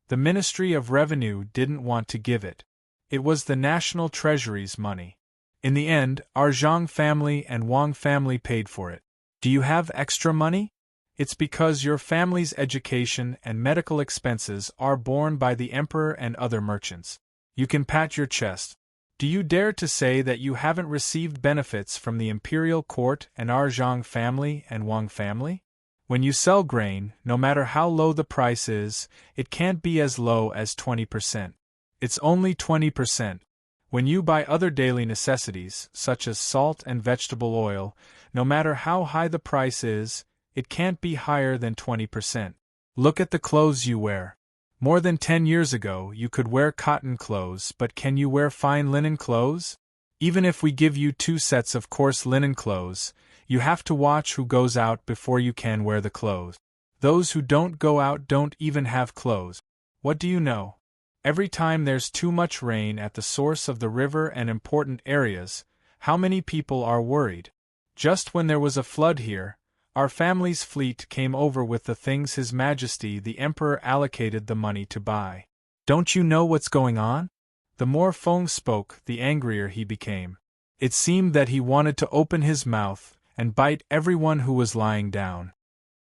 The Ministry of Revenue didn't want to give it. It was the National Treasury's money. In the end, our Zhang family and Wang family paid for it. Do you have extra money? It's because your family's education and medical expenses are borne by the emperor and other merchants. You can pat your chest. Do you dare to say that you haven't received benefits from the imperial court and our Zhang family and Wang family? When you sell grain, no matter how low the price is, it can't be as low as 20%. It's only 20%. When you buy other daily necessities, such as salt and vegetable oil, no matter how high the price is, it can't be higher than 20%. Look at the clothes you wear. More than 10 years ago, you could wear cotton clothes, but can you wear fine linen clothes? Even if we give you 2 sets of coarse linen clothes, you have to watch who goes out before you can wear the clothes. Those who don't go out don't even have clothes. What do you know? Every time there's too much rain at the source of the river and important areas, how many people are worried? Just when there was a flood here, our family's fleet came over with the things His Majesty the Emperor allocated the money to buy. Don't you know what's going on? The more Feng spoke, the angrier he became. It seemed that he wanted to open his mouth and bite everyone who was lying down.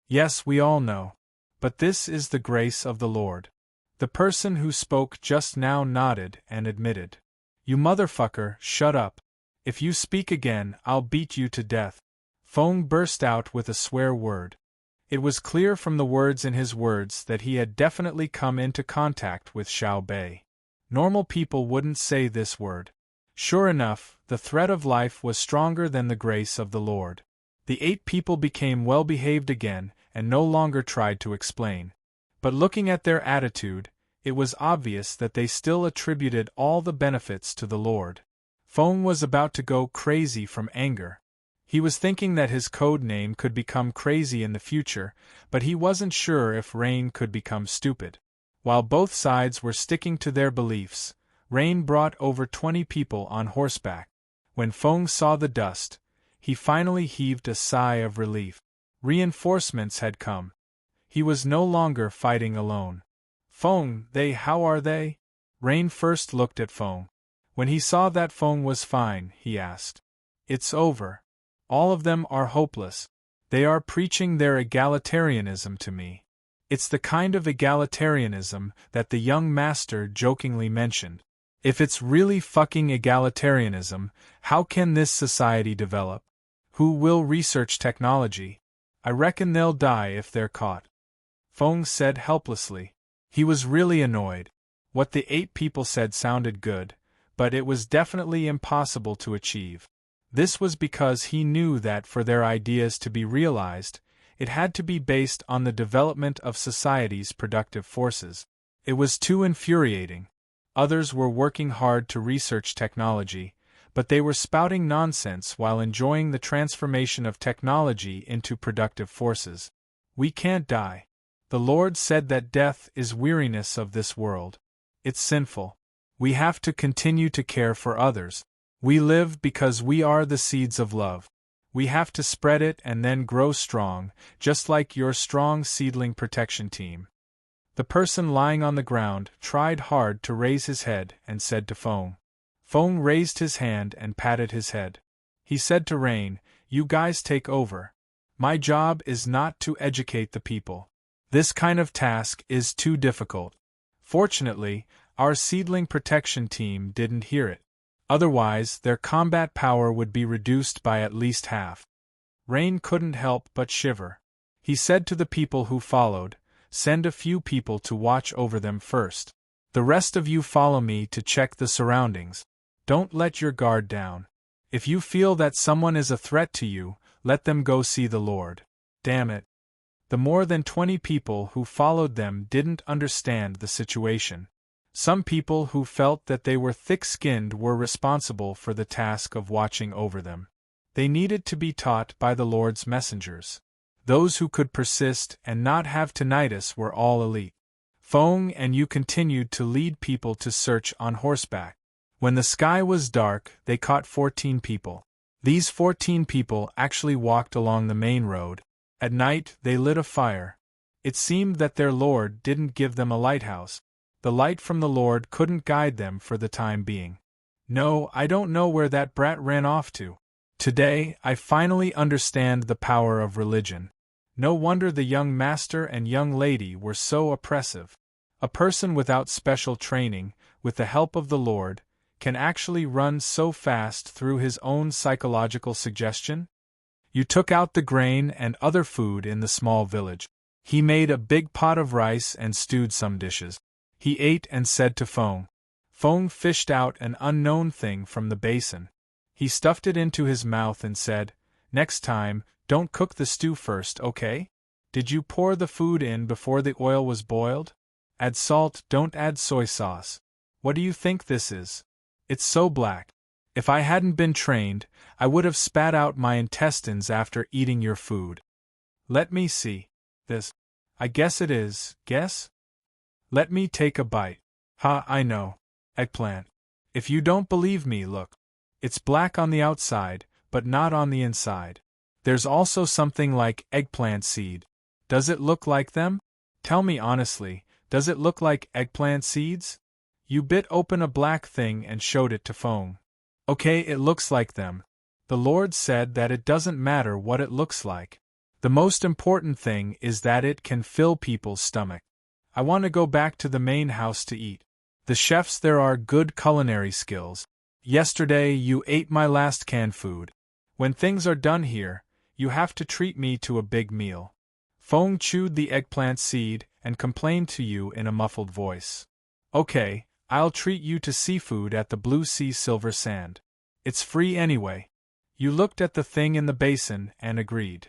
Yes, we all know. But this is the grace of the Lord. The person who spoke just now nodded and admitted. You motherfucker, shut up. If you speak again, I'll beat you to death. Feng burst out with a swear word. It was clear from the words in his words that he had definitely come into contact with Xiao Bei. Normal people wouldn't say this word. Sure enough, the threat of life was stronger than the grace of the Lord. The 8 people became well-behaved again and no longer tried to explain. But looking at their attitude, it was obvious that they still attributed all the benefits to the Lord. Feng was about to go crazy from anger. He was thinking that his code name could become crazy in the future, but he wasn't sure if Rain could become stupid. While both sides were sticking to their beliefs, Rain brought over 20 people on horseback. When Feng saw the dust, he finally heaved a sigh of relief. Reinforcements had come. He was no longer fighting alone. Feng, how are they? Rain first looked at Feng. When he saw that Feng was fine, he asked. It's over. All of them are hopeless. They are preaching their egalitarianism to me. It's the kind of egalitarianism that the young master jokingly mentioned. If it's really fucking egalitarianism, how can this society develop? Who will research technology? I reckon they'll die if they're caught. Feng said helplessly. He was really annoyed. What the 8 people said sounded good, but it was definitely impossible to achieve. This was because he knew that for their ideas to be realized, it had to be based on the development of society's productive forces. It was too infuriating. Others were working hard to research technology, but they were spouting nonsense while enjoying the transformation of technology into productive forces. We can't die. The Lord said that death is weariness of this world. It's sinful. We have to continue to care for others. We live because we are the seeds of love. We have to spread it and then grow strong, just like your strong seedling protection team. The person lying on the ground tried hard to raise his head and said to Feng. Feng raised his hand and patted his head. He said to Rain, "You guys take over. My job is not to educate the people. This kind of task is too difficult." Fortunately, our seedling protection team didn't hear it. Otherwise, their combat power would be reduced by at least half. Rain couldn't help but shiver. He said to the people who followed, "Send a few people to watch over them first. The rest of you follow me to check the surroundings. Don't let your guard down. If you feel that someone is a threat to you, let them go see the Lord." Damn it. The more than 20 people who followed them didn't understand the situation. Some people who felt that they were thick-skinned were responsible for the task of watching over them. They needed to be taught by the Lord's messengers. Those who could persist and not have tinnitus were all elite. Feng and you continued to lead people to search on horseback. When the sky was dark, they caught 14 people. These 14 people actually walked along the main road. At night, they lit a fire. It seemed that their Lord didn't give them a lighthouse. The light from the Lord couldn't guide them for the time being. No, I don't know where that brat ran off to. Today, I finally understand the power of religion. No wonder the young master and young lady were so oppressive. A person without special training, with the help of the Lord, can actually run so fast through his own psychological suggestion? You took out the grain and other food in the small village. He made a big pot of rice and stewed some dishes. He ate and said to Feng. Feng fished out an unknown thing from the basin. He stuffed it into his mouth and said, "Next time, don't cook the stew first, okay? Did you pour the food in before the oil was boiled? Add salt, don't add soy sauce. What do you think this is? It's so black. If I hadn't been trained, I would have spat out my intestines after eating your food. Let me see. This. I guess it is, guess? Let me take a bite. Ha, I know. Eggplant. If you don't believe me, look. It's black on the outside, but not on the inside. There's also something like eggplant seed. Does it look like them? Tell me honestly, does it look like eggplant seeds?" You bit open a black thing and showed it to Feng. "Okay, it looks like them. The Lord said that it doesn't matter what it looks like. The most important thing is that it can fill people's stomach. I want to go back to the main house to eat. The chefs there are good culinary skills. Yesterday you ate my last canned food. When things are done here, you have to treat me to a big meal." Feng chewed the eggplant seed and complained to you in a muffled voice. Okay, I'll treat you to seafood at the Blue Sea Silver Sand. It's free anyway. You looked at the thing in the basin and agreed.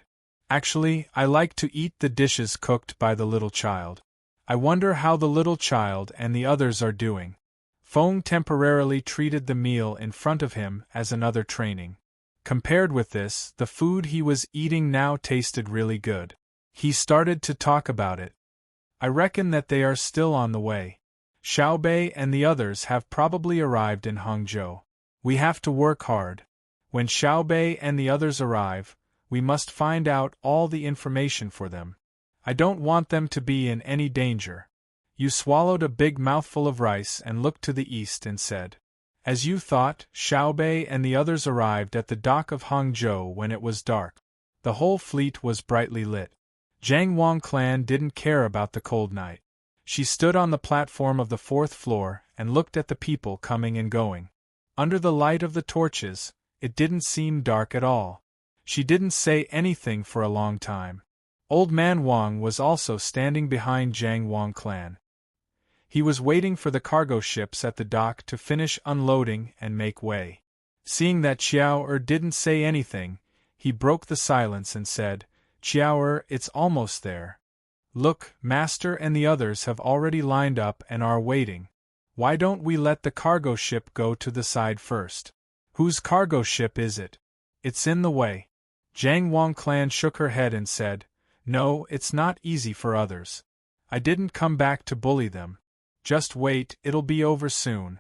Actually, I like to eat the dishes cooked by the little child. I wonder how the little child and the others are doing. Feng temporarily treated the meal in front of him as another training. Compared with this, the food he was eating now tasted really good. He started to talk about it. I reckon that they are still on the way. Xiaobei and the others have probably arrived in Hangzhou. We have to work hard. When Xiaobei and the others arrive, we must find out all the information for them. I don't want them to be in any danger. You swallowed a big mouthful of rice and looked to the east and said. As you thought, Xiaobei and the others arrived at the dock of Hangzhou when it was dark. The whole fleet was brightly lit. Zhang Wang clan didn't care about the cold night. She stood on the platform of the 4th floor and looked at the people coming and going. Under the light of the torches, it didn't seem dark at all. She didn't say anything for a long time. Old Man Wang was also standing behind Zhang Wang clan. He was waiting for the cargo ships at the dock to finish unloading and make way. Seeing that Xiao didn't say anything, he broke the silence and said, Xiao, it's almost there. Look, Master and the others have already lined up and are waiting. Why don't we let the cargo ship go to the side first? Whose cargo ship is it? It's in the way. Zhang Wang clan shook her head and said, No, it's not easy for others. I didn't come back to bully them. Just wait, it'll be over soon.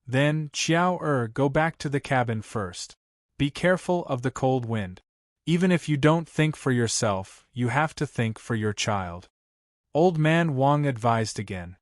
Then, Xiao, go back to the cabin first. Be careful of the cold wind. Even if you don't think for yourself, you have to think for your child. Old Man Wang advised again.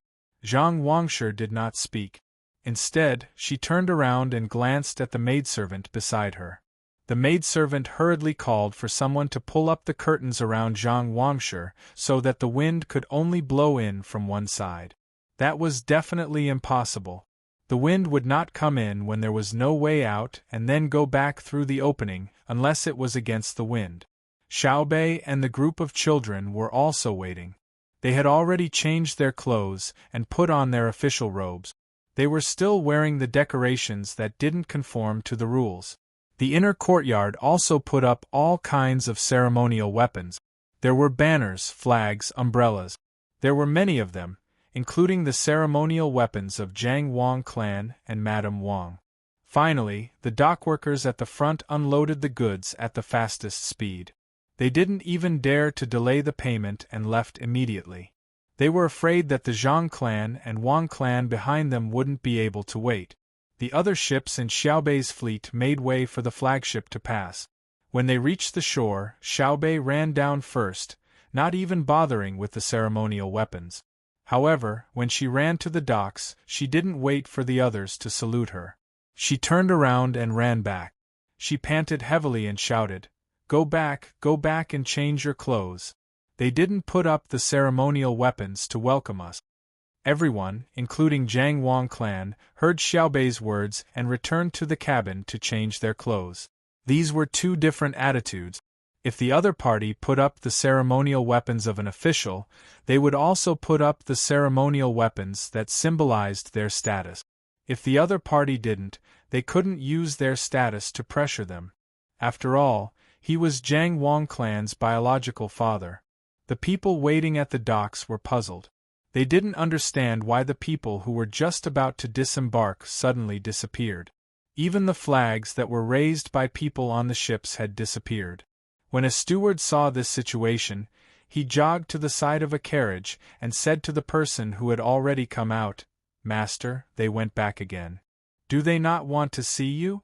Zhang Wangshi did not speak. Instead, she turned around and glanced at the maidservant beside her. The maidservant hurriedly called for someone to pull up the curtains around Zhang Wangshi so that the wind could only blow in from one side. That was definitely impossible. The wind would not come in when there was no way out and then go back through the opening unless it was against the wind. Xiaobei and the group of children were also waiting. They had already changed their clothes and put on their official robes. They were still wearing the decorations that didn't conform to the rules. The inner courtyard also put up all kinds of ceremonial weapons. There were banners, flags, umbrellas. There were many of them, including the ceremonial weapons of Zhang Wang clan and Madame Wang. Finally, the dockworkers at the front unloaded the goods at the fastest speed. They didn't even dare to delay the payment and left immediately. They were afraid that the Zhang clan and Wang clan behind them wouldn't be able to wait. The other ships in Xiaobei's fleet made way for the flagship to pass. When they reached the shore, Xiaobei ran down first, not even bothering with the ceremonial weapons. However, when she ran to the docks, she didn't wait for the others to salute her. She turned around and ran back. She panted heavily and shouted, go back and change your clothes. They didn't put up the ceremonial weapons to welcome us. Everyone, including Zhang Wang clan, heard Xiaobei's words and returned to the cabin to change their clothes. These were two different attitudes. If the other party put up the ceremonial weapons of an official, they would also put up the ceremonial weapons that symbolized their status. If the other party didn't, they couldn't use their status to pressure them. After all, he was Zhang Wang clan's biological father. The people waiting at the docks were puzzled. They didn't understand why the people who were just about to disembark suddenly disappeared. Even the flags that were raised by people on the ships had disappeared. When a steward saw this situation, he jogged to the side of a carriage and said to the person who had already come out, Master, they went back again. Do they not want to see you?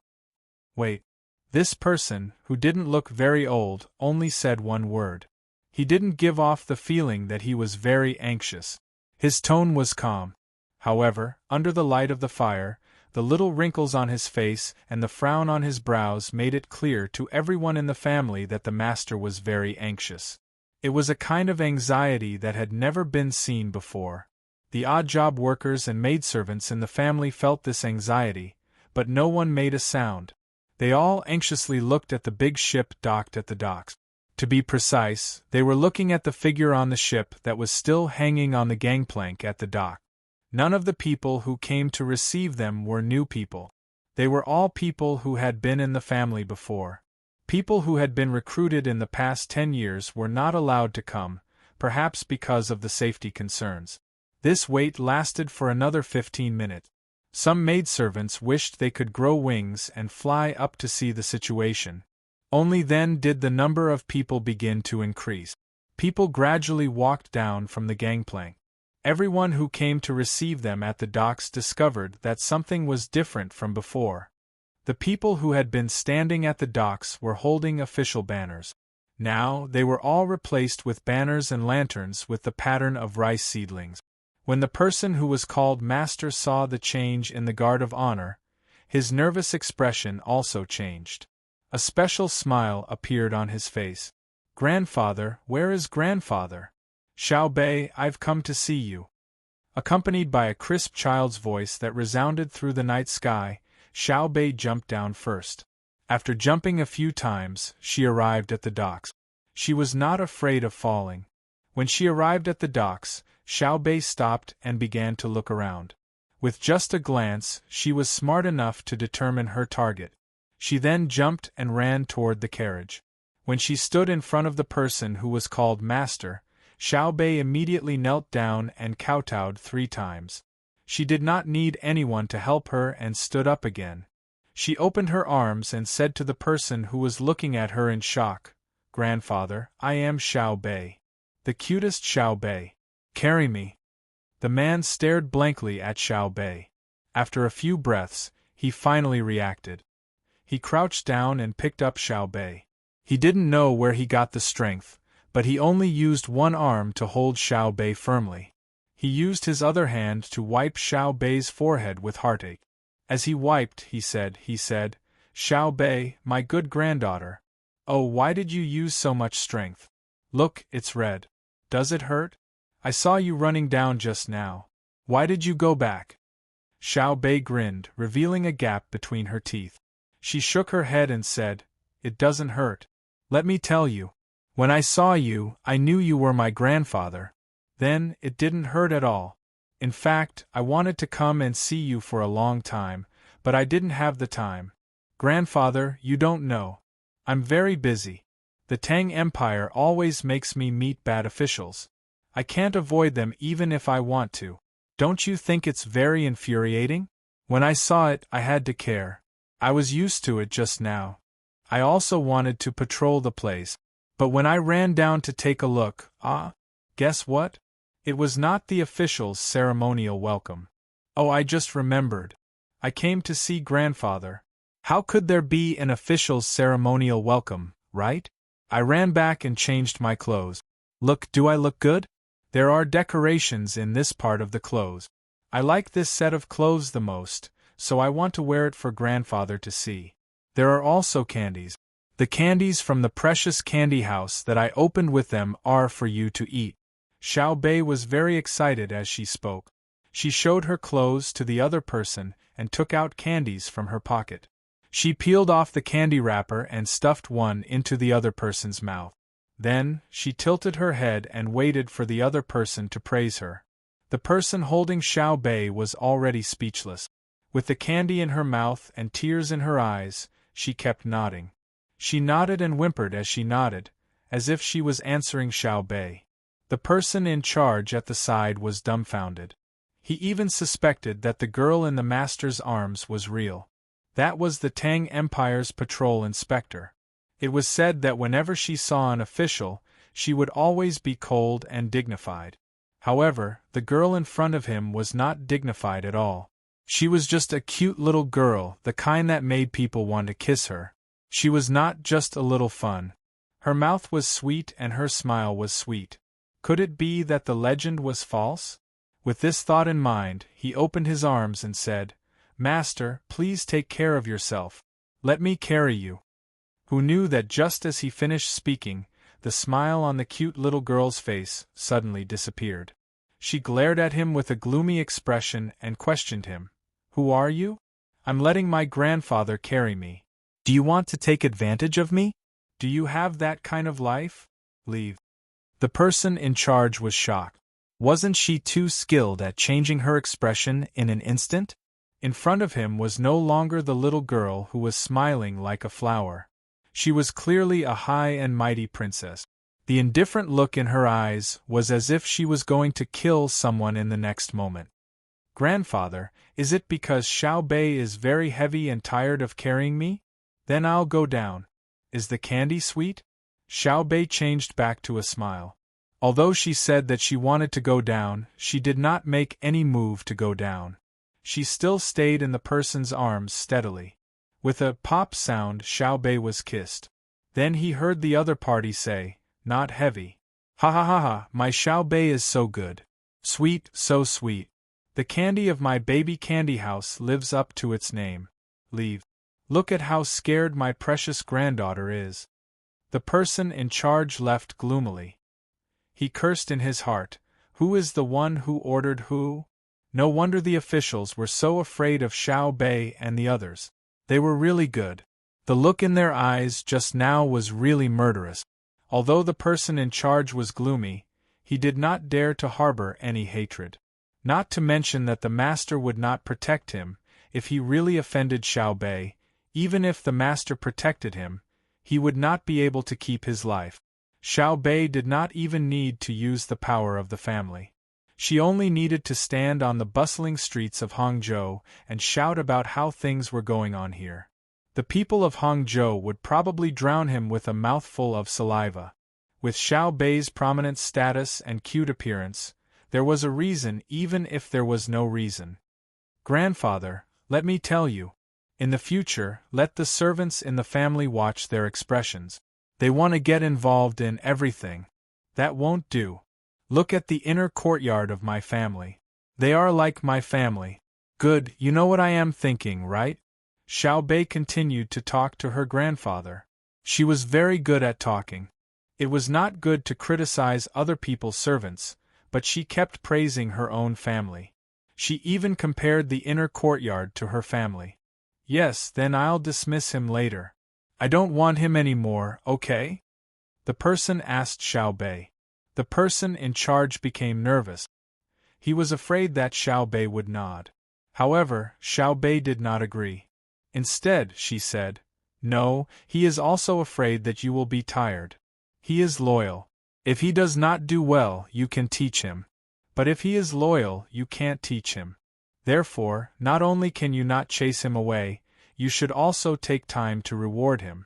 Wait. This person, who didn't look very old, only said one word. He didn't give off the feeling that he was very anxious. His tone was calm. However, under the light of the fire, the little wrinkles on his face and the frown on his brows made it clear to everyone in the family that the master was very anxious. It was a kind of anxiety that had never been seen before. The odd-job workers and maidservants in the family felt this anxiety, but no one made a sound. They all anxiously looked at the big ship docked at the docks. To be precise, they were looking at the figure on the ship that was still hanging on the gangplank at the dock. None of the people who came to receive them were new people. They were all people who had been in the family before. People who had been recruited in the past 10 years were not allowed to come, perhaps because of the safety concerns. This wait lasted for another 15 minutes. Some maidservants wished they could grow wings and fly up to see the situation. Only then did the number of people begin to increase. People gradually walked down from the gangplank. Everyone who came to receive them at the docks discovered that something was different from before. The people who had been standing at the docks were holding official banners. Now they were all replaced with banners and lanterns with the pattern of rice seedlings. When the person who was called Master saw the change in the guard of honor, his nervous expression also changed. A special smile appeared on his face. "Grandfather, where is grandfather?" "Xiao Bei, I've come to see you." Accompanied by a crisp child's voice that resounded through the night sky, Xiao Bei jumped down first. After jumping a few times, she arrived at the docks. She was not afraid of falling. When she arrived at the docks, Xiao Bei stopped and began to look around. With just a glance, she was smart enough to determine her target. She then jumped and ran toward the carriage. When she stood in front of the person who was called Master, Xiao Bei immediately knelt down and kowtowed 3 times. She did not need anyone to help her and stood up again. She opened her arms and said to the person who was looking at her in shock, "Grandfather, I am Xiao Bei. The cutest Xiao Bei. Carry me." The man stared blankly at Xiao Bei. After a few breaths, he finally reacted. He crouched down and picked up Xiao Bei. He didn't know where he got the strength, but he only used one arm to hold Xiao Bei firmly. He used his other hand to wipe Xiao Bei's forehead with heartache. As he wiped, he said, "Xiao Bei, my good granddaughter. Oh, why did you use so much strength? Look, it's red. Does it hurt? I saw you running down just now. Why did you go back?" Xiao Bei grinned, revealing a gap between her teeth. She shook her head and said, "It doesn't hurt. Let me tell you. When I saw you, I knew you were my grandfather. Then, it didn't hurt at all. In fact, I wanted to come and see you for a long time, but I didn't have the time. Grandfather, you don't know. I'm very busy. The Tang Empire always makes me meet bad officials. I can't avoid them even if I want to. Don't you think it's very infuriating? When I saw it, I had to care. I was used to it just now. I also wanted to patrol the place. But when I ran down to take a look, guess what? It was not the official's ceremonial welcome. Oh, I just remembered. I came to see grandfather. How could there be an official's ceremonial welcome, right? I ran back and changed my clothes. Look, do I look good? There are decorations in this part of the clothes. I like this set of clothes the most, so I want to wear it for grandfather to see. There are also candies. The candies from the precious candy house that I opened with them are for you to eat." Xiao Bei was very excited as she spoke. She showed her clothes to the other person and took out candies from her pocket. She peeled off the candy wrapper and stuffed one into the other person's mouth. Then, she tilted her head and waited for the other person to praise her. The person holding Xiao Bei was already speechless. With the candy in her mouth and tears in her eyes, she kept nodding. She nodded and whimpered as she nodded, as if she was answering Xiao Bei. The person in charge at the side was dumbfounded. He even suspected that the girl in the master's arms was real. That was the Tang Empire's patrol inspector. It was said that whenever she saw an official, she would always be cold and dignified. However, the girl in front of him was not dignified at all. She was just a cute little girl, the kind that made people want to kiss her. She was not just a little fun. Her mouth was sweet and her smile was sweet. Could it be that the legend was false? With this thought in mind, he opened his arms and said, "Master, please take care of yourself. Let me carry you." Who knew that just as he finished speaking, the smile on the cute little girl's face suddenly disappeared. She glared at him with a gloomy expression and questioned him. "Who are you?" "I'm letting my grandfather carry me. Do you want to take advantage of me?" Do you have that kind of life? Leave. The person in charge was shocked. Wasn't she too skilled at changing her expression in an instant? In front of him was no longer the little girl who was smiling like a flower. She was clearly a high and mighty princess. The indifferent look in her eyes was as if she was going to kill someone in the next moment. Grandfather, is it because Xiao Bei is very heavy and tired of carrying me? Then I'll go down. Is the candy sweet? Xiao Bei changed back to a smile. Although she said that she wanted to go down, she did not make any move to go down. She still stayed in the person's arms steadily. With a pop sound, Xiao Bei was kissed. Then he heard the other party say, "Not heavy. Ha ha ha ha, my Xiao Bei is so good. Sweet, so sweet. The candy of my baby candy house lives up to its name. Leave. Look at how scared my precious granddaughter is." The person in charge left gloomily. He cursed in his heart, "Who is the one who ordered who?" No wonder the officials were so afraid of Xiao Bei and the others. They were really good. The look in their eyes just now was really murderous. Although the person in charge was gloomy, he did not dare to harbor any hatred. Not to mention that the master would not protect him if he really offended Xiao Bei. Even if the master protected him, he would not be able to keep his life. Xiao Bei did not even need to use the power of the family. She only needed to stand on the bustling streets of Hangzhou and shout about how things were going on here. The people of Hangzhou would probably drown him with a mouthful of saliva. With Xiao Bei's prominent status and cute appearance, there was a reason even if there was no reason. Grandfather, let me tell you. In the future, let the servants in the family watch their expressions. They want to get involved in everything. That won't do. Look at the inner courtyard of my family. They are like my family. Good, you know what I am thinking, right? Xiao Bei continued to talk to her grandfather. She was very good at talking. It was not good to criticize other people's servants, but she kept praising her own family. She even compared the inner courtyard to her family. Yes, then I'll dismiss him later. I don't want him anymore, okay? The person asked Xiao Bei. The person in charge became nervous. He was afraid that Xiao Bei would nod. However, Xiao Bei did not agree. Instead, she said, "No, he is also afraid that you will be tired. He is loyal. If he does not do well, you can teach him. But if he is loyal, you can't teach him. Therefore, not only can you not chase him away, you should also take time to reward him."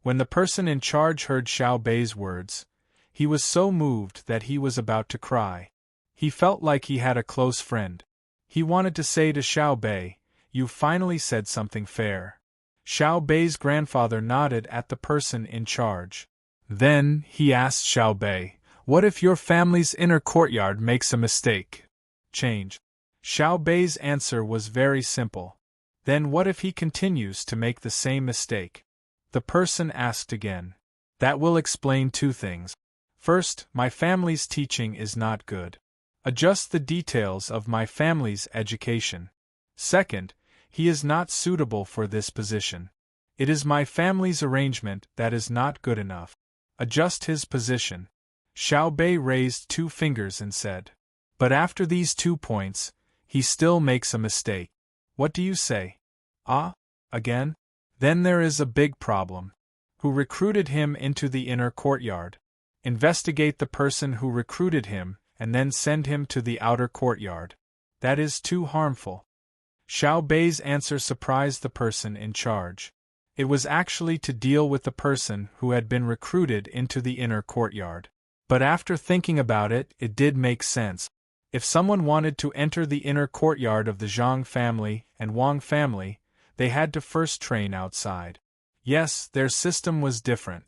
When the person in charge heard Xiao Bei's words, he was so moved that he was about to cry. He felt like he had a close friend. He wanted to say to Xiao Bei, "You finally said something fair." Xiao Bei's grandfather nodded at the person in charge. Then, he asked Xiao Bei, "What if your family's inner courtyard makes a mistake? Change." Xiao Bei's answer was very simple. "Then what if he continues to make the same mistake?" The person asked again. "That will explain two things. First, my family's teaching is not good. Adjust the details of my family's education. Second, he is not suitable for this position. It is my family's arrangement that is not good enough. Adjust his position." Xiao Bei raised 2 fingers and said, "But after these 2 points, he still makes a mistake. What do you say?" "Ah? Again? Then there is a big problem. Who recruited him into the inner courtyard? Investigate the person who recruited him, and then send him to the outer courtyard. That is too harmful." Xiao Bei's answer surprised the person in charge. It was actually to deal with the person who had been recruited into the inner courtyard. But after thinking about it, it did make sense. If someone wanted to enter the inner courtyard of the Zhang family and Wang family, they had to first train outside. Yes, their system was different.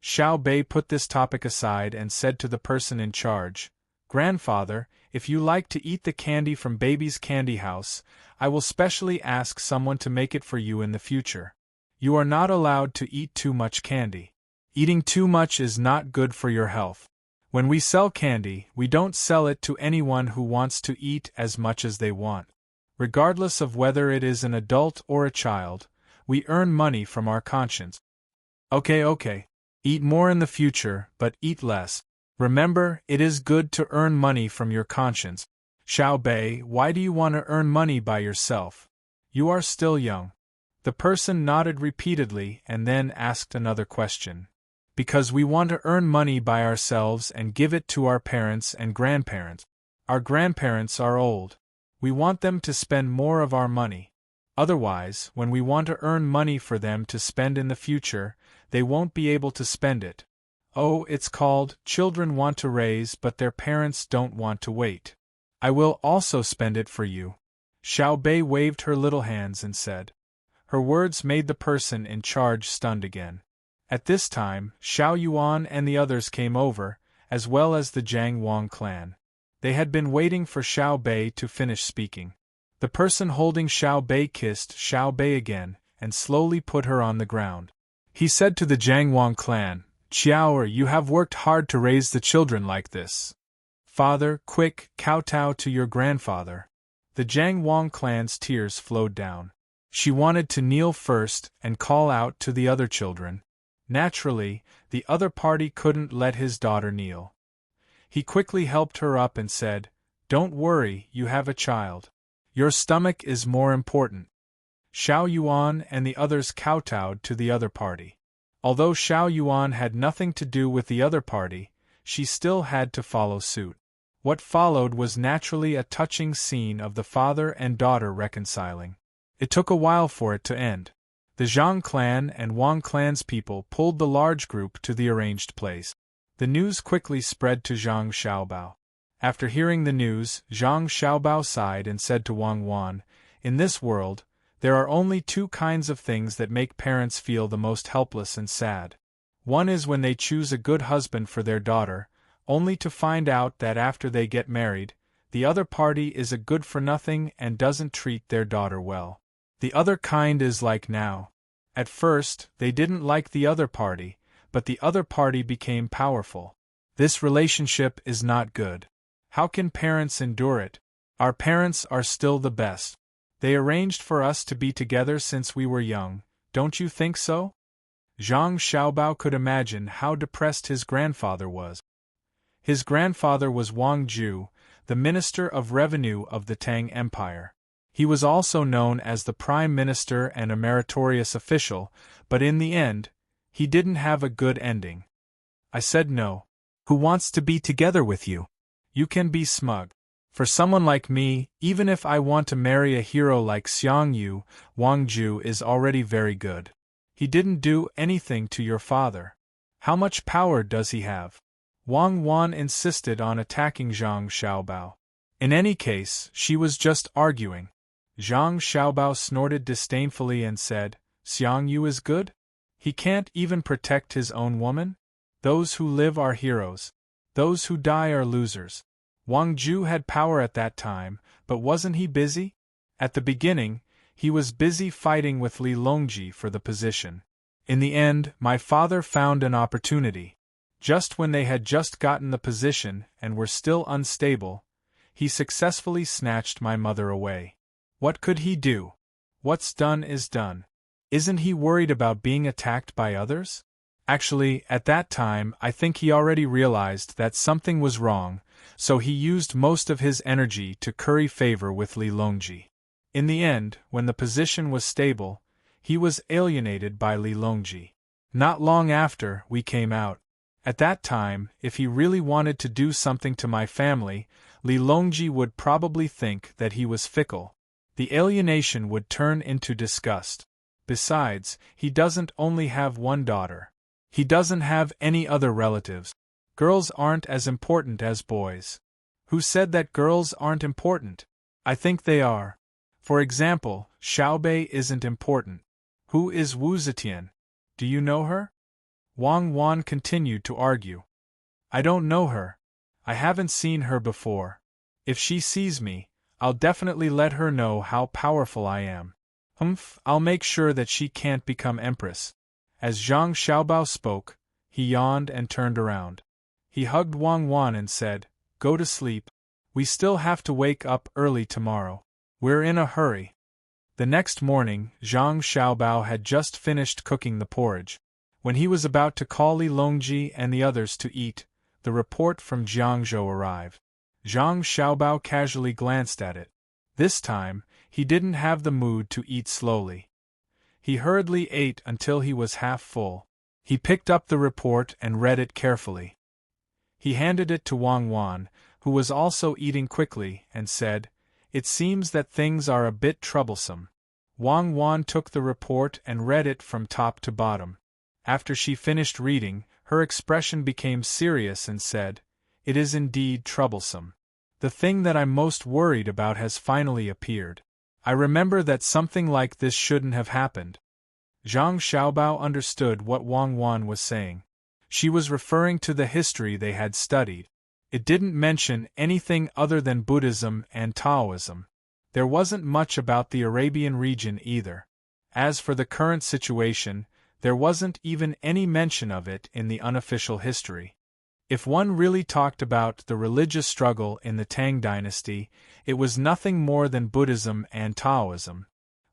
Xiao Bei put this topic aside and said to the person in charge, "Grandfather, if you like to eat the candy from baby's candy house, I will specially ask someone to make it for you in the future. You are not allowed to eat too much candy. Eating too much is not good for your health. When we sell candy, we don't sell it to anyone who wants to eat as much as they want. Regardless of whether it is an adult or a child, we earn money from our conscience." Okay. Eat more in the future, but eat less. Remember, it is good to earn money from your conscience. Xiao Bei, why do you want to earn money by yourself? You are still young. The person nodded repeatedly and then asked another question. Because we want to earn money by ourselves and give it to our parents and grandparents. Our grandparents are old. We want them to spend more of our money. Otherwise, when we want to earn money for them to spend in the future, they won't be able to spend it. Oh, it's called, children want to raise but their parents don't want to wait. I will also spend it for you. Xiao Bei waved her little hands and said. Her words made the person in charge stunned again. At this time, Xiao Yuan and the others came over, as well as the Jiang Wang clan. They had been waiting for Xiao Bei to finish speaking. The person holding Xiao Bei kissed Xiao Bei again, and slowly put her on the ground. He said to the Jiang Wang clan, Xiao, you have worked hard to raise the children like this. Father, quick, kowtow to your grandfather. The Jiang Wang clan's tears flowed down. She wanted to kneel first and call out to the other children. Naturally, the other party couldn't let his daughter kneel. He quickly helped her up and said, Don't worry, you have a child. Your stomach is more important. Xiao Yuan and the others kowtowed to the other party. Although Xiao Yuan had nothing to do with the other party, she still had to follow suit. What followed was naturally a touching scene of the father and daughter reconciling. It took a while for it to end. The Zhang clan and Wang clan's people pulled the large group to the arranged place. The news quickly spread to Zhang Xiaobao. After hearing the news, Zhang Xiaobao sighed and said to Wang Wan, In this world, there are only two kinds of things that make parents feel the most helpless and sad. One is when they choose a good husband for their daughter, only to find out that after they get married, the other party is a good-for-nothing and doesn't treat their daughter well. The other kind is like now. At first, they didn't like the other party, but the other party became powerful. This relationship is not good. How can parents endure it? Our parents are still the best. They arranged for us to be together since we were young, don't you think so? Zhang Xiaobao could imagine how depressed his grandfather was. His grandfather was Wang Ju, the Minister of Revenue of the Tang Empire. He was also known as the Prime Minister and a meritorious official, but in the end, he didn't have a good ending. I said no. Who wants to be together with you? You can be smug. For someone like me, even if I want to marry a hero like Xiang Yu, Wang Ju is already very good. He didn't do anything to your father. How much power does he have? Wang Wan insisted on attacking Zhang Xiaobao. In any case, she was just arguing. Zhang Xiaobao snorted disdainfully and said, Xiang Yu is good? He can't even protect his own woman? Those who live are heroes. Those who die are losers. Wang Ju had power at that time, but wasn't he busy? At the beginning, he was busy fighting with Li Longji for the position. In the end, my father found an opportunity. Just when they had just gotten the position and were still unstable, he successfully snatched my mother away. What could he do? What's done is done. Isn't he worried about being attacked by others? Actually, at that time I think he already realized that something was wrong, so he used most of his energy to curry favor with Li Longji. In the end, when the position was stable, he was alienated by Li Longji. Not long after, we came out. At that time, if he really wanted to do something to my family, Li Longji would probably think that he was fickle. The alienation would turn into disgust. Besides, he doesn't only have one daughter. He doesn't have any other relatives. Girls aren't as important as boys. Who said that girls aren't important? I think they are. For example, Xiaobei isn't important. Who is Wu Zetian? Do you know her? Wang Wan continued to argue. I don't know her. I haven't seen her before. If she sees me, I'll definitely let her know how powerful I am. I'll make sure that she can't become empress. As Zhang Xiaobao spoke, he yawned and turned around. He hugged Wang Wan and said, Go to sleep. We still have to wake up early tomorrow. We're in a hurry. The next morning, Zhang Xiaobao had just finished cooking the porridge. When he was about to call Li Longji and the others to eat, the report from Jiangzhou arrived. Zhang Xiaobao casually glanced at it. This time, he didn't have the mood to eat slowly. He hurriedly ate until he was half full. He picked up the report and read it carefully. He handed it to Wang Wan, who was also eating quickly, and said, "It seems that things are a bit troublesome." Wang Wan took the report and read it from top to bottom. After she finished reading, her expression became serious and said, "It is indeed troublesome. The thing that I'm most worried about has finally appeared. I remember that something like this shouldn't have happened." Zhang Xiaobao understood what Wang Wan was saying. She was referring to the history they had studied. It didn't mention anything other than Buddhism and Taoism. There wasn't much about the Arabian region either. As for the current situation, there wasn't even any mention of it in the unofficial history. If one really talked about the religious struggle in the Tang dynasty, it was nothing more than Buddhism and Taoism.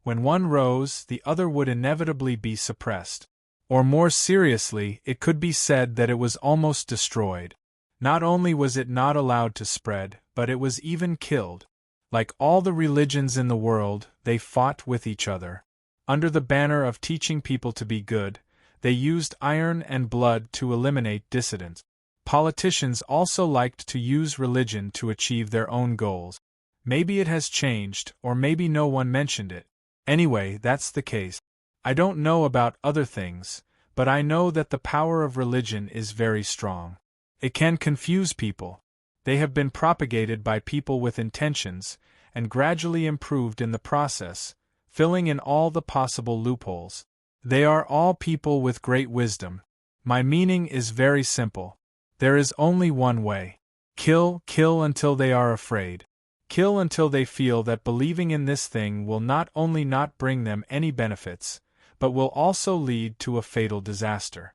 When one rose, the other would inevitably be suppressed. Or more seriously, it could be said that it was almost destroyed. Not only was it not allowed to spread, but it was even killed. Like all the religions in the world, they fought with each other. Under the banner of teaching people to be good, they used iron and blood to eliminate dissidents. Politicians also liked to use religion to achieve their own goals. Maybe it has changed, or maybe no one mentioned it. Anyway, that's the case. I don't know about other things, but I know that the power of religion is very strong. It can confuse people. They have been propagated by people with intentions, and gradually improved in the process, filling in all the possible loopholes. They are all people with great wisdom. My meaning is very simple. There is only one way. Kill until they are afraid. Kill until they feel that believing in this thing will not only not bring them any benefits, but will also lead to a fatal disaster.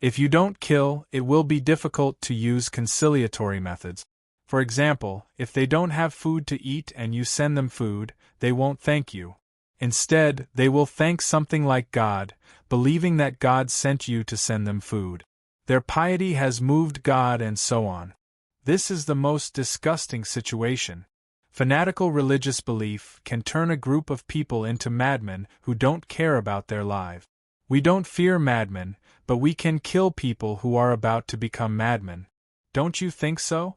If you don't kill, it will be difficult to use conciliatory methods. For example, if they don't have food to eat and you send them food, they won't thank you. Instead, they will thank something like God, believing that God sent you to send them food. Their piety has moved God and so on. This is the most disgusting situation. Fanatical religious belief can turn a group of people into madmen who don't care about their lives. We don't fear madmen, but we can kill people who are about to become madmen. Don't you think so?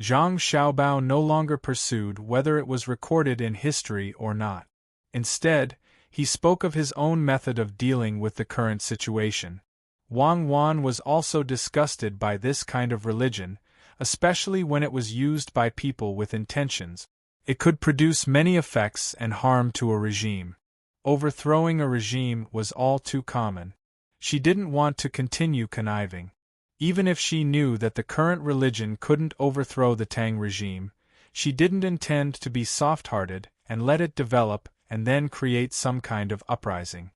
Zhang Xiaobao no longer pursued whether it was recorded in history or not. Instead, he spoke of his own method of dealing with the current situation. Wang Wan was also disgusted by this kind of religion, especially when it was used by people with intentions. It could produce many effects and harm to a regime. Overthrowing a regime was all too common. She didn't want to continue conniving. Even if she knew that the current religion couldn't overthrow the Tang regime, she didn't intend to be soft-hearted and let it develop and then create some kind of uprising.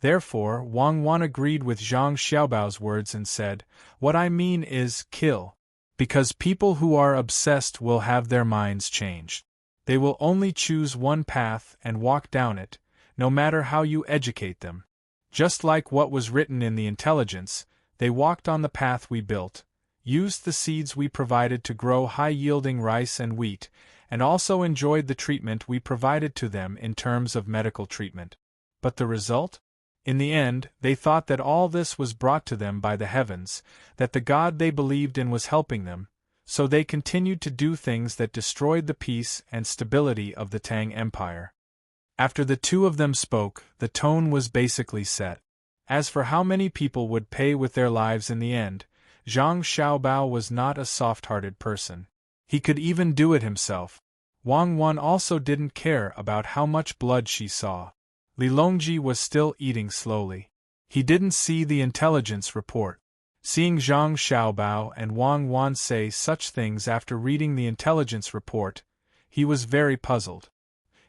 Therefore, Wang Wan agreed with Zhang Xiaobao's words and said, "What I mean is, kill. Because people who are obsessed will have their minds changed. They will only choose one path and walk down it, no matter how you educate them. Just like what was written in the intelligence, they walked on the path we built, used the seeds we provided to grow high-yielding rice and wheat, and also enjoyed the treatment we provided to them in terms of medical treatment. But the result? In the end, they thought that all this was brought to them by the heavens, that the God they believed in was helping them, so they continued to do things that destroyed the peace and stability of the Tang Empire." After the two of them spoke, the tone was basically set. As for how many people would pay with their lives in the end, Zhang Xiaobao was not a soft-hearted person. He could even do it himself. Wang Wan also didn't care about how much blood she saw. Li Longji was still eating slowly. He didn't see the intelligence report. Seeing Zhang Xiaobao and Wang Wan say such things after reading the intelligence report, he was very puzzled.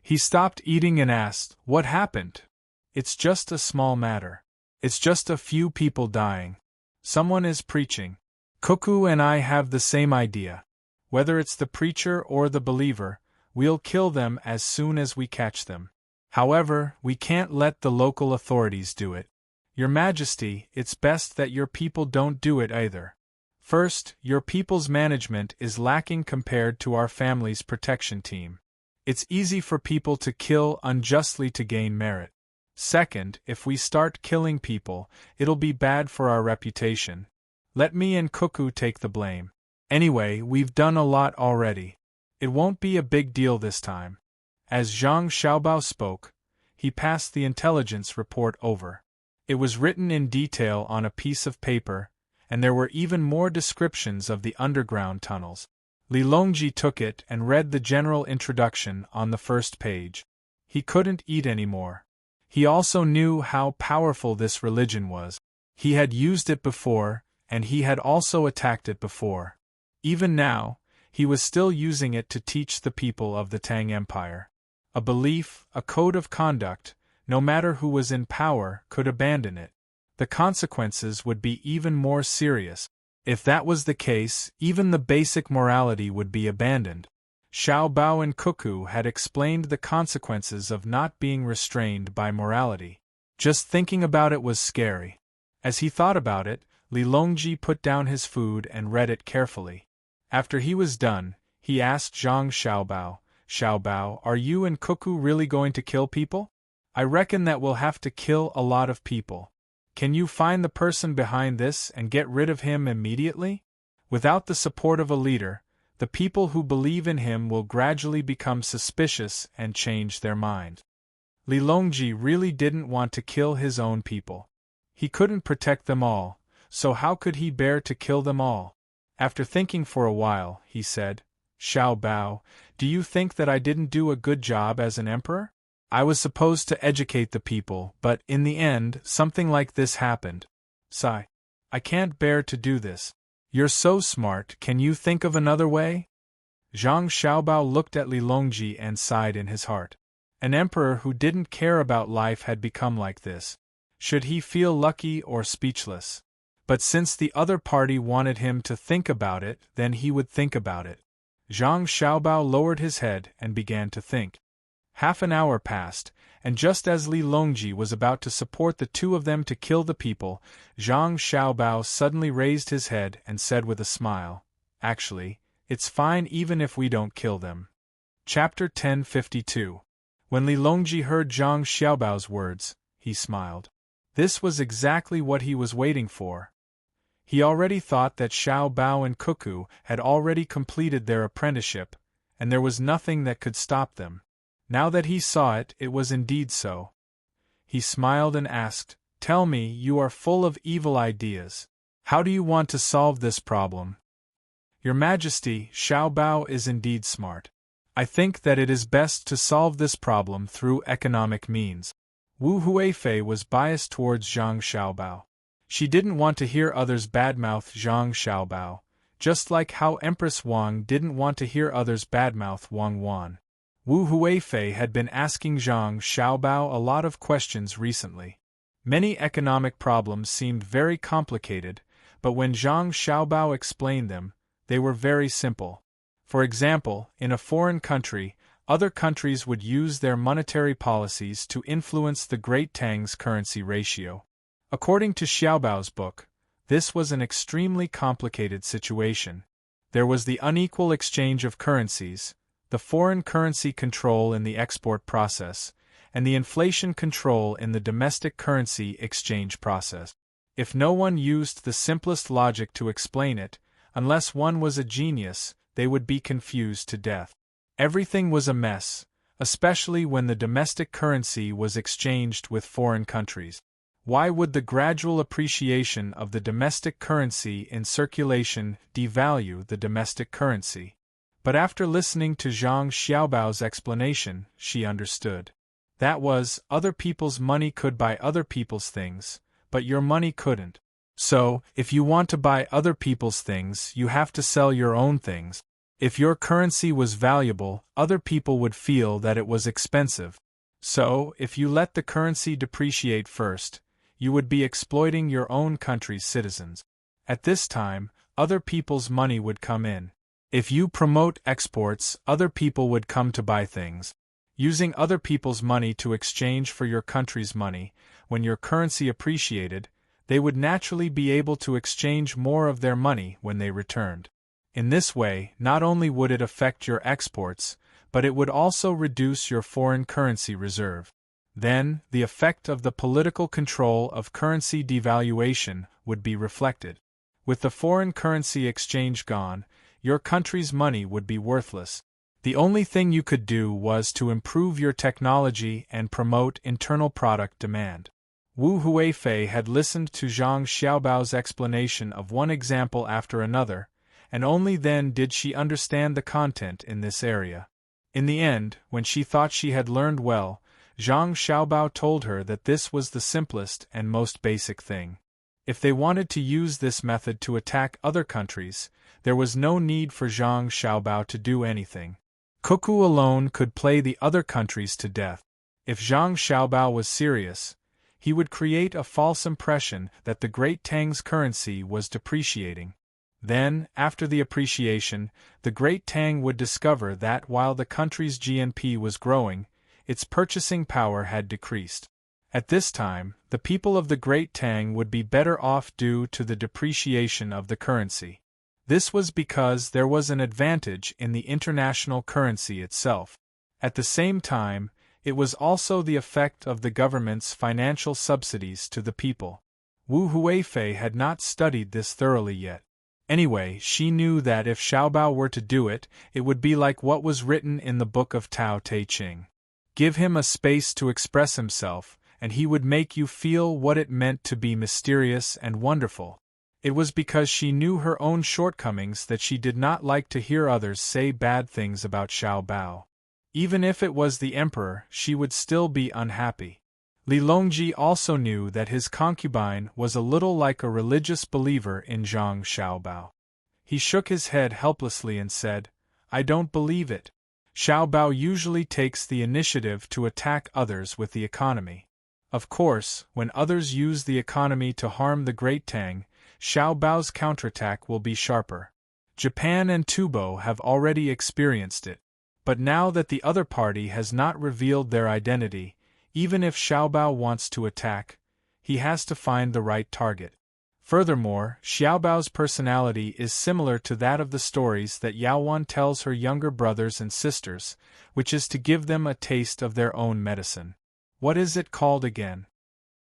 He stopped eating and asked, "What happened?" "It's just a small matter. It's just a few people dying. Someone is preaching. Cuckoo and I have the same idea. Whether it's the preacher or the believer, we'll kill them as soon as we catch them. However, we can't let the local authorities do it. Your Majesty, it's best that your people don't do it either. First, your people's management is lacking compared to our family's protection team. It's easy for people to kill unjustly to gain merit. Second, if we start killing people, it'll be bad for our reputation. Let me and Cuckoo take the blame. Anyway, we've done a lot already. It won't be a big deal this time. As Zhang Xiaobao spoke, he passed the intelligence report over. It was written in detail on a piece of paper, and there were even more descriptions of the underground tunnels. Li Longji took it and read the general introduction on the first page. He couldn't eat anymore. He also knew how powerful this religion was. He had used it before, and he had also attacked it before. Even now, he was still using it to teach the people of the Tang Empire. A belief, a code of conduct, no matter who was in power could abandon it. The consequences would be even more serious. If that was the case, even the basic morality would be abandoned. Xiao Bao and Cuckoo had explained the consequences of not being restrained by morality. Just thinking about it was scary. As he thought about it, Li Longji put down his food and read it carefully. After he was done, he asked Zhang Xiaobao, "Xiaobao, are you and Cuckoo really going to kill people? I reckon that we'll have to kill a lot of people. Can you find the person behind this and get rid of him immediately? Without the support of a leader, the people who believe in him will gradually become suspicious and change their mind." Li Longji really didn't want to kill his own people. He couldn't protect them all, so how could he bear to kill them all? After thinking for a while, he said, "Xiao Bao, do you think that I didn't do a good job as an emperor? I was supposed to educate the people, but in the end, something like this happened. Sigh. I can't bear to do this. You're so smart, can you think of another way?" Zhang Xiaobao looked at Li Longji and sighed in his heart. An emperor who didn't care about life had become like this. Should he feel lucky or speechless? But since the other party wanted him to think about it, then he would think about it. Zhang Xiaobao lowered his head and began to think. Half an hour passed, and just as Li Longji was about to support the two of them to kill the people, Zhang Xiaobao suddenly raised his head and said with a smile, "Actually, it's fine even if we don't kill them." Chapter 1052. When Li Longji heard Zhang Xiaobao's words, he smiled. This was exactly what he was waiting for. He already thought that Xiao Bao and Cuckoo had already completed their apprenticeship, and there was nothing that could stop them. Now that he saw it, it was indeed so. He smiled and asked, "Tell me, you are full of evil ideas. How do you want to solve this problem?" "Your Majesty, Xiao Bao is indeed smart. I think that it is best to solve this problem through economic means." Wu Huifei was biased towards Zhang Xiaobao. She didn't want to hear others badmouth Zhang Xiaobao, just like how Empress Wang didn't want to hear others badmouth Wang Wan. Wu Huifei had been asking Zhang Xiaobao a lot of questions recently. Many economic problems seemed very complicated, but when Zhang Xiaobao explained them, they were very simple. For example, in a foreign country, other countries would use their monetary policies to influence the Great Tang's currency ratio. According to Xiaobao's book, this was an extremely complicated situation. There was the unequal exchange of currencies, the foreign currency control in the export process, and the inflation control in the domestic currency exchange process. If no one used the simplest logic to explain it, unless one was a genius, they would be confused to death. Everything was a mess, especially when the domestic currency was exchanged with foreign countries. Why would the gradual appreciation of the domestic currency in circulation devalue the domestic currency? But after listening to Zhang Xiaobao's explanation, she understood. That was, other people's money could buy other people's things, but your money couldn't. So, if you want to buy other people's things, you have to sell your own things. If your currency was valuable, other people would feel that it was expensive. So, if you let the currency depreciate first, you would be exploiting your own country's citizens. At this time, other people's money would come in. If you promote exports, other people would come to buy things. Using other people's money to exchange for your country's money, when your currency appreciated, they would naturally be able to exchange more of their money when they returned. In this way, not only would it affect your exports, but it would also reduce your foreign currency reserve. Then, the effect of the political control of currency devaluation would be reflected. With the foreign currency exchange gone, your country's money would be worthless. The only thing you could do was to improve your technology and promote internal product demand. Wu Huifei had listened to Zhang Xiaobao's explanation of one example after another, and only then did she understand the content in this area. In the end, when she thought she had learned well, Zhang Xiaobao told her that this was the simplest and most basic thing. If they wanted to use this method to attack other countries, there was no need for Zhang Xiaobao to do anything. Cuckoo alone could play the other countries to death. If Zhang Xiaobao was serious, he would create a false impression that the Great Tang's currency was depreciating. Then, after the appreciation, the Great Tang would discover that while the country's GNP was growing, its purchasing power had decreased. At this time, the people of the Great Tang would be better off due to the depreciation of the currency. This was because there was an advantage in the international currency itself. At the same time, it was also the effect of the government's financial subsidies to the people. Wu Huifei had not studied this thoroughly yet. Anyway, she knew that if Xiaobao were to do it, it would be like what was written in the book of Tao Te Ching. Give him a space to express himself, and he would make you feel what it meant to be mysterious and wonderful. It was because she knew her own shortcomings that she did not like to hear others say bad things about Xiaobao. Even if it was the emperor, she would still be unhappy. Li Longji also knew that his concubine was a little like a religious believer in Zhang Xiaobao. He shook his head helplessly and said, "I don't believe it. Xiaobao usually takes the initiative to attack others with the economy. Of course, when others use the economy to harm the Great Tang, Xiaobao's counterattack will be sharper. Japan and Tubo have already experienced it. But now that the other party has not revealed their identity, even if Xiaobao wants to attack, he has to find the right target. Furthermore, Xiaobao's personality is similar to that of the stories that Yaowan tells her younger brothers and sisters, which is to give them a taste of their own medicine. What is it called again?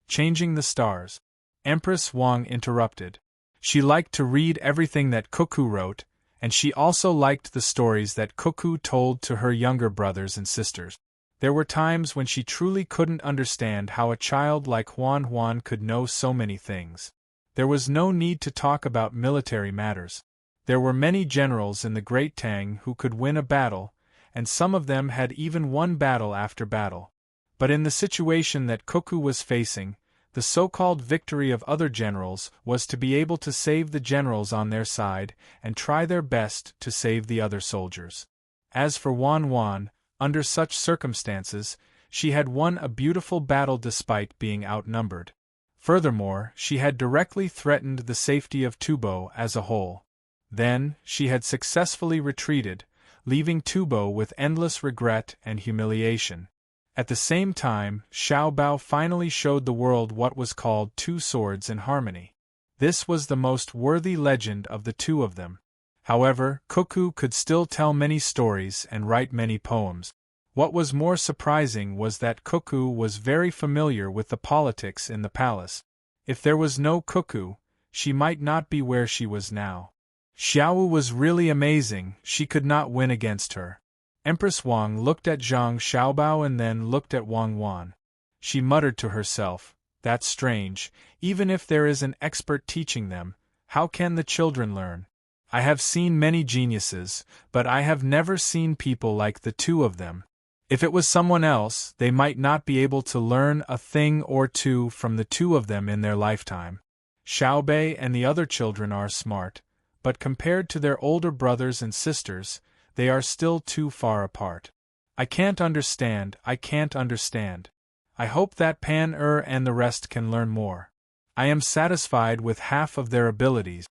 Changing the Stars. Empress Wang interrupted. She liked to read everything that Cuckoo wrote, and she also liked the stories that Cuckoo told to her younger brothers and sisters. There were times when she truly couldn't understand how a child like Huan could know so many things. There was no need to talk about military matters. There were many generals in the Great Tang who could win a battle, and some of them had even won battle after battle. But in the situation that Cuckoo was facing, the so-called victory of other generals was to be able to save the generals on their side and try their best to save the other soldiers. As for Huan, under such circumstances, she had won a beautiful battle despite being outnumbered. Furthermore, she had directly threatened the safety of Tubo as a whole. Then, she had successfully retreated, leaving Tubo with endless regret and humiliation. At the same time, Xiaobao finally showed the world what was called two swords in harmony. This was the most worthy legend of the two of them. However, Cuckoo could still tell many stories and write many poems. What was more surprising was that Cuckoo was very familiar with the politics in the palace. If there was no Cuckoo, she might not be where she was now. Xiaowu was really amazing, she could not win against her. Empress Wang looked at Zhang Xiaobao and then looked at Huan. She muttered to herself, "That's strange, even if there is an expert teaching them, how can the children learn? I have seen many geniuses, but I have never seen people like the two of them. If it was someone else, they might not be able to learn a thing or two from the two of them in their lifetime. Xiaobei and the other children are smart, but compared to their older brothers and sisters, they are still too far apart. I can't understand. I hope that Pan and the rest can learn more. I am satisfied with half of their abilities."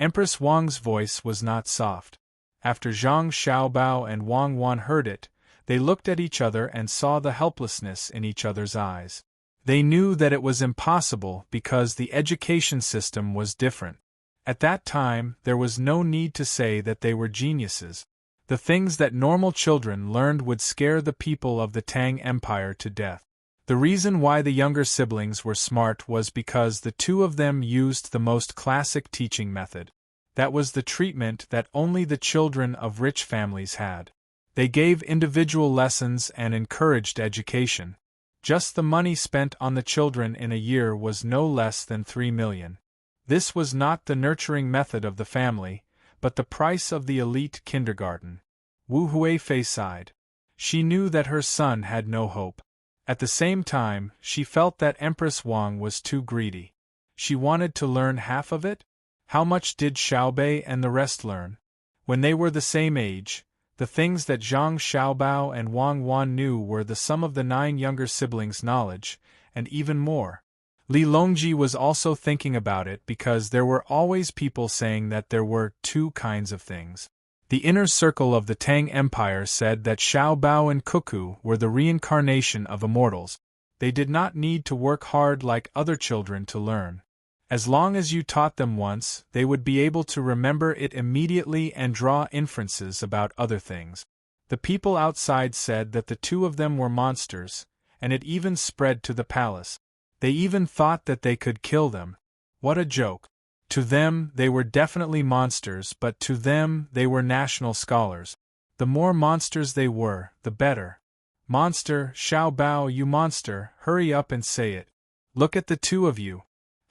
Empress Wang's voice was not soft. After Zhang Xiaobao and Huan heard it, They looked at each other and saw the helplessness in each other's eyes. They knew that it was impossible because the education system was different. At that time, there was no need to say that they were geniuses. The things that normal children learned would scare the people of the Tang Empire to death. The reason why the younger siblings were smart was because the two of them used the most classic teaching method. That was the treatment that only the children of rich families had. They gave individual lessons and encouraged education. Just the money spent on the children in a year was no less than 3 million. This was not the nurturing method of the family, but the price of the elite kindergarten. Wu Huifei sighed. She knew that her son had no hope. At the same time, she felt that Empress Wang was too greedy. She wanted to learn half of it? How much did Xiaobei and the rest learn? When they were the same age, the things that Zhang Xiaobao and Wang Wan knew were the sum of the 9 younger siblings' knowledge, and even more. Li Longji was also thinking about it because there were always people saying that there were 2 kinds of things. The inner circle of the Tang Empire said that Xiaobao and Cuckoo were the reincarnation of immortals. They did not need to work hard like other children to learn. As long as you taught them once, they would be able to remember it immediately and draw inferences about other things. The people outside said that the 2 of them were monsters, and it even spread to the palace. They even thought that they could kill them. What a joke. To them, they were definitely monsters, but to them, they were national scholars. The more monsters they were, the better. Monster, Xiaobao, you monster, hurry up and say it. Look at the 2 of you.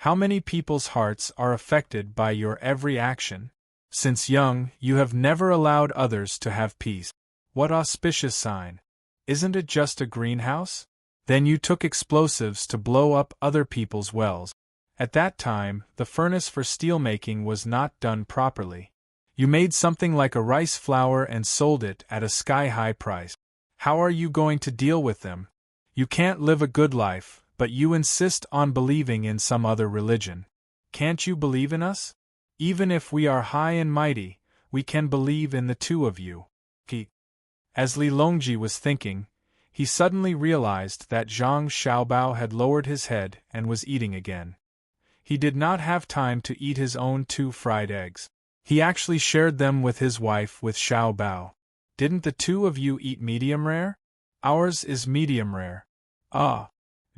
How many people's hearts are affected by your every action? Since young, you have never allowed others to have peace. What auspicious sign. Isn't it just a greenhouse? Then you took explosives to blow up other people's wells. At that time, the furnace for steelmaking was not done properly. You made something like a rice flour and sold it at a sky-high price. How are you going to deal with them? You can't live a good life, but you insist on believing in some other religion. Can't you believe in us? Even if we are high and mighty, we can believe in the 2 of you. As Li Longji was thinking, he suddenly realized that Zhang Xiaobao had lowered his head and was eating again. He did not have time to eat his own 2 fried eggs. He actually shared them with his wife with Xiaobao. Didn't the 2 of you eat medium rare? Ours is medium rare. Ah.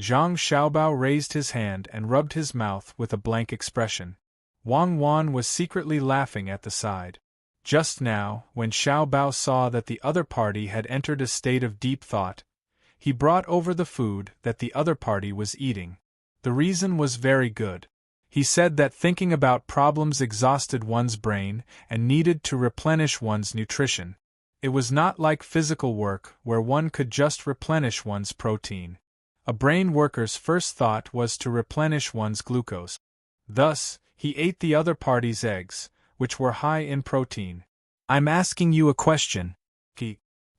Zhang Xiaobao raised his hand and rubbed his mouth with a blank expression. Wang Wan was secretly laughing at the side. Just now, when Xiaobao saw that the other party had entered a state of deep thought, he brought over the food that the other party was eating. The reason was very good. He said that thinking about problems exhausted one's brain and needed to replenish one's nutrition. It was not like physical work where one could just replenish one's protein. A brain worker's first thought was to replenish one's glucose. Thus, he ate the other party's eggs, which were high in protein. I'm asking you a question.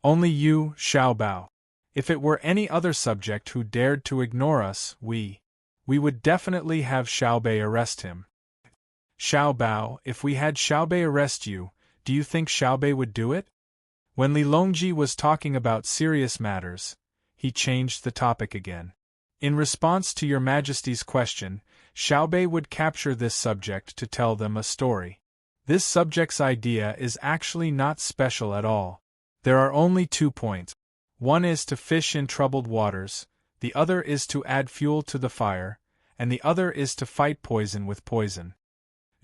Only you, Xiaobao. If it were any other subject who dared to ignore us, we would definitely have Xiaobei arrest him. Xiaobao, if we had Xiaobei arrest you, do you think Xiaobei would do it? When Li Longji was talking about serious matters, he changed the topic again. In response to your Majesty's question, Xiaobei would capture this subject to tell them a story. This subject's idea is actually not special at all. There are only 2 points. One is to fish in troubled waters, the other is to add fuel to the fire, and the other is to fight poison with poison.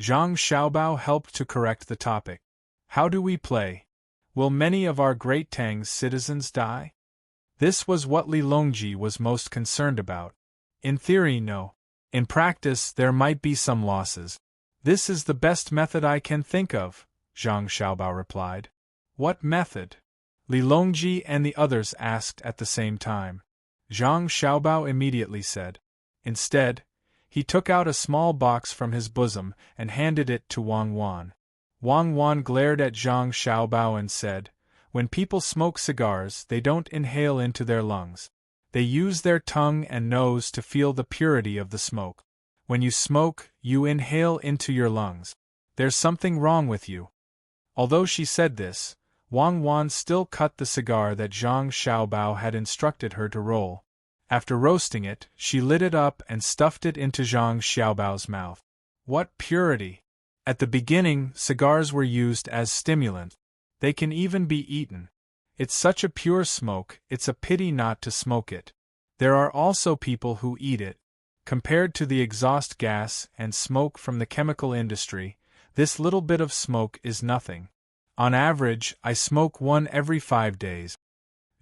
Zhang Xiaobao helped to correct the topic. How do we play? Will many of our great Tang's citizens die? This was what Li Longji was most concerned about. In theory, no. In practice, there might be some losses. This is the best method I can think of, Zhang Xiaobao replied. What method? Li Longji and the others asked at the same time. Zhang Xiaobao immediately said. Instead, he took out a small box from his bosom and handed it to Wang Wan. Wang Wan glared at Zhang Xiaobao and said, when people smoke cigars, they don't inhale into their lungs. They use their tongue and nose to feel the purity of the smoke. When you smoke, you inhale into your lungs. There's something wrong with you. Although she said this, Wang Wan still cut the cigar that Zhang Xiaobao had instructed her to roll. After roasting it, she lit it up and stuffed it into Zhang Xiaobao's mouth. What purity! At the beginning, cigars were used as stimulants. They can even be eaten. It's such a pure smoke, it's a pity not to smoke it. There are also people who eat it. Compared to the exhaust gas and smoke from the chemical industry, this little bit of smoke is nothing. On average, I smoke one every 5 days.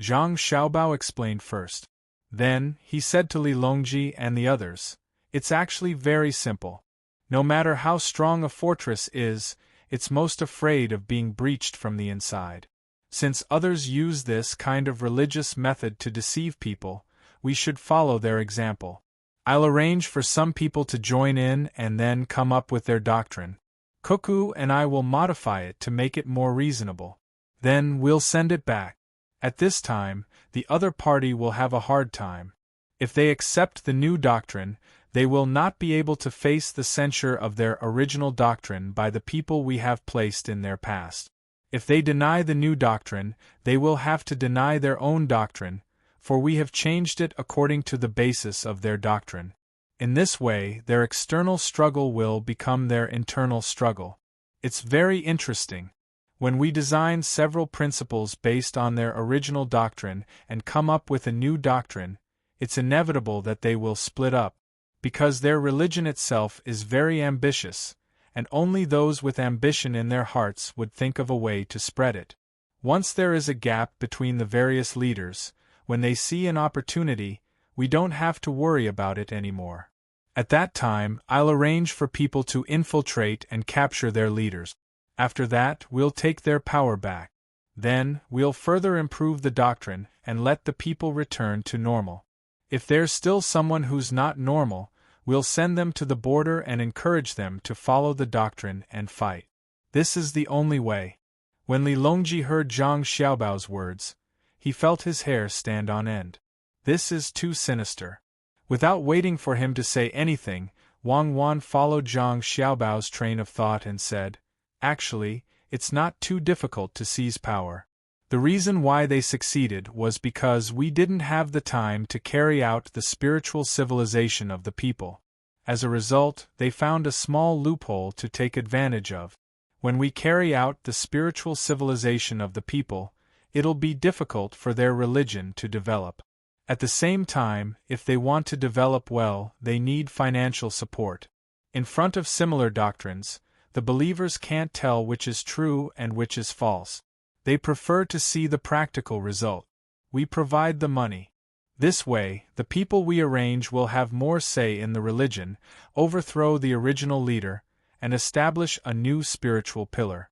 Zhang Xiaobao explained first. Then, he said to Li Longji and the others, it's actually very simple. No matter how strong a fortress is, it's most afraid of being breached from the inside. Since others use this kind of religious method to deceive people, we should follow their example. I'll arrange for some people to join in and then come up with their doctrine. Cuckoo and I will modify it to make it more reasonable. Then we'll send it back. At this time, the other party will have a hard time. If they accept the new doctrine, they will not be able to face the censure of their original doctrine by the people we have placed in their past. If they deny the new doctrine, they will have to deny their own doctrine, for we have changed it according to the basis of their doctrine. In this way, their external struggle will become their internal struggle. It's very interesting. When we design several principles based on their original doctrine and come up with a new doctrine, it's inevitable that they will split up, because their religion itself is very ambitious, and only those with ambition in their hearts would think of a way to spread it. Once there is a gap between the various leaders, when they see an opportunity, we don't have to worry about it anymore. At that time, I'll arrange for people to infiltrate and capture their leaders. After that, we'll take their power back. Then, we'll further improve the doctrine and let the people return to normal. If there's still someone who's not normal, we'll send them to the border and encourage them to follow the doctrine and fight. This is the only way. When Li Longji heard Zhang Xiaobao's words, he felt his hair stand on end. This is too sinister. Without waiting for him to say anything, Wang Wan followed Zhang Xiaobao's train of thought and said, actually, it's not too difficult to seize power. The reason why they succeeded was because we didn't have the time to carry out the spiritual civilization of the people. As a result, they found a small loophole to take advantage of. When we carry out the spiritual civilization of the people, it'll be difficult for their religion to develop. At the same time, if they want to develop well, they need financial support. In front of similar doctrines, the believers can't tell which is true and which is false. They prefer to see the practical result. We provide the money. This way, the people we arrange will have more say in the religion, overthrow the original leader, and establish a new spiritual pillar.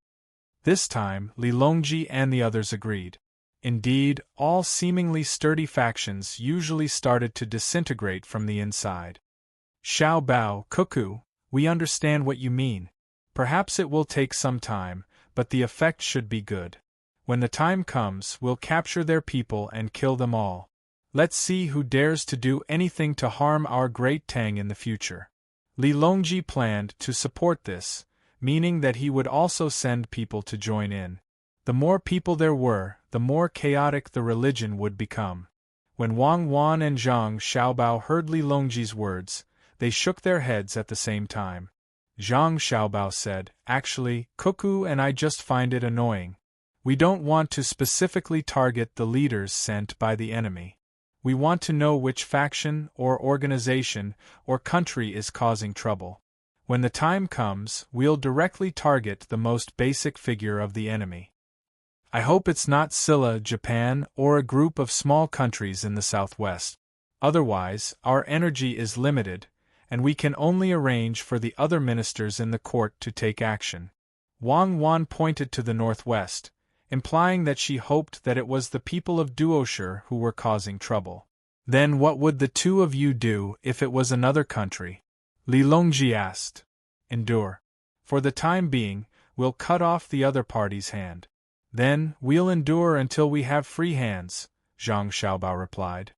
This time, Li Longji and the others agreed. Indeed, all seemingly sturdy factions usually started to disintegrate from the inside. Xiaobao, Cuckoo, we understand what you mean. Perhaps it will take some time, but the effect should be good. When the time comes, we'll capture their people and kill them all. Let's see who dares to do anything to harm our great Tang in the future. Li Longji planned to support this, meaning that he would also send people to join in. The more people there were, the more chaotic the religion would become. When Wang Wan and Zhang Xiaobao heard Li Longji's words, they shook their heads at the same time. Zhang Xiaobao said, actually, Cuckoo and I just find it annoying. We don't want to specifically target the leaders sent by the enemy. We want to know which faction or organization or country is causing trouble. When the time comes, we'll directly target the most basic figure of the enemy. I hope it's not Silla, Japan, or a group of small countries in the southwest. Otherwise, our energy is limited, and we can only arrange for the other ministers in the court to take action. Wang Wan pointed to the northwest, implying that she hoped that it was the people of Duoshi who were causing trouble. Then what would the two of you do if it was another country? Li Longji asked. Endure. For the time being, we'll cut off the other party's hand. Then, we'll endure until we have free hands, Zhang Xiaobao replied.